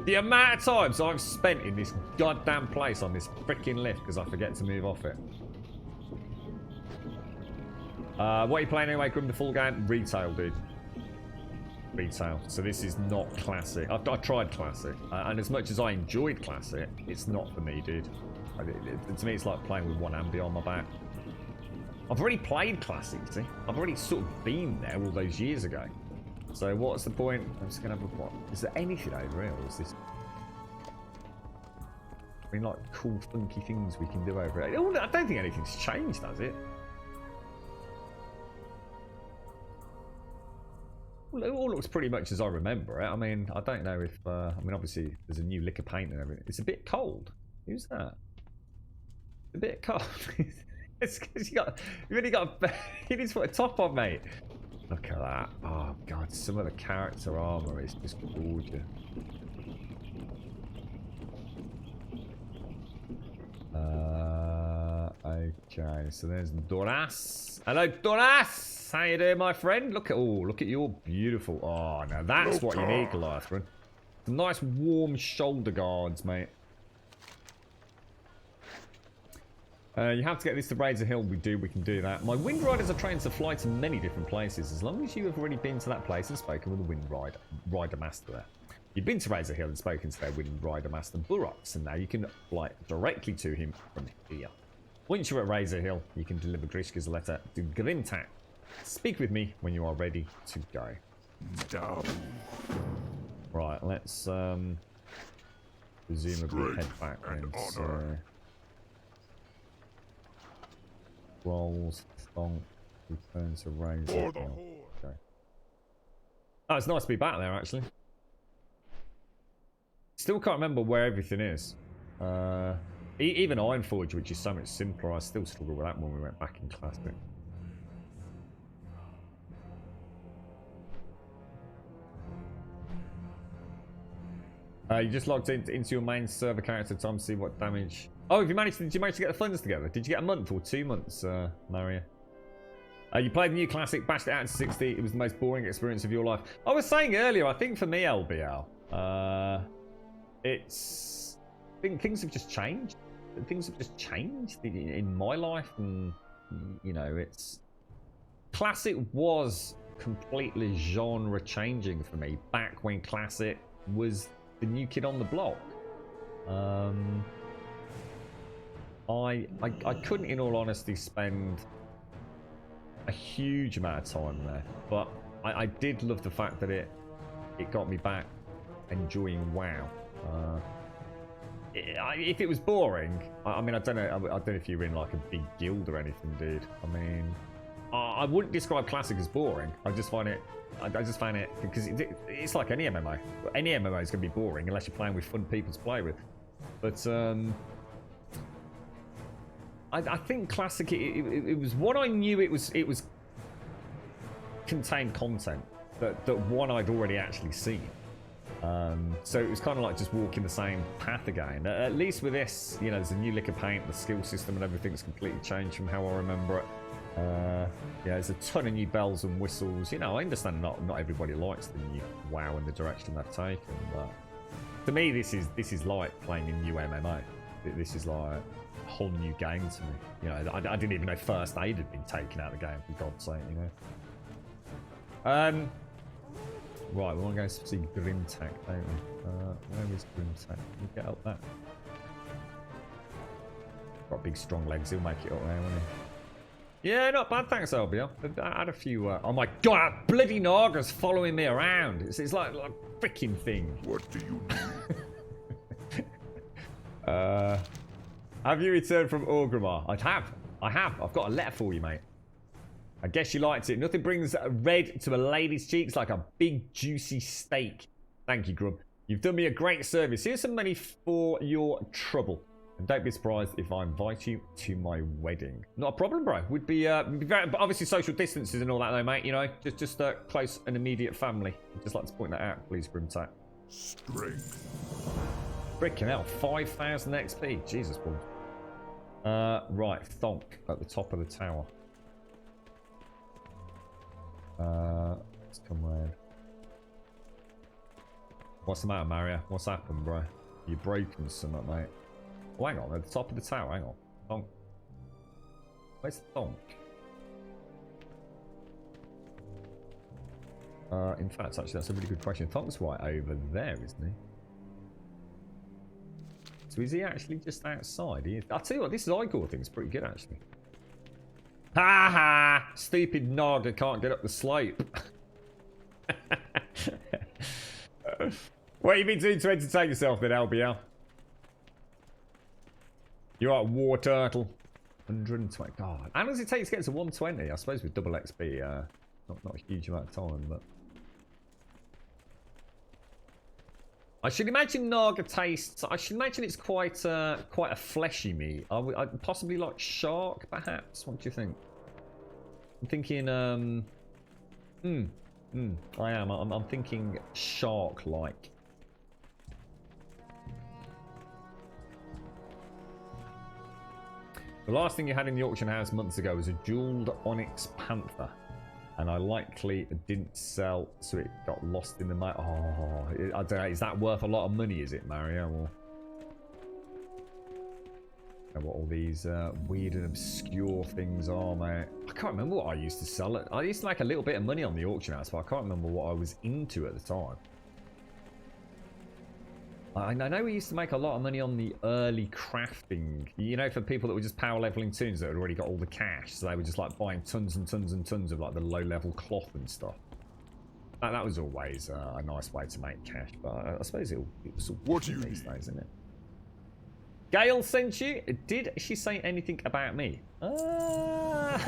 The amount of times I've spent in this goddamn place on this freaking lift because I forget to move off it. What are you playing anyway, Grim? The full game? Retail, dude. Retail. So this is not classic. I tried classic, and as much as I enjoyed classic, it's not for me, dude. To me, it's like playing with one ambi on my back. I've already played classic, see? I've already sort of been there all those years ago. So what's the point? I'm just gonna have a what? Is there anything over here, or is this? I mean, like cool, funky things we can do over here. Oh, I don't think anything's changed, has it? Well, it all looks pretty much as I remember it. I mean, I don't know if. I mean, obviously, there's a new lick of paint and everything. It's a bit cold. Who's that? A bit cold. It's because you've only got. You need to put a top on, mate. Look at that. Oh god, some of the character armor is just gorgeous. Okay, so there's Doras. Hello, Doras. How you doing, my friend? Look at your beautiful. Oh, now that's what you need, Goliathron. Some nice warm shoulder guards, mate. You have to get this to Razor Hill. We can do that. My Wind Riders are trained to fly to many different places, as long as you have already been to that place and spoken with the Wind Rider Master there. You've been to Razor Hill and spoken to their Wind Rider Master Burrox, and now you can fly directly to him from here. Once you're at Razor Hill, you can deliver Grishka's letter to Grimtak. Speak with me when you are ready to go. Down. Right, let's presumably head back and rolls, stonk, return to Razor Hill. Okay. Oh, it's nice to be back there, actually. Still can't remember where everything is. Even Ironforge, which is so much simpler, I still struggle with that when we went back in Classic. You just logged into your main server character time to see what damage. Oh, did you manage to get the funds together? Did you get a month or 2 months, Maria? You played the new Classic, bashed it out to 60. It was the most boring experience of your life. I was saying earlier, I think for me, LBL, I think things have just changed. Things have just changed in my life, and you know, Classic was completely genre changing for me back when Classic was the new kid on the block. I couldn't, in all honesty, spend a huge amount of time there, but I did love the fact that it got me back enjoying WoW. If it was boring, I mean, I don't know if you're in like a big guild or anything, dude. I mean, I wouldn't describe Classic as boring. I just find it because it's like any MMO. Any MMO is going to be boring unless you're playing with fun people to play with. But I think Classic, it was what I knew. It was contained content that one I'd already actually seen. So it was kind of like just walking the same path again. At least with this, you know, there's a new lick of paint, the skill system and everything's completely changed from how I remember it. Yeah, there's a ton of new bells and whistles. You know, I understand not everybody likes the new WoW and the direction they've taken, but to me, this is like playing a new MMO. This is like a whole new game to me. You know, I didn't even know First Aid had been taken out of the game, for God's sake, you know. Right, we want to go see Grimtak, don't we? Where is Grimtak? Can we get up that? Got big strong legs, he'll make it up there, won't he? Yeah, not bad, thanks, LBL. I had a few. Oh my god, that bloody Naga's following me around. It's like a freaking thing. What do you do? Have you returned from Orgrimmar? I have. I have. I've got a letter for you, mate. I guess you liked it. Nothing brings red to a lady's cheeks like a big, juicy steak. Thank you, Grub. You've done me a great service. Here's some money for your trouble. And don't be surprised if I invite you to my wedding. Not a problem, bro. We'd be very, but obviously social distances and all that, though, mate. You know, just close and immediate family. I'd just like to point that out, please, Grimtack. Strength. Freaking hell, 5,000 XP. Jesus, boy. Right, Thonk at the top of the tower. Let's come round. What's the matter, Mario? What's happened, bro? You broken something, mate? Oh, hang on, at the top of the tower, hang on. Thonk. Where's Thonk? In fact, actually, that's a really good question. Thonk's right over there, isn't he? So is he actually just outside? I'll tell you what, this Igor thing's pretty good, actually. Ha ha! Stupid Naga can't get up the slope. What have you been doing to entertain yourself then, LBL? You're right, War Turtle. 120. God. How long does it take to get to 120? I suppose with double XP, not a huge amount of time, but. I should imagine Naga tastes. I should imagine it's quite a fleshy meat. I'd possibly like shark, perhaps. What do you think? I'm thinking. I am. I'm thinking shark-like. The last thing you had in the auction house months ago was a jeweled onyx panther. And I likely didn't sell, so it got lost in the night. Oh, I don't know. Is that worth a lot of money, is it, Mario? Or what all these weird and obscure things are, mate. I can't remember what I used to sell. I used to make a little bit of money on the auction house, but I can't remember what I was into at the time. I know we used to make a lot of money on the early crafting. You know, for people that were just power leveling toons that had already got all the cash. So they were just like buying tons and tons and tons of like the low level cloth and stuff. That was always a nice way to make cash. But I suppose it was What do you these need? days, isn't it? Gail sent you. Did she say anything about me? The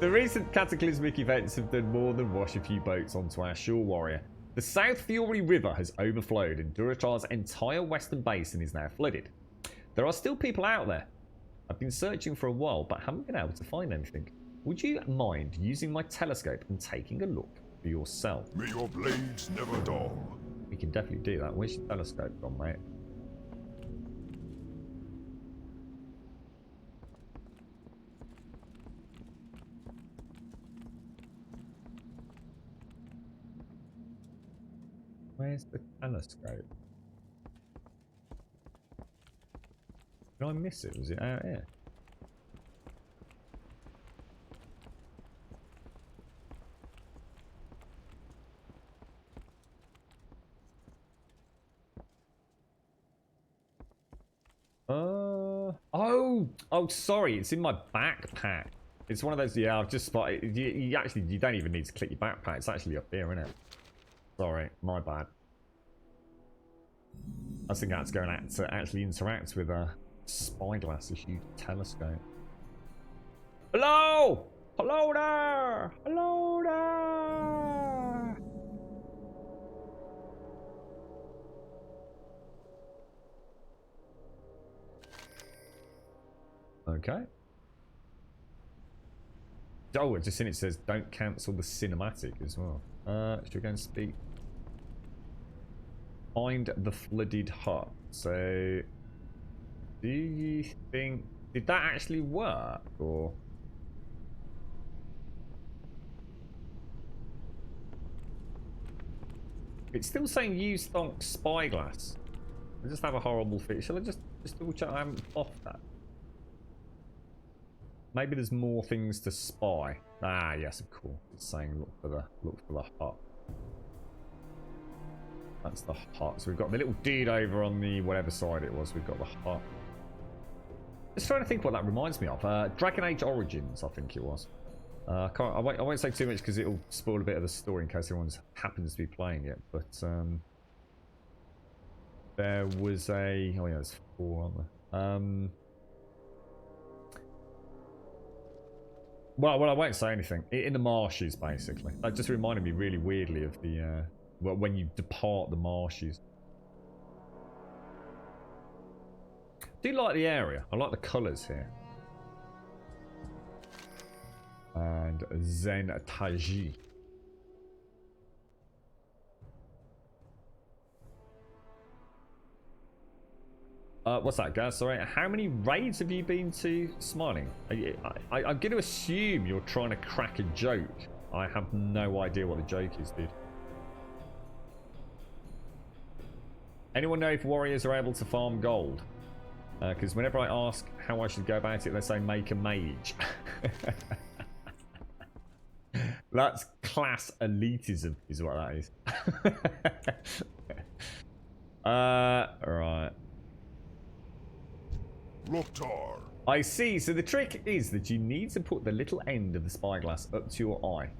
recent cataclysmic events have done more than wash a few boats onto our shore, warrior. The South Fury River has overflowed and Duratar's entire western basin is now flooded. There are still people out there. I've been searching for a while but haven't been able to find anything. Would you mind using my telescope and taking a look for yourself? May your blades never dull. We can definitely do that. Where's your telescope gone, mate? Where's the telescope? Did I miss it? Was it out here? Oh, sorry. It's in my backpack. It's one of those. Yeah, I've just spotted. You don't even need to click your backpack. It's actually up here, isn't it? Sorry, my bad. I think that's going to actually interact with a spyglass, a huge telescope. Hello! Hello there! Hello there! Okay. Oh, just in it says don't cancel the cinematic as well. Should we go and speak? Find the flooded hut. So, do you think... Did that actually work? Or... It's still saying use Thonk spyglass. I just have a horrible feeling. Shall I just double check I haven't off that? Maybe there's more things to spy. Ah, yes, of course. It's saying look for the hut. That's the hut. So we've got the little dude over on the whatever side it was. We've got the hut. Just trying to think what that reminds me of. Dragon Age Origins, I think it was. I won't say too much because it'll spoil a bit of the story in case anyone happens to be playing it. But there was a... Oh yeah, there's 4 on there. Well, I won't say anything. In the marshes, basically. That just reminded me really weirdly of the, well, when you depart the marshes. I do like the area. I like the colours here. And Zen Taiji. What's that, guys? Sorry. How many raids have you been to, Smiling? I'm going to assume you're trying to crack a joke. I have no idea what the joke is, dude. Anyone know if warriors are able to farm gold? Because whenever I ask how I should go about it, they say make a mage. That's class elitism, is what that is. Right. Loktar. I see. So the trick is that you need to put the little end of the spyglass up to your eye.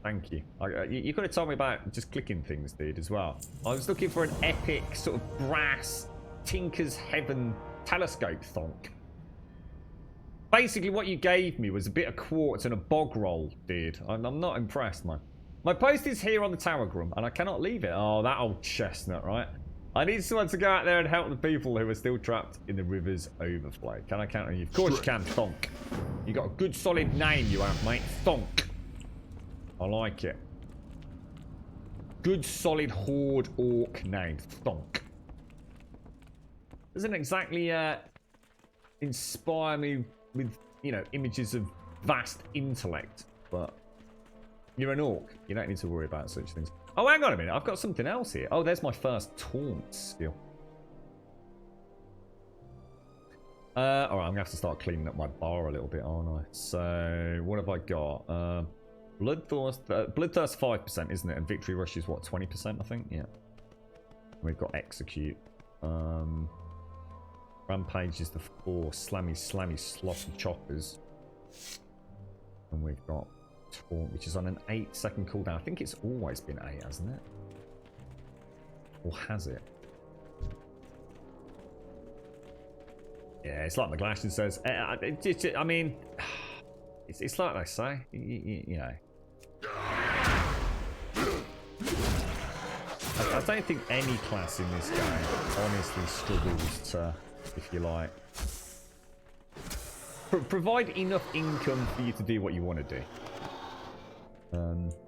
Thank you. You could have told me about just clicking things, dude, as well. I was looking for an epic sort of brass Tinker's Heaven telescope thonk. Basically, what you gave me was a bit of quartz and a bog roll, dude. I'm not impressed, man. My post is here on the Tower Grum, and I cannot leave it. Oh, that old chestnut, right? I need someone to go out there and help the people who are still trapped in the river's overflow. Can I count on you? Of course you can, Thonk. You got a good solid name you have, mate. Thonk. I like it. Good solid horde orc name. Thonk. Doesn't exactly inspire me with, you know, images of vast intellect, but you're an orc. You don't need to worry about such things. Oh, hang on a minute. I've got something else here. Oh, there's my first taunt skill. Alright, I'm going to have to start cleaning up my bar a little bit, aren't I? So, what have I got? Bloodthirst 5%, isn't it? And Victory Rush is what, 20%, I think? Yeah. We've got Execute. Rampage is the 4. Slammy, sloppy choppers. And we've got Taunt, which is on an 8-second cooldown. I think it's always been 8, hasn't it? Or has it? Yeah, it's like McGlashan says. I mean, it's like they say, you know. I don't think any class in this game honestly struggles to, if you like, provide enough income for you to do what you want to do.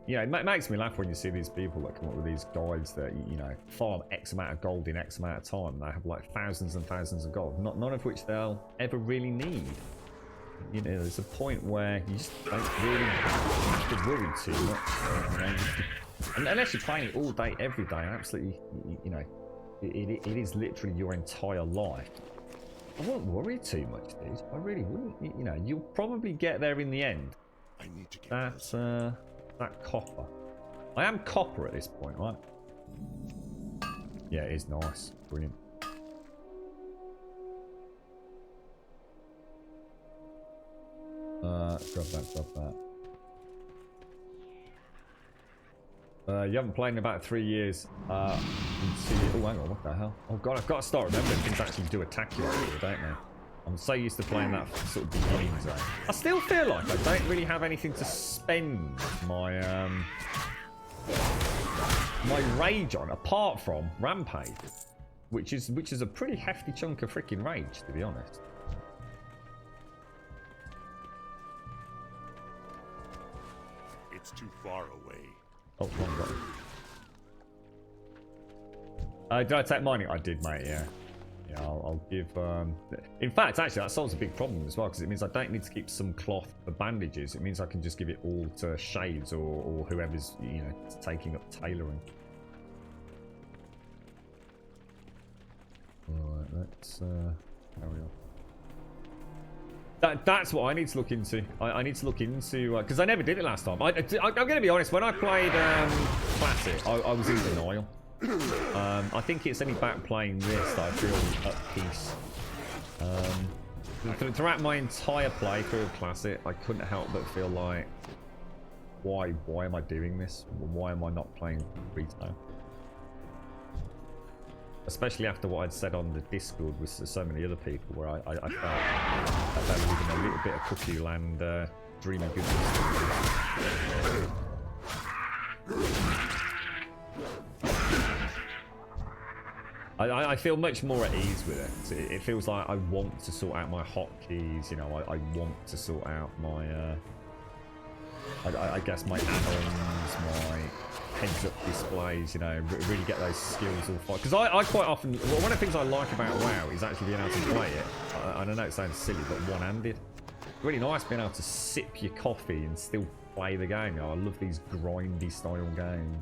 Yeah, it makes me laugh when you see these people that come up with these guides that, you know, farm X amount of gold in X amount of time. They have like thousands and thousands of gold, none of which they'll ever really need. You know, there's a point where you just don't really have to worry too much. You know? And unless you're playing it all day, every day, absolutely, you know, it is literally your entire life. I wouldn't worry too much, dude. I really wouldn't. You know, you'll probably get there in the end. I need to get that copper. I am copper at this point, right? Yeah, it is nice. Brilliant. Grab that. You haven't played in about 3 years. Oh, hang on, what the hell? Oh god, I've got to start remembering things actually do attack you over here, don't they? I'm so used to playing that sort of beginning zone. I still feel like I don't really have anything to spend my my rage on, apart from Rampage, which is a pretty hefty chunk of freaking rage, to be honest. It's too far away. Oh, wrong button. Did I take mining? I did, mate. Yeah. Yeah, I'll give... In fact, actually, that solves a big problem as well, because it means I don't need to keep some cloth for bandages. It means I can just give it all to Shades or whoever's, you know, taking up tailoring. Alright, let's carry on. That's what I need to look into. I need to look into... Because I never did it last time. I'm going to be honest, when I played Classic, I was in denial. I think it's only back playing this that I feel at peace. Throughout my entire playthrough of Classic, I couldn't help but feel like, why am I doing this? Why am I not playing retail? Especially after what I'd said on the Discord with so many other people, where I felt that they were leaving a little bit of cookie land dreamy goodness. I feel much more at ease with it. It feels like I want to sort out my hotkeys, you know, I want to sort out my, I guess my add-ons, my heads-up displays, you know, really get those skills all fine. Because I quite often, well, one of the things I like about WoW is actually being able to play it, and I know it sounds silly, but one-handed. It's really nice being able to sip your coffee and still play the game. You know, I love these grindy style games.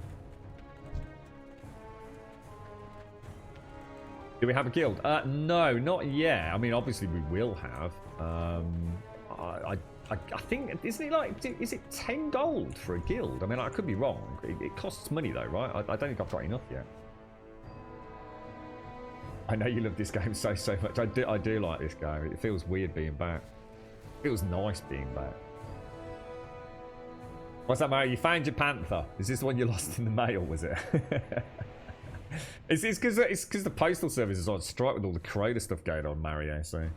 Do we have a guild? No, not yet. I mean, obviously we will have. I think, isn't it like, is it 10 gold for a guild? I mean, I could be wrong. It costs money though, right? I don't think I've got enough yet. I know you love this game so much. I do like this game. It feels weird being back. It feels nice being back. What's that, Mario? You found your panther. Is this the one you lost in the mail, was it? It's because the postal service is on strike with all the Corona stuff going on, Mario, so.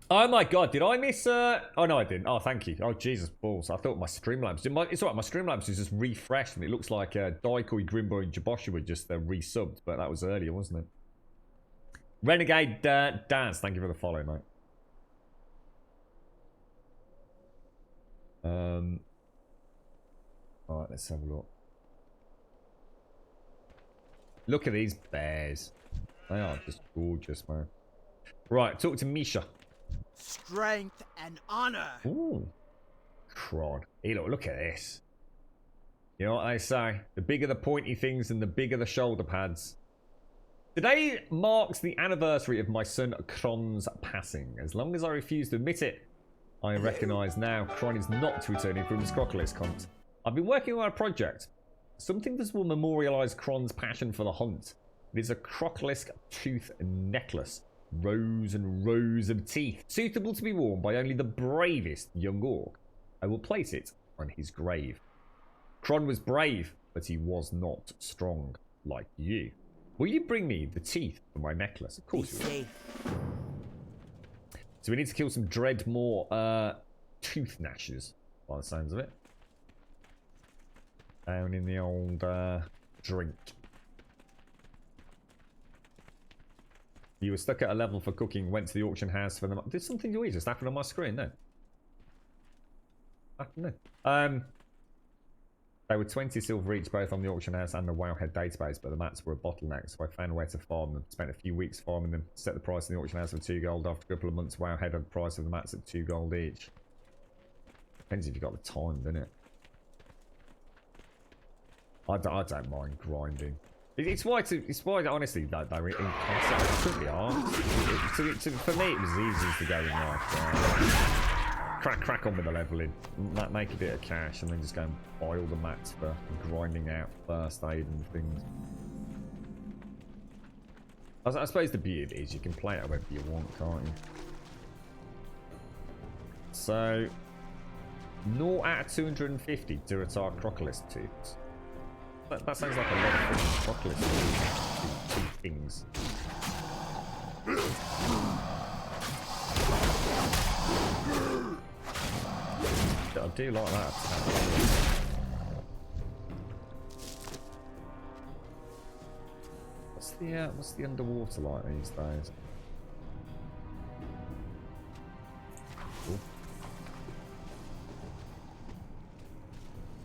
Oh my god, did I miss oh no I didn't. Oh thank you. Oh Jesus balls. I thought my Streamlabs it's alright, my Streamlabs is just refreshed and it looks like Daikoi, Grimbo and Jabosha were just resubbed, but that was earlier, wasn't it? Renegade Dance, thank you for the follow, mate. Alright, let's have a look. Look at these bears. They are just gorgeous, man. Right, talk to Misha. Strength and honor. Ooh. Crod. Hey, look at this. You know what they say? The bigger the pointy things and the bigger the shoulder pads. Today marks the anniversary of my son Kron's passing. As long as I refuse to admit it, I recognise now Kron is not returning from his crocodile hunt. I've been working on a project. Something that will memorialise Kron's passion for the hunt. It is a crocolisk tooth necklace. Rows and rows of teeth, suitable to be worn by only the bravest young orc. I will place it on his grave. Kron was brave, but he was not strong, like you. Will you bring me the teeth for my necklace? Of course you will. So we need to kill some Dreadmore tooth gnashers, by the sounds of it. Down in the old drink. You were stuck at a level for cooking, went to the auction house for them. Did something weird just happen on my screen then? They were 20 silver each, both on the auction house and the Wowhead database, but the mats were a bottleneck, so I found a way to farm them. Spent a few weeks farming them, set the price in the auction house for 2 gold. After a couple of months, Wowhead had the price of the mats at 2 gold each. Depends if you've got the time, doesn't it? I don't mind grinding. It's why honestly they were in concept. It couldn't be hard. For me, it was easy to go in like crack on with the leveling, make a bit of cash, and then just go and buy all the mats for grinding out first aid and things. I suppose the beauty of it is you can play it however you want, can't you? So, 0 out of 250 Duratar Crocolisk tooths. That sounds like a lot of Crocolisk two things. I do like that. What's the underwater like these days? Cool.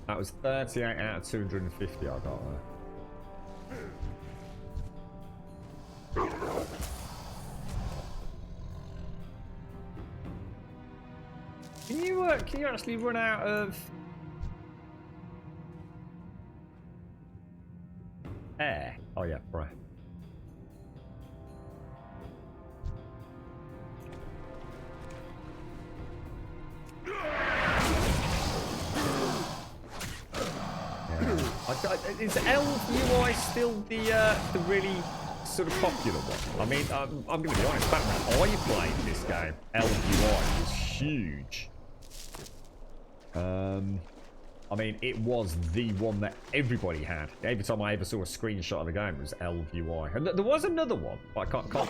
That was 38 out of 250 I got there. Can you actually run out of air? Oh yeah, breath. Is LUI still the really sort of popular one? I mean, I'm going to be honest. Back when I played this game, LUI was huge. I mean, it was the one that everybody had. Every time I ever saw a screenshot of the game, it was LUI. And there was another one, but I can't.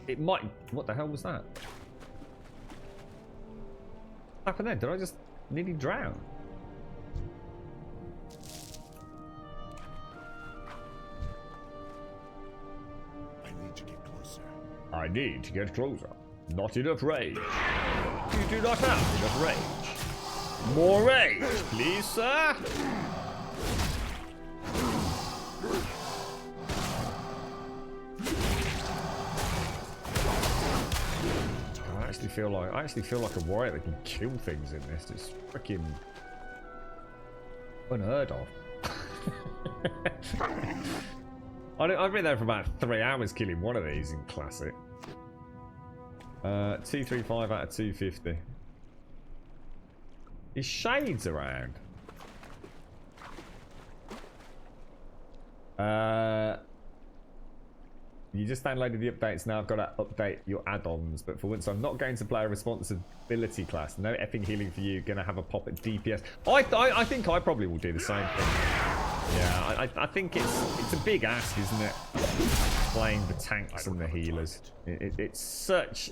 It might. What the hell was that? happened then? Did I just nearly drown? I need to get closer. I need to get closer. Not enough rage. You do not have enough rage. More rage, please, sir. I actually feel like a warrior that can kill things in this. It's freaking unheard of. I've been there for about 3 hours killing one of these in classic. 235 out of 250. Is Shades around? You just downloaded the updates, now I've got to update your add-ons, but for once I'm not going to play a responsibility class. No effing healing for you, gonna have a pop at DPS. I think I probably will do the same thing. Yeah, I think it's a big ask, isn't it? Playing the tanks and the healers. It's such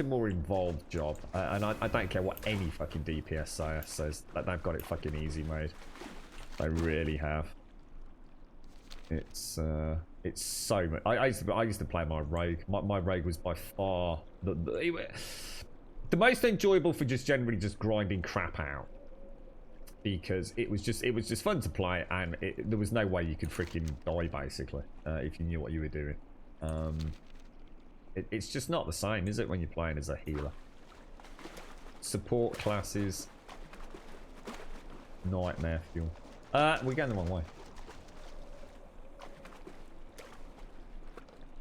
a more involved job, and I don't care what any fucking DPS says, that they've got it fucking easy made. They really have. It's so much. I used to play my rogue. My rogue was by far the most enjoyable for just generally just grinding crap out, because it was just fun to play, and there was no way you could freaking die basically if you knew what you were doing. It's just not the same, is it, when you're playing as a healer? Support classes, nightmare fuel. We're going the wrong way.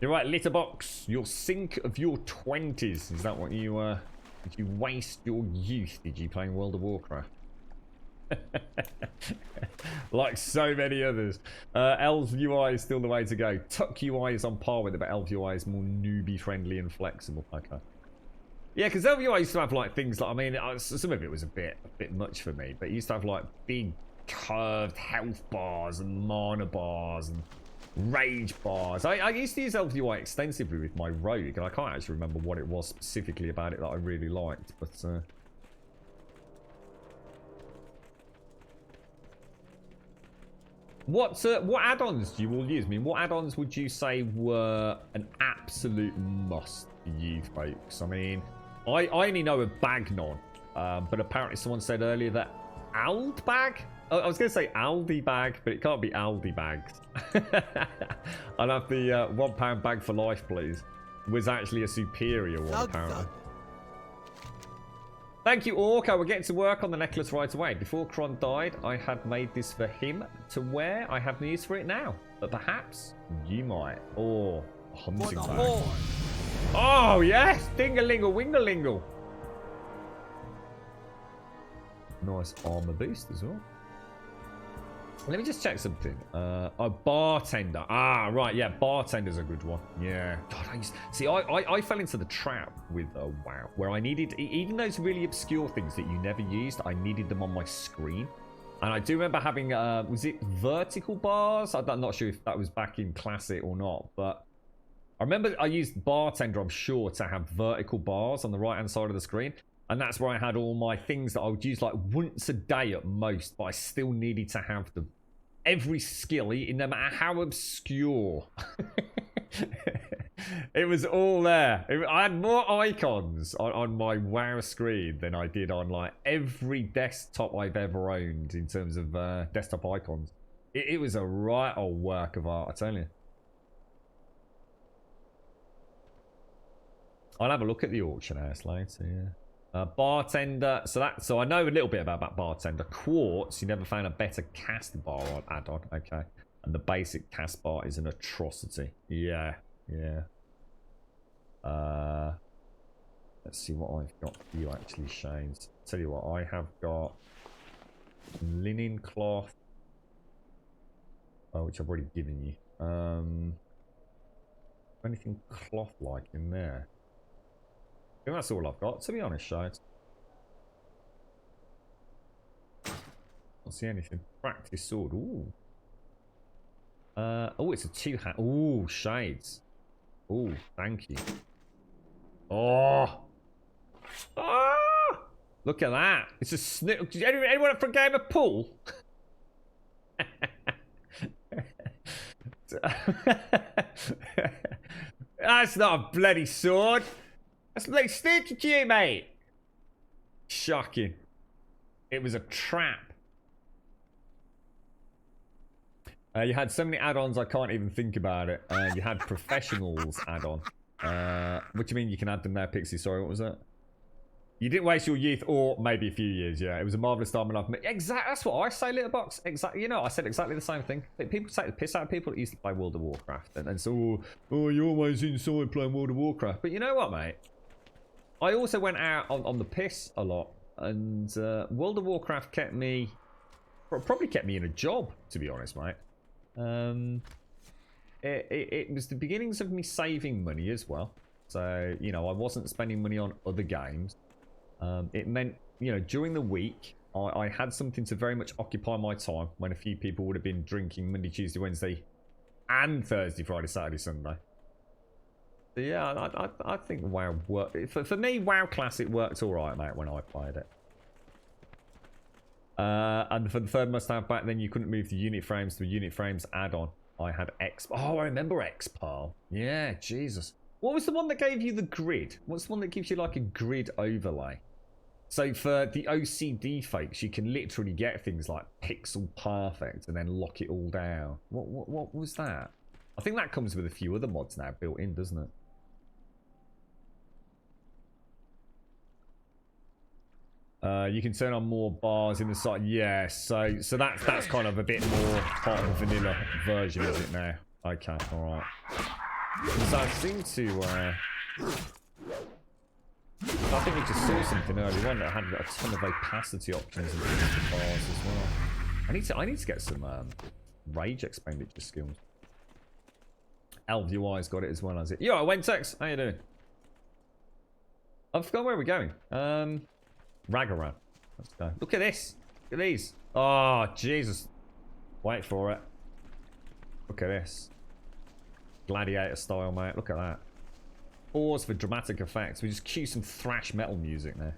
You're right, Litterbox. Your sink of your 20s. Is that what you, did you waste your youth, did you, playing World of Warcraft? Like so many others. Elves UI is still the way to go. Tuck UI is on par with it, but Elf UI is more newbie friendly and flexible. Okay. Yeah, because Elf UI used to have like things like, I mean, some of it was a bit much for me, but it used to have like big curved health bars and mana bars and rage bars. I used to use Elf UI extensively with my rogue, and I can't actually remember what it was specifically about it that I really liked, but what add-ons do you all use? I mean, what add-ons would you say were an absolute must for you folks? I mean, I only know of Bagnon, but apparently someone said earlier that Aldbag? I was going to say Aldi bag, but it can't be Aldi bags. I'll have the £1 bag for life, please. Was actually a superior one, apparently. Thank you, Orca. We're getting to work on the necklace right away. Before Kron died, I had made this for him to wear. I have no use for it now, but perhaps you might. Or a hunting bag. Oh, yes! Ding-a-ling-a-wing-a-lingle. Nice armor boost as well. Let me just check something. A bartender. Ah, right. Yeah, bartender's a good one. Yeah. God, I fell into the trap with WoW, where I needed, even those really obscure things that you never used, I needed them on my screen. And I do remember having, was it vertical bars? I'm not sure if that was back in Classic or not, but I remember I used bartender, I'm sure, to have vertical bars on the right-hand side of the screen. And that's where I had all my things that I would use like once a day at most, but I still needed to have them. Every skill, no matter how obscure. It was all there. I had more icons on my WoW screen than I did on like every desktop I've ever owned in terms of desktop icons. It was a right old work of art, I tell you. I'll have a look at the auction house later, yeah. Bartender, so I know a little bit about that bartender. Quartz, you never found a better cast bar on add-on, okay. And the basic cast bar is an atrocity. Yeah. Let's see what I've got for you actually, Shane. Tell you what, I have got linen cloth. Oh, which I've already given you. Anything cloth-like in there? I think that's all I've got, to be honest, Shades. Don't see anything. Practice sword. Ooh. Oh, it's a two-hand. Ooh, Shades. Ooh, thank you. Oh. Ah! Look at that. It's a snook. Did anyone up for a game of pool? That's not a bloody sword. That's a bloody snooky cue, mate. Shocking. It was a trap. You had so many add-ons I can't even think about it. You had professionals add-on. What do you mean you can add them now, Pixie? Sorry, what was that? You didn't waste your youth or maybe a few years, yeah. It was a marvellous time and I've met... Exactly, that's what I say, Litterbox. Exactly, you know, I said exactly the same thing. People take the piss out of people that used to play World of Warcraft. And so, oh, you're always inside playing World of Warcraft. But you know what, mate? I also went out on the piss a lot. And World of Warcraft probably kept me in a job, to be honest, mate. It was the beginnings of me saving money as well. So, you know, I wasn't spending money on other games. It meant, you know, during the week, I had something to very much occupy my time when a few people would have been drinking Monday, Tuesday, Wednesday, and Thursday, Friday, Saturday, Sunday. So, yeah, I think WoW worked. For me, WoW Classic worked all right, mate, when I played it. And for the third must-have back then, you couldn't move the unit frames to a unit frames add-on. I had X. Oh, I remember XPAL. Yeah, Jesus. What was the one that gave you the grid? What's the one that gives you like a grid overlay? So for the OCD folks, you can literally get things like pixel perfect and then lock it all down. What was that? I think that comes with a few other mods now built in, doesn't it? You can turn on more bars in the side. Yeah, so that's kind of a bit more part of the vanilla version, is it now? Okay, all right. So I seem to. I think we just saw something earlier on that had a ton of opacity options in the bars as well. I need to get some rage expenditure skills. LVUI's got it as well as it. Yo, Wentex, how you doing? I've forgotten where we're going. Ragaran. Let's go. Look at this. Look at these. Oh, Jesus. Wait for it. Look at this. Gladiator style, mate. Look at that. Pause for dramatic effects. We just cue some thrash metal music there.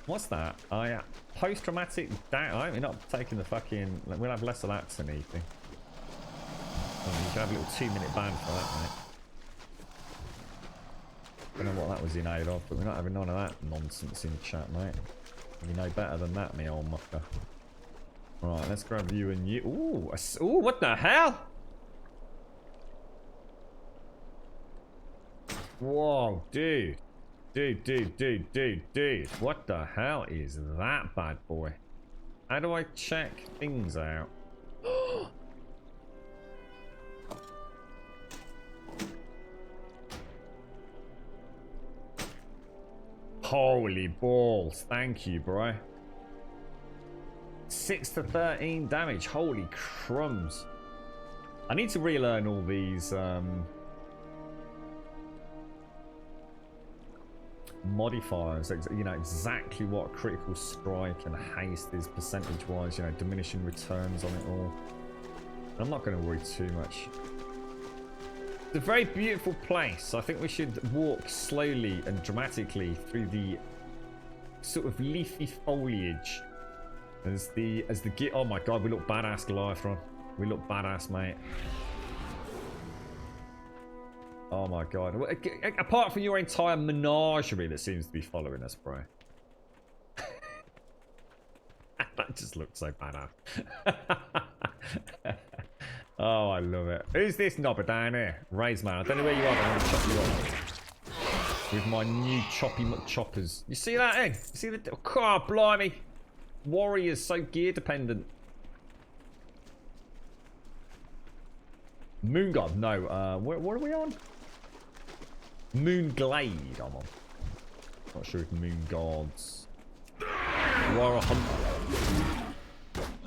What's that? Oh, yeah. Post-dramatic down. We're not taking the fucking... We'll have less of that than anything. Oh, you can have a little 2-minute ban for that, mate. I don't know what that was in aid of, but we're not having none of that nonsense in chat, mate. You know better than that, me old mucker. Right, let's grab you and you. Ooh, ooh, what the hell? Whoa, dude. Dude. What the hell is that bad boy? How do I check things out? Holy balls. Thank you, bro. 6 to 13 damage. Holy crumbs. I need to relearn all these modifiers. You know, exactly what critical strike and haste is percentage-wise. You know, diminishing returns on it all. I'm not going to worry too much. It's a very beautiful place. I think we should walk slowly and dramatically through the sort of leafy foliage as the oh my god, we look badass, Goliathron. We look badass, mate. Oh my god. Apart from your entire menagerie that seems to be following us, bro. That just looks so badass. Oh, I love it. Who's this knobber down here? Raise man. I don't know where you are, but I'm gonna chop you up with my new choppy choppers. You see that, eh? You see the... Oh, God, blimey. Warriors so gear dependent. Moon God, no. What are we on? Moon Glade, I'm on. Not sure if Moon Gods. You are a hunter.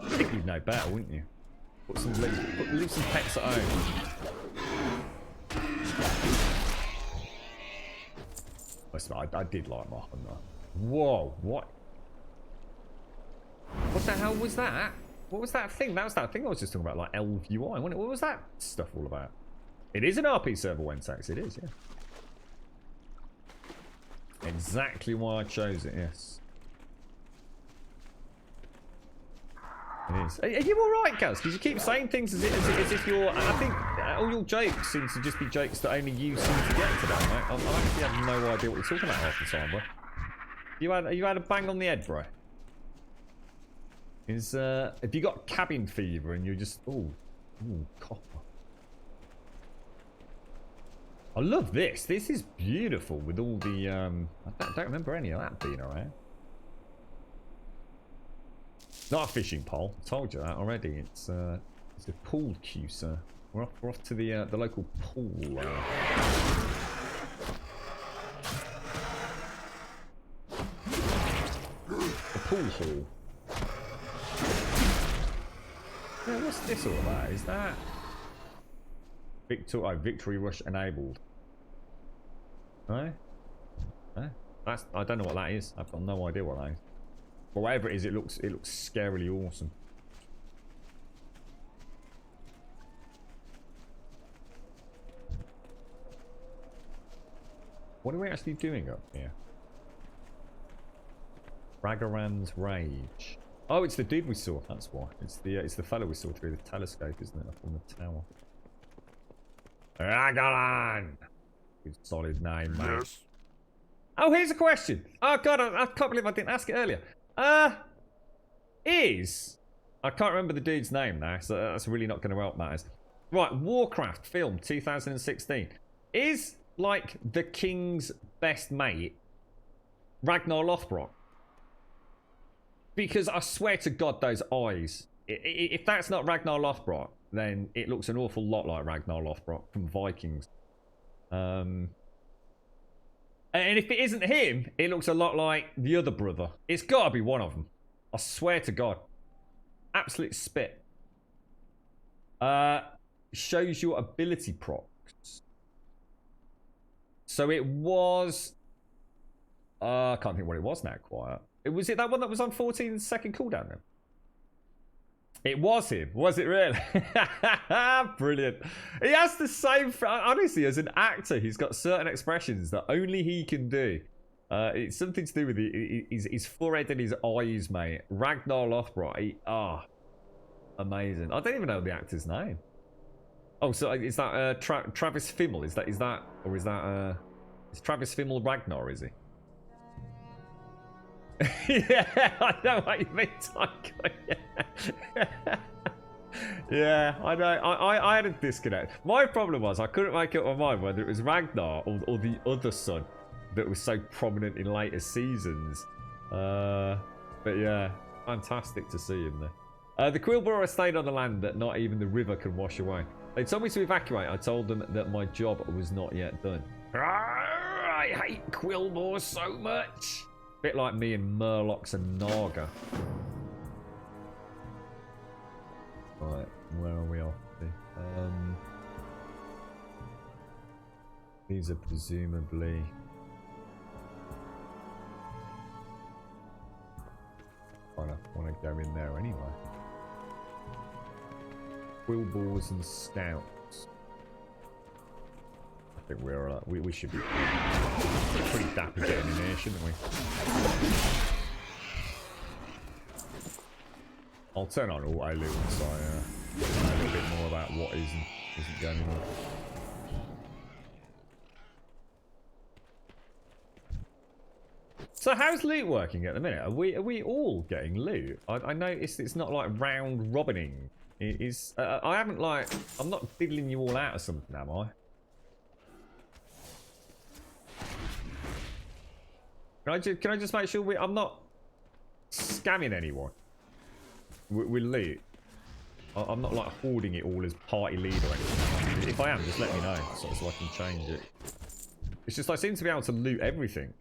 I think you'd know better, wouldn't you? Leave some pets at home. I did like my hunter. Whoa, what? What the hell was that? What was that thing? That was that thing I was just talking about, like LVUI, wasn't it? What was that stuff all about? It is an RP server, Wensax. It is, yeah. Exactly why I chose it, yes. It is. Are you alright, Gaz? Because you keep saying things as if you're... I think all your jokes seem to just be jokes that only you seem to get today, mate. I actually have no idea what you're talking about half the time, bro. You had a bang on the head, bro. Have you got cabin fever and you're just... Ooh, copper. I love this. This is beautiful with all the... I don't remember any of that being around. Not a fishing pole. I told you that already. It's a pool cue, sir. We're off to the local pool. The pool hall. Yeah, what's this all about? Is that victory rush enabled? No? No? I don't know what that is. I've got no idea what that is. But whatever it is, it looks scarily awesome. What are we actually doing up here? Ragaran's Rage. Oh, it's the dude we saw. That's why. It's the fellow we saw through the telescope, isn't it? Up on the tower. Ragaran. Good solid name, mate. Yes. Oh, here's a question. Oh god, I can't believe I didn't ask it earlier. I can't remember the dude's name now, so that's really not going to help matters. Right, Warcraft film 2016 is like the king's best mate, Ragnar Lothbrok. Because I swear to God, those eyes. If that's not Ragnar Lothbrok, then it looks an awful lot like Ragnar Lothbrok from Vikings. And if it isn't him, it looks a lot like the other brother. It's got to be one of them. I swear to God. Absolute spit. Shows your ability procs. So it was... I can't think what it was now, quite. Was it that one that was on 14-second cooldown then? It was him. Was it really? Brilliant. He has the same... Honestly, as an actor, he's got certain expressions that only he can do. It's something to do with his forehead and his eyes, mate. Ragnar Lothbrok. Amazing. I don't even know the actor's name. Oh, so is that Travis Fimmel? Is that is Travis Fimmel Ragnar, is he? Yeah, I know what you mean, Tycho. Yeah, I know. I had a disconnect. My problem was I couldn't make up my mind whether it was Ragnar or the other son that was so prominent in later seasons. But yeah, fantastic to see him there. The Quilborough stayed on the land that not even the river can wash away. They told me to evacuate. I told them that my job was not yet done. I hate Quilborough so much. Bit like me and Murlocs and Naga. Right, where are we off to? These are presumably... I want to go in there anyway. Quilbores and Scouts. I think we should be pretty dapper getting in here, shouldn't we? I'll turn on auto loot once I know a little bit more about what isn't going on. So how's loot working at the minute? Are we all getting loot? I noticed it's not like round robining. It is. I haven't I'm not diddling you all out or something, am I? Can I just make sure I'm not scamming anyone with loot? I'm not like hoarding it all as party leader or anything. If I am, just let me know so I can change it. It's just I seem to be able to loot everything.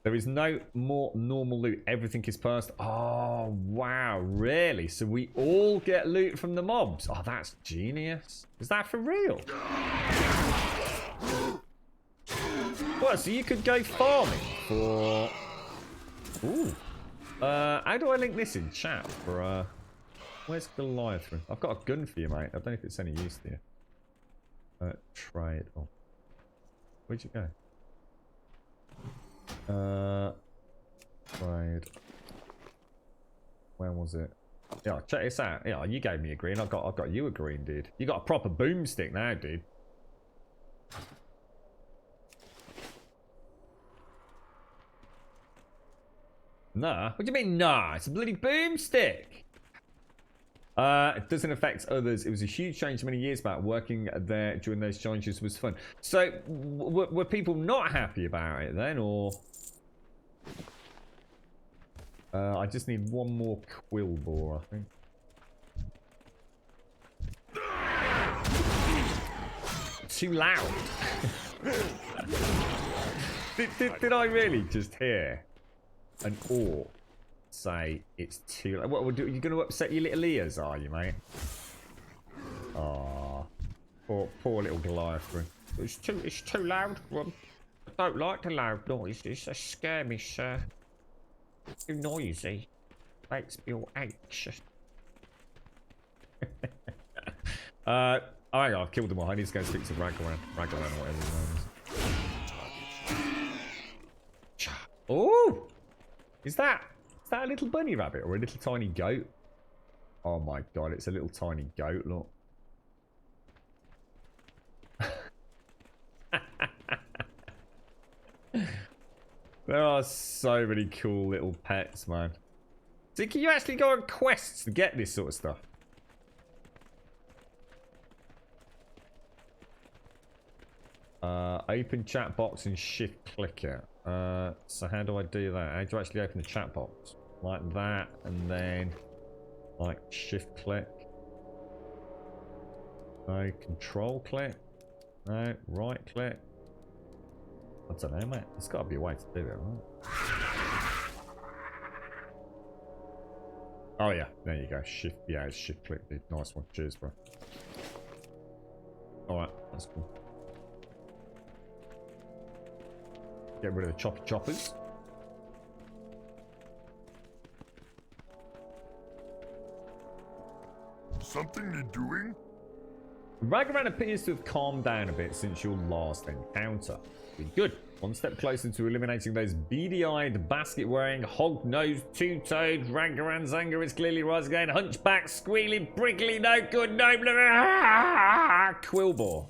There is no more normal loot. Everything is personal. Oh, wow. Really? So we all get loot from the mobs? Oh, that's genius. Is that for real? What? So you could go farming for... Ooh. How do I link this in chat for... Where's Goliath? I've got a gun for you, mate. I don't know if it's any use to you. Trade. Oh. Where'd you go? Trade. Where was it? Yeah, check this out. Yeah, you gave me a green. I've got you a green, dude. You got a proper boomstick now, dude. Nah. What do you mean, nah? It's a bloody boomstick. It doesn't affect others. It was a huge change many years back. Working there during those changes was fun. So, were people not happy about it then, or? I just need one more quill bore, I think. Too loud. did I really just hear an orc say it's too loud? What, you're going to upset your little ears, are you, mate? Aww. Poor little Goliath. It's too loud. I don't like the loud noises. They scare me, sir. Too noisy. Makes me all anxious. Oh, hang on, I've killed them all. I need to go speak to Raglan or whatever his name is. Oh! Is that a little bunny rabbit or a little tiny goat? Oh my god, it's a little tiny goat, look. There are so many cool little pets, man. So can you actually go on quests to get this sort of stuff? Open chat box and shift click it. So how do I do that? How do you actually open the chat box? Like that, and then like shift click. No, control click. No, right click. I don't know, mate. There's got to be a way to do it, right? Oh yeah, there you go. Shift, yeah, it's shift click, dude. Nice one. Cheers, bro. All right, that's cool. Get rid of the choppers. Something need doing? Ragavan appears to have calmed down a bit since your last encounter. Good. One step closer to eliminating those beady-eyed, basket-wearing, hog-nosed, two-toed. Ragavan's anger is clearly rising again. Hunchback, squealing, prickly, no good, no blue. Quillbore.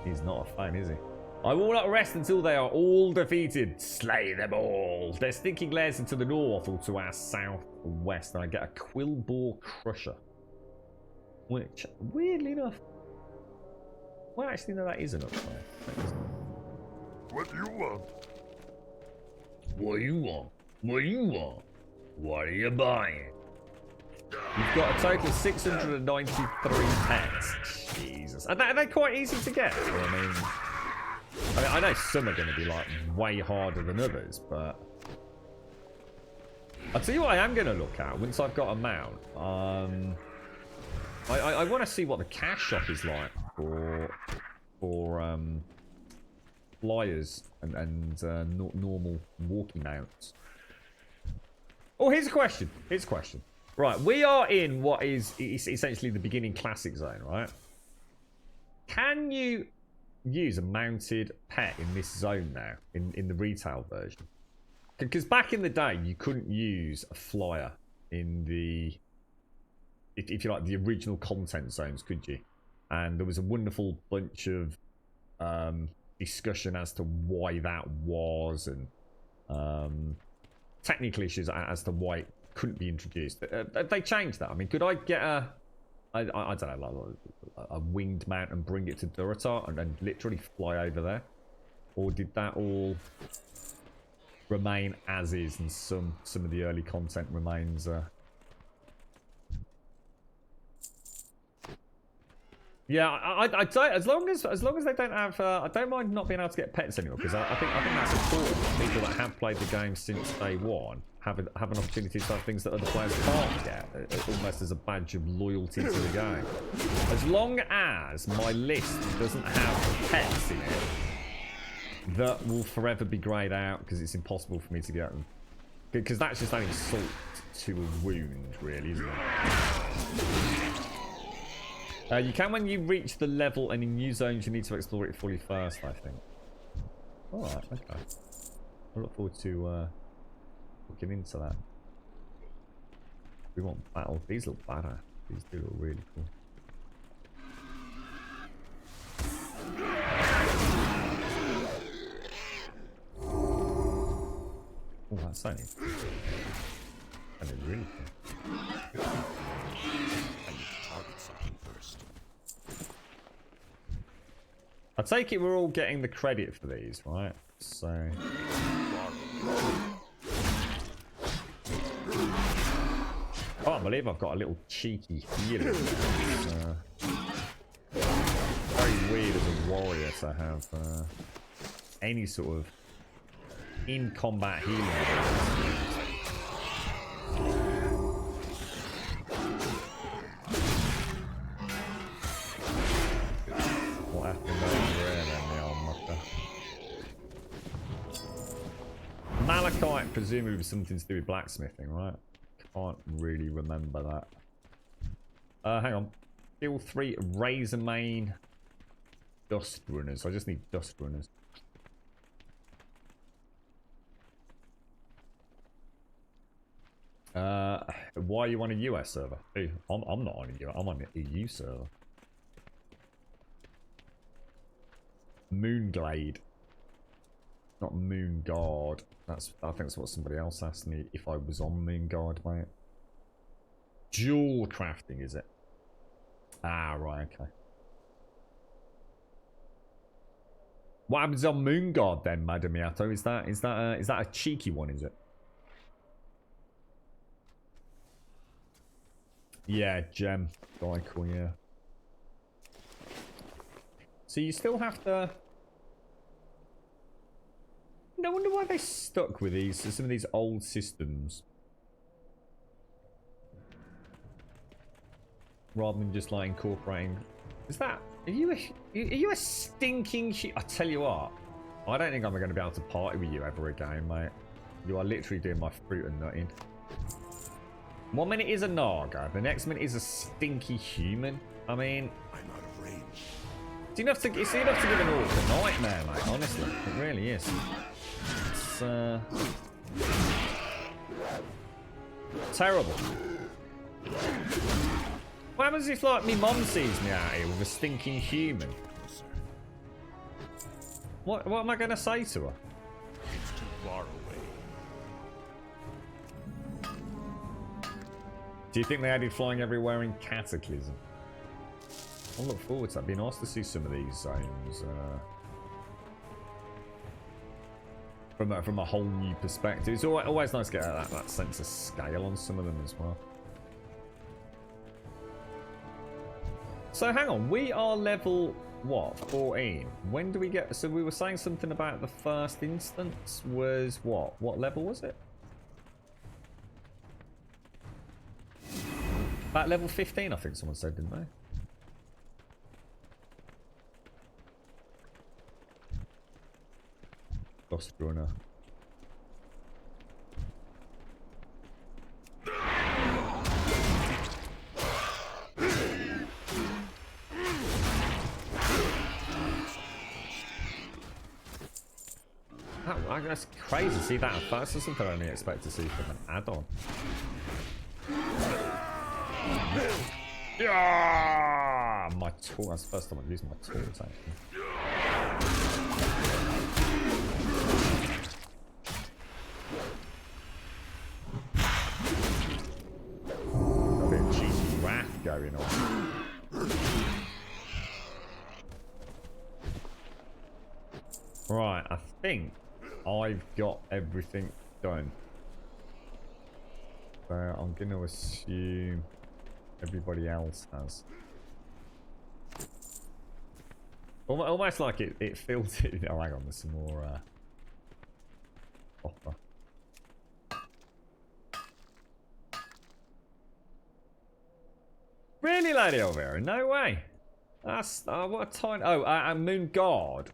He's not a fan, is he? I will not rest until they are all defeated. Slay them all. Their stinking lairs to the north or to our southwest. And I get a Quillbore Crusher. Which, weirdly enough... Well, actually, no, that is an upgrade. What do you want? What do you want? What do you want? What are you buying? You've got a total of 693 pets. Jesus. Are they quite easy to get? I mean, I know some are going to be like way harder than others, but I'll tell you what I am going to look at once I've got a mount. I want to see what the cash shop is like for flyers and normal walking mounts. Oh, here's a question. Right, we are in what is essentially the beginning classic zone, right? Can you use a mounted pet in this zone now, in the retail version? Because back in the day, you couldn't use a flyer in the, if you like, the original content zones, could you? And there was a wonderful bunch of discussion as to why that was, and technical issues as to why it couldn't be introduced. They changed that. I mean, could I get I don't know, like a winged mount and bring it to Durotar and then literally fly over there? Or did that all remain as is, and some of the early content remains yeah, I don't, as long as they don't have I don't mind not being able to get pets anymore, because I think that's important. People that have played the game since day one have an opportunity to have things that other players can't get, almost as a badge of loyalty to the game. As long as my list doesn't have pets in it, that will forever be greyed out because it's impossible for me to get them. Because that's just adding salt to a wound, really, isn't it? You can when you reach the level and in new zones you need to explore it fully first, I think. Alright, okay. I look forward to looking into that. We want battle. These look better. These do look really cool. Oh, that's only really cool. I need to target something first. I take it we're all getting the credit for these, right? So. I can't believe I've got a little cheeky healing. Very weird as a warrior to have any sort of in combat healing. What happened over there then, the old mucker? Malachite presumably was something to do with blacksmithing, right? Can't really remember that. Hang on. Kill 3 razor mane dust runners. I just need dust runners. Why are you on a US server? Hey, I'm not on a US. I'm on an EU server. Moonglade. Not Moonguard. I think that's what somebody else asked me if I was on Moonguard, mate. Jewel crafting, is it? Ah, right, okay. What happens on Moonguard then, Madam Yato? Is that a cheeky one, is it? Yeah, gem. Cool, yeah. So you still have to... I wonder why they stuck with some of these old systems. Rather than just like incorporating... Is that... Are you a stinking shit? I tell you what. I don't think I'm going to be able to party with you ever again, mate. You are literally doing my fruit and nutting. 1 minute is a Naga, the next minute is a stinky human. I mean... I'm out of range. It's enough to give an orc a nightmare, mate, honestly. It really is. It's, terrible. What happens if, like, me mom sees me out here with a stinking human? What am I going to say to her? It's too far away. Do you think they added flying everywhere in Cataclysm? I look forward to that. It'd be nice to see some of these zones from a whole new perspective. It's always nice to get that sense of scale on some of them as well. So hang on, we are level what? 14. When do we get? So we were saying something about the first instance was what? What level was it? About level 15, I think someone said, didn't they? Lost runner. That's crazy to see that. That's something I only expect to see from an add-on. Yeah, my tool. That's the first time I've used my tools actually. Got a bit of cheeky wrath going on. Right, I think I've got everything done. So I'm going to assume everybody else has. Almost like it feels it. Oh, hang on, there's some more copper. Really, Lady Elvira? No way. That's what a tiny. Oh, Moon Guard.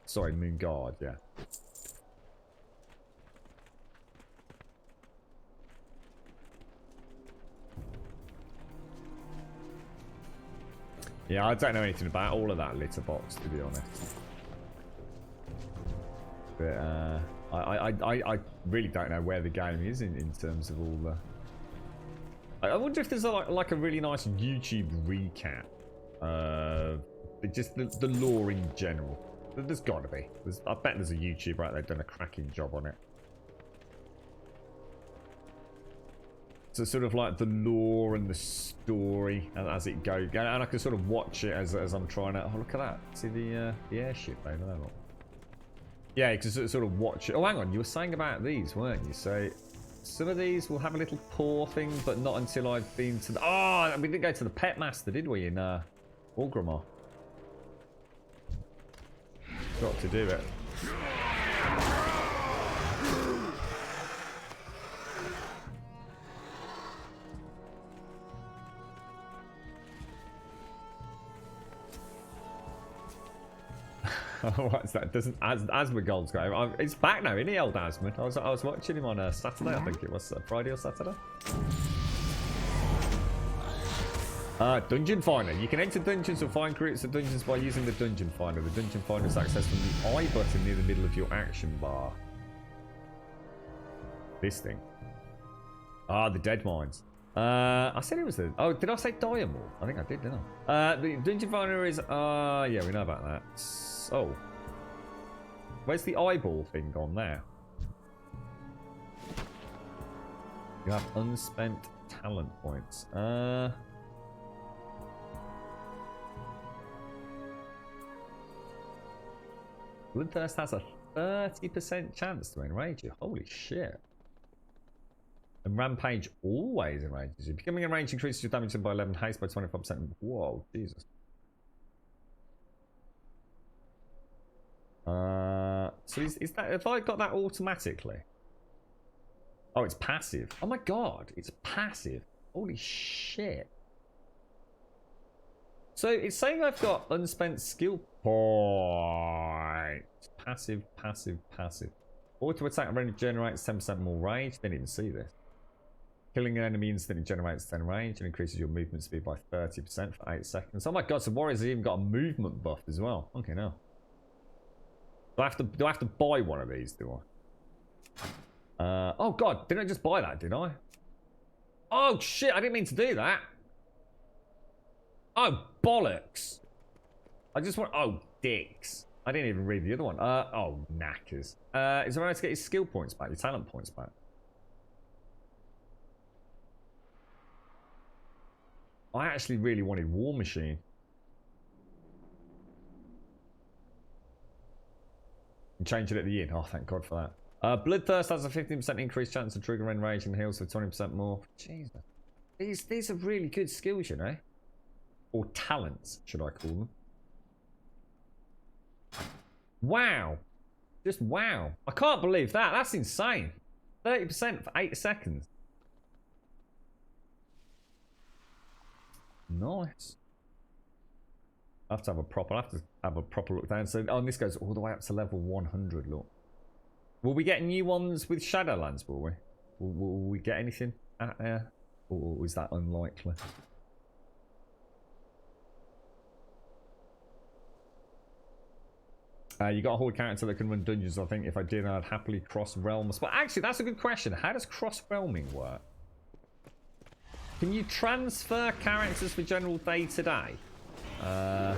Sorry, Moon Guard. Yeah. Yeah, I don't know anything about all of that litter box, to be honest. But I really don't know where the game is in terms of all the... I wonder if there's like a really nice YouTube recap of just the lore in general. There's got to be. I bet there's a YouTuber out there done a cracking job on it. So sort of like the lore and the story as it goes, and I can sort of watch it as I'm trying to. Oh, look at that! See the airship over there. Look. Yeah, you can sort of watch it. Oh, hang on, you were saying about these, weren't you? So some of these will have a little paw thing, but not until I've been to the. Oh, we didn't go to the pet master, did we? In Warcraft. Got to do it. What's that? Doesn't Asmongold's go? It's back now, isn't he, old Asmond? I was watching him on Saturday, I think it was Friday or Saturday. Dungeon Finder. You can enter dungeons or find routes of dungeons by using the Dungeon Finder. The Dungeon Finder is accessed from the I button near the middle of your action bar. This thing. The Dead Mines. I said it was the... Oh, did I say Diamond? I think I did, didn't I? The Dungeon Finder is... yeah, we know about that. Oh. Where's the eyeball thing gone now? You have unspent talent points. Bloodthirst has a 30% chance to enrage you. Holy shit. And Rampage always enrages you. Becoming enraged increases your damage by 11, haste by 25%. Whoa, Jesus. So is that... Have I got that automatically? Oh, it's passive. Oh my god, it's passive. Holy shit. So it's saying I've got unspent skill points. Passive, passive, passive. Auto attack range generates 10% more rage. Didn't even see this. Killing an enemy instantly generates 10 range and increases your movement speed by 30% for 8 seconds. Oh my god, so Warriors have even got a movement buff as well. Okay, now. Do I have to buy one of these, do I? Oh god, didn't I just buy that, did I? Oh shit, I didn't mean to do that. Oh, bollocks. I just want... Oh, dicks. I didn't even read the other one. Oh, knackers. Is there a way to get your skill points back, your talent points back? I actually really wanted War Machine. And change it at the end. Oh, thank God for that. Bloodthirst has a 15% increased chance to trigger enrage and heals for 20% more. Jesus. These are really good skills, you know. Or talents, should I call them. Wow. Just wow. I can't believe that. That's insane. 30% for 8 seconds. Nice. I have to have a proper look down. So, oh, and this goes all the way up to level 100. Look. Will we get new ones with Shadowlands? Will we? Will we get anything out there, or is that unlikely? You got a whole character that can run dungeons. I think if I did, I'd happily cross realms. But actually, that's a good question. How does cross realming work? Can you transfer characters for general day-to-day? Because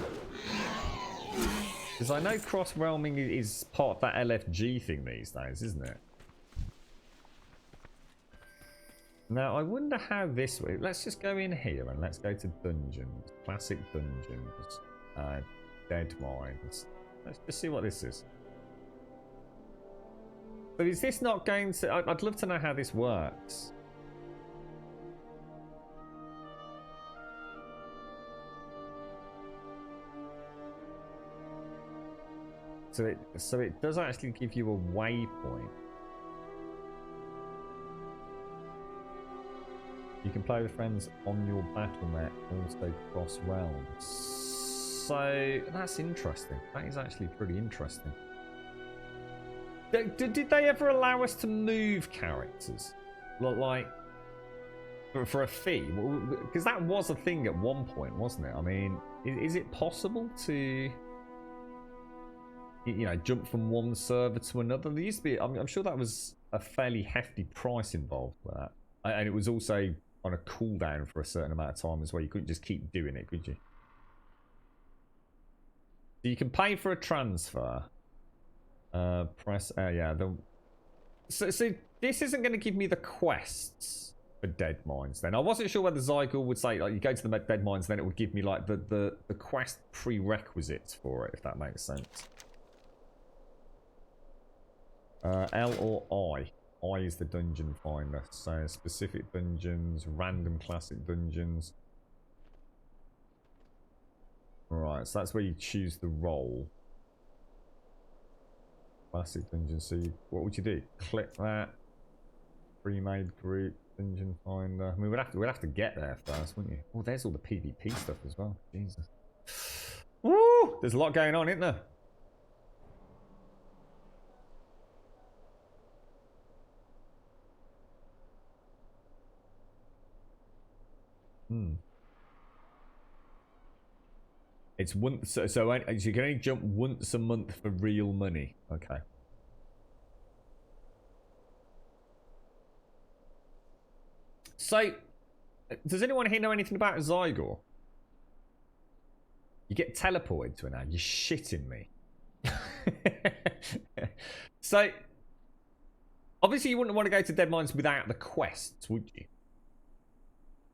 I know cross-realming is part of that LFG thing these days, isn't it? Now, I wonder how this way... Let's just go in here and let's go to dungeons. Classic dungeons. Dead mines. Let's just see what this is. But is this not going to... I'd love to know how this works. So it does actually give you a waypoint. You can play with friends on your battle.net, also cross realms. So that's interesting. That is actually pretty interesting. Did they ever allow us to move characters? Like, For a fee? Because that was a thing at one point, wasn't it? I mean, is it possible to, you know, jump from one server to another? There used to be, I'm sure that was a fairly hefty price involved with that. And it was also on a cooldown for a certain amount of time as well. You couldn't just keep doing it, could you? So you can pay for a transfer. Press, yeah. So this isn't going to give me the quests for Dead Mines then. I wasn't sure whether Zygor would say, like, you go to the Dead Mines, then it would give me, like, the quest prerequisites for it, if that makes sense. L or I? I is the dungeon finder. So specific dungeons, random classic dungeons. Right, so that's where you choose the role. Classic dungeon. So what would you do? Click that. Pre-made group, dungeon finder. I mean, we'd have to get there first, wouldn't you? Oh, there's all the PvP stuff as well. Jesus. Woo! There's a lot going on, isn't there? It's once, so you can only jump once a month for real money. Okay. So, does anyone here know anything about Zygor? You get teleported to it now. You're shitting me. So, obviously you wouldn't want to go to Dead Mines without the quests, would you?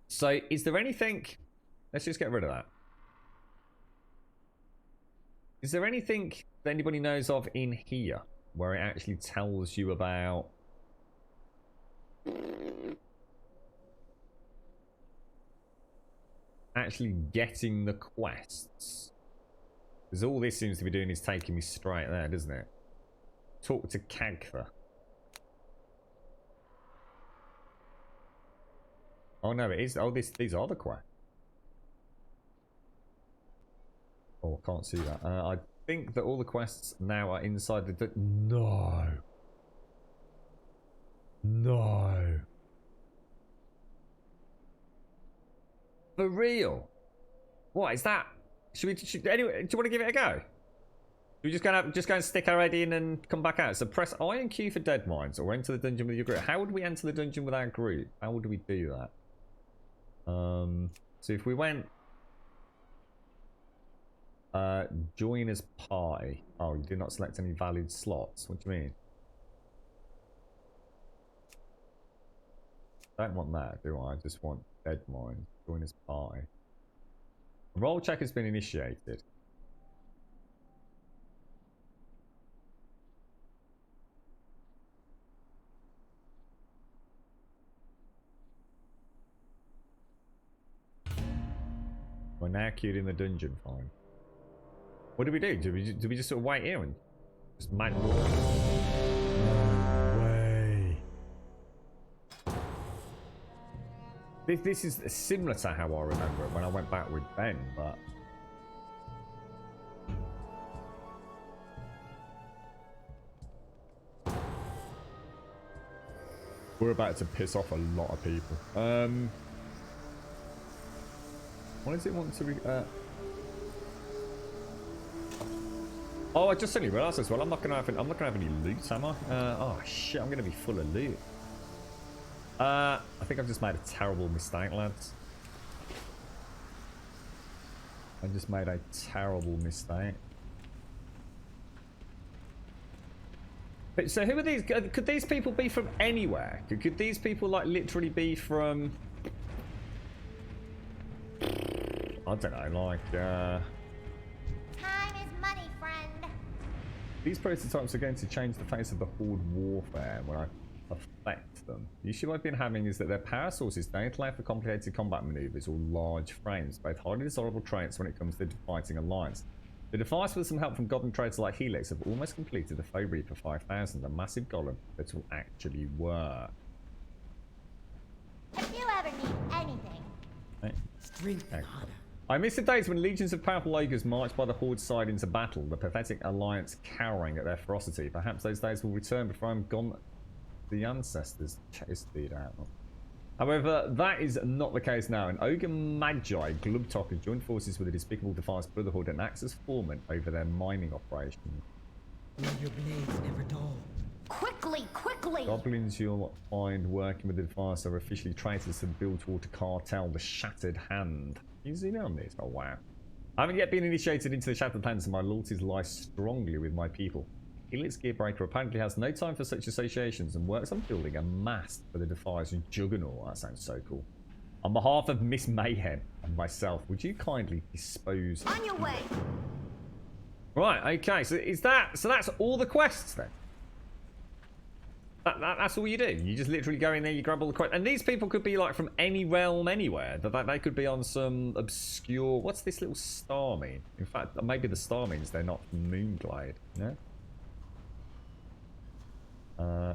So, is there anything... Let's just get rid of that. Is there anything that anybody knows of in here where it actually tells you about actually getting the quests? Because all this seems to be doing is taking me straight there, doesn't it? Talk to Kagtha. Oh no, it is. Oh, these are the quests. Oh, I can't see that. I think that all the quests now are inside the... No. No. For real? What is that? Anyway, do you want to give it a go? We're just going to stick our head in and come back out. So press I and Q for Dead Mines or enter the dungeon with your group. How would we enter the dungeon with our group? How would we do that? So if we went... join as party. Oh, you did not select any valid slots. What do you mean? I don't want that, do I? I just want Dead Mine. Join as party. Roll check has been initiated. We're now queued in the dungeon, fine. What do we do? Do we just sort of wait here and just man? No way. This is similar to how I remember it when I went back with Ben, but we're about to piss off a lot of people. What does it want to? Oh, I just suddenly realised as well. I'm not gonna have any loot, am I? Oh shit! I'm gonna be full of loot. I think I've just made a terrible mistake, lads. I just made a terrible mistake. But, so who are these? Could these people be from anywhere? Could these people like literally be from? I don't know, like. Time is money, friend. These prototypes are going to change the face of the Horde warfare when I affect them. The issue I've been having is that their power sources don't allow for complicated combat maneuvers or large frames, both highly desirable traits when it comes to fighting Alliance. The device with some help from goblin traders like Helix have almost completed the Foe Reaper 5000, a massive golem that will actually work. If you ever need anything. Right. Strength and honor. I miss the days when legions of powerful ogres marched by the Horde's side into battle, the pathetic Alliance cowering at their ferocity. Perhaps those days will return before I'm gone. The ancestors chase speed out. However, that is not the case now. An Ogre Magi Glubtok has joined forces with the despicable Defiance Brotherhood and acts as foreman over their mining operation. May your blades never dull. Quickly, quickly! Goblins you'll find working with the Defiance are officially traitors to the Bilgewater cartel, the Shattered Hand. Can you zoom in on this? Oh wow. I haven't yet been initiated into the Shattered Hand, so my loyalties lie strongly with my people. Elit's Gearbreaker apparently has no time for such associations and works on building a mast for the Defiance Juggernaut. That sounds so cool. On behalf of Miss Mayhem and myself, would you kindly dispose... On your way! Right, okay, so is that... So that's all the quests then? That's all you do? You just literally go in there, you grab all the quests... And these people could be like from any realm anywhere. They could be on some obscure... What's this little star mean? In fact, maybe the star means they're not from Moonglade, you know?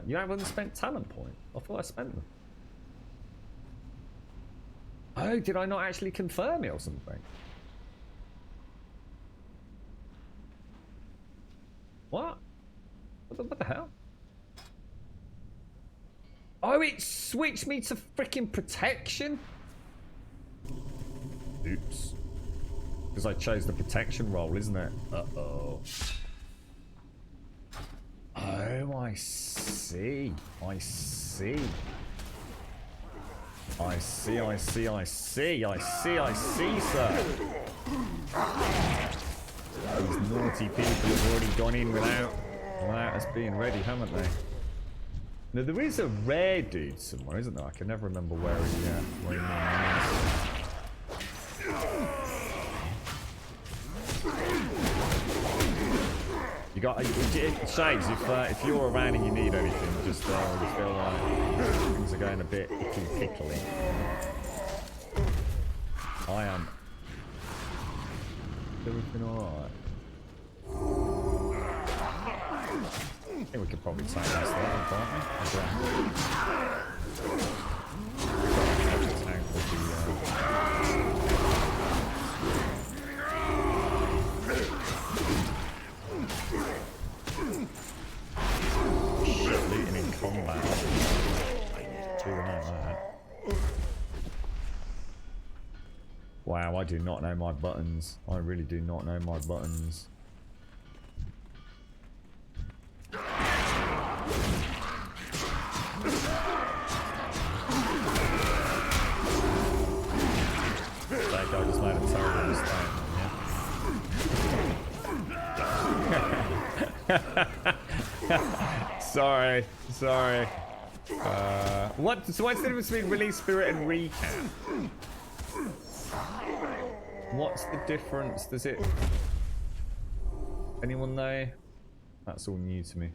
You haven't spent talent points. I thought I spent them. Oh, did I not actually confirm it or something? What? What the hell? Oh, it switched me to freaking protection? Oops. Because I chose the protection role, isn't it? Uh-oh. Oh, I see. I see. I see, I see, I see. I see, I see, sir. These naughty people have already gone in without us being ready, haven't they? Now, there is a rare dude somewhere, isn't there? I can never remember where he You got Shades. If you're around and you need anything, just feel like things are going a bit pickly. I am. Everything alright? I think we could probably take this there, can't we? Shit, looting in combat. Too like that. Wow, I do not know my buttons. I really do not know my buttons. That guy just made a terrible mistake. Yeah. Sorry. So what's the difference between release spirit and recap? What's the difference? Does it... Anyone know? That's all new to me.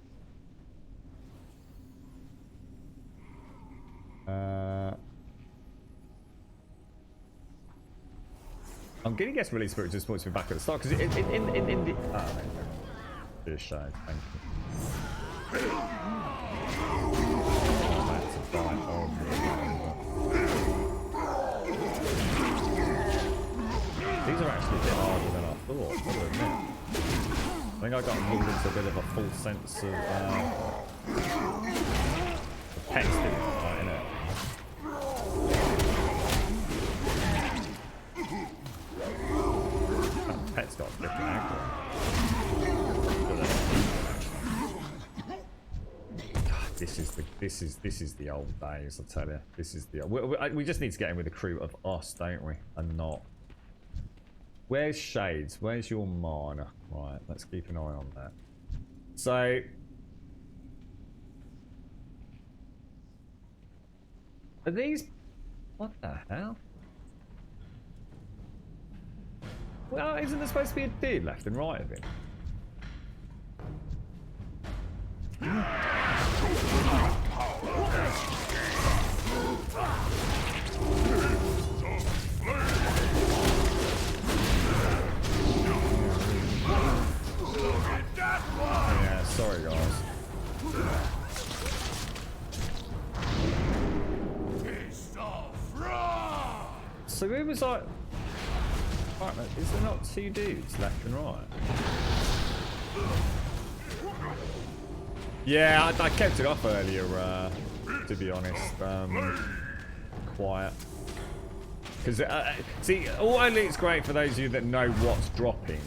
I'm gonna guess release spirit just puts me back at the start because in the... Oh, there you go. Dear Shade, thank you. That's a bite. Oh, these are actually a bit harder than I thought, I've got to admit. I think I got moved into a bit of a full sense of pets didn't I, innit? That pet's got a different aggro. This is the old days, I tell you. This is the we just need to get in with a crew of us, don't we? And not. Where's Shades? Where's your mana? Right, let's keep an eye on that. So... Are these... What the hell? Well, isn't there supposed to be a dude left and right of it? Yeah, sorry guys. So who was like... Right, is there not two dudes left and right? Yeah, I kept it off earlier, to be honest. quiet. Because, see, auto loot's great for those of you that know what's dropping.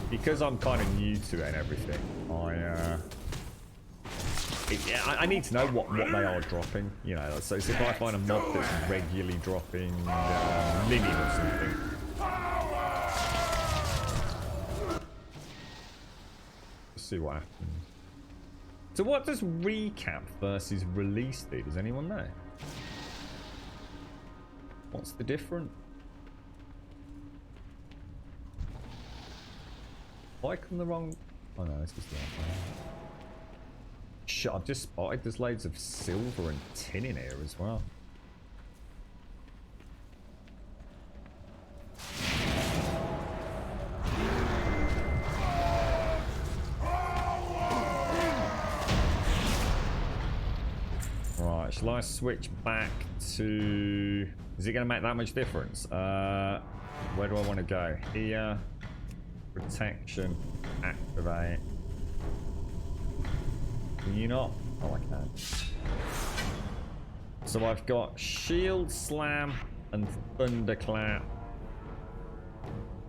Because I'm kind of new to it and everything, I need to know what they are dropping. You know, so if I find a mob that's regularly dropping linen or something. Let's see what happens. So what does recap versus release do? Does anyone know? What's the difference? Why come the wrong... Oh no, it's just the wrong one. Shit, I've just spotted there's loads of silver and tin in here as well. Right, shall I switch back to... Is it going to make that much difference? Where do I want to go? Here. Protection. Activate. Can you not? Oh, I can. So I've got Shield Slam and Thunderclap.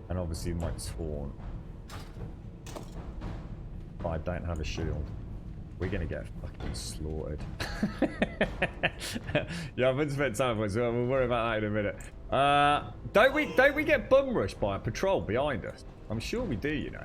And obviously my Taunt. But I don't have a shield. We're gonna get fucking slaughtered. Yeah, I haven't spent time on it, so we'll worry about that in a minute. Don't we get bum rushed by a patrol behind us? I'm sure we do, you know.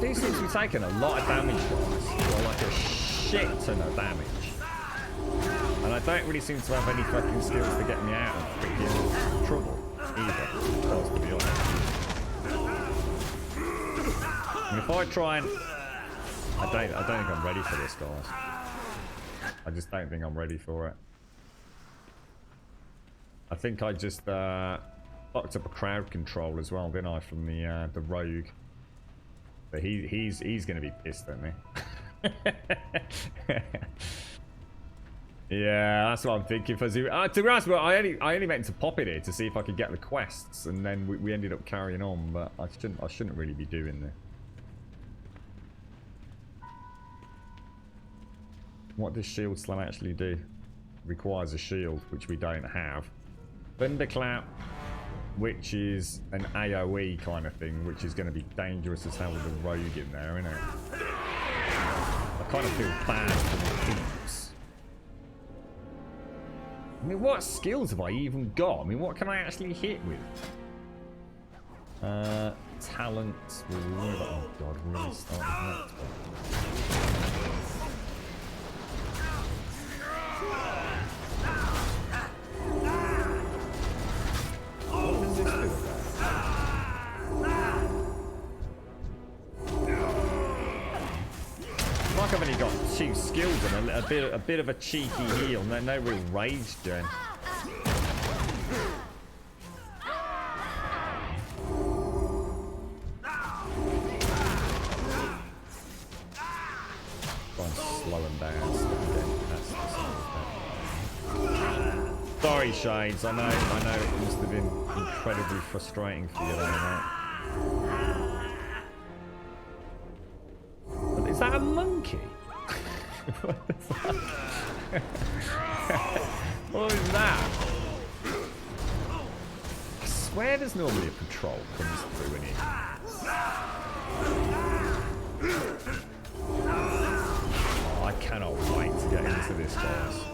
These seem to be taking a lot of damage, guys. Or like a shit ton of damage. And I don't really seem to have any fucking skills to get me out of freaking trouble either, to be honest. And if I try and... I don't think I'm ready for this, guys. I just don't think I'm ready for it. I think I just fucked up a crowd control as well, didn't I, from the rogue. But he's going to be pissed at me. Yeah, that's what I'm thinking. To be honest, well, I only meant to pop it here to see if I could get the quests, and then we ended up carrying on. But I shouldn't really be doing this. What does Shield Slam actually do? Requires a shield, which we don't have. Thunderclap, which is an AoE kind of thing, which is going to be dangerous as hell with a rogue in there, isn't it? I kind of feel bad for the thieves. I mean, what skills have I even got? I mean, what can I actually hit with? Talent. Oh god, really starting that. What does this do? Like I've only got 2 skills and a bit of a cheeky heal. No real rage gen. Try and slow him down. Sorry, Shades. I know it must have been incredibly frustrating for you, mate. Is that a monkey? What the fuck? What is that? I swear there's normally a patrol comes through in here. Oh, I cannot wait to get into this, guys.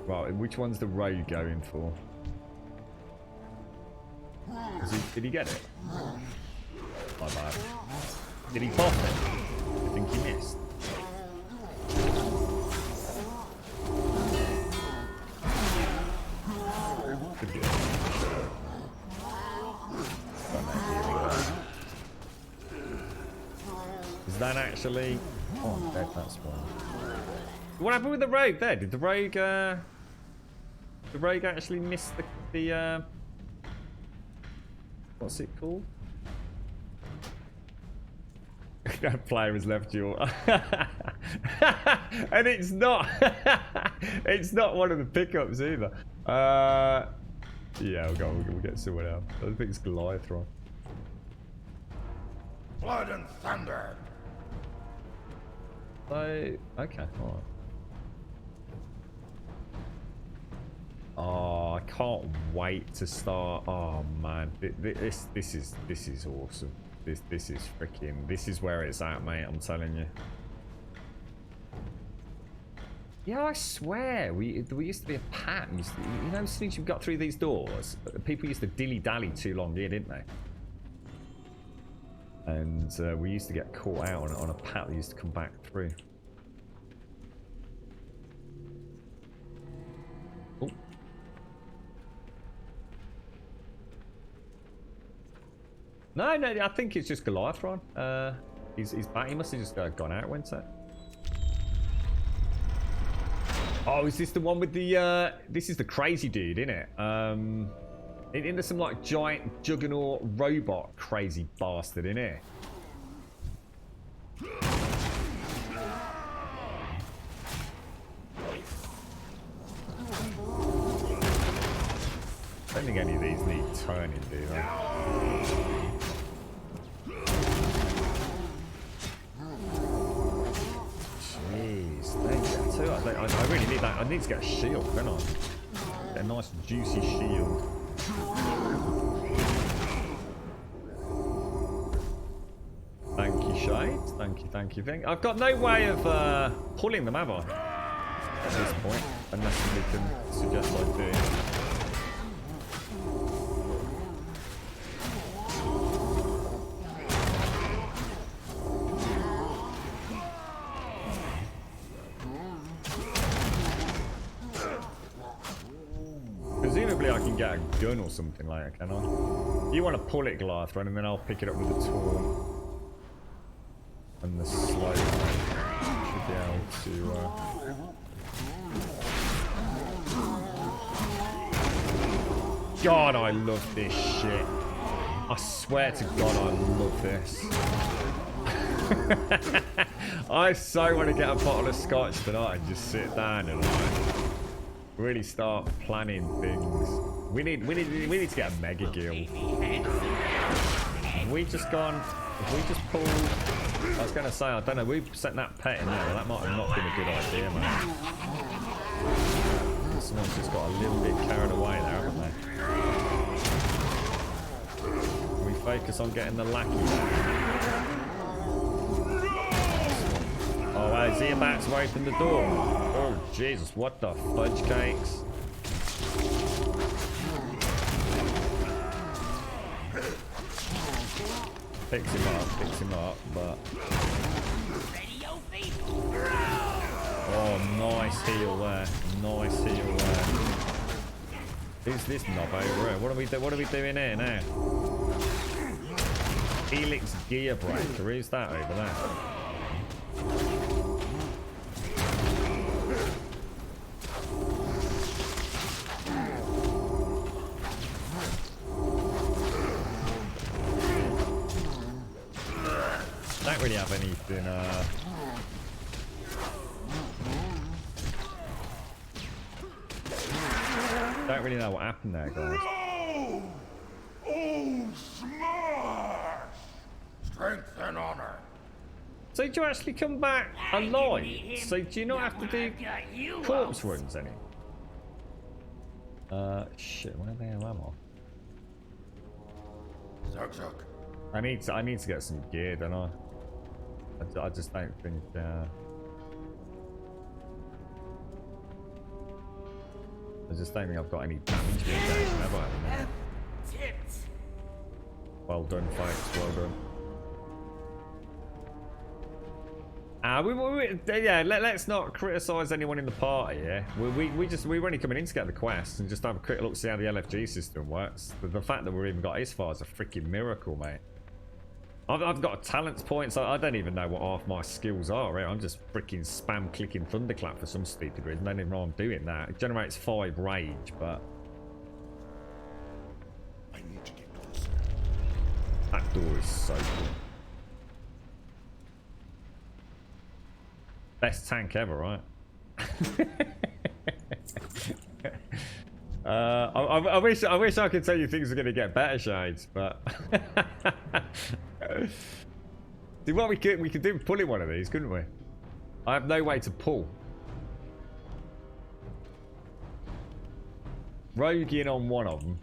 Right, which one's the rogue going for? Did he get it? My bad. Did he pop it? I think he missed. Could be it. Is that actually... Oh, I'm dead, that's one. What happened with the rogue there? Did the rogue actually miss the what's it called? That player has left you. And it's not. It's not one of the pickups either. Yeah, we'll get someone else. I think it's Goliathron. Blood and thunder. So, okay, alright. Oh, I can't wait to start. Oh man, this is awesome. This is freaking. This is where it's at, mate. I'm telling you. Yeah, I swear, we used to be a pattern. You know, as soon as you got through these doors, people used to dilly-dally too long here, didn't they? And we used to get caught out on a path that used to come back through. Oh. No, I think it's just Goliathron. He's back. He must have just gone out, went it? Oh, is this the one with the, this is the crazy dude, isn't it? Isn't there some, like, giant juggernaut robot crazy bastard in here? I don't think any of these need turning, do they? I really need that. I need to get a shield, don't I? Get a nice juicy shield. Thank you, Shades. Thank you. I've got no way of pulling them, have I? At this point, unless somebody can suggest I do. Presumably I can get a gun or something later, can I? You want to pull it, Goliathron, and then I'll pick it up with the taunt. And the slow. Should be able to... God, I love this shit. I swear to God, I love this. I so want to get a bottle of scotch tonight and just sit down and like really start planning things. We need to get a mega guild. Have we just pulled? I was going to say, I don't know. We've set that pet in there. That might have not been a good idea, man. Someone's just got a little bit carried away there, haven't they? Can we focus on getting the lackey there? Oh, wow, is he about to open the door? Oh, Jesus, what the fudge cakes? Picks him up, but... Oh, nice heal there. Nice heal there. Who's this knob over here? What are we doing here now? Helix Gear Breaker. Who's that over there? Don't really have anything, don't really know what happened there, guys. No! Oh, smash! Strength and honor. So do you actually come back alive? So do you not have to do corpse runs any? Shit, where the hell am I? Zug zug. I need to get some gear, don't I? I just don't think. I just don't think I've got any damage mitigation, have I? Well done, folks. Well done. Yeah, let's not criticise anyone in the party. Yeah, we're only coming in to get the quests and just have a quick look, see how the LFG system works. The fact that we've even got this far is a freaking miracle, mate. I've got talents points. I don't even know what half my skills are. Right? I'm just freaking spam clicking thunderclap for some stupid reason. I don't even know I'm doing that. It generates 5 rage, but I need to get closer. that door is so cool. Best tank ever, right? I wish I could tell you things are gonna get better, Shades, but see what we could do pulling one of these, couldn't we? I have no way to pull. Rogue in on one of them.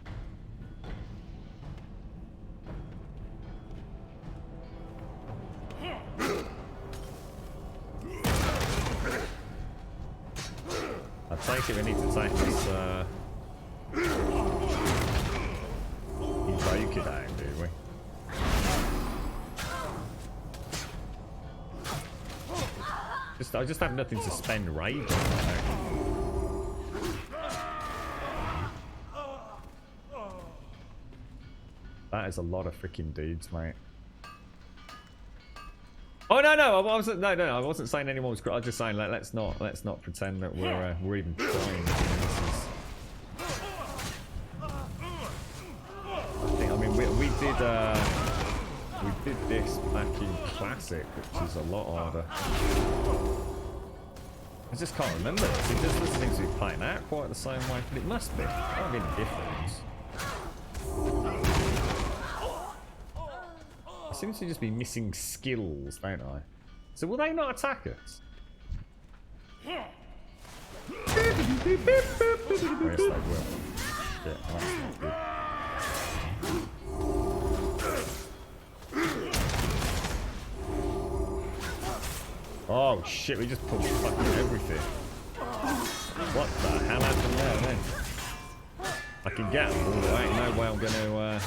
I take it we need to take this Rogue it out, do we? I just have nothing to spend rage on. That is a lot of freaking dudes, mate. Oh no, I wasn't. No, I wasn't saying anyone was. I was just saying, like, let's not pretend that we're even trying. I mean, we did this back in Classic, which is a lot harder. I just can't remember. It just doesn't seem to be playing out quite the same way, but it must be. There can't be any difference. I seem to just be missing skills, don't I? So will they not attack us? Yes, they will. Yeah, that's not good. Oh shit, we just pulled fucking everything. What the hell happened there then? I can get them all right, no way I'm gonna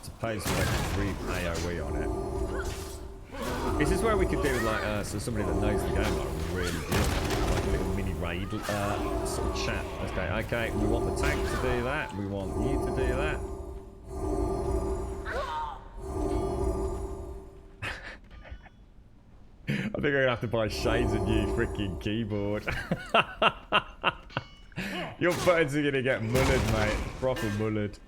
suppose we have 3 AoE on it. This is where we could do like so somebody that knows the game like really good, like a little mini raid sort of chat. Okay, we want the tank to do that, we want you to do that. I think I'm gonna have to buy Shades a new freaking keyboard. Your buttons are gonna get mullered, mate. Proper mullered.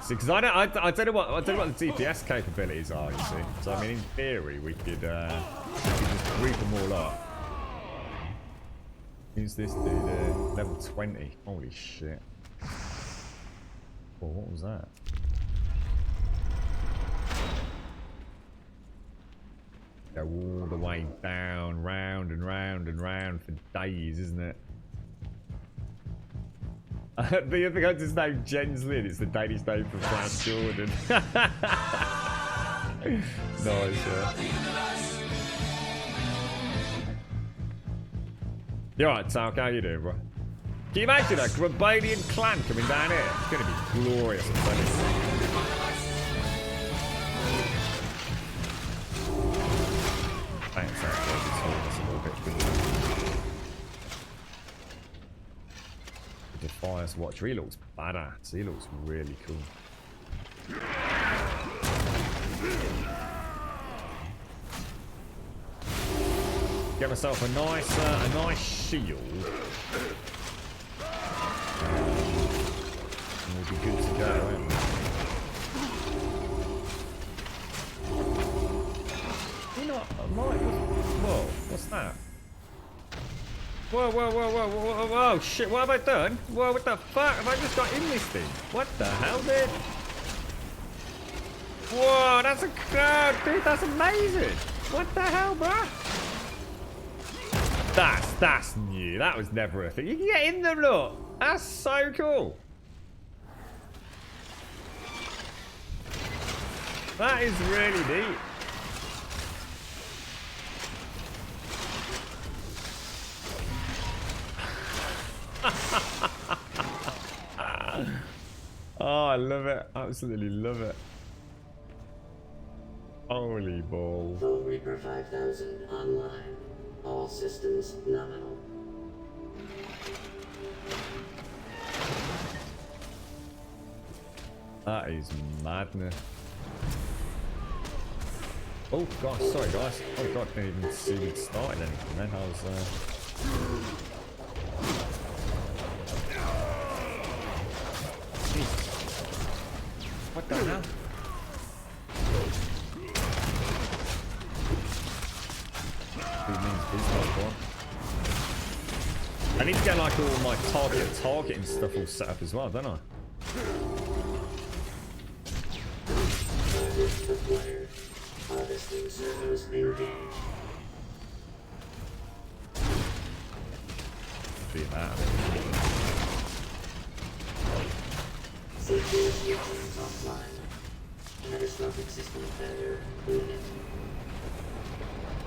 See, because I don't know what the DPS capabilities are. You see, so I mean, in theory, we could just group them all up. Who's this dude? Level 20. Holy shit. Oh, what was that? Go all the way down, round and round and round for days, isn't it? The other guy's his name Jens Lin. It's the Danish name for Flash Jordan. Nice, yeah. You alright, Talk? How you doing, bro? Can you imagine a Grabonian clan coming down here? It's gonna be glorious, I'm telling you. Thanks, that's a little bit good. The Defiance Watcher, he looks badass. He looks really cool. Get myself a nice shield. And we'll be good to go, won't we? You know, whoa, what's that? Whoa, shit, what have I done? Whoa, what the fuck? Have I just got in this thing? What the hell, dude? Whoa, that's a crowd, dude, that's amazing! What the hell, bruh? That's new, that was never a thing. You can get in them, look! That's so cool! That is really neat. Oh, I love it. Absolutely love it. Holy balls. Full Reaper 5000 online. All systems nominal. That is madness. Oh god, sorry guys. Oh god, I didn't even see we'd started anything then. I was What the hell? Who means business one? I need to get like all my targeting stuff all set up as well, don't I? Harvesting servers engaged. Be that. CPU functions offline. Catastrophic system failure imminent.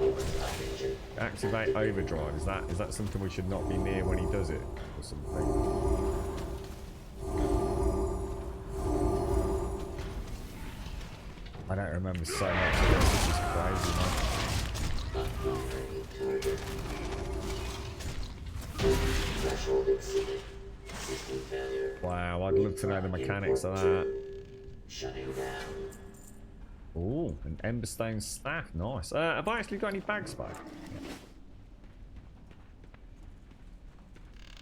Overdrive engine. Activate overdrive. Is that something we should not be near when he does it, or something? I don't remember so much of this. This is crazy, man. Upgrading target. Threshold exceeded. System failure. Wow, I'd love to know the mechanics of that. Shutting down. Ooh, an Emberstone staff. Nice. Have I actually got any bags back?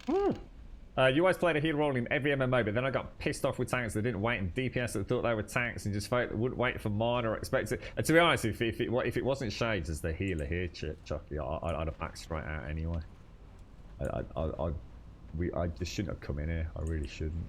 You always played a hero role in every MMO, but then I got pissed off with tanks that didn't wait, and DPS that thought they were tanks and just wouldn't wait for mine or expect it. And to be honest, if it wasn't Shades as the healer here, Chucky, I'd have backed straight out anyway. I just shouldn't have come in here. I really shouldn't.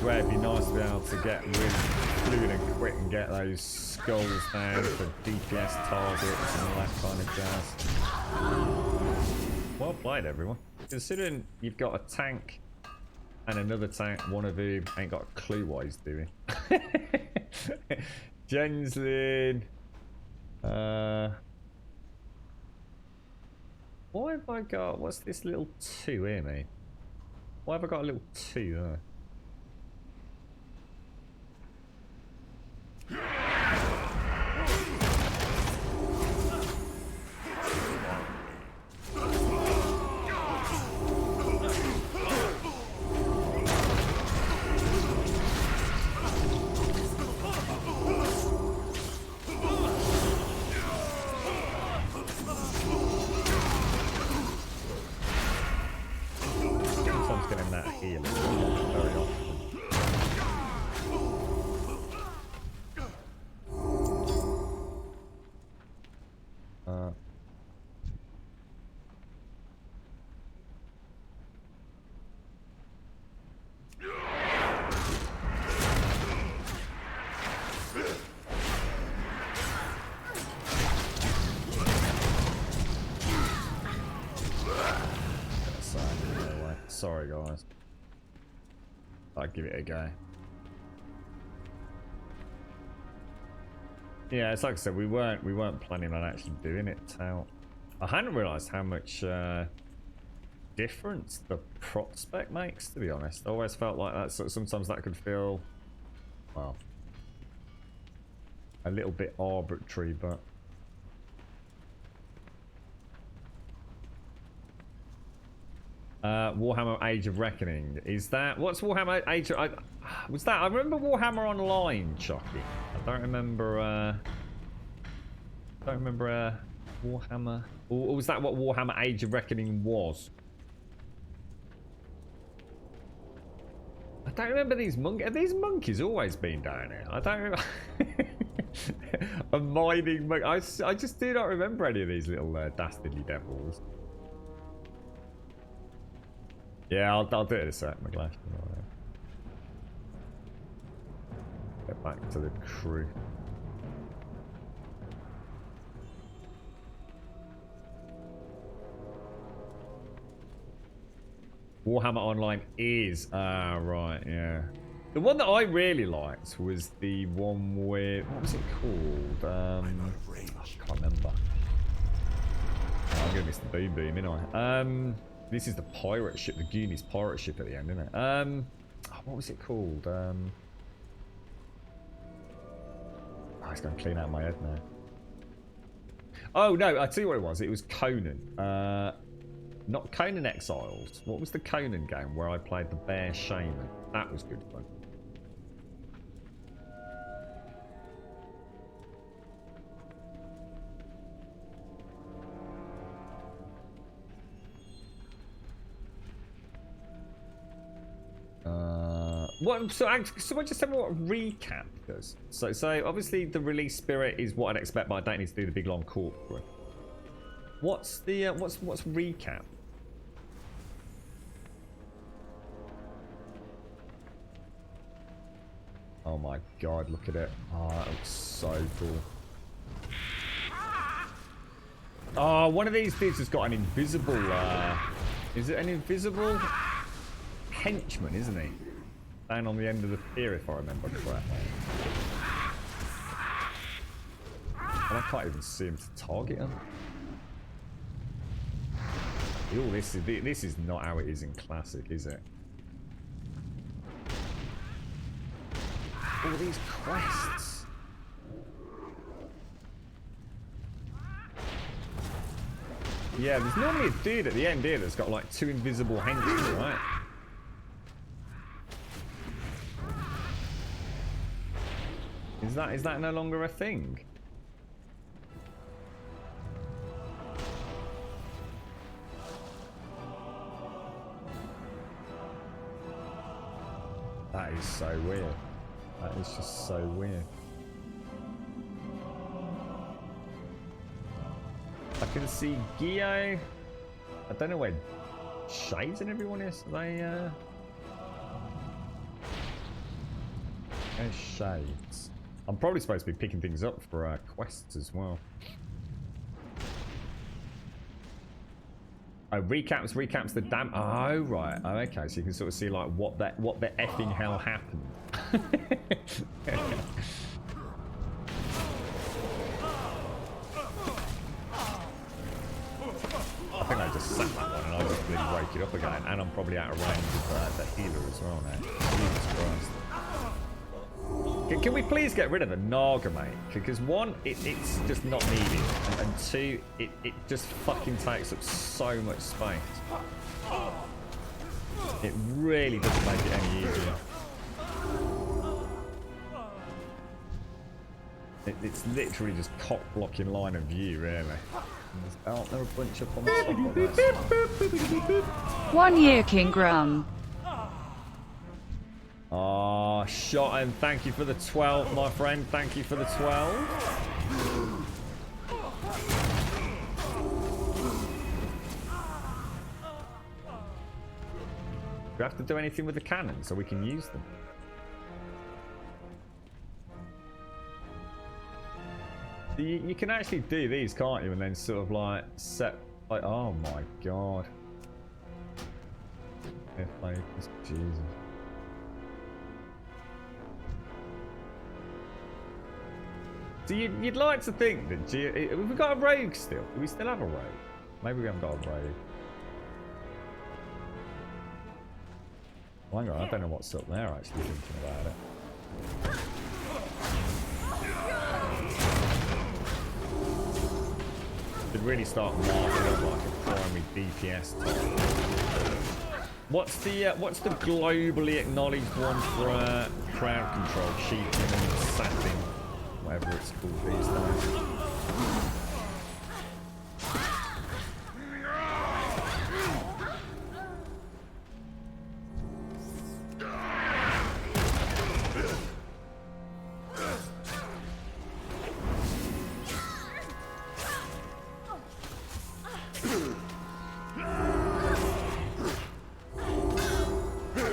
Where it'd be nice to be able to get really fluid and quick and get those skulls down for DPS targets and all that kind of jazz. Well played, everyone. Considering you've got a tank and another tank, one of whom ain't got a clue what he's doing. Jenslin. Why have I got... What's this little 2 here, mate? Why have I got a little 2 there? Someone's getting that healing very often. Sorry guys, I'd give it a go. Yeah, it's like I said, we weren't planning on actually doing it. I hadn't realised how much difference the prop spec makes, to be honest. I always felt like that. So sometimes that could feel, well, a little bit arbitrary, but. Warhammer Age of Reckoning. Is that... What's Warhammer Age of... was that... I remember Warhammer Online, Chucky. I don't remember... Warhammer... Or was that what Warhammer Age of Reckoning was? I don't remember these monkeys. Have these monkeys always been down here? I don't remember... A mining monkey. I just do not remember any of these little dastardly devils. Yeah, I'll do it in a sec, McGlash. Get back to the crew. Warhammer Online is... Ah, right, yeah. The one that I really liked was the one with... What was it called? I can't remember. Oh, I'm going to miss the boom boom, ain't I? This is the pirate ship, the Goonies pirate ship at the end, isn't it? What was it called? Oh, it's going to clean out my head now. Oh no, I tell you what it was. It was Conan. Not Conan Exiles. What was the Conan game where I played the Bear Shaman? That was good fun. Someone just tell me what recap does. So obviously the release spirit is what I'd expect, but I don't need to do the big long corporate. What's the what's recap? Oh my god, look at it. Oh, that looks so cool. Oh, one of these dudes has got an invisible is it an invisible henchman, isn't he? Down on the end of the pier, if I remember correctly. And I can't even see him to target him. Oh, this is not how it is in Classic, is it? All these quests. Yeah, there's normally a dude at the end here that's got like 2 invisible henchmen, right? Is that no longer a thing? That is so weird. That is just so weird. I can see Gio. I don't know where Shades and everyone is. Are they there's Shades. I'm probably supposed to be picking things up for quests as well. Oh, recaps the damn. Oh right. Oh, okay. So you can sort of see like what the effing hell happened. I think I just sat that one and I just really wake it up again, and I'm probably out of range of the healer as well now. Jesus Christ. Can we please get rid of the Naga, mate? Because one, it's just not needed, and two, it just fucking takes up so much space. It really doesn't make it any easier. It's literally just cock blocking line of view, really. Aren't there a bunch up on the top of this? 1 year, King Grum. Ah, shot him. Thank you for the 12, my friend. Thank you for the 12. Do we have to do anything with the cannons so we can use them? You can actually do these, can't you? And then sort of like set like, oh my god. Jesus. So you'd like to think that we've got a rogue still. Do we still have a rogue? Maybe we haven't got a rogue. Hang on, I don't know what's up there actually thinking about it. Should really start marking up like a primary DPS type. What's the globally acknowledged one for crowd control, cheating and sapping, whatever it's called these days?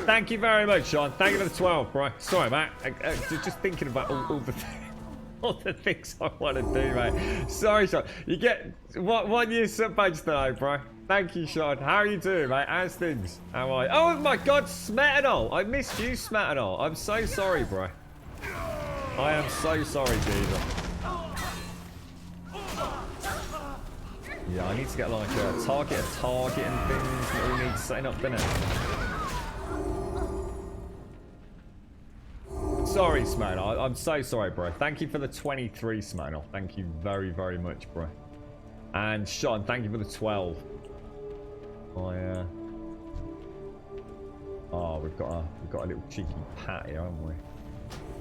Thank you very much, Sean. Thank you for the 12, bro. Sorry, mate. Just thinking about all the things I want to do, mate. Sorry, Sean. You get 1 year sub badge tonight, bro. Thank you, Sean. How are you doing, mate? How's things? How are you? Oh my God, Smetanol. I missed you, Smetanol. I'm so sorry, bro. I am so sorry, dude. Yeah, I need to get like a target and things that all need setting up, don't it? Sorry, Smanol. I'm so sorry, bro. Thank you for the 23, Smanol. Thank you very, very much, bro. And Sean, thank you for the 12. Oh, we've got a little cheeky pat here, haven't we?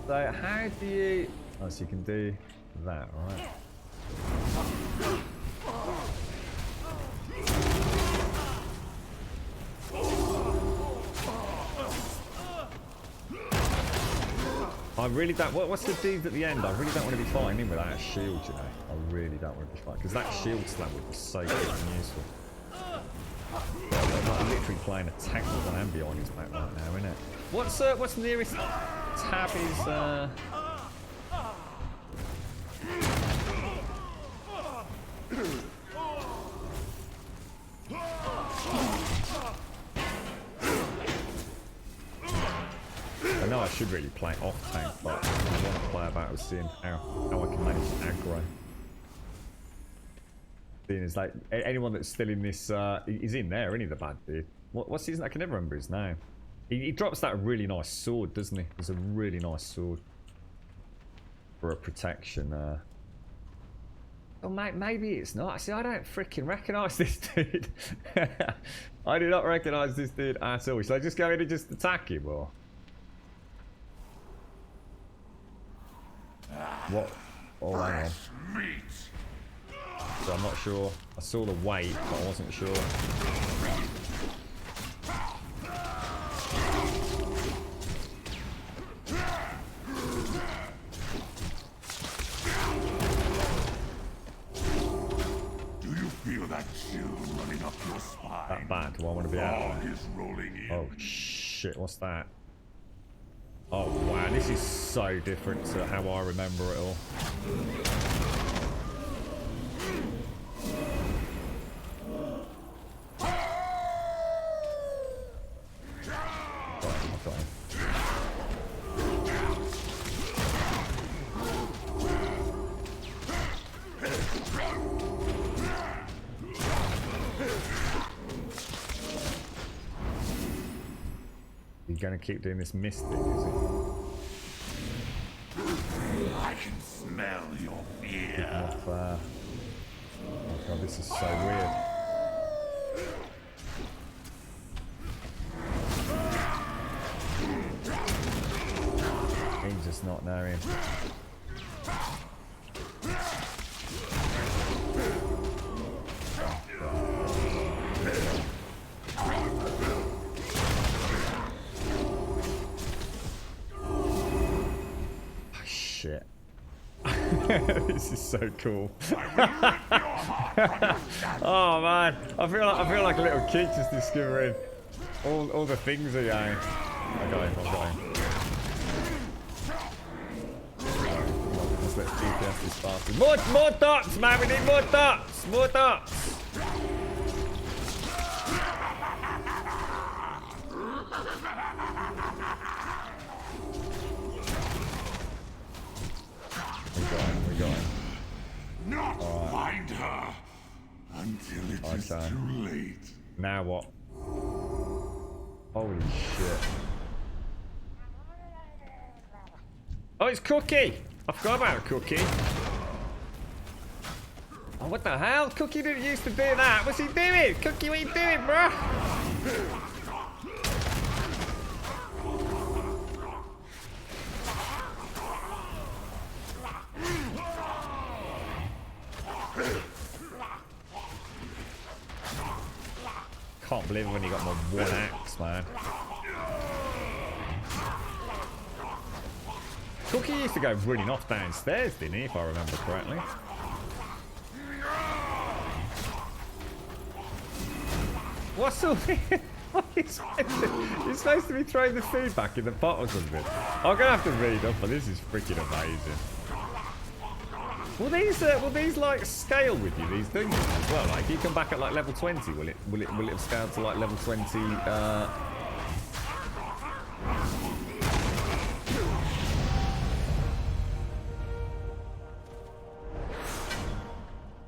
So how do you? Oh, so you can do that, right? I really don't. What's the dude at the end? I really don't want to be fighting him without a shield, you know. I really don't want to be fighting because that shield slam would be so good and useful. I'm like literally playing a tank with an ambi on his back right now, isn't it? What's nearest tab is I know I should really play off tank, but I want to play about with seeing how I can manage aggro. Seeing as like anyone that's still in this, he's in there, isn't he, the bad dude? What's his name? I can never remember his name. He drops that really nice sword, doesn't he? It's a really nice sword for a protection. Oh, maybe it's not. See, I don't freaking recognise this dude. I do not recognise this dude at all. Should I just go in and just attack him, or what? Oh, hang on. So I'm not sure. I saw the weight, but I wasn't sure. Do you feel that chill running up your spine? That bad? Do I want to be out? Fog is rolling in. Oh shit! What's that? Oh wow! This is so different to how I remember it all. Gonna keep doing this mist thing, is it? I can smell your fear. Oh god, this is so weird. He's just not knowing. This is so cool. Oh man, I feel like a little kid just discovering all the things are going. I got him. Let's let DPS this bastard. More dots, man. We need more dots. More dots. We're going. Not find her until it is too late. Now what? Holy shit. Oh, it's Cookie! I forgot about Cookie. Oh, what the hell? Cookie didn't used to do that. What's he doing? Cookie, what are you doing, bruh? Can't believe it when you got my one axe, man. Cookie used to go running off downstairs, didn't he, if I remember correctly? What's all this? He's supposed to be throwing the food back in the pot or something. I'm gonna have to read up, but this is freaking amazing. Will these like scale with you, these dungeons as well? Like if you come back at like level 20, will it have scaled to like level 20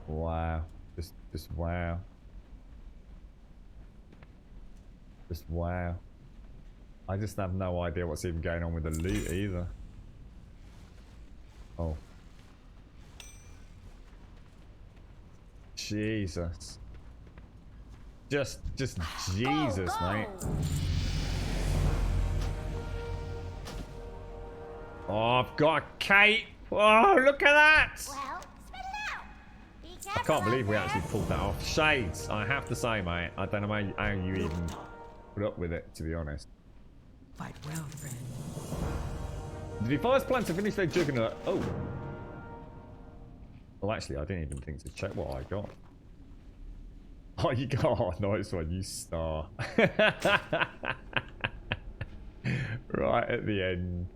Wow. Just wow. Just wow. I just have no idea what's even going on with the loot either. Oh. Jesus. Just Jesus, mate. Oh, I've got a cape. Oh, look at that. Well, spit it out. Be I careful can't believe out we there. actually pulled that off. Shades, I have to say, mate. I don't know how you even put up with it, to be honest. Fight well, friend. The Defiers plan to finish their juggernaut. Oh. Well, actually, I didn't even think to check what I got. Oh, you got oh, nice one, you star. Right at the end.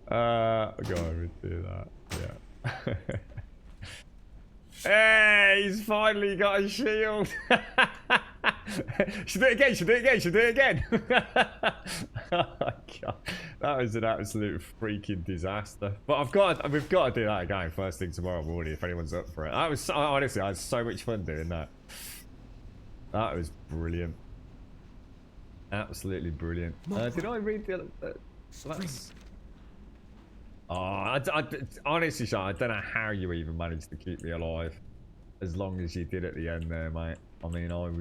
Go over and do that. Yeah. Hey, he's finally got a shield. Should do it again, should do it again, should do it again. Oh my god. That was an absolute freaking disaster. But we've got to do that again first thing tomorrow morning if anyone's up for it. That was honestly, I had so much fun doing that. That was brilliant. Absolutely brilliant. Did I read the other? Oh, honestly, Sean, I don't know how you even managed to keep me alive as long as you did at the end there, mate. I mean, I've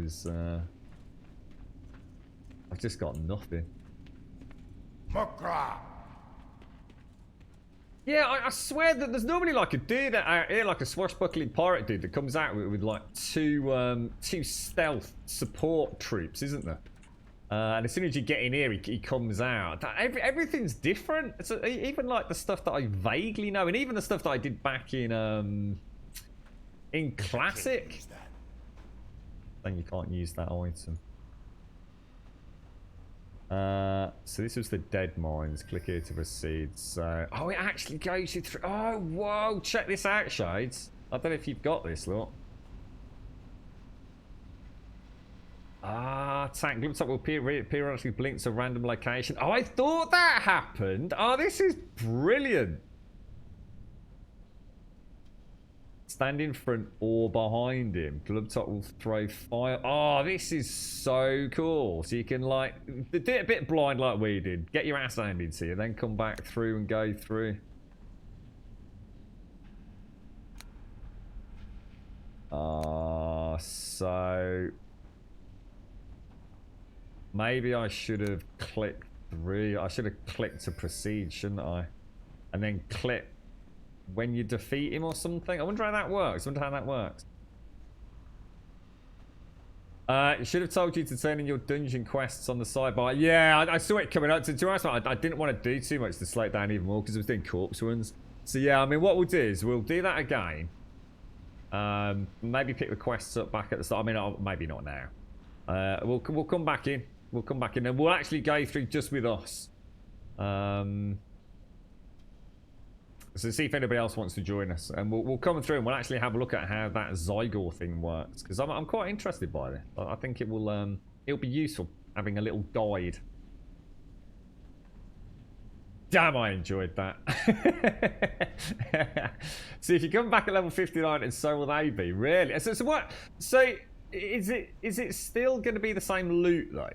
just got nothing. Mukra! Yeah, I swear that there's normally like a dude out here, like a swashbuckling pirate dude that comes out with like two stealth support troops, isn't there? And as soon as you get in here, he comes out. Everything's different. So even like the stuff that I vaguely know, and even the stuff that I did back in Classic. Then you can't use that item. So this was the dead mines. Click here to proceed. So, oh, it actually goes you through. Oh, whoa! Check this out, Shades. I don't know if you've got this, look. Tank glimpse up will periodically blink to random location. Oh, I thought that happened. Oh, this is brilliant. Stand in front or behind him. Glub top will throw fire. Oh, this is so cool. So you can like do it a bit blind like we did. Get your ass handed to you, then come back through and go through. So maybe I should have clicked through. I should have clicked to proceed, shouldn't I? And then click when you defeat him or something. I wonder how that works. It should have told you to turn in your dungeon quests on the sidebar. Yeah, I saw it coming up. To be honest, I didn't want to do too much to slow it down even more because I was doing corpse runs. So yeah, I mean, what we'll do is we'll do that again. Maybe pick the quests up back at the start. I mean, maybe not now. We'll come back in. We'll come back in and we'll actually go through just with us. So see if anybody else wants to join us, and we'll come through and we'll actually have a look at how that Zygor thing works because I'm quite interested by it. I think it'll be useful having a little guide. Damn, I enjoyed that. See, if you come back at level 59, and so will they be. Really? So what? So is it still going to be the same loot though?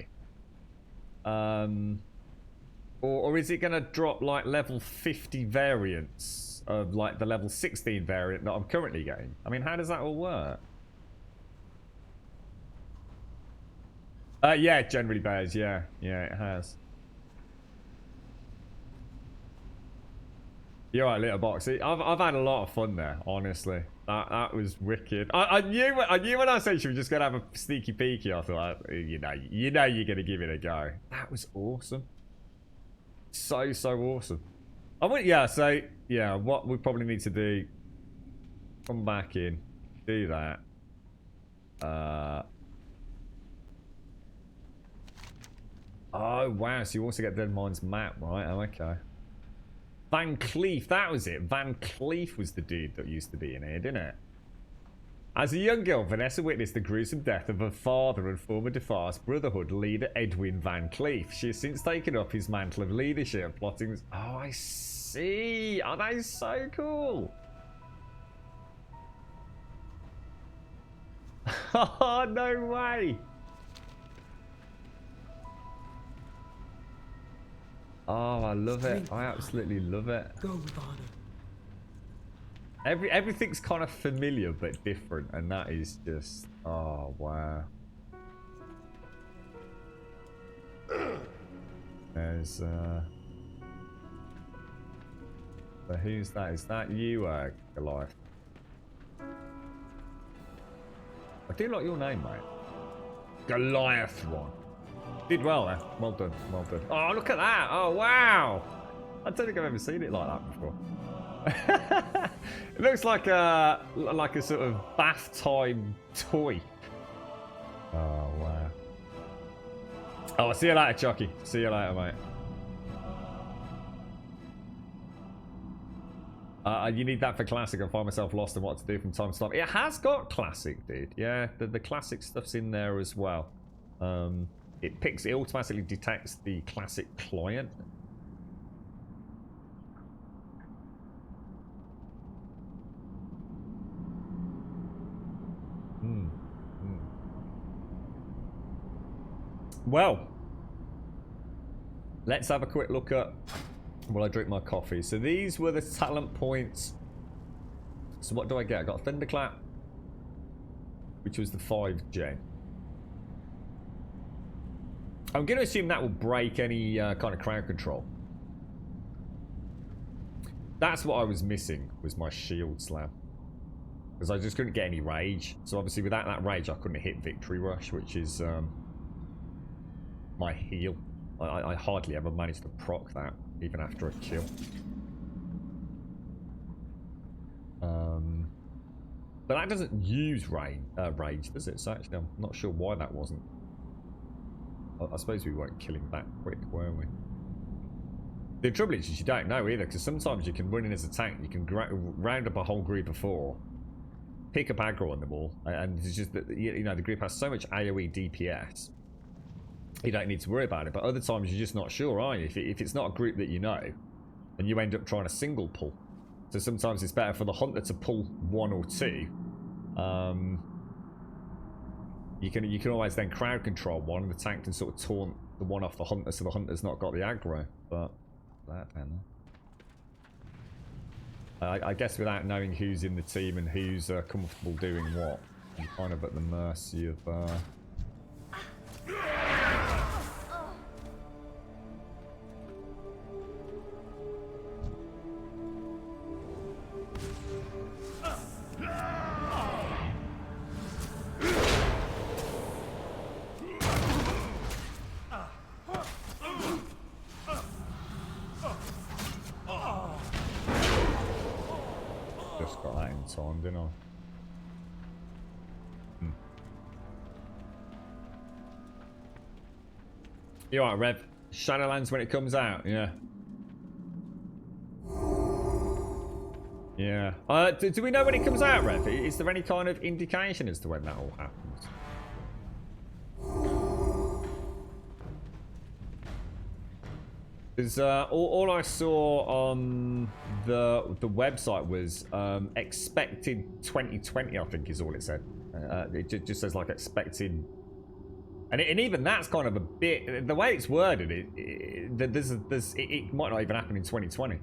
Or is it going to drop like level 50 variants of like the level 16 variant that I'm currently getting? I mean, how does that all work? Yeah, it generally bears. Yeah, it has. You're right, little box. See, I've had a lot of fun there, honestly. That was wicked. I knew when I said she was just gonna have a sneaky peeky. I thought, you know, you're gonna give it a go. That was awesome. So awesome. What we probably need to do, come back in, do that. Oh wow, so you also get Dead Mines map, right? Oh, okay. Van Cleef, that was it. Van Cleef was the dude that used to be in here, didn't it? As a young girl, Vanessa witnessed the gruesome death of her father and former Defiance Brotherhood leader Edwin Van Cleef. She has since taken up his mantle of leadership, plotting... Oh, I see. Oh, that is so cool. Oh, no way. Oh, I love it. I absolutely love it. Go with honor. Everything's kind of familiar but different, and that is just, oh wow. There's so who's that? Is that you, Goliath? I do like your name, mate. Goliath one. Did well there. Well done. Well done. Oh, look at that. Oh, wow. I don't think I've ever seen it like that before. It looks like a sort of bath time toy. Oh, wow. Oh, see you later, Chucky. See you later, mate. You need that for classic. I find myself lost in what to do from time to time. It has got classic, dude. Yeah, the classic stuff's in there as well. It automatically detects the classic client. Well, let's have a quick look at while I drink my coffee. So these were the talent points. So what do I get? I got Thunderclap, which was the 5 gen. I'm going to assume that will break any kind of crowd control. That's what I was missing, was my shield slam. Because I just couldn't get any rage. So obviously without that rage I couldn't hit Victory Rush, which is my heal. I hardly ever managed to proc that, even after a kill. But that doesn't use rage, does it? So actually I'm not sure why that wasn't. I suppose we weren't killing that quick, were we? The trouble is you don't know either, because sometimes you can run in as a tank, you can round up a whole group of 4, pick up aggro on them all, and it's just that, you know, the group has so much AoE DPS, you don't need to worry about it. But other times you're just not sure, are you? If it's not a group that you know, and you end up trying to single pull. So sometimes it's better for the hunter to pull 1 or 2. You can always then crowd control one, and the tank can sort of taunt the one off the hunter, so the hunter's not got the aggro. But that down there. I guess without knowing who's in the team and who's comfortable doing what, you're kind of at the mercy of. Just got that in time, didn't I? You alright, Rev? Shadowlands when it comes out, yeah. Yeah. Do we know when it comes out, Rev? Is there any kind of indication as to when that all happens? Because all I saw on the website was expected 2020, I think is all it said. It just says like expected, and even that's kind of a bit, the way it's worded, it might not even happen in 2020.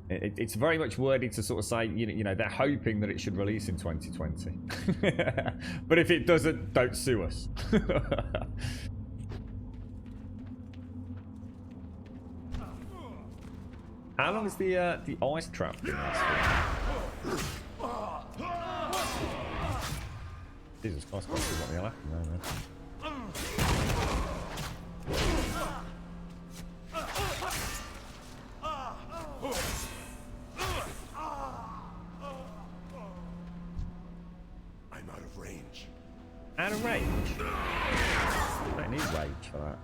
It's very much worded to sort of say, you know, they're hoping that it should release in 2020. But if it doesn't, don't sue us. How long is the ice trap thing? Jesus Christ, I see what the hell happened there, man. I'm out of range. Out of range? I don't need rage for that.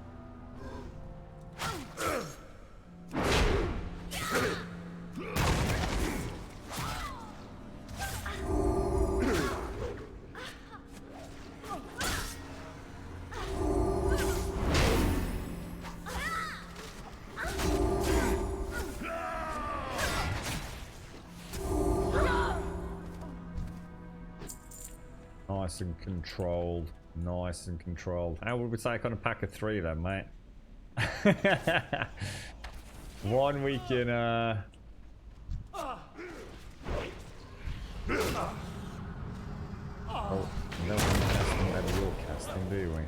Nice and controlled. Nice and controlled. How would we take on a pack of 3 then, mate? One we can Oh, no one casting whatever you're casting, do we?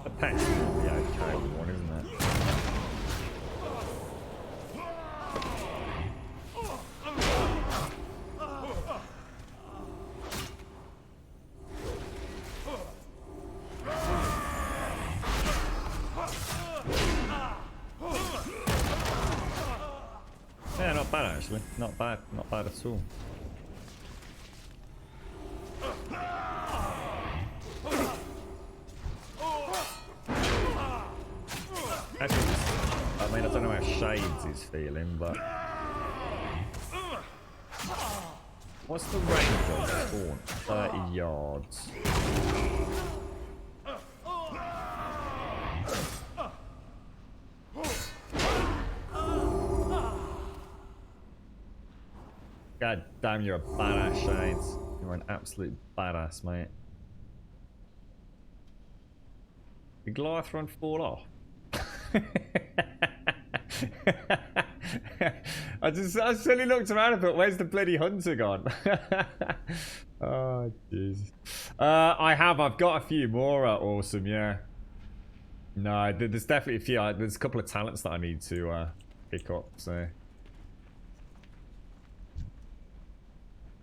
The pet's the okay one, isn't it? Yeah, not bad actually. Not bad at all. Actually, I mean, I don't know how Shades is feeling, but what's the range of spawn? 30 yards. God damn, you're a badass, Shades. You're an absolute badass, mate. Did Glythron fall off? I suddenly looked around and thought, where's the bloody hunter gone? Oh, jeez. I've got a few more awesome, yeah. No, there's definitely a few. There's a couple of talents that I need to pick up, so.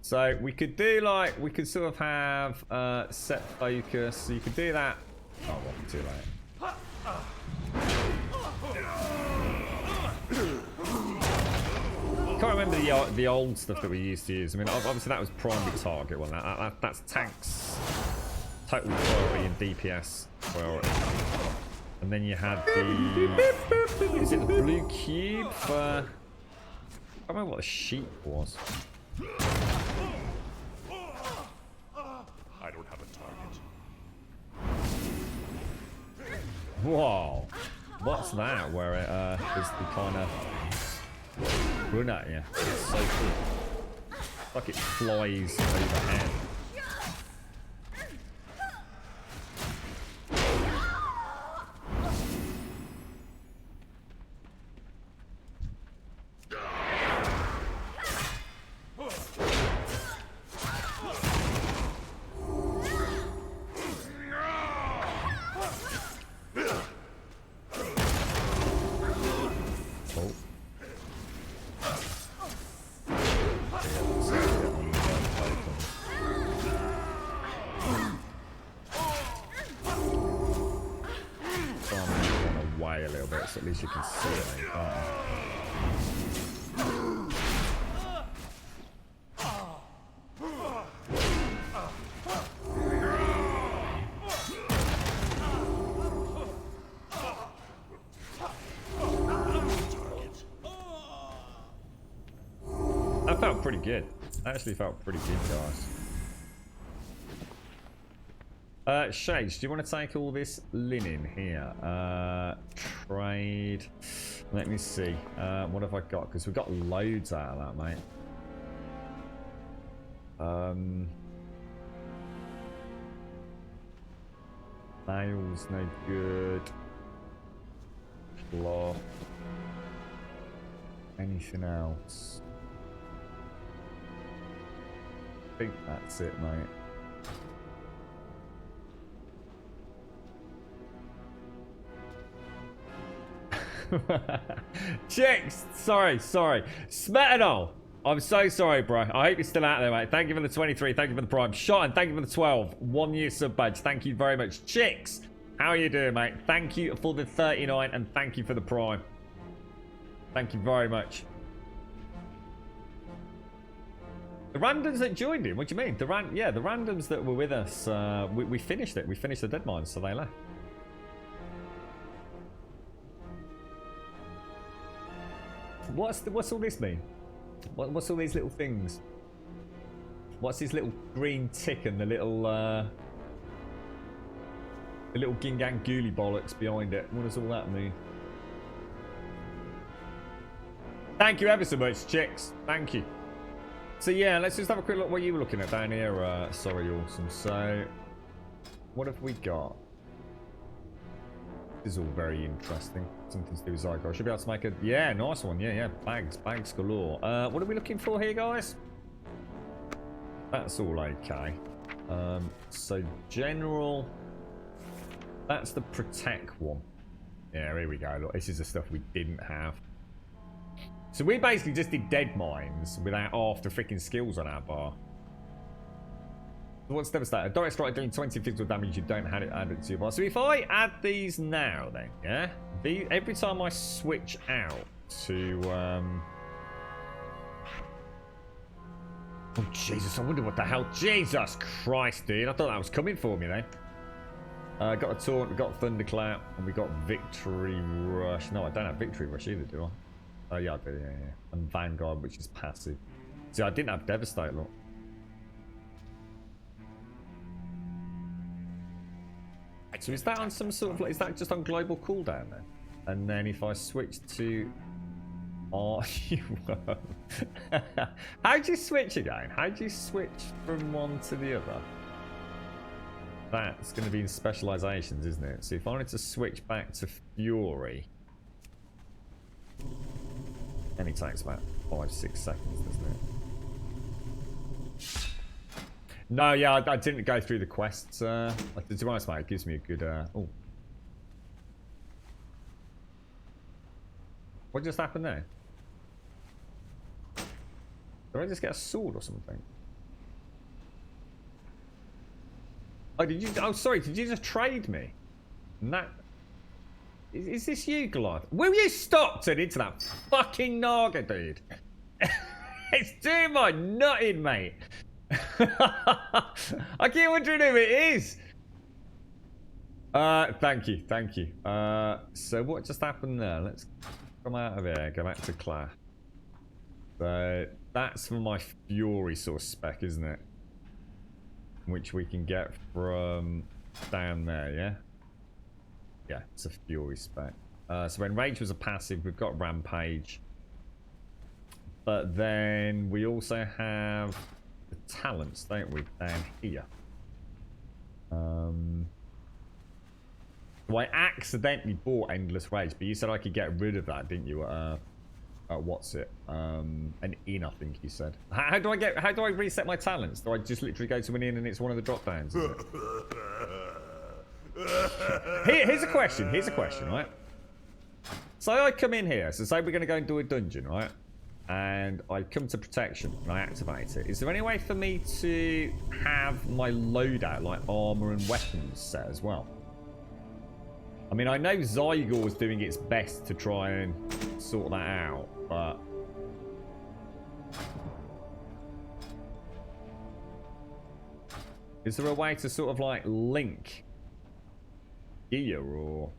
So we could do like, we could sort of have set focus, so you could do that. Oh, well, too late. I can't remember the old stuff that we used to use. I mean, obviously that was primary target one. That's tanks, total priority and DPS priority. And then you had the, is it the blue cube for, I don't remember what the sheep was. I don't have a target. Whoa, what's that? Where it is the kind of run at you. It's so cool. Like it flies overhead. A little bit, so at least you can see it, can't That felt pretty good. That actually felt pretty good, guys. Shades, do you want to take all this linen here? Trade. Let me see. What have I got? Because we've got loads out of that, mate. Nails, no good. Cloth. Anything else? I think that's it, mate. Chicks, sorry. Smetanol, I'm so sorry, bro. I hope you're still out there, mate. Thank you for the 23. Thank you for the prime. Shot, and thank you for the 12. 1 year sub badge. Thank you very much. Chicks, how are you doing, mate? Thank you for the 39, and thank you for the prime. Thank you very much. The randoms that joined in, what do you mean? The randoms that were with us, we finished it. We finished the dead mines, so they left. What's all this mean? What's all these little things? What's this little green tick and the little Gingang Ghoulie bollocks behind it? What does all that mean? Thank you ever so much, chicks. Thank you. So yeah, let's just have a quick look what you were looking at down here. Sorry, awesome. So, what have we got? This is all very interesting. Something to do with Zygo. I should be able to make a... Yeah, nice one. Yeah. Bags galore. What are we looking for here, guys? That's all okay. So, general... That's the protect one. Yeah, here we go. Look, this is the stuff we didn't have. So we basically just did dead mines without half the freaking skills on our bar. So what's devastator? Direct strike doing 20 physical damage, you don't have it added to your bar. So if I add these now then, yeah? Every time I switch out to oh Jesus, I wonder what the hell. Jesus Christ, dude. I thought that was coming for me then. Got a taunt, we got thunderclap, and we got victory rush. No, I don't have victory rush either, do I? Oh yeah, I do, yeah. And Vanguard, which is passive. See, I didn't have Devastate, look. So is that on some sort of, is that just on global cooldown then? And then if I switch to... Oh, you won't. How'd you switch again? How'd you switch from one to the other? That's going to be in specializations, isn't it? So if I wanted to switch back to Fury... And it takes about 5-6 seconds, doesn't it? No, yeah, I didn't go through the quests. To be honest, mate, it gives me a good... Oh. What just happened there? Did I just get a sword or something? Oh, did you... Oh, sorry, did you just trade me? And that... Is this you, Goliath? Will you stop turning into that fucking Naga, dude? It's doing my nutting, mate. I keep wondering who it is. Thank you. So what just happened there? Let's come out of here, go back to class. So that's for my Fury sort of spec, isn't it? Which we can get from down there, yeah? Yeah, it's a Fury spec. So when Rage was a passive, we've got Rampage. But then we also have the talents, don't we, down here. Well, I accidentally bought Endless Rage, but you said I could get rid of that, didn't you? What's it? An inn, I think you said. How do I reset my talents? Do I just literally go to an inn and it's one of the drop downs? Is it? Here's a question, right? So I come in here, so say we're going to go and do a dungeon, right? And I come to protection and I activate it. Is there any way for me to have my loadout, like armor and weapons set as well? I mean, I know Zygor is doing its best to try and sort that out, but... Is there a way to sort of like link gear or...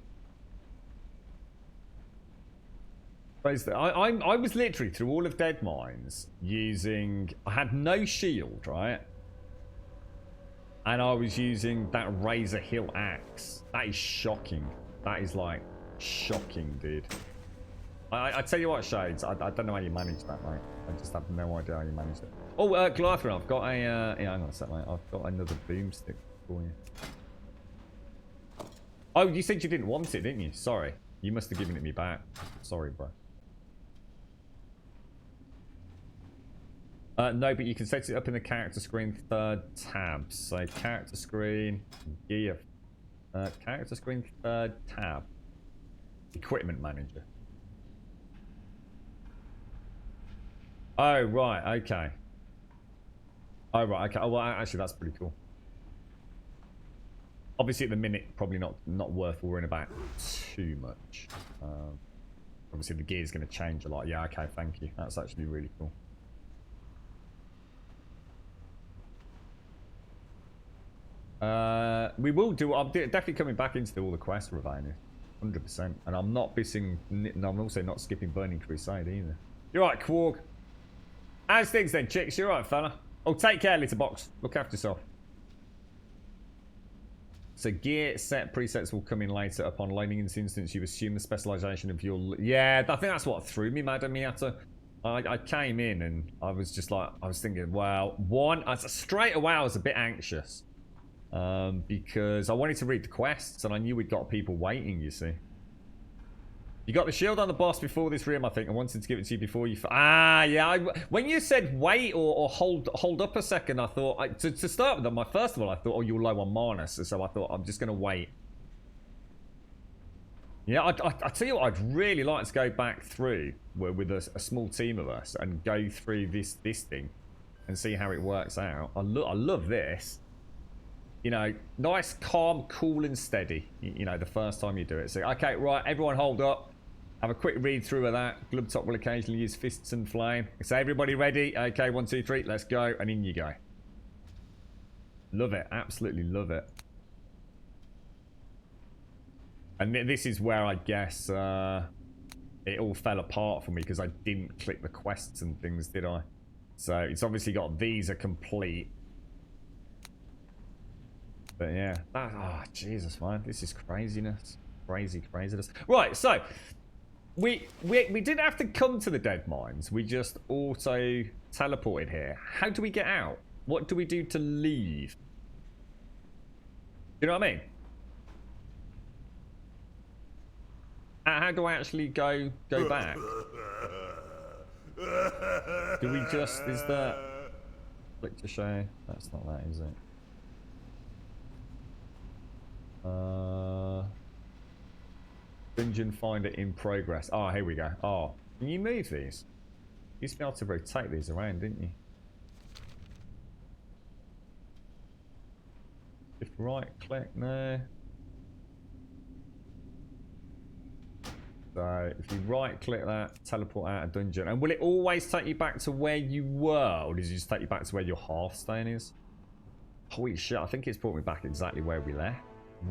I was literally through all of Dead Mines using... I had no shield, right? And I was using that Razor Hill axe. That is shocking. That is like shocking, dude. I tell you what, Shades, I don't know how you managed that, mate. I just have no idea how you managed it. Oh, Goliath, I've got a... yeah, hang on a sec, mate. I've got another boomstick for you. Oh, you said you didn't want it, didn't you? Sorry. You must have given it me back. Sorry, bro. No, but you can set it up in the character screen 3rd tab. So character screen, gear. Character screen 3rd tab. Equipment manager. Oh, right, okay. Oh, right, okay. Oh, well, actually, that's pretty cool. Obviously, at the minute, probably not worth worrying about too much. Obviously, the gear's going to change a lot. Yeah, okay, thank you. That's actually really cool. We will do... I'm definitely coming back into all the quests, Ravina. 100%. And I'm not missing... I'm also not skipping Burning Crusade either. You're right, Quark. How's things then, chicks? You're right, fella. Oh, take care, Litterbox. Look after yourself. So gear set presets will come in later. Upon loading in this instance, you assume the specialization of your... Yeah, I think that's what threw me, Madam Miata. I came in and I was just like, I was thinking, well, straight away I was a bit anxious. Because I wanted to read the quests and I knew we'd got people waiting, you see. You got the shield on the boss before this room, I think. I wanted to give it to you before you... yeah. When you said wait or hold up a second, I thought... To start with them, first of all, I thought, oh, you're low on mana. So I thought, I'm just going to wait. Yeah, I tell you what, I'd really like to go back through with a small team of us and go through this thing and see how it works out. I love this. You know, nice, calm, cool and steady, you know, the first time you do it. So, okay, right, everyone hold up. Have a quick read through of that. Glubtop will occasionally use fists and flame. So everybody ready? Okay, 1, 2, 3, let's go. And in you go. Love it. Absolutely love it. And this is where I guess it all fell apart for me because I didn't click the quests and things, did I? So it's obviously got these are complete. But yeah. Oh, Jesus, man. This is craziness. Craziness. Right, so... We didn't have to come to the dead mines. We just auto teleported here. How do we get out? What do we do to leave? You know what I mean? How do I actually go back? Do we just... Is that... Click to show? That's not that, is it? Dungeon finder in progress. Oh, here we go. Oh, can you move these? You used to be able to rotate these around, didn't you? If right click, no. So if you right click that, teleport out of dungeon. And will it always take you back to where you were? Or does it just take you back to where your Hearthstone is? Holy shit, I think it's brought me back exactly where we left.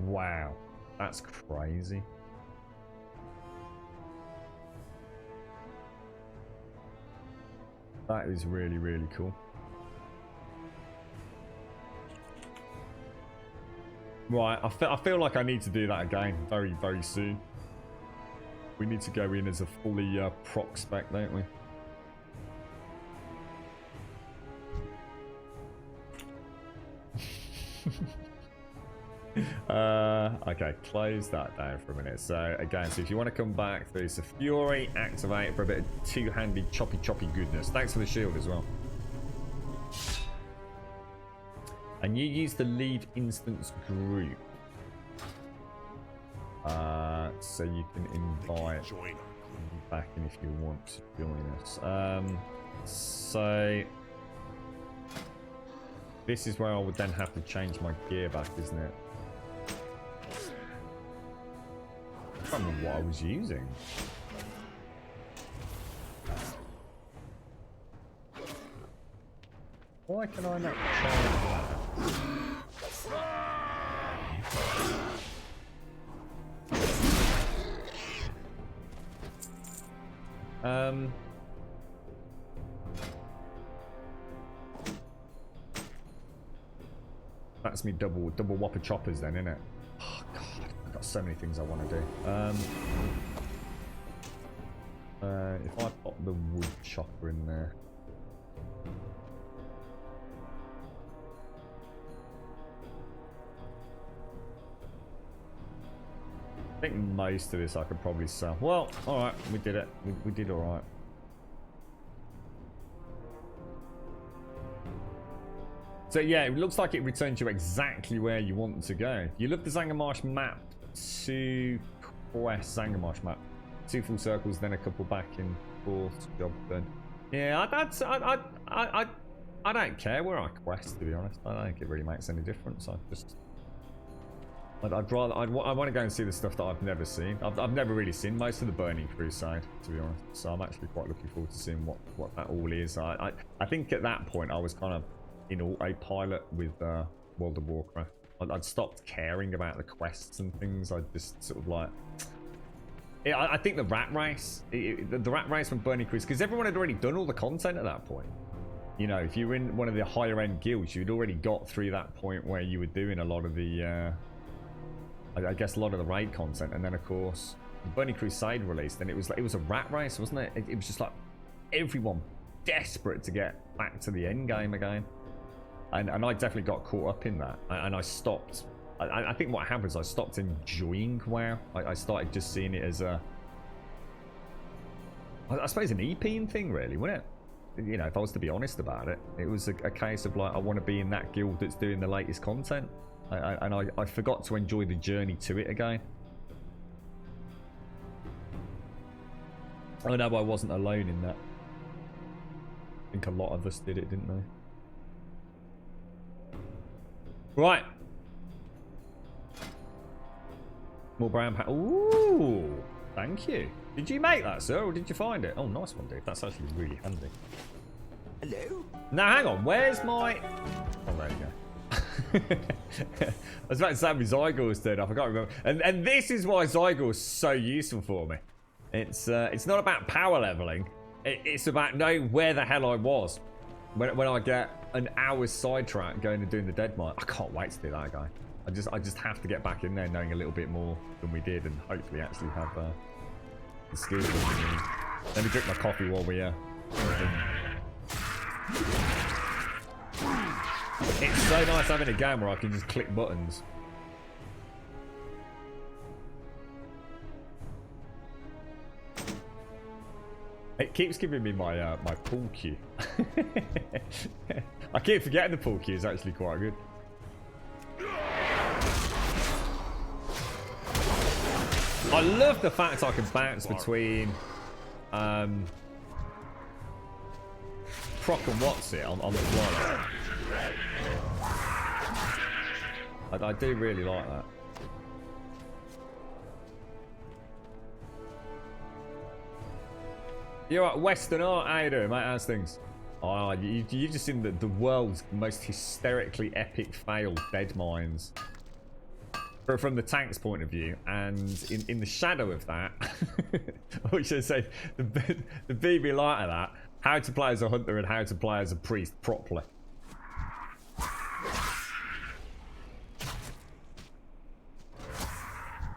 Wow. That's crazy. That is really, really cool. Right, I feel like I need to do that again very, very soon. We need to go in as a fully proc spec, don't we? Okay, close that down for a minute. So again, so if you want to come back through so Fury, activate for a bit of two-handed choppy goodness. Thanks for the shield as well. And you use the leave instance group. So you can invite you back in if you want to join us. So this is where I would then have to change my gear back, isn't it? I can't remember what I was using. Why can I not change that? That's me double whopper choppers then, innit? Oh god, I've got so many things I want to do. If I pop the wood chopper in there. I think most of this I could probably sell. Well, alright, we did it. We did alright. So yeah, it looks like it returns you exactly where you want to go. You love the Zangarmarsh map to quest Zangarmarsh map. 2 full circles, then a couple back and forth. Job done. Yeah, I don't care where I quest, to be honest. I don't think it really makes any difference. I want to go and see the stuff that I've never seen. I've never really seen most of the Burning Crusade, to be honest. So I'm actually quite looking forward to seeing what that all is. I think at that point I was kind of in autopilot with World of Warcraft. I'd stopped caring about the quests and things. I just sort of like... I think the rat race, the rat race from Burning Crusade, because everyone had already done all the content at that point. You know, if you were in one of the higher end guilds, you'd already got through that point where you were doing a lot of the... I guess a lot of the raid content, and then of course Burning Crusade released, and it was a rat race, wasn't it? It was just like everyone desperate to get back to the end game again. And I definitely got caught up in that. And I stopped. I think what happened is I stopped enjoying WoW. I started just seeing it as a... I suppose an EPing thing, really, wasn't it? You know, if I was to be honest about it, it was a case of like, I want to be in that guild that's doing the latest content. And I forgot to enjoy the journey to it again. I know I wasn't alone in that. I think a lot of us did it, didn't they? Right. More brown pack. Ooh, thank you. Did you make that, sir, or did you find it? Oh, nice one, dude. That's actually really handy. Hello? Now, hang on. Where's my... Oh, there you go. I was about to say my Zygor's turned off. I can't remember. And this is why Zygor's so useful for me. It's not about power leveling. It's about knowing where the hell I was when I get an hour's sidetrack going and doing the dead mine. I can't wait to do that, guy. I just have to get back in there knowing a little bit more than we did and hopefully actually have the skills that we need. Let me drink my coffee while we It's so nice having a game where I can just click buttons. It keeps giving me my my pool cue. I keep forgetting the pool cue is actually quite good. I love the fact I can bounce between Proc and what's it on the fly. I do really like that. You're right, Western Art, how you doing, mate? How's things? Oh, you've just seen the world's most hysterically epic fail dead mines. From the tank's point of view, and in the shadow of that, I should say, the BB light of that, how to play as a hunter and how to play as a priest properly.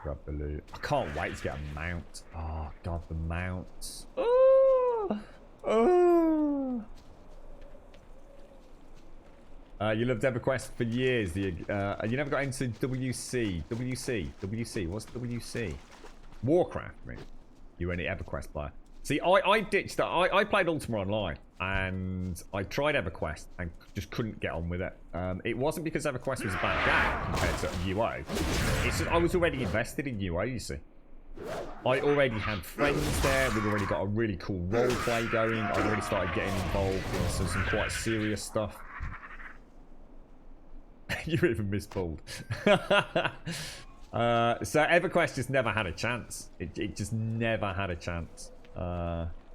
Grab the loot. I can't wait to get a mount. Oh god, the mounts. Oh, oh. You loved EverQuest for years. You never got into WC. What's WC? Warcraft, I mean. You were any EverQuest player. See, I ditched that. I played Ultima Online, and I tried EverQuest and just couldn't get on with it. It wasn't because EverQuest was a bad game compared to UO. It's just I was already invested in UO, you see. I already had friends there. We'd already got a really cool role play going. I'd already started getting involved in some quite serious stuff. You even mispulled. So EverQuest just never had a chance. It just never had a chance.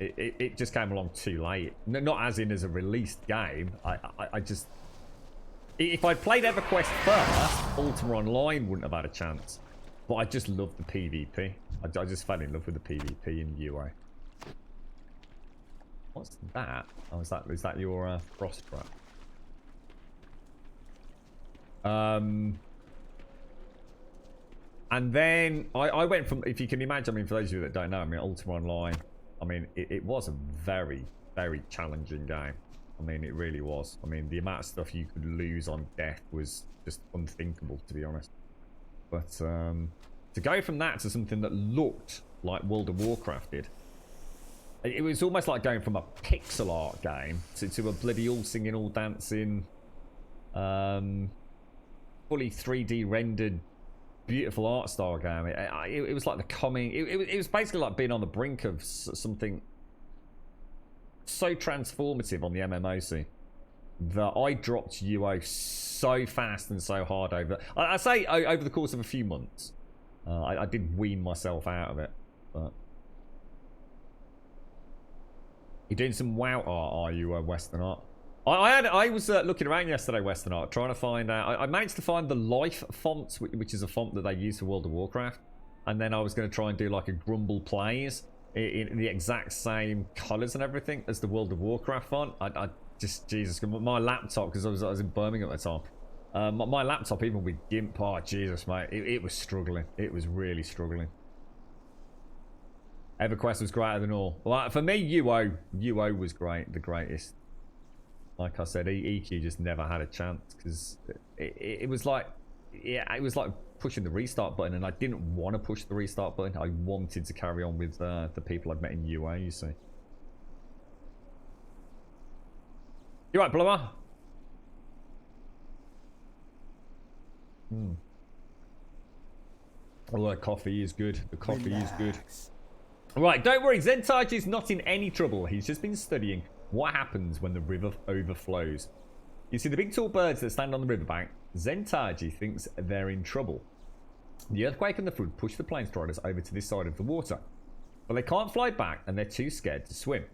It just came along too late. Not as in as a released game. I just... If I'd played EverQuest first, Ultima Online wouldn't have had a chance. But I just loved the PvP. I just fell in love with the PvP in UA. What's that? Oh, is that your frost trap? And then I went from, if you can imagine, I mean, for those of you that don't know, I mean, Ultima Online, I mean, it was a very, very challenging game. I mean, it really was. I mean, the amount of stuff you could lose on death was just unthinkable, to be honest. But to go from that to something that looked like World of Warcraft did, it was almost like going from a pixel art game to a bloody all singing, all dancing, fully 3D rendered, beautiful art style game. It was like the coming. It was basically like being on the brink of something so transformative on the MMO scene that I dropped UO so fast and so hard over. I say over the course of a few months. I did wean myself out of it. But you're doing some WoW art, are you, Western Art? I was looking around yesterday, Western Art, trying to find out. I managed to find the Life font, which is a font that they use for World of Warcraft, and then I was going to try and do like a Grumble Plays in the exact same colours and everything as the World of Warcraft font. I just, Jesus, my laptop, because I was in Birmingham at the time. My laptop, even with GIMP, oh Jesus, mate, it was struggling. It was really struggling. EverQuest was greater than all. Well, for me, UO was great, the greatest. Like I said, EQ just never had a chance because it was like, yeah, it was like pushing the restart button, and I didn't want to push the restart button. I wanted to carry on with the people I'd met in UO, you see. You right, Blummer? Oh, the coffee is good. The coffee is good. Right, don't worry. Zentage is not in any trouble. He's just been studying what happens when the river overflows. You see the big tall birds that stand on the riverbank? Zentage thinks they're in trouble. The earthquake and the flood push the plane striders over to this side of the water. But they can't fly back and they're too scared to swim.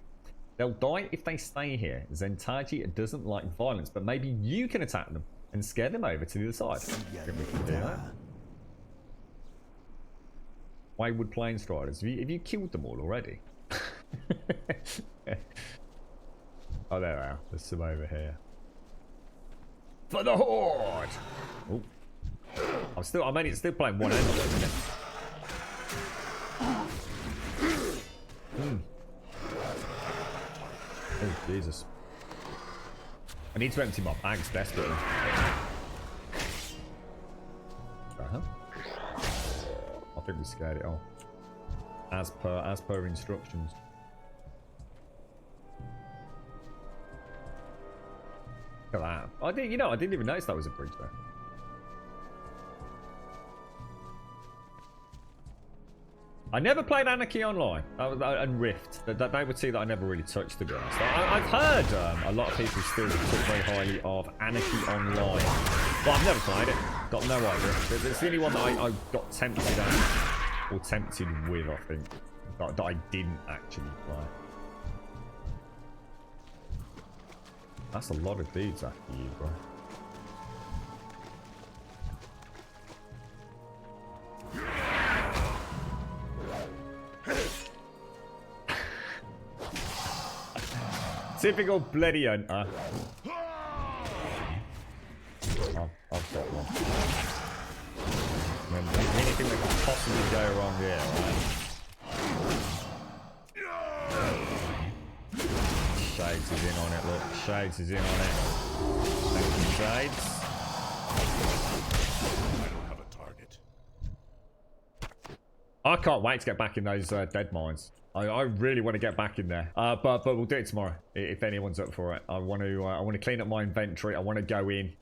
They'll die if they stay here. Zentage doesn't like violence, but maybe you can attack them and scare them over to the other side. I think we can do that. Wayward plane striders. Have you killed them all already? Oh, there we are. There's some over here. For the horde! Oh. I'm only still playing one end of it. Oh, Jesus. I need to empty my bags desperately. I think we scared it off. As per instructions. Look at that. I didn't even notice that was a bridge there. I never played Anarchy Online and Rift. They would see that I never really touched, to be honest. I've heard a lot of people still talk very highly of Anarchy Online, but I've never played it. Got no idea. It's the only one that I got tempted at, or tempted with, I think, that I didn't actually play. That's a lot of dudes after you, bro. Typical bloody hunter. I've got one. Anything that could possibly go wrong here, right? Shades is in on it, look. Shades is in on it. Thank you, Shades. I don't have a target. I can't wait to get back in those dead mines. I really want to get back in there, but we'll do it tomorrow if anyone's up for it. I want to clean up my inventory. I want to go in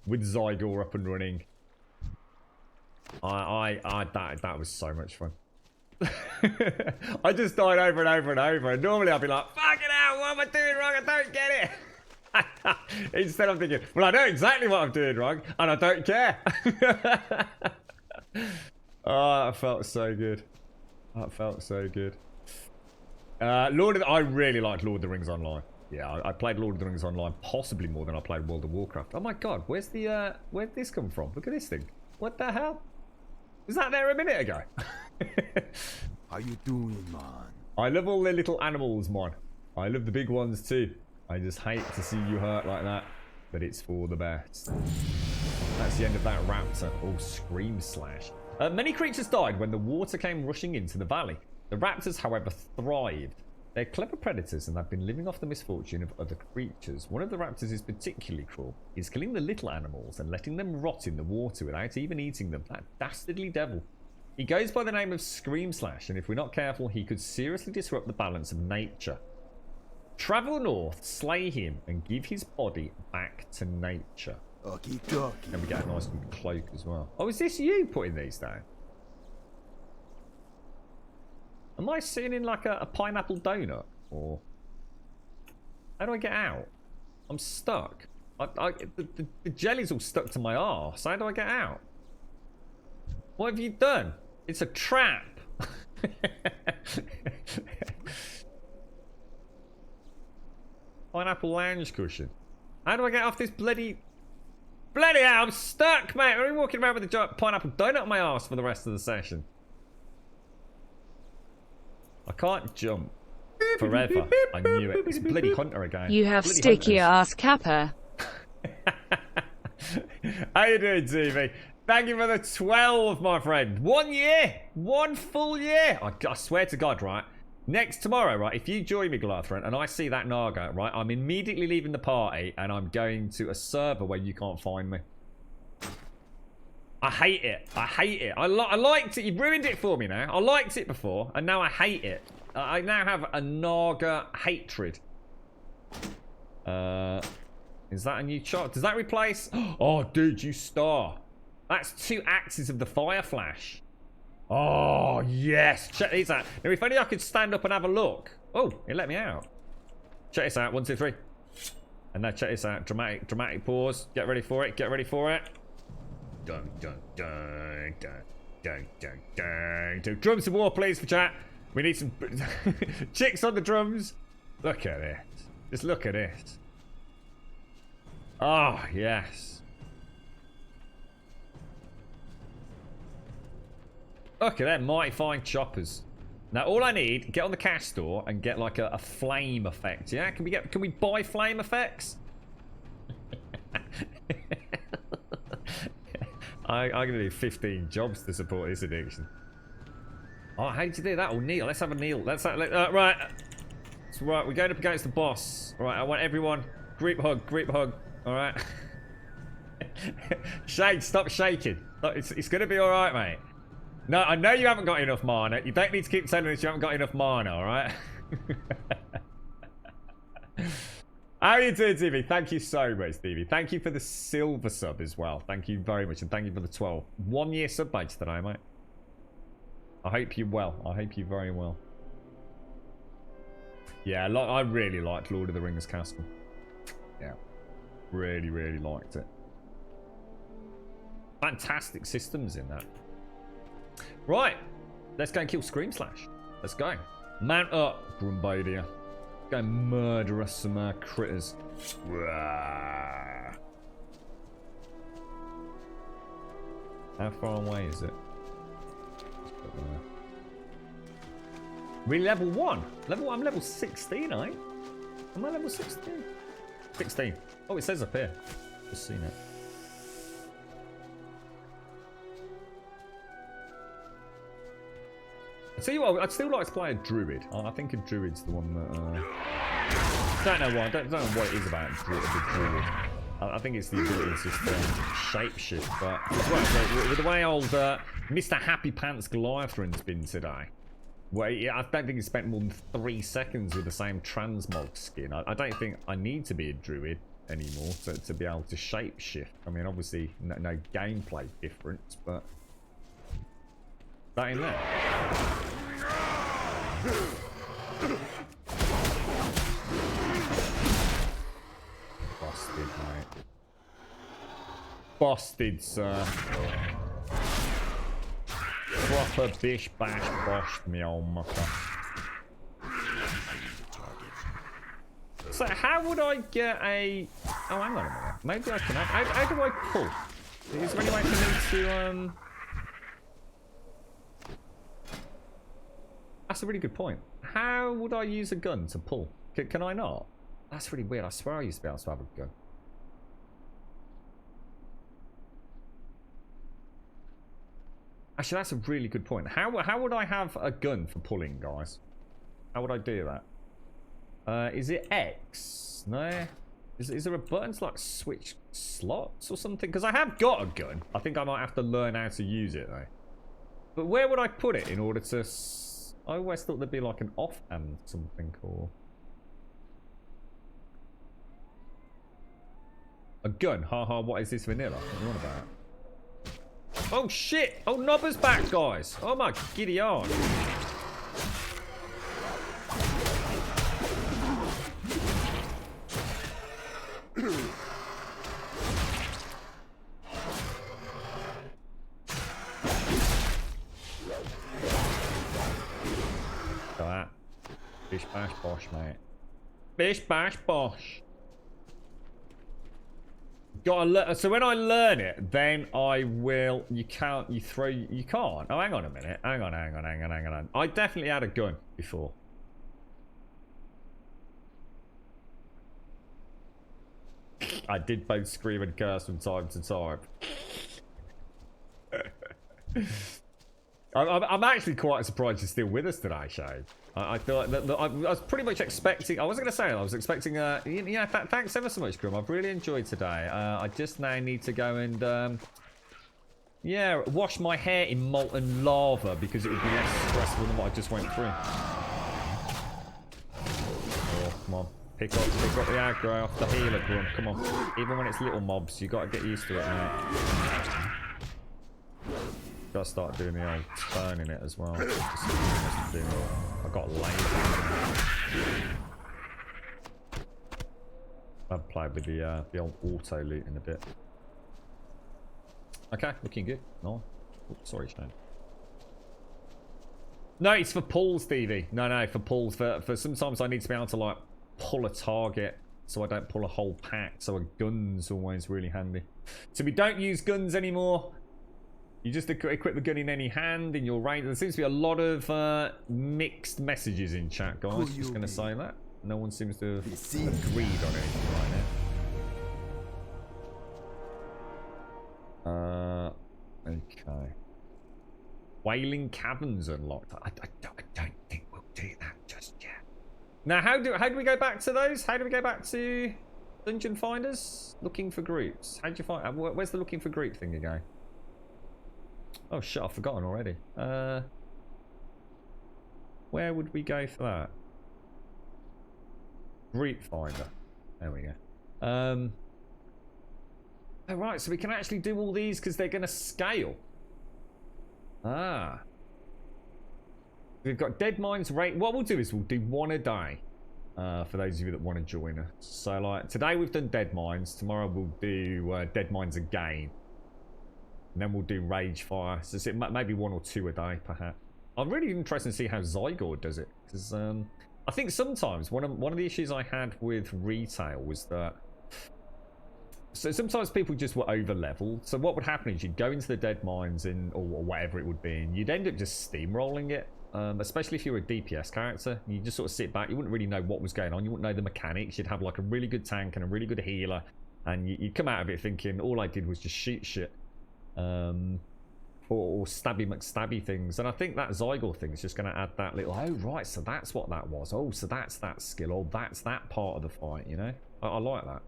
with Zygor up and running. That was so much fun. I just died over and over and over. And normally I'd be like, "Fucking hell, what am I doing wrong? I don't get it." Instead, I'm thinking, "Well, I know exactly what I'm doing wrong, and I don't care." Oh, that felt so good. That felt so good. I really liked Lord of the Rings Online. Yeah, I played Lord of the Rings Online possibly more than I played World of Warcraft. Oh my god, where'd this come from? Look at this thing. What the hell? Was that there a minute ago? How you doing, man? I love all the little animals, man. I love the big ones too. I just hate to see you hurt like that, but it's for the best. That's the end of that raptor. Oh, scream slash. Many creatures died when the water came rushing into the valley. The raptors, however, thrived. They're clever predators and have been living off the misfortune of other creatures. One of the raptors is particularly cruel. He's killing the little animals and letting them rot in the water without even eating them. That dastardly devil. He goes by the name of Scream Slash, and if we're not careful, he could seriously disrupt the balance of nature. Travel north, slay him, and give his body back to nature. Okie dokie. And we get a nice good cloak as well. Oh, is this you putting these down? Am I sitting in like a pineapple donut? Or how do I get out? I'm stuck. The jelly's all stuck to my arse. How do I get out? What have you done? It's a trap. Pineapple lounge cushion. How do I get off this bloody hell? I'm stuck, mate. I'm walking around with a giant pineapple donut on my arse for the rest of the session. I can't jump forever. I knew it. It's a bloody hunter again. You have bloody sticky hunters. ass kappa. How you doing, TV? Thank you for the 12, my friend. 1 year. 1 full year. I swear to God, right? Next tomorrow, right? If you join me, Goliath, and I see that Naga, right? I'm immediately leaving the party and I'm going to a server where you can't find me. I hate it. I hate it. I liked it. You ruined it for me now. I liked it before, and now I hate it. I now have a Naga hatred. Is that a new chart? Does that replace? Oh, dude, you star. That's 2 axes of the fire flash. Oh, yes. Check these out. Now, if only I could stand up and have a look. Oh, it let me out. Check this out. 1, 2, 3. And now check this out. Dramatic pause. Get ready for it. Get ready for it. Dun, dun, dun, dun, dun, dun, dun, dun. Drums and war, please, for chat. We need some chicks on the drums. Look at this. Just look at this. Oh, yes. Look at them mighty fine choppers. Now all I need, get on the cash store and get like a flame effect. Yeah, can we buy flame effects? I'm gonna do 15 jobs to support this addiction. Oh, how did you do that? Oh, kneel. Let's have a kneel. Right. So, right, we're going up against the boss. All right, I want everyone group hug. All right. Shake, stop shaking. It's gonna be all right, mate. No, I know you haven't got enough mana. You don't need to keep telling us you haven't got enough mana, alright? How are you doing, Stevie? Thank you so much, Stevie. Thank you for the silver sub as well. Thank you very much, and thank you for the 12. 1 year sub badge today, mate. I hope you're well. I hope you're very well. Yeah, I really liked Lord of the Rings Castle. Yeah. Really, really liked it. Fantastic systems in that. Right, let's go and kill Scream Slash. Let's go. Mount up, Grumbadia. Go and murder us some critters. How far away is it? Really, level 1? I'm level 16, eh? Am I level 16? 16. Oh, it says up here. Just seen it. I tell you what, I'd still like to play a druid. I think a druid's the one that. Don't know why. I don't know what it is about the druid. I think it's the ability to just shapeshift. But with the way old Mr. Happy Pants Goliathron's been today, well, I don't think he spent more than 3 seconds with the same transmog skin. I don't think I need to be a druid anymore to be able to shapeshift. I mean, obviously, no gameplay difference, but. That in there. Busted, mate. Busted, sir. Proper bish bash boshed me, old mucker. So how would I get a... Oh, hang on a minute. Maybe I can... How do I pull? Is there any way for me to... That's a really good point. How would I use a gun to pull? Can I not? That's really weird. I swear I used to be able to have a gun. Actually, that's a really good point. How would I have a gun for pulling, guys? How would I do that? Is it X? No. Is there a button to like switch slots or something? Because I have got a gun. I think I might have to learn how to use it though. But where would I put it in order to... I always thought there'd be like an offhand something or... A gun? Haha, what is this vanilla? What are you on about? Oh shit! Oh, Nobber's back, guys! Oh my giddy on! That. Bish bash bosh, mate. Bish bash bosh. So when I learn it, then I will. You can't. Oh, hang on a minute. Hang on. I definitely had a gun before. I did both scream and curse from time to time. I'm actually quite surprised you're still with us today, Shane. I feel like I was pretty much expecting. I wasn't going to say it. I was expecting. Yeah. Thanks ever so much, Grum. I've really enjoyed today. I just now need to go and yeah, wash my hair in molten lava because it would be less stressful than what I just went through. Oh, come on. Pick up the aggro off the healer, Grum. Come on. Even when it's little mobs, you got to get used to it, mate. Got to start doing the old turning it as well. I got lazy. I've played with the old auto loot in a bit. Okay, looking good. No, oops, sorry, Shane. No, it's for pulls, Stevie. No, for pulls. For sometimes I need to be able to like pull a target, so I don't pull a whole pack. So a gun's always really handy. So we don't use guns anymore. You just equip the gun in any hand in your range. There seems to be a lot of mixed messages in chat, guys. Just going to say that. No one seems to have agreed on anything right now. Okay. Wailing Caverns unlocked. I don't think we'll do that just yet. Now, how do we go back to those? How do we go back to Dungeon Finders? Looking for groups. How do you find? Where's the looking for group thing again? Oh shit, I've forgotten already. Where would we go for that? Group Finder. There we go. Oh right, so we can actually do all these because they're going to scale. Ah. We've got Dead Mines rate. What we'll do is we'll do one a day. For those of you that want to join us. So like today we've done Dead Mines. Tomorrow we'll do Dead Mines again. And then we'll do Rage Fire. So maybe one or two a day, perhaps. I'm really interested to see how Zygor does it. Because I think sometimes one of the issues I had with retail was that... So sometimes people just were over-leveled. So what would happen is you'd go into the Dead Mines or whatever it would be, and you'd end up just steamrolling it. Especially if you were a DPS character. You just sort of sit back. You wouldn't really know what was going on. You wouldn't know the mechanics. You'd have like a really good tank and a really good healer. And you'd come out of it thinking, all I did was just shoot shit. Or stabby McStabby things, and I think that Zygor thing is just going to add that little, oh right, so that's what that was, oh so that's that skill, or that's that part of the fight, you know. I like that.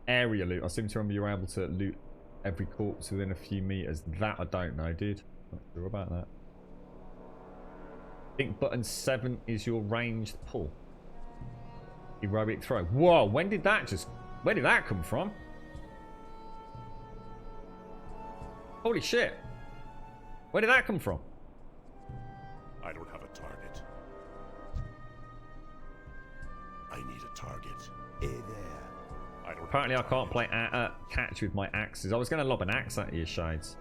Area loot, I seem to remember you were able to loot every corpse within a few meters. That I don't know, dude. Not sure about that. I think button 7 is your ranged pull. Heroic throw. Whoa, where did that come from? Holy shit. Where did that come from? I don't have a target. I need a target. Hey there. Apparently I can't play catch with my axes. I was going to lob an axe at you, Shades.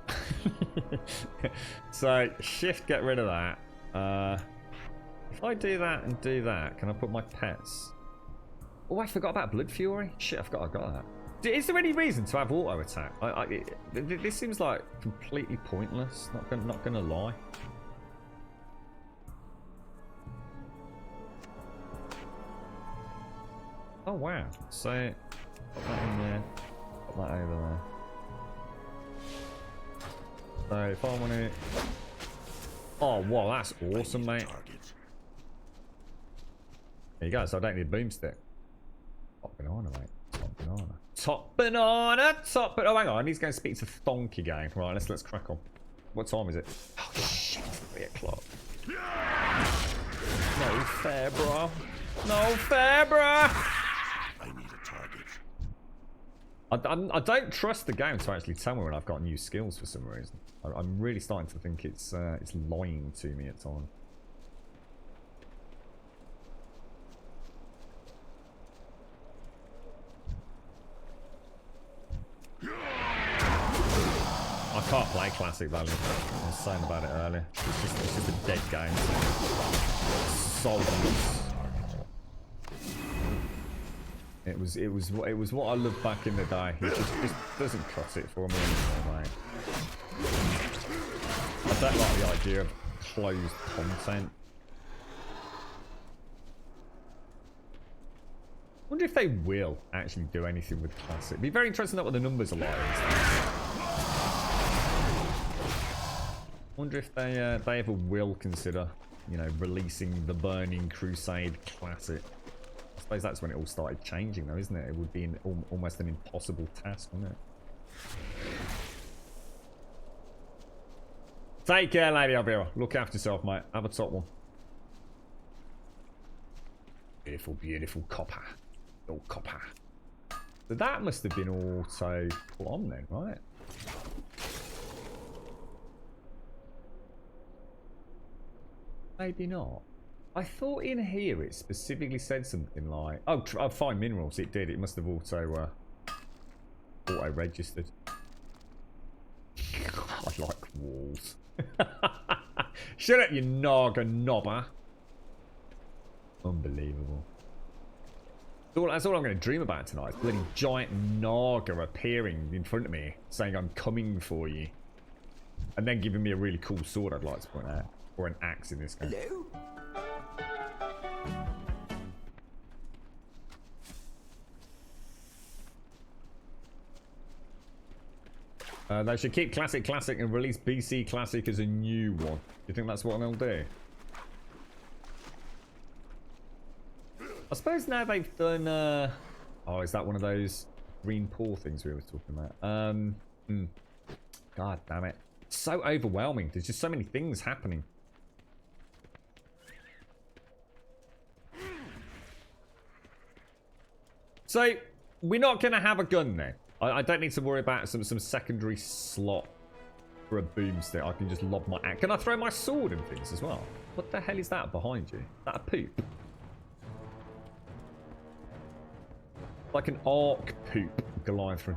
So, shift, get rid of that. If I do that and do that, can I put my pets? Oh, I forgot about Blood Fury. Shit, I forgot I got that. Is there any reason to have auto attack? This seems like completely pointless. Not gonna lie. Oh wow! So put that in there, put that over there. So if I want to, oh wow, that's awesome, mate. There you go. So I don't need a boomstick. Top banana, mate. Top banana. Top banana, top banana. Oh, hang on. I need to go and speak to Thonk again. Right, let's crack on. What time is it? Oh, shit. 3 o'clock. No fair, bro. No fair, bro. I need a target. I don't trust the game to actually tell me when I've got new skills for some reason. I'm really starting to think it's lying to me at times. I can't play Classic Value. I was saying about it earlier. It's just a dead game. So it was what I loved back in the day. It just doesn't cut it for me anymore, mate. I don't like the idea of closed content. I wonder if they will actually do anything with Classic. It'd be very interesting to know what the numbers are like. Wonder if they ever will consider, you know, releasing the Burning Crusade Classic. I suppose that's when it all started changing, though, isn't it? It would be almost an impossible task, wouldn't it? Take care, Lady Elvira. Look after yourself, mate. Have a top one. Beautiful, beautiful copper. Oh, copper. So that must have been auto on then, right? Maybe not. I thought in here it specifically said something like, oh, find minerals. It did. It must have auto registered. I like walls. Shut up, you Naga knobber. Unbelievable. That's all I'm going to dream about tonight. Bloody giant Naga appearing in front of me, saying I'm coming for you, and then giving me a really cool sword. I'd like to point out, or an axe in this case. Hello? They should keep Classic and release BC Classic as a new one. You think that's what they'll do? I suppose now they've done... Oh, is that one of those green paw things we were talking about? God damn it. It's so overwhelming. There's just so many things happening. So, we're not going to have a gun now. I don't need to worry about some secondary slot for a boomstick. I can just lob my axe. Can I throw my sword and things as well? What the hell is that behind you? Is that a poop? Like an arc poop, Goliathron.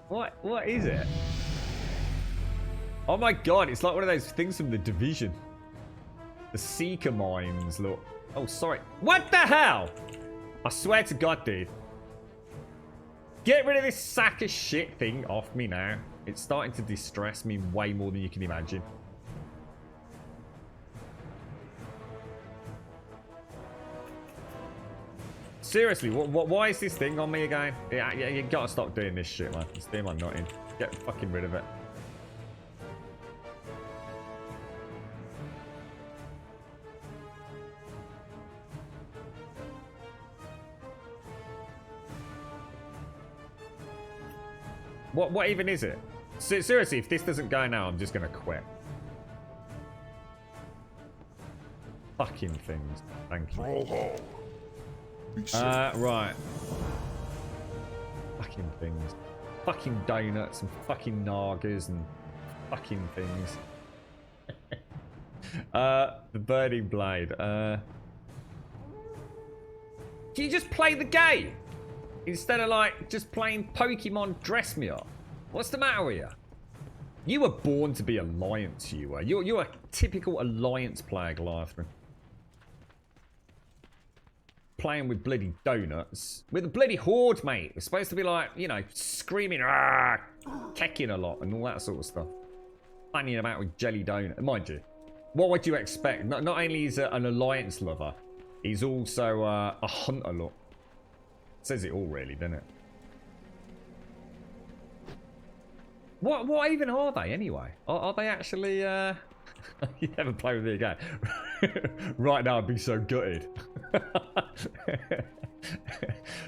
What is it? Oh my god, it's like one of those things from The Division. The Seeker mines, look. Oh, sorry. What the hell? I swear to God, dude. Get rid of this sack of shit thing off me now. It's starting to distress me way more than you can imagine. Seriously, why is this thing on me again? Yeah, you gotta stop doing this shit, man. It's doing my nutting. Get fucking rid of it. What even is it? Seriously, if this doesn't go now, I'm just gonna quit. Fucking things. Thank you. Right. Fucking things. Fucking donuts and fucking Nagas and fucking things. The Burning Blade. Can you just play the game? Instead of like just playing Pokemon Dress Me Up. What's the matter with you? You were born to be Alliance, you were. You're a typical Alliance player, Goliathron. Playing with bloody donuts. With a bloody horde, mate. We're supposed to be like, you know, screaming, kecking a lot and all that sort of stuff. Fanning about with jelly donut. Mind you, what would you expect? Not only is he an Alliance lover, he's also a hunter lot. Says it all, really, doesn't it? What even are they, anyway? Are they actually... You never play with me again. Right now, I'd be so gutted.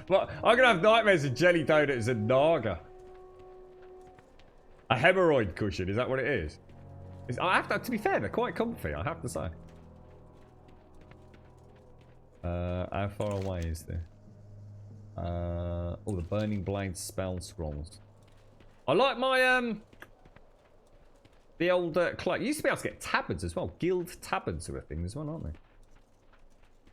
Well, I'm going to have nightmares of jelly donuts and Naga. A hemorrhoid cushion, is that what it is? I have to be fair, they're quite comfy, I have to say. How far away is this? Oh, the Burning Blade spell scrolls. I like my the old cloak. You used to be able to get tabards as well. Guild tabards are a thing as well, aren't they?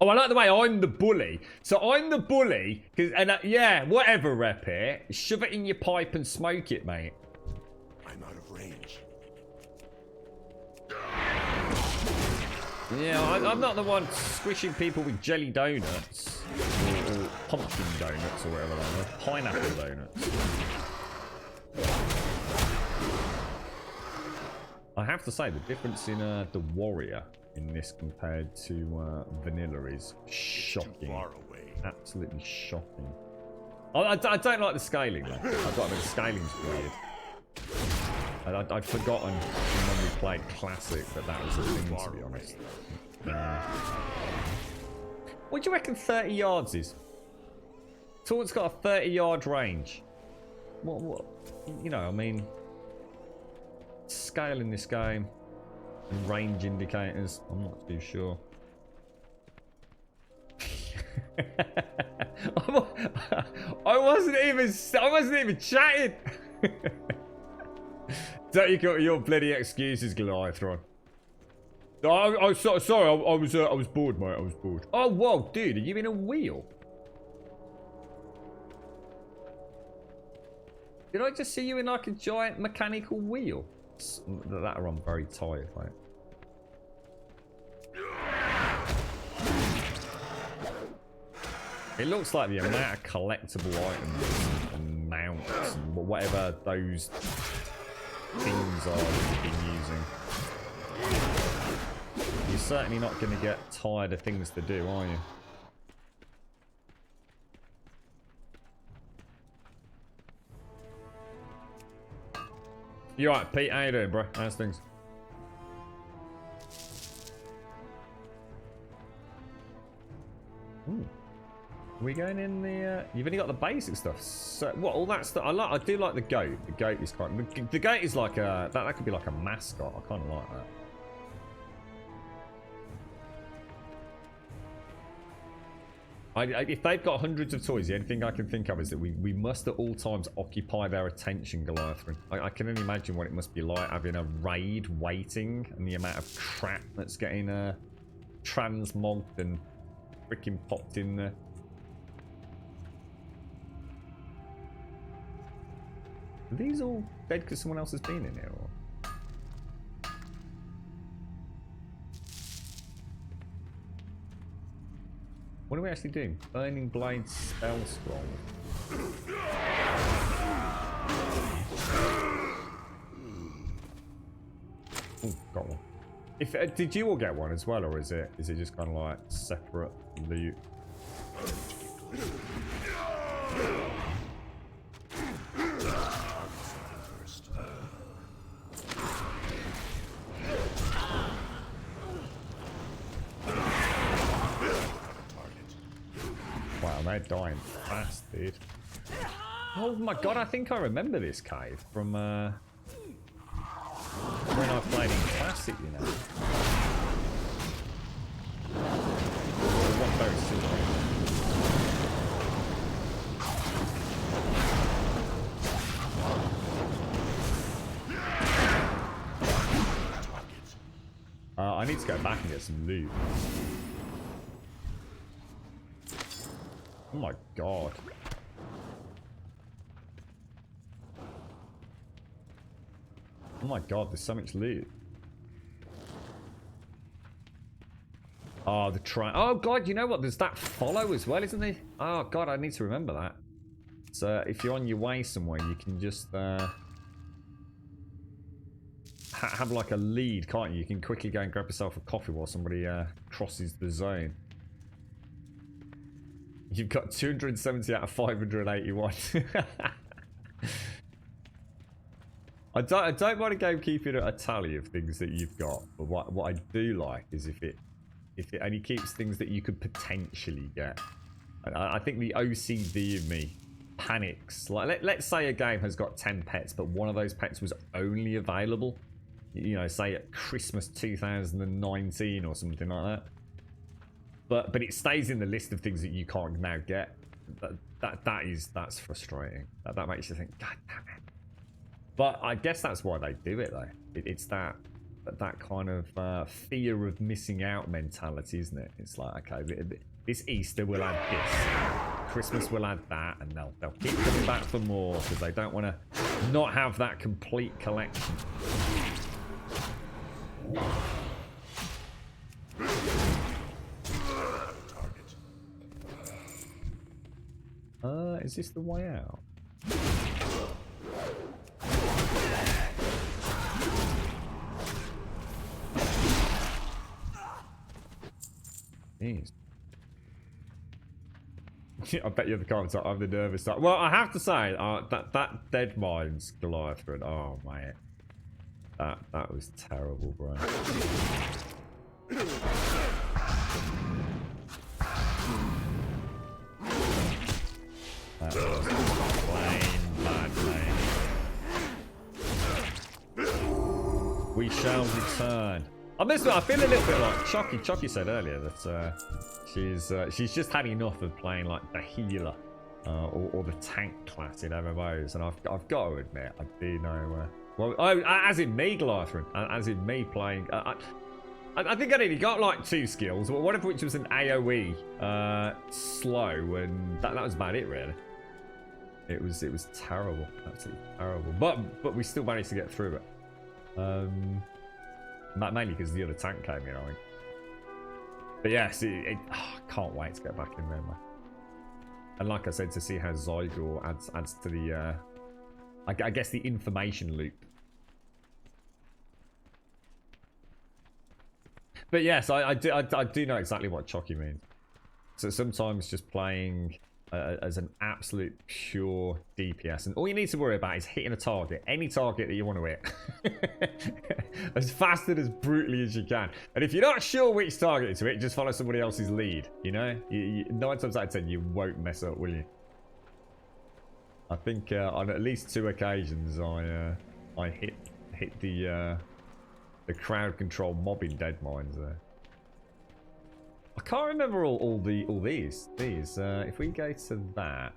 Oh, I like the way I'm the bully. So I'm the bully, and yeah, whatever, rep here. Shove it in your pipe and smoke it, mate. I'm out of range. Yeah, I'm not the one squishing people with jelly donuts. Or pumpkin donuts or whatever they are. Pineapple donuts. I have to say, the difference in the warrior in this compared to vanilla is shocking. Absolutely shocking. I don't like the scaling, though. I mean, scaling's weird. I'd forgotten when we played Classic that was a thing, to be honest. What do you reckon 30 yards is? Someone's got a 30-yard range. What? You know, I mean, scale in this game and range indicators. I'm not too sure. I wasn't even chatting. Don't you got your bloody excuses, Goliathron? Sorry, I was bored, mate. I was bored. Oh, whoa, dude, are you in a wheel? Did I just see you in like a giant mechanical wheel? That I'm very tired, mate. It looks like the amount of collectible items and mounts and whatever those things are that you've been using. You're certainly not going to get tired of things to do, are you? You alright, Pete? How you doing, bro? How's things? Ooh. Are we going in the? You've only got the basic stuff. So what? All that stuff. I do like the goat. The goat is quite. The goat is like a. That could be like a mascot. I kind of like that. If they've got hundreds of toys, the only thing I can think of is that we must at all times occupy their attention, Goliathron. I can only imagine what it must be like having a raid waiting and the amount of crap that's getting transmogged and freaking popped in there. Are these all dead because someone else has been in here? Or? What are we actually doing? Burning Blade spell scroll. Oh, got one. If did you all get one as well, or is it just kind of like separate loot? Wow, they're dying fast, dude. Oh my god, I think I remember this cave from when I played in Classic, you know. One very similar. I need to go back and get some loot. Oh my god. Oh my god, there's so much loot. Oh, the try. Oh god, you know what? There's that follow as well, isn't there? Oh god, I need to remember that. So if you're on your way somewhere, you can just have like a lead, can't you? You can quickly go and grab yourself a coffee while somebody crosses the zone. You've got 270 out of 581. I don't want to go keeping a tally of things that you've got, but what I do like is if it only keeps things that you could potentially get. I think the OCD of me panics. Like let's say a game has got 10 pets, but one of those pets was only available, you know, say at Christmas 2019 or something like that. But it stays in the list of things that you can't now get. That's frustrating. That makes you think, God damn it. But I guess that's why they do it though. It's that kind of fear of missing out mentality, isn't it? It's like, okay, this Easter we'll add this, Christmas we'll add that, and they'll keep coming back for more because they don't want to not have that complete collection. Is this the way out? Jeez. I bet you're the comments. I'm the nervous type. Well, I have to say, that Dead Mines Goliath run. Oh mate, that was terrible, bro. That was plain bad, mate. We shall return. I feel a little bit like Chucky. Chucky said earlier that she's just had enough of playing like the healer or the tank class in MMOs, and I've got to admit I do know. As in me, Goliath, as in me playing. I think I nearly got like 2 skills, one of which was an AOE slow, and that was about it really. It was terrible, absolutely terrible. But we still managed to get through it. Mainly because the other tank came in, I think. But yes, I can't wait to get back in there, man. And like I said, to see how Zygor adds to the, I guess the information loop. But yes, I do know exactly what Chucky means. So sometimes just playing as an absolute pure DPS, and all you need to worry about is hitting a target, any target that you want to hit, as fast and as brutally as you can. And if you're not sure which target to hit, just follow somebody else's lead. You know, 9 times out of 10 you won't mess up, will you? I think on at least 2 occasions I hit the crowd control mobbing Dead Mines there. I can't remember all these. If we go to that,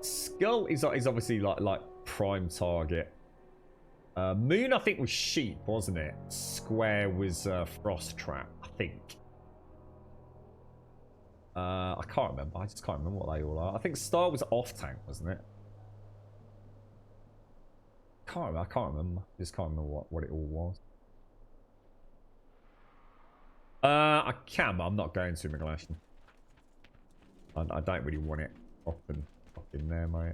Skull is obviously like prime target. Moon I think was sheep, wasn't it? Square was frost trap, I think. I can't remember. I just can't remember what they all are. I think Star was off tank, wasn't it? I can't remember. Just can't remember what it all was. I can, but I'm not going to, McGlashan. I don't really want it up in there, mate.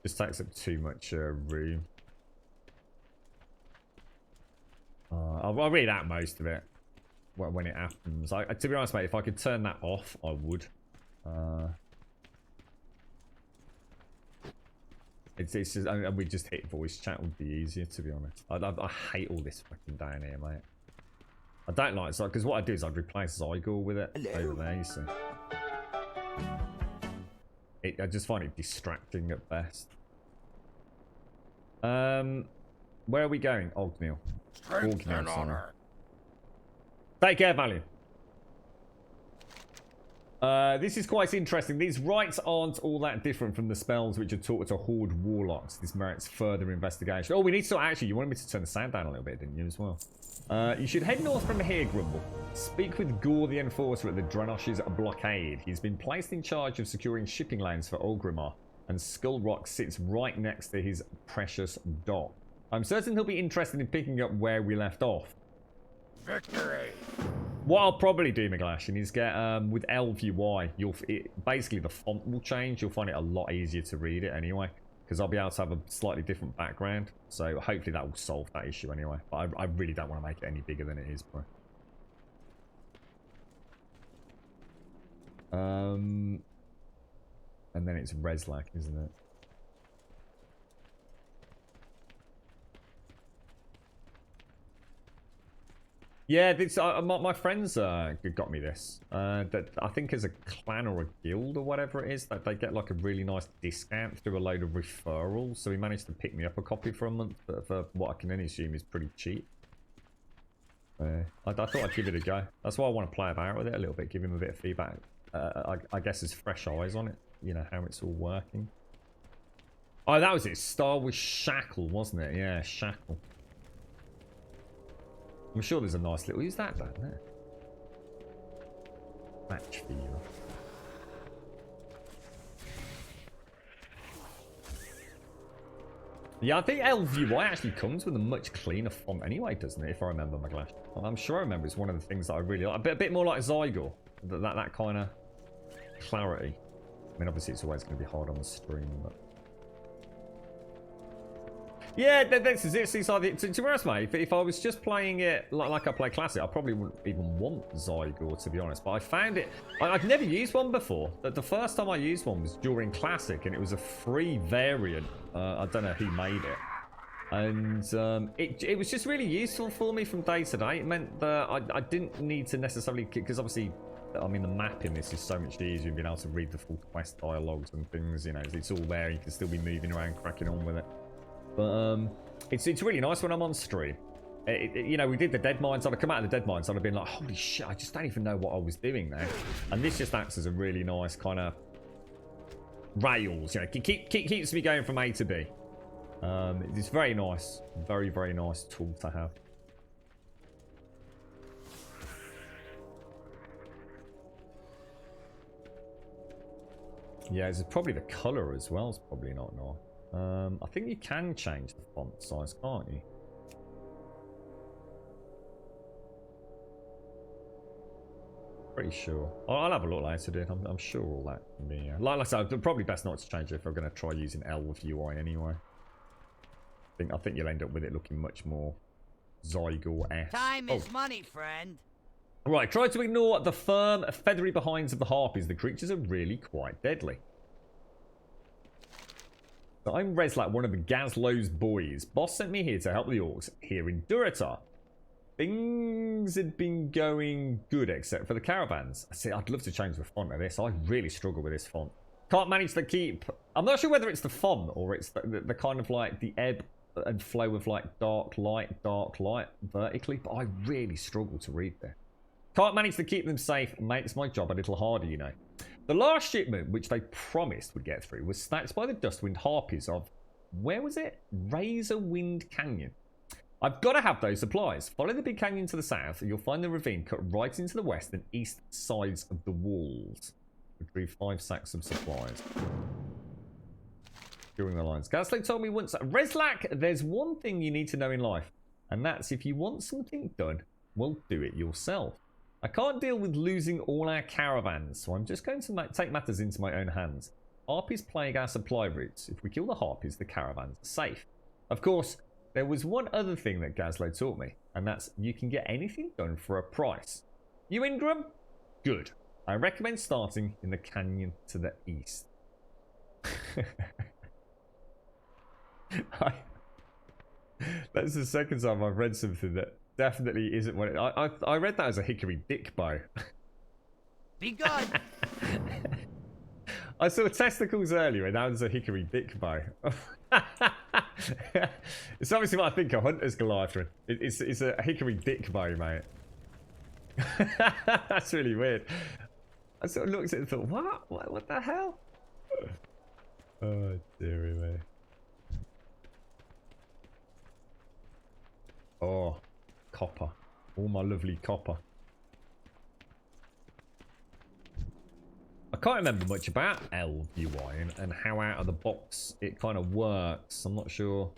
Just takes up too much room. I'll read out most of it when it happens. To be honest, mate, if I could turn that off, I would. It's just, and we just hit voice chat would be easier, to be honest. I hate all this fucking down here, mate. I don't like it, because what I do is I'd replace Zygor with it over there, you see. I just find it distracting at best. Where are we going? Ogneil. Ogneil, sorry. Take care, Value. This is quite interesting. These rights aren't all that different from the spells which are taught to Horde Warlocks. This merits further investigation. Oh, we need to actually, you wanted me to turn the sound down a little bit, didn't you, as well? You should head north from here, Grumble. Speak with Gore the Enforcer at the Drenosh's blockade. He's been placed in charge of securing shipping lanes for Orgrimmar, and Skull Rock sits right next to his precious dock. I'm certain he'll be interested in picking up where we left off. Victory! What I'll probably do, McGlashan, is get with LVY. Basically the font will change. You'll find it a lot easier to read it anyway, because I'll be able to have a slightly different background. So hopefully that will solve that issue anyway. But I really don't want to make it any bigger than it is, bro. And then it's Reslak, isn't it? Yeah, this, my friends got me this. That I think as a clan or a guild or whatever it is, that they get like a really nice discount through a load of referrals. So he managed to pick me up a copy for a month for what I can only assume is pretty cheap. I thought I'd give it a go. That's why I want to play about with it a little bit, give him a bit of feedback. I guess as fresh eyes on it, you know, how it's all working. Oh, that was it. Star was Shackle, wasn't it? Yeah, Shackle. I'm sure there's a nice little... Who's that down there? Match for you. Yeah, I think LVY actually comes with a much cleaner font anyway, doesn't it? If I remember, McGlash. I'm sure I remember it's one of the things that I really like. A bit more like Zygor. That kind of clarity. I mean, obviously it's always going to be hard on the stream, but... Yeah, this is it. It's like, to be honest, mate, if I was just playing it like I play Classic, I probably wouldn't even want Zygor, to be honest. But I found it... I've never used one before. The first time I used one was during Classic, and it was a free variant. I don't know who made it. And it was just really useful for me from day to day. It meant that I didn't need to necessarily... Because obviously... I mean, the map in this is so much easier, being able to read the full quest dialogues and things, you know. It's all there. You can still be moving around, cracking on with it. But it's really nice when I'm on stream. You know, we did the Dead Mines. I'd come out of the Dead Mines, I'd have been like, holy shit, I just don't even know what I was doing there. And this just acts as a really nice kind of rails, you know, keeps me going from A to B. It's very nice. Very, very nice tool to have. Yeah, it's probably the colour as well. It's probably not nice. I think you can change the font size, can't you? Pretty sure. I'll have a look later, dude. I'm sure all that can be... like I said, probably best not to change it if I'm going to try using Elf UI anyway. I think you'll end up with it looking much more Zygor-esque. Time is money, friend. Right, try to ignore the firm, feathery behinds of the harpies. The creatures are really quite deadly. So I'm Reslak, one of the Gazlo's boys. Boss sent me here to help the orcs here in Duratar. Things had been going good except for the caravans. I see, I'd love to change the font of this. I really struggle with this font. Can't manage to keep... I'm not sure whether it's the font or it's the kind of like the ebb and flow of like dark light vertically, but I really struggle to read there. Can't manage to keep them safe. Makes my job a little harder, you know. The last shipment, which they promised would get through, was snatched by the Dustwind Harpies of... Where was it? Razorwind Canyon. I've got to have those supplies. Follow the big canyon to the south, and you'll find the ravine cut right into the west and east sides of the walls. Retrieve 5 sacks of supplies. During the lines. Gaslight told me once... Reslak, there's one thing you need to know in life, and that's if you want something done, well, do it yourself. I can't deal with losing all our caravans, so I'm just going to take matters into my own hands. Harpies plague our supply routes. If we kill the harpies, the caravans are safe. Of course, there was one other thing that Gazlo taught me, and that's you can get anything done for a price. You Ingram? Good. I recommend starting in the canyon to the east. That's the second time I've read something that definitely isn't what it... I read that as a hickory dick bow. Be good. I saw testicles earlier and that was a hickory dick bow. It's obviously what I think a hunter's Goliath. It's a hickory dick bow, mate. That's really weird. I sort of looked at it and thought, what the hell? Oh, dearie me. Oh, copper. All my lovely copper. I can't remember much about LUI and how out of the box it kind of works. I'm not sure.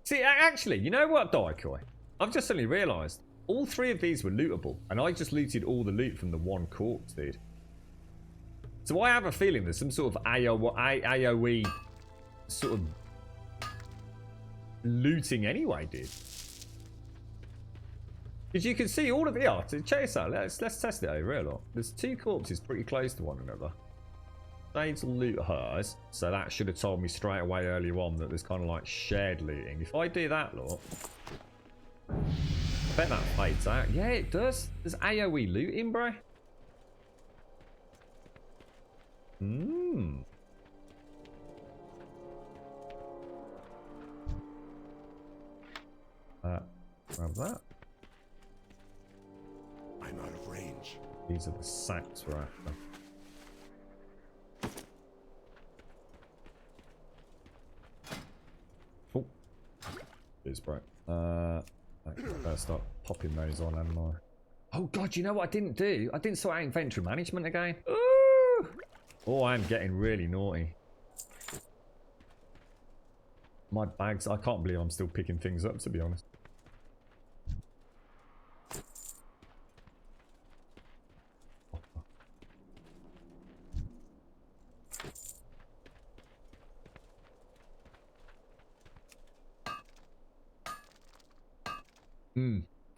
See, actually, you know what, Daikoi? I've just suddenly realised all 3 of these were lootable, and I just looted all the loot from the one corpse, dude. So I have a feeling there's some sort of AoE sort of looting anyway, dude. Because you can see all of the art. Check this out. Let's test it over here. Look. There's 2 corpses pretty close to one another. Shades will loot hers. So that should have told me straight away earlier on that there's kind of like shared looting. If I do that, look. I bet that fades out. Yeah, it does. There's AoE looting, bro. Grab that. I'm out of range. These are the sacks we're after. Oh. Cheers, bro. I better start popping those on, haven't I? Oh, God, you know what I didn't do? I didn't sort out inventory management again. Ooh. Oh, I'm getting really naughty. My bags, I can't believe I'm still picking things up, to be honest.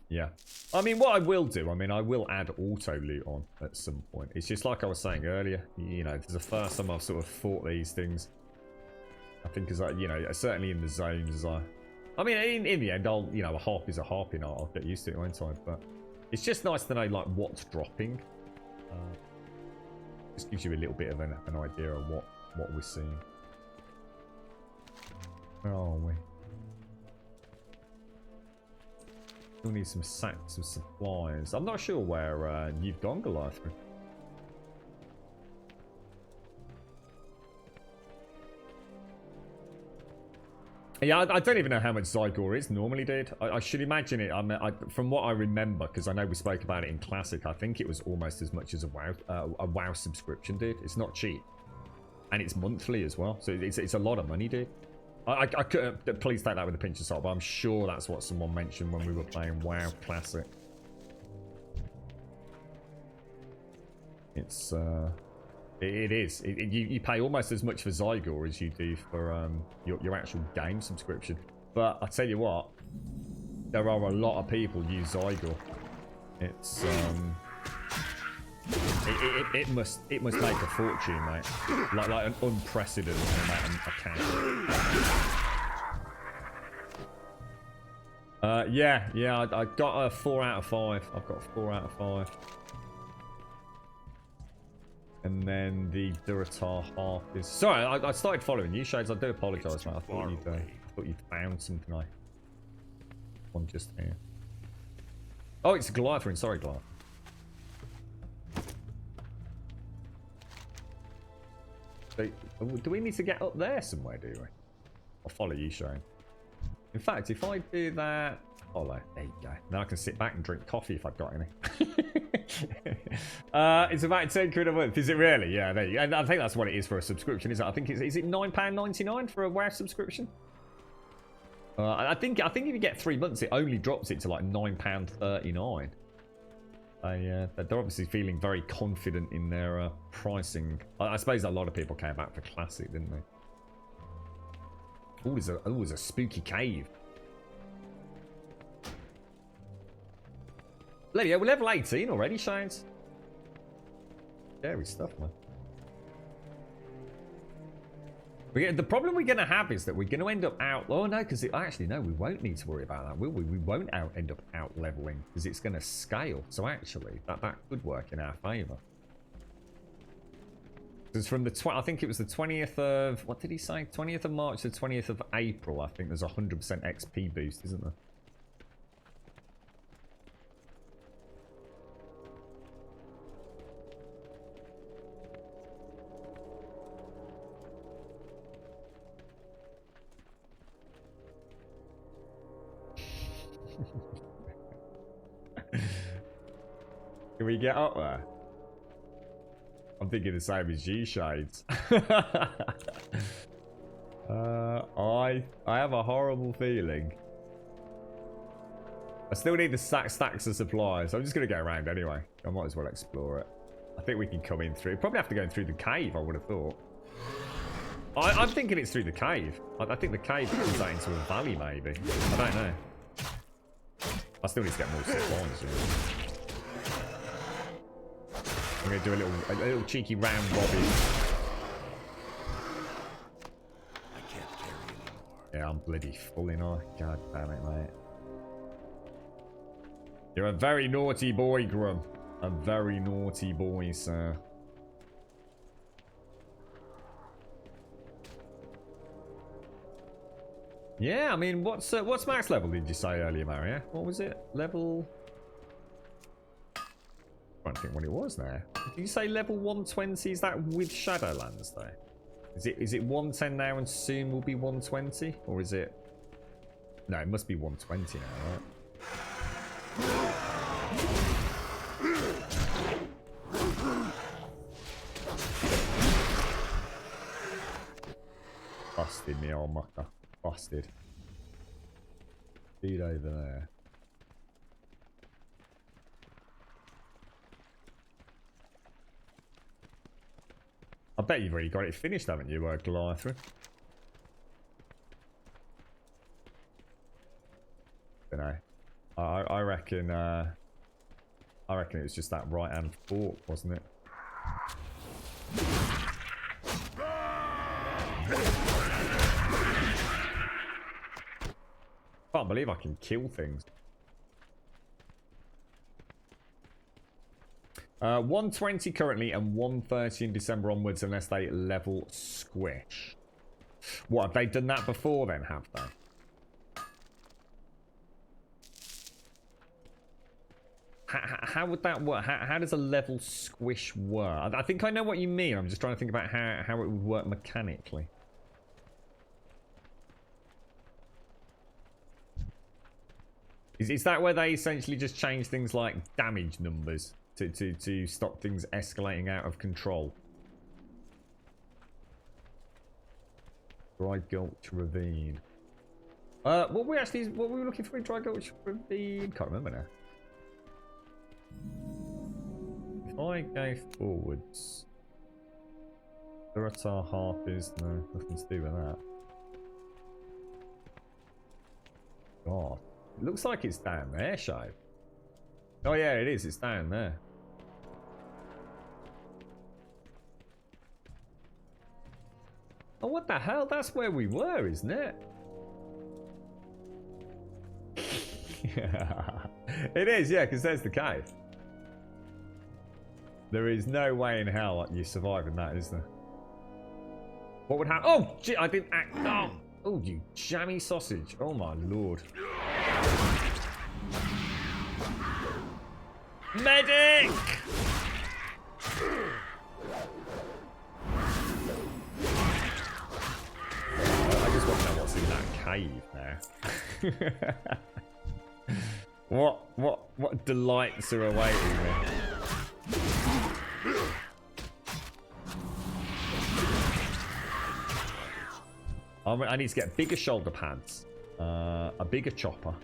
Yeah. I mean, what I will do, I mean, I will add auto loot on at some point. It's just like I was saying earlier, you know, this is the first time I've sort of fought these things. I think as I, you know, certainly in the zones as I mean, in the end, I'll, you know, a harp is a harp, you know, I'll get used to it one time, but it's just nice to know, like, what's dropping. Just gives you a little bit of an idea of what we're seeing. Where are we? Still need some sacks of supplies. I'm not sure where you've gone, Goliath. Yeah, I don't even know how much Zygor is normally, dude. I should imagine it. From what I remember, because I know we spoke about it in Classic, I think it was almost as much as a WoW subscription, dude. It's not cheap, and it's monthly as well, so it's a lot of money, dude. I couldn't, please take that with a pinch of salt, but I'm sure that's what someone mentioned when we were playing WoW Classic. It's it is. You pay almost as much for Zygor as you do for your actual game subscription. But I tell you what, there are a lot of people use Zygor. It's it must make a fortune, mate. Like an unprecedented amount of cash. Yeah. I got a 4 out of 5. I've got a 4 out of 5. And then the Duratar half is... Sorry, I started following you, Shades. I do apologise, mate. I thought you'd found something. One just here. Oh, it's a Goliath. Sorry, Goliath. So, do we need to get up there somewhere, do we? I'll follow you, Shane. In fact, if I do that... Follow. There you go. Now I can sit back and drink coffee if I've got any. It's about 10 quid a month. Is it really? Yeah, there you go. And I think that's what it is for a subscription, is it? I think is it £9.99 for a WoW subscription? I think if you get 3 months, it only drops it to like £9.39. They're obviously feeling very confident in their pricing. I suppose a lot of people came back for Classic, didn't they? Oh, there's a spooky cave. Bloody hell, we're level 18 already, Shines. Scary stuff, man. The problem we're going to have is that we're going to end up out... Oh, no, because actually, no, we won't need to worry about that, will we? We won't end up out-leveling because it's going to scale. So actually, that could work in our favour. Because from the... I think it was the 20th of... What did he say? 20th of March to 20th of April, I think there's a 100% XP boost, isn't there? Can we get up there? I'm thinking the same as you, Shades. I have a horrible feeling. I still need the stacks of supplies. I'm just going to go around anyway. I might as well explore it. I think we can come in through. Probably have to go in through the cave, I would have thought. I'm thinking it's through the cave. I think the cave comes out into a valley, maybe. I don't know. I still need to get more supplies. I'm going to do a little cheeky round robin. I can't carry anymore. Yeah, I'm bloody full in eye. God damn it, mate. You're a very naughty boy, Grum. A very naughty boy, sir. Yeah, I mean, what's max level did you say earlier, Mario? What was it? Level... I don't think what it was now. Did you say level 120? Is that with Shadowlands though? Is it 110 now and soon will be 120? Or is it... No, it must be 120 now, right? Busted me, old mucker. Busted. Feed over there. I bet you've already got it finished, haven't you, Goliath? Don't know. reckon it was just that right hand fork, wasn't it? Can't believe I can kill things. 120 currently and 130 in December onwards unless they level squish. What, have they done that before then, have they? How would that work? How does a level squish work? I think I know what you mean. I'm just trying to think about how it would work mechanically. Is that where they essentially just change things like damage numbers to stop things escalating out of control? Dry Gulch Ravine. What were we looking for in Dry Gulch Ravine? Can't remember now. If I go forwards, Duratar Harpies, no, nothing to do with that. God, it looks like it's down there, Shave. Oh yeah, it is. It's down there. Oh, what the hell? That's where we were, isn't it? It is, yeah, because there's the cave. There is no way in hell you're surviving that, is there? What would happen? Oh, gee, I didn't act. Oh, oh, you jammy sausage. Oh, my lord. Medic! I just want to know what's in that cave now. What delights are awaiting me? I need to get bigger shoulder pads, a bigger chopper.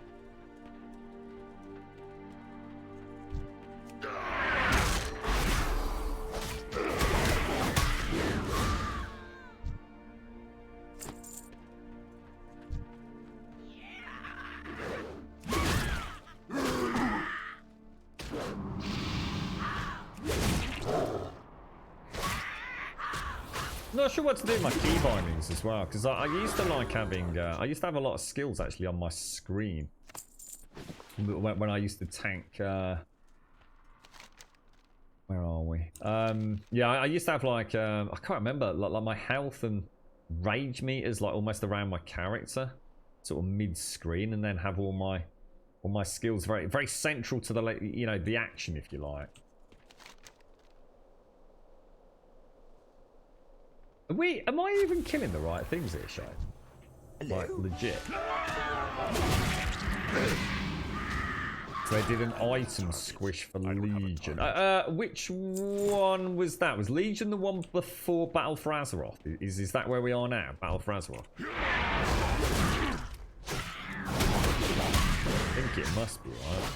Not sure what to do with my key bindings as well, because I used to like having I used to have a lot of skills actually on my screen when I used to tank where are we? Yeah, I used to have like I can't remember, like my health and rage meters like almost around my character, sort of mid-screen, and then have all my skills very central to the, you know, the action, if you like. Am I even killing the right things here, Shane? Like, legit. So they did an item squish for Legion. Which one was that? Was Legion the one before Battle for Azeroth? Is that where we are now? Battle for Azeroth? I think it must be, right?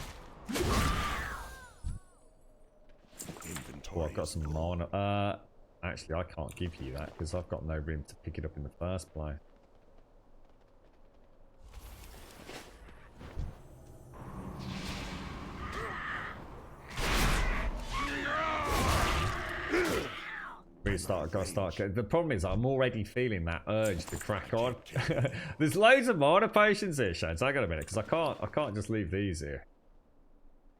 Oh, I've got some mana. Actually, I can't give you that because I've got no room to pick it up in the first place. Gotta start. The problem is I'm already feeling that urge to crack on. There's loads of mana potions here, Shane. So I got a minute because I can't just leave these here.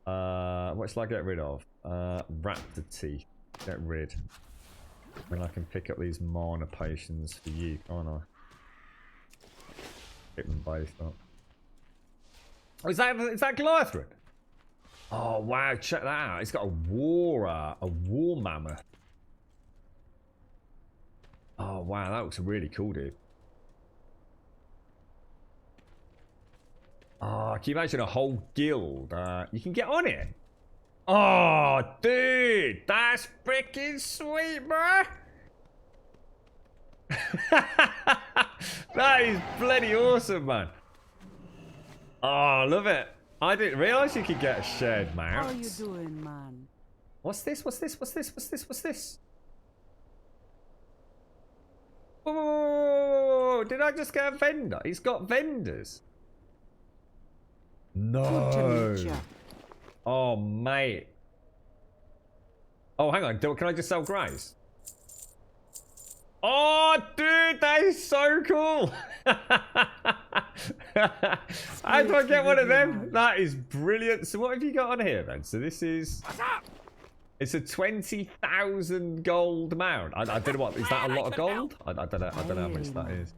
What shall I get rid of? Raptor teeth. Get rid. Then I can pick up these mana potions for you, can't I? Pick them both up. Oh, is that Goliathrin? Oh wow, check that out. It's got a war mammoth. Oh wow, that looks really cool, dude. Oh, can you imagine a whole guild? You can get on it. Oh, dude, that's freaking sweet, bro. That is bloody awesome, man. Oh, I love it. I didn't realize you could get a shared mount. How you doing, man? What's this? What's this? What's this? What's this? What's this? Oh, did I just get a vendor? He's got vendors. No. Oh, mate. Oh, hang on. Can I just sell greys? Oh, dude, that is so cool. How do I get one of them? That is brilliant. So what have you got on here, then? So this is... It's a 20,000 gold mount. I don't know what... Is that a lot of gold? I don't know how much that is.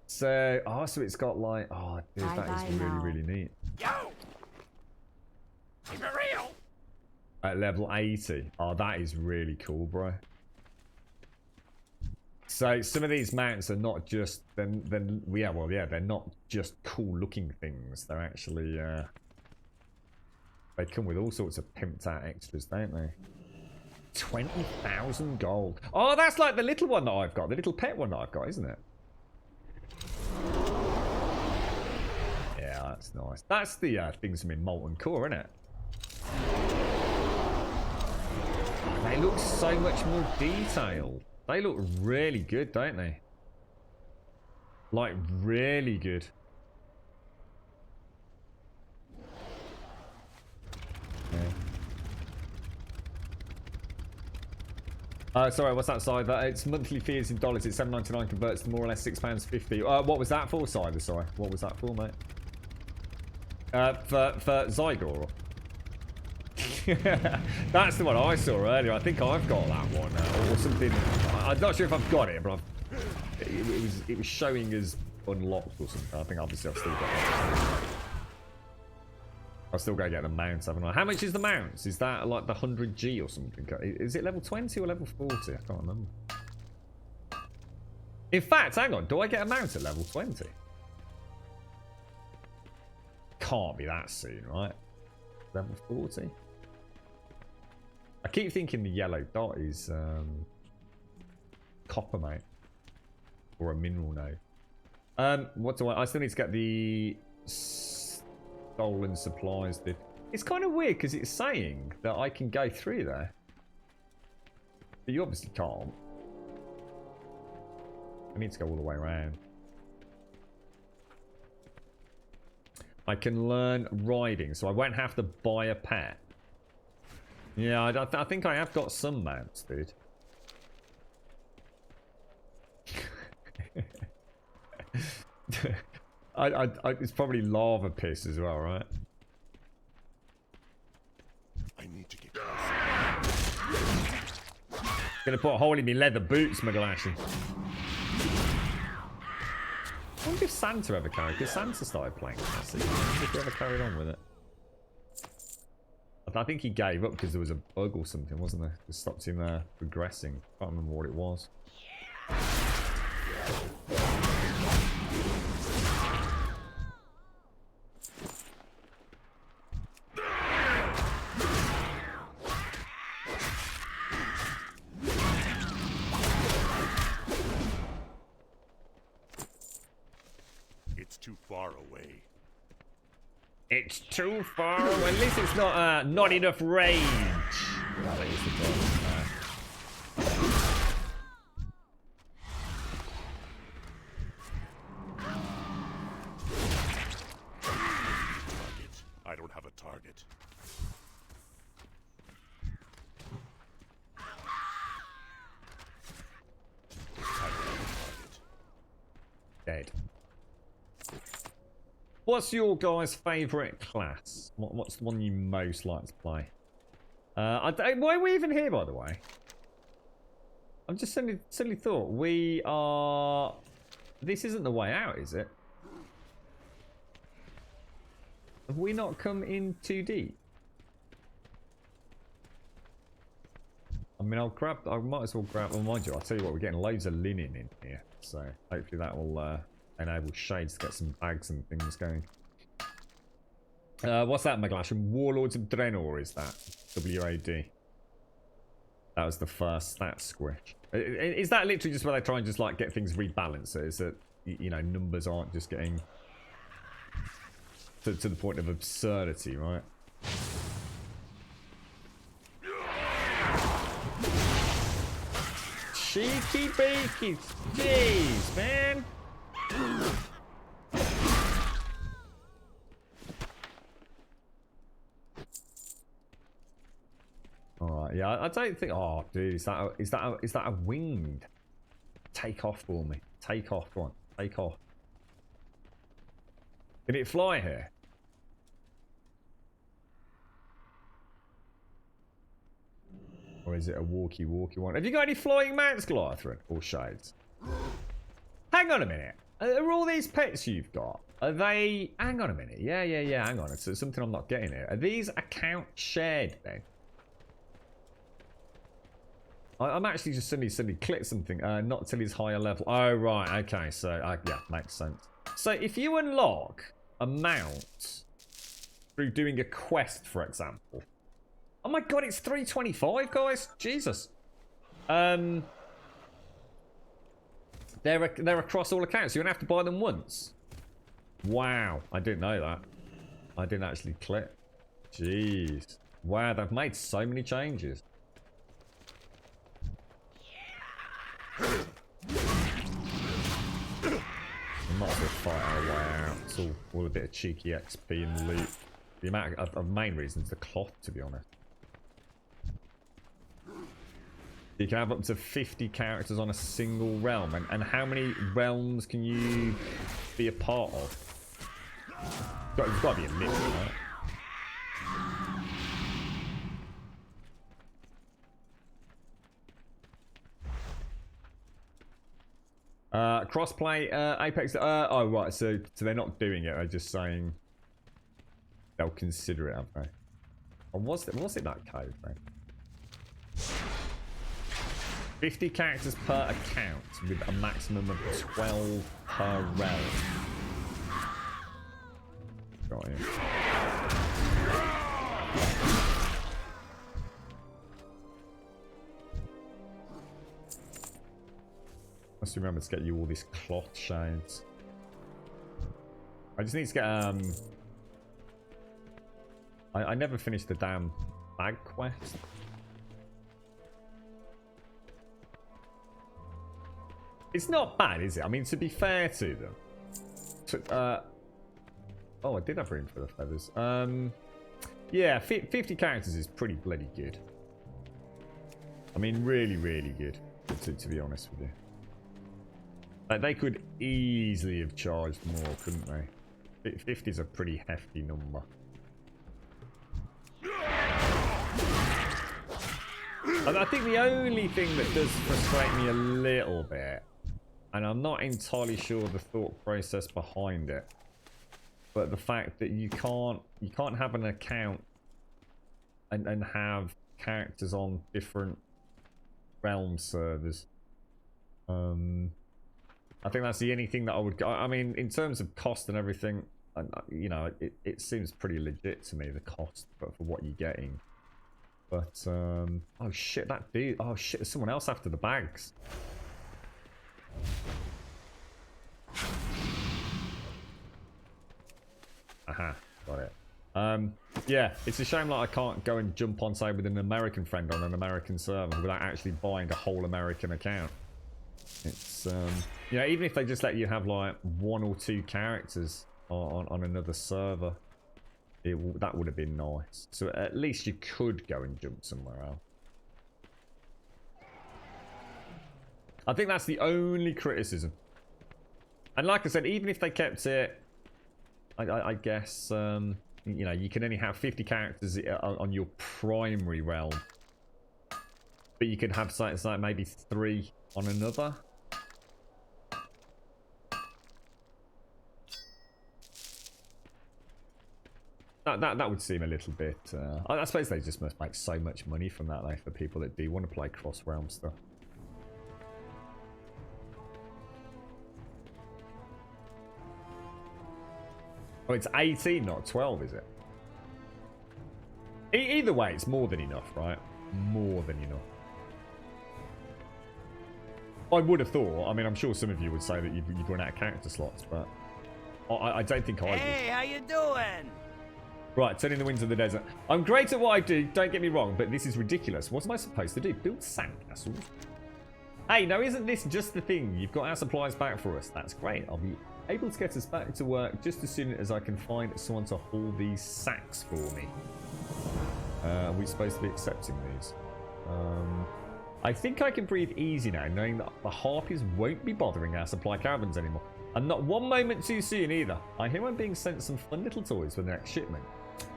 So... Oh, so it's got like... Oh, dude, that is really, really neat. Yo! Keep it real! At level 80. Oh, that is really cool, bro. So some of these mounts are not just they're not just cool looking things. They're actually they come with all sorts of pimped out extras, don't they? 20,000 gold. Oh, that's like the little one that I've got, the little pet one that I've got, isn't it? Yeah, that's nice. That's the things from in Molten Core, isn't it? They look so much more detailed. They look really good, don't they? Like, really good. Yeah. Sorry, what's that side? It's monthly fees in dollars. It's $7.99, converts to more or less £6.50. What was that for, Cider? Sorry, what was that for, mate? For Zygor. That's the one I saw earlier. I think I've got that one or something. I'm not sure if I've got it, but it was showing as unlocked or something. I think obviously I've still got it. I've still got to get the mounts, haven't I? How much is the mounts? Is that like the 100G or something? Is it level 20 or level 40? I can't remember. In fact, hang on. Do I get a mount at level 20? Can't be that soon, right? Level 40? I keep thinking the yellow dot is copper, mate. Or a mineral node. What do I still need to get the stolen supplies. It's kind of weird because it's saying that I can go through there. But you obviously can't. I need to go all the way around. I can learn riding, so I won't have to buy a pet. Yeah, I think I have got some mounts, dude. It's probably lava piss as well, right? I need to get. Gonna put a hole in me leather boots, Magalashi. I wonder if Santa ever carried, because Santa started playing this. I wonder if he ever carried on with it. I think he gave up because there was a bug or something, wasn't there? It stopped him progressing. Can't remember what it was. It's too far away. It's too far away. At least it's not enough range. That is the problem. Target. I don't have a target. I don't have a target. Dead. What's your guys' favourite class? What's the one you most like to play? Why are we even here, by the way? I'm just suddenly thought we are. This isn't the way out, is it? Have we not come in too deep? I mean, I might as well grab. Well, mind you, I'll tell you what, we're getting loads of linen in here, so hopefully that will enable Shades to get some bags and things going. What's that, Maglash? Warlords of Draenor is that? WAD. That was the first stat squish. Is that literally just where they try and just like get things rebalanced? So is that, you know, numbers aren't just getting to the point of absurdity, right? Cheeky beaky. Jeez, man. Yeah, I don't think. Oh, dude, is that a winged? Take off for me. Take off. Go on. Take off. Can it fly here? Or is it a walkie-walkie one? Have you got any flying mounts, Glythrin? Or shades? Hang on a minute. Are all these pets you've got? Are they... Hang on a minute. Yeah. Hang on. It's something I'm not getting here. Are these account shared then? I'm actually just suddenly clicked something. Not till he's higher level. Oh, right. Okay. So, yeah, makes sense. So, if you unlock a mount through doing a quest, for example. Oh my god, it's 325, guys. Jesus. They're across all accounts. You're gonna have to buy them once. Wow, I didn't know that. I didn't actually click. Jeez. Wow, they've made so many changes. We might as well fight our way out. It's all a bit of cheeky XP and loot. The amount of main reasons, the cloth, to be honest. You can have up to 50 characters on a single realm. And how many realms can you be a part of? There's got to be a limit, right? Crossplay, Apex. Oh, right. So they're not doing it. They're just saying they'll consider it, have they? Or was it that code, right? 50 characters per account with a maximum of 12 per realm. Got it. Must remember to get you all these cloth shades. I just need to get I never finished the damn bag quest. It's not bad, is it? I mean, to be fair to them. Oh, I did have room for the feathers. Yeah, 50 characters is pretty bloody good. I mean, really, really good, to be honest with you. Like, they could easily have charged more, couldn't they? 50 is a pretty hefty number. And I think the only thing that does frustrate me a little bit, and I'm not entirely sure the thought process behind it, but the fact that you can't have an account and have characters on different realm servers. I think that's the only thing that I would... I mean, in terms of cost and everything, you know, it seems pretty legit to me, the cost for what you're getting. But, oh shit, that dude... Oh shit, there's someone else after the bags. Aha, got it. Yeah, it's a shame like I can't go and jump on, say, with an American friend on an American server without actually buying a whole American account. It's, you know, even if they just let you have like 1 or 2 characters on another server, that would have been nice. So at least you could go and jump somewhere else. I think that's the only criticism. And like I said, even if they kept it, I guess, you know, you can only have 50 characters on your primary realm. But you can have something like maybe 3 on another. That would seem a little bit... I suppose they just must make so much money from that, though, for people that do want to play cross-realm stuff. Oh, it's 18, not 12, is it? Either way, it's more than enough, right? More than enough. I would have thought. I mean, I'm sure some of you would say that you've run out of character slots, but I don't think I would. Hey, how you doing? Right, turning the winds of the desert. I'm great at what I do, don't get me wrong, but this is ridiculous. What am I supposed to do? Build sandcastles? Hey, now isn't this just the thing? You've got our supplies back for us. That's great. I'll be able to get us back to work just as soon as I can find someone to haul these sacks for me. Are we supposed to be accepting these? I think I can breathe easy now, knowing that the Harpies won't be bothering our supply caravans anymore. And not one moment too soon either. I hear I'm being sent some fun little toys for the next shipment.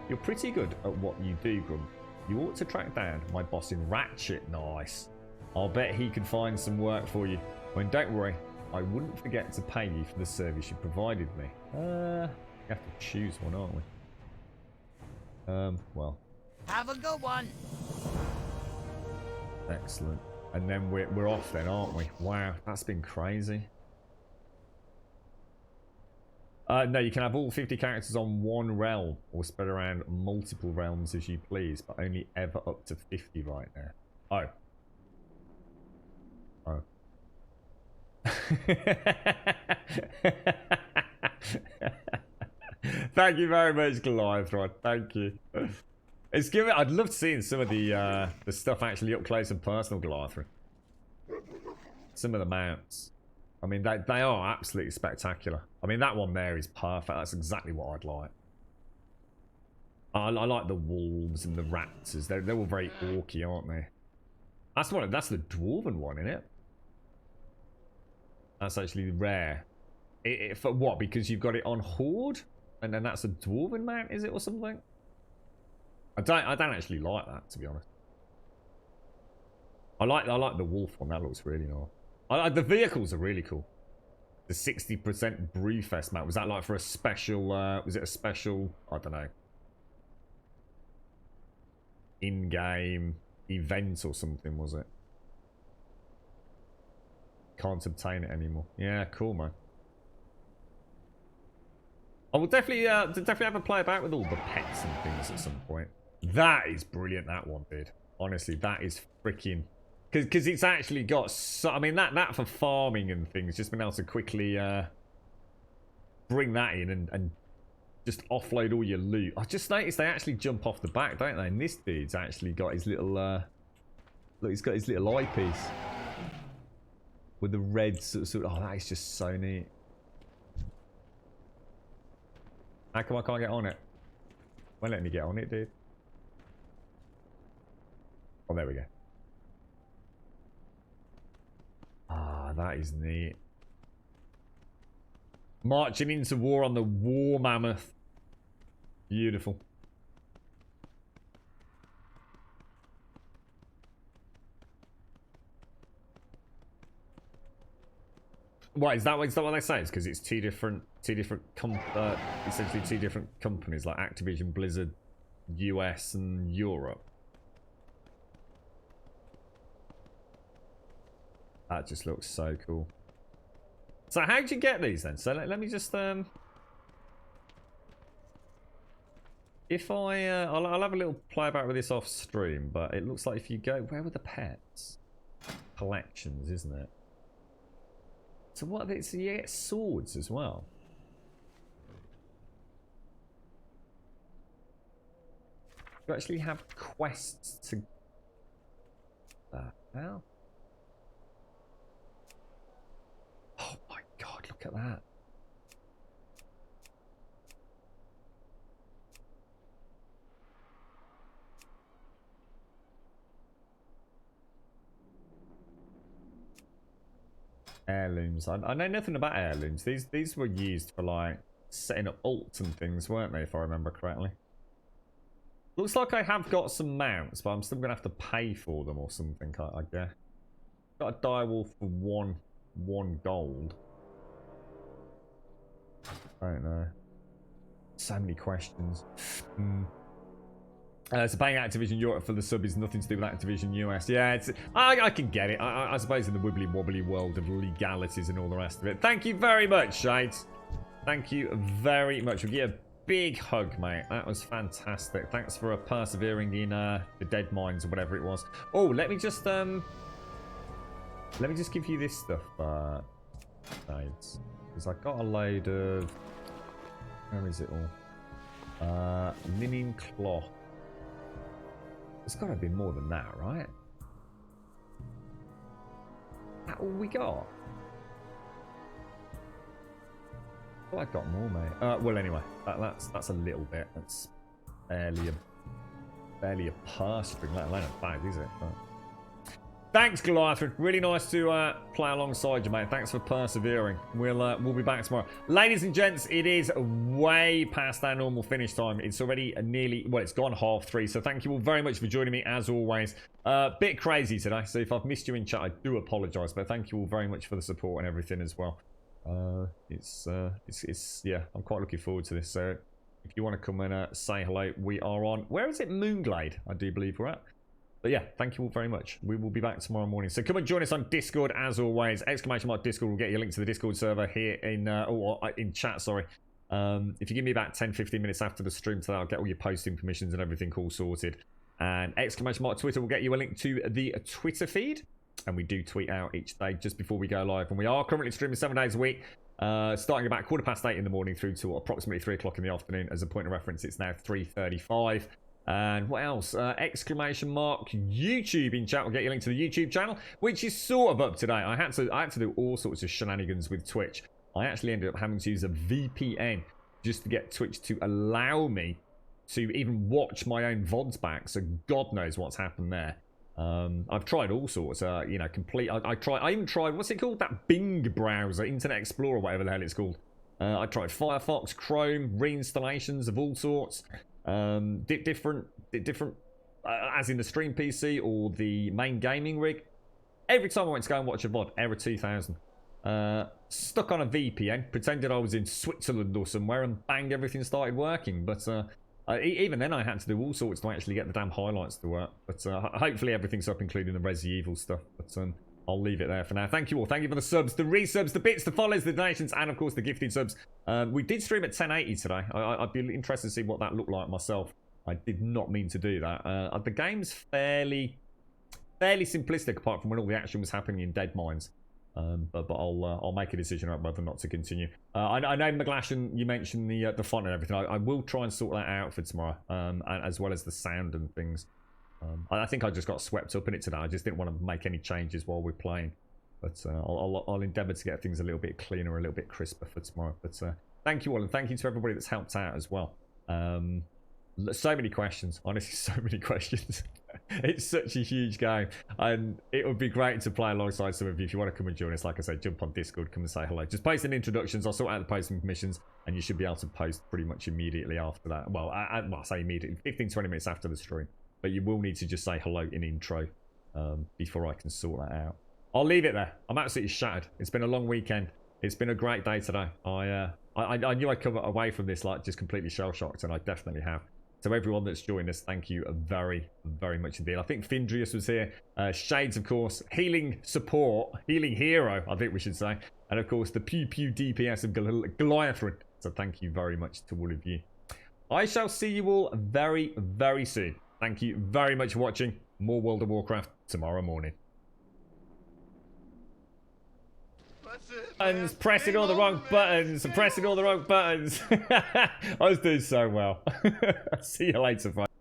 You're pretty good at what you do, Grum. You ought to track down my boss in Ratchet. Nice. I'll bet he can find some work for you. Well, don't worry. I wouldn't forget to pay you for the service you provided me. We have to choose one, aren't we? Well. Have a good one. Excellent. And then we're off then, aren't we? Wow, that's been crazy. No, you can have all 50 characters on one realm or spread around multiple realms as you please, but only ever up to 50 right now. Oh. Oh. Thank you very much, Goliath Rod. Thank you. It's given. I'd love to see some of the stuff actually up close and personal, Goliath Rod. Some of the mounts. I mean, they are absolutely spectacular. I mean, that one there is perfect. That's exactly what I'd like. I like the wolves and the raptors. They're all very orky, aren't they? That's the dwarven one, isn't it? That's actually rare. For what? Because you've got it on Horde, and then that's a dwarven mount, is it, or something? I don't actually like that, to be honest. I like the wolf one. That looks really nice. The vehicles are really cool. The 60% Brewfest mount, was that like for a special? Was it a special? I don't know. In-game event or something, was it? Can't obtain it anymore. Yeah, cool, man. I will definitely have a play about with all the pets and things at some point. That is brilliant, that one, dude. Honestly, that is freaking... Because it's actually got... So, I mean, that for farming and things, just been able to quickly bring that in and just offload all your loot. I just noticed they actually jump off the back, don't they? And this dude's actually got his little... look, he's got his little eyepiece. With the red sort of... Oh, that is just so neat. How come I can't get on it? Won't let me get on it, dude. Oh, there we go. Ah, that is neat. Marching into war on the War Mammoth. Beautiful. What is that? Is that what they say? It's because it's two different essentially two different companies, like Activision, Blizzard, US, and Europe. That just looks so cool. So how'd you get these then? So let me just if I'll have a little play about with this off stream, but it looks like if you go, where were the pets? Collections, isn't it? So what? So you get swords as well. You actually have quests to that now. Oh my god! Look at that. Heirlooms. I know nothing about heirlooms. These were used for like setting up ults and things, weren't they? If I remember correctly. Looks like I have got some mounts, but I'm still gonna have to pay for them or something. I guess. Got a direwolf for one gold. I don't know. So many questions. So paying Activision Europe for the sub is nothing to do with Activision US. Yeah, it's I can get it. I suppose in the wibbly wobbly world of legalities and all the rest of it. Thank you very much, Shades. Thank you very much. We'll give you a big hug, mate. That was fantastic. Thanks for persevering in the dead mines or whatever it was. Oh, let me just give you this stuff, Shades, because I got a load of. Where is it all? Linen cloth. There's got to be more than that, right? That all we got? Oh, I got more, mate. Well, anyway, that's a little bit. That's barely a purse string, let alone a bag, is it? But Thanks, Goliath. Really nice to play alongside you, mate. Thanks for persevering. We'll be back tomorrow. Ladies and gents, it is way past our normal finish time. It's already nearly, well, it's gone 3:30. So thank you all very much for joining me, as always. Bit crazy today. So if I've missed you in chat, I do apologise. But thank you all very much for the support and everything as well. Yeah, I'm quite looking forward to this. So if you want to come and say hello, we are on, where is it? Moonglade, I do believe we're at. But yeah, thank you all very much. We will be back tomorrow morning. So come and join us on Discord as always. !Discord will get you a link to the Discord server here in chat, sorry. If you give me about 10-15 minutes after the stream today, I'll get all your posting permissions and everything all sorted. And Twitter will get you a link to the Twitter feed. And we do tweet out each day just before we go live. And we are currently streaming 7 days a week. Starting about 8:15 in the morning through to approximately 3 o'clock in the afternoon. As a point of reference, it's now 3:35. And what else? YouTube in chat will get you a link to the YouTube channel, which is sort of up today. I had to do all sorts of shenanigans with Twitch. I actually ended up having to use a VPN just to get Twitch to allow me to even watch my own VODs back. So God knows what's happened there. I've tried all sorts. I even tried, what's it called? That Bing browser, Internet Explorer, whatever the hell it's called. I tried Firefox, Chrome, reinstallations of all sorts. Different, as in the stream PC or the main gaming rig. Every time I went to go and watch a VOD, error 2000. Stuck on a VPN, pretended I was in Switzerland or somewhere, and bang, everything started working. But even then, I had to do all sorts to actually get the damn highlights to work. But hopefully everything's up, including the Resident Evil stuff. But I'll leave it there for now. Thank you all. Thank you for the subs, the resubs, the bits, the follows, the donations, and of course the gifted subs. We did stream at 1080 today. I'd be interested to see what that looked like myself. I did not mean to do that. The game's fairly simplistic, apart from when all the action was happening in Dead Mines. But I'll make a decision about whether or not to continue. I know McGlashan, you mentioned the font and everything. I will try and sort that out for tomorrow, and as well as the sound and things. I think I just got swept up in it today. I just didn't want to make any changes while we're playing. But I'll endeavour to get things a little bit cleaner, a little bit crisper for tomorrow. But thank you all, and thank you to everybody that's helped out as well. So many questions, honestly, so many questions. It's such a huge game, and it would be great to play alongside some of you. If you want to come and join us, like I said, jump on Discord, come and say hello. Just post in introductions. I'll sort out the posting permissions, and you should be able to post pretty much immediately after that. Well, I say immediately, 15-20 minutes after the stream. But you will need to just say hello in intro before I can sort that out. I'll leave it there. I'm absolutely shattered. It's been a long weekend. It's been a great day today. I knew I'd come away from this like just completely shell-shocked, and I definitely have. So everyone that's joined us, thank you very, very much indeed. I think Findrius was here. Shades, of course. Healing support. Healing hero, I think we should say. And, of course, the Pew Pew DPS of Goliath. So thank you very much to all of you. I shall see you all very, very soon. Thank you very much for watching. More World of Warcraft tomorrow morning. Buttons, pressing all the wrong buttons, pressing all the wrong buttons. I was doing so well. See you later, folks.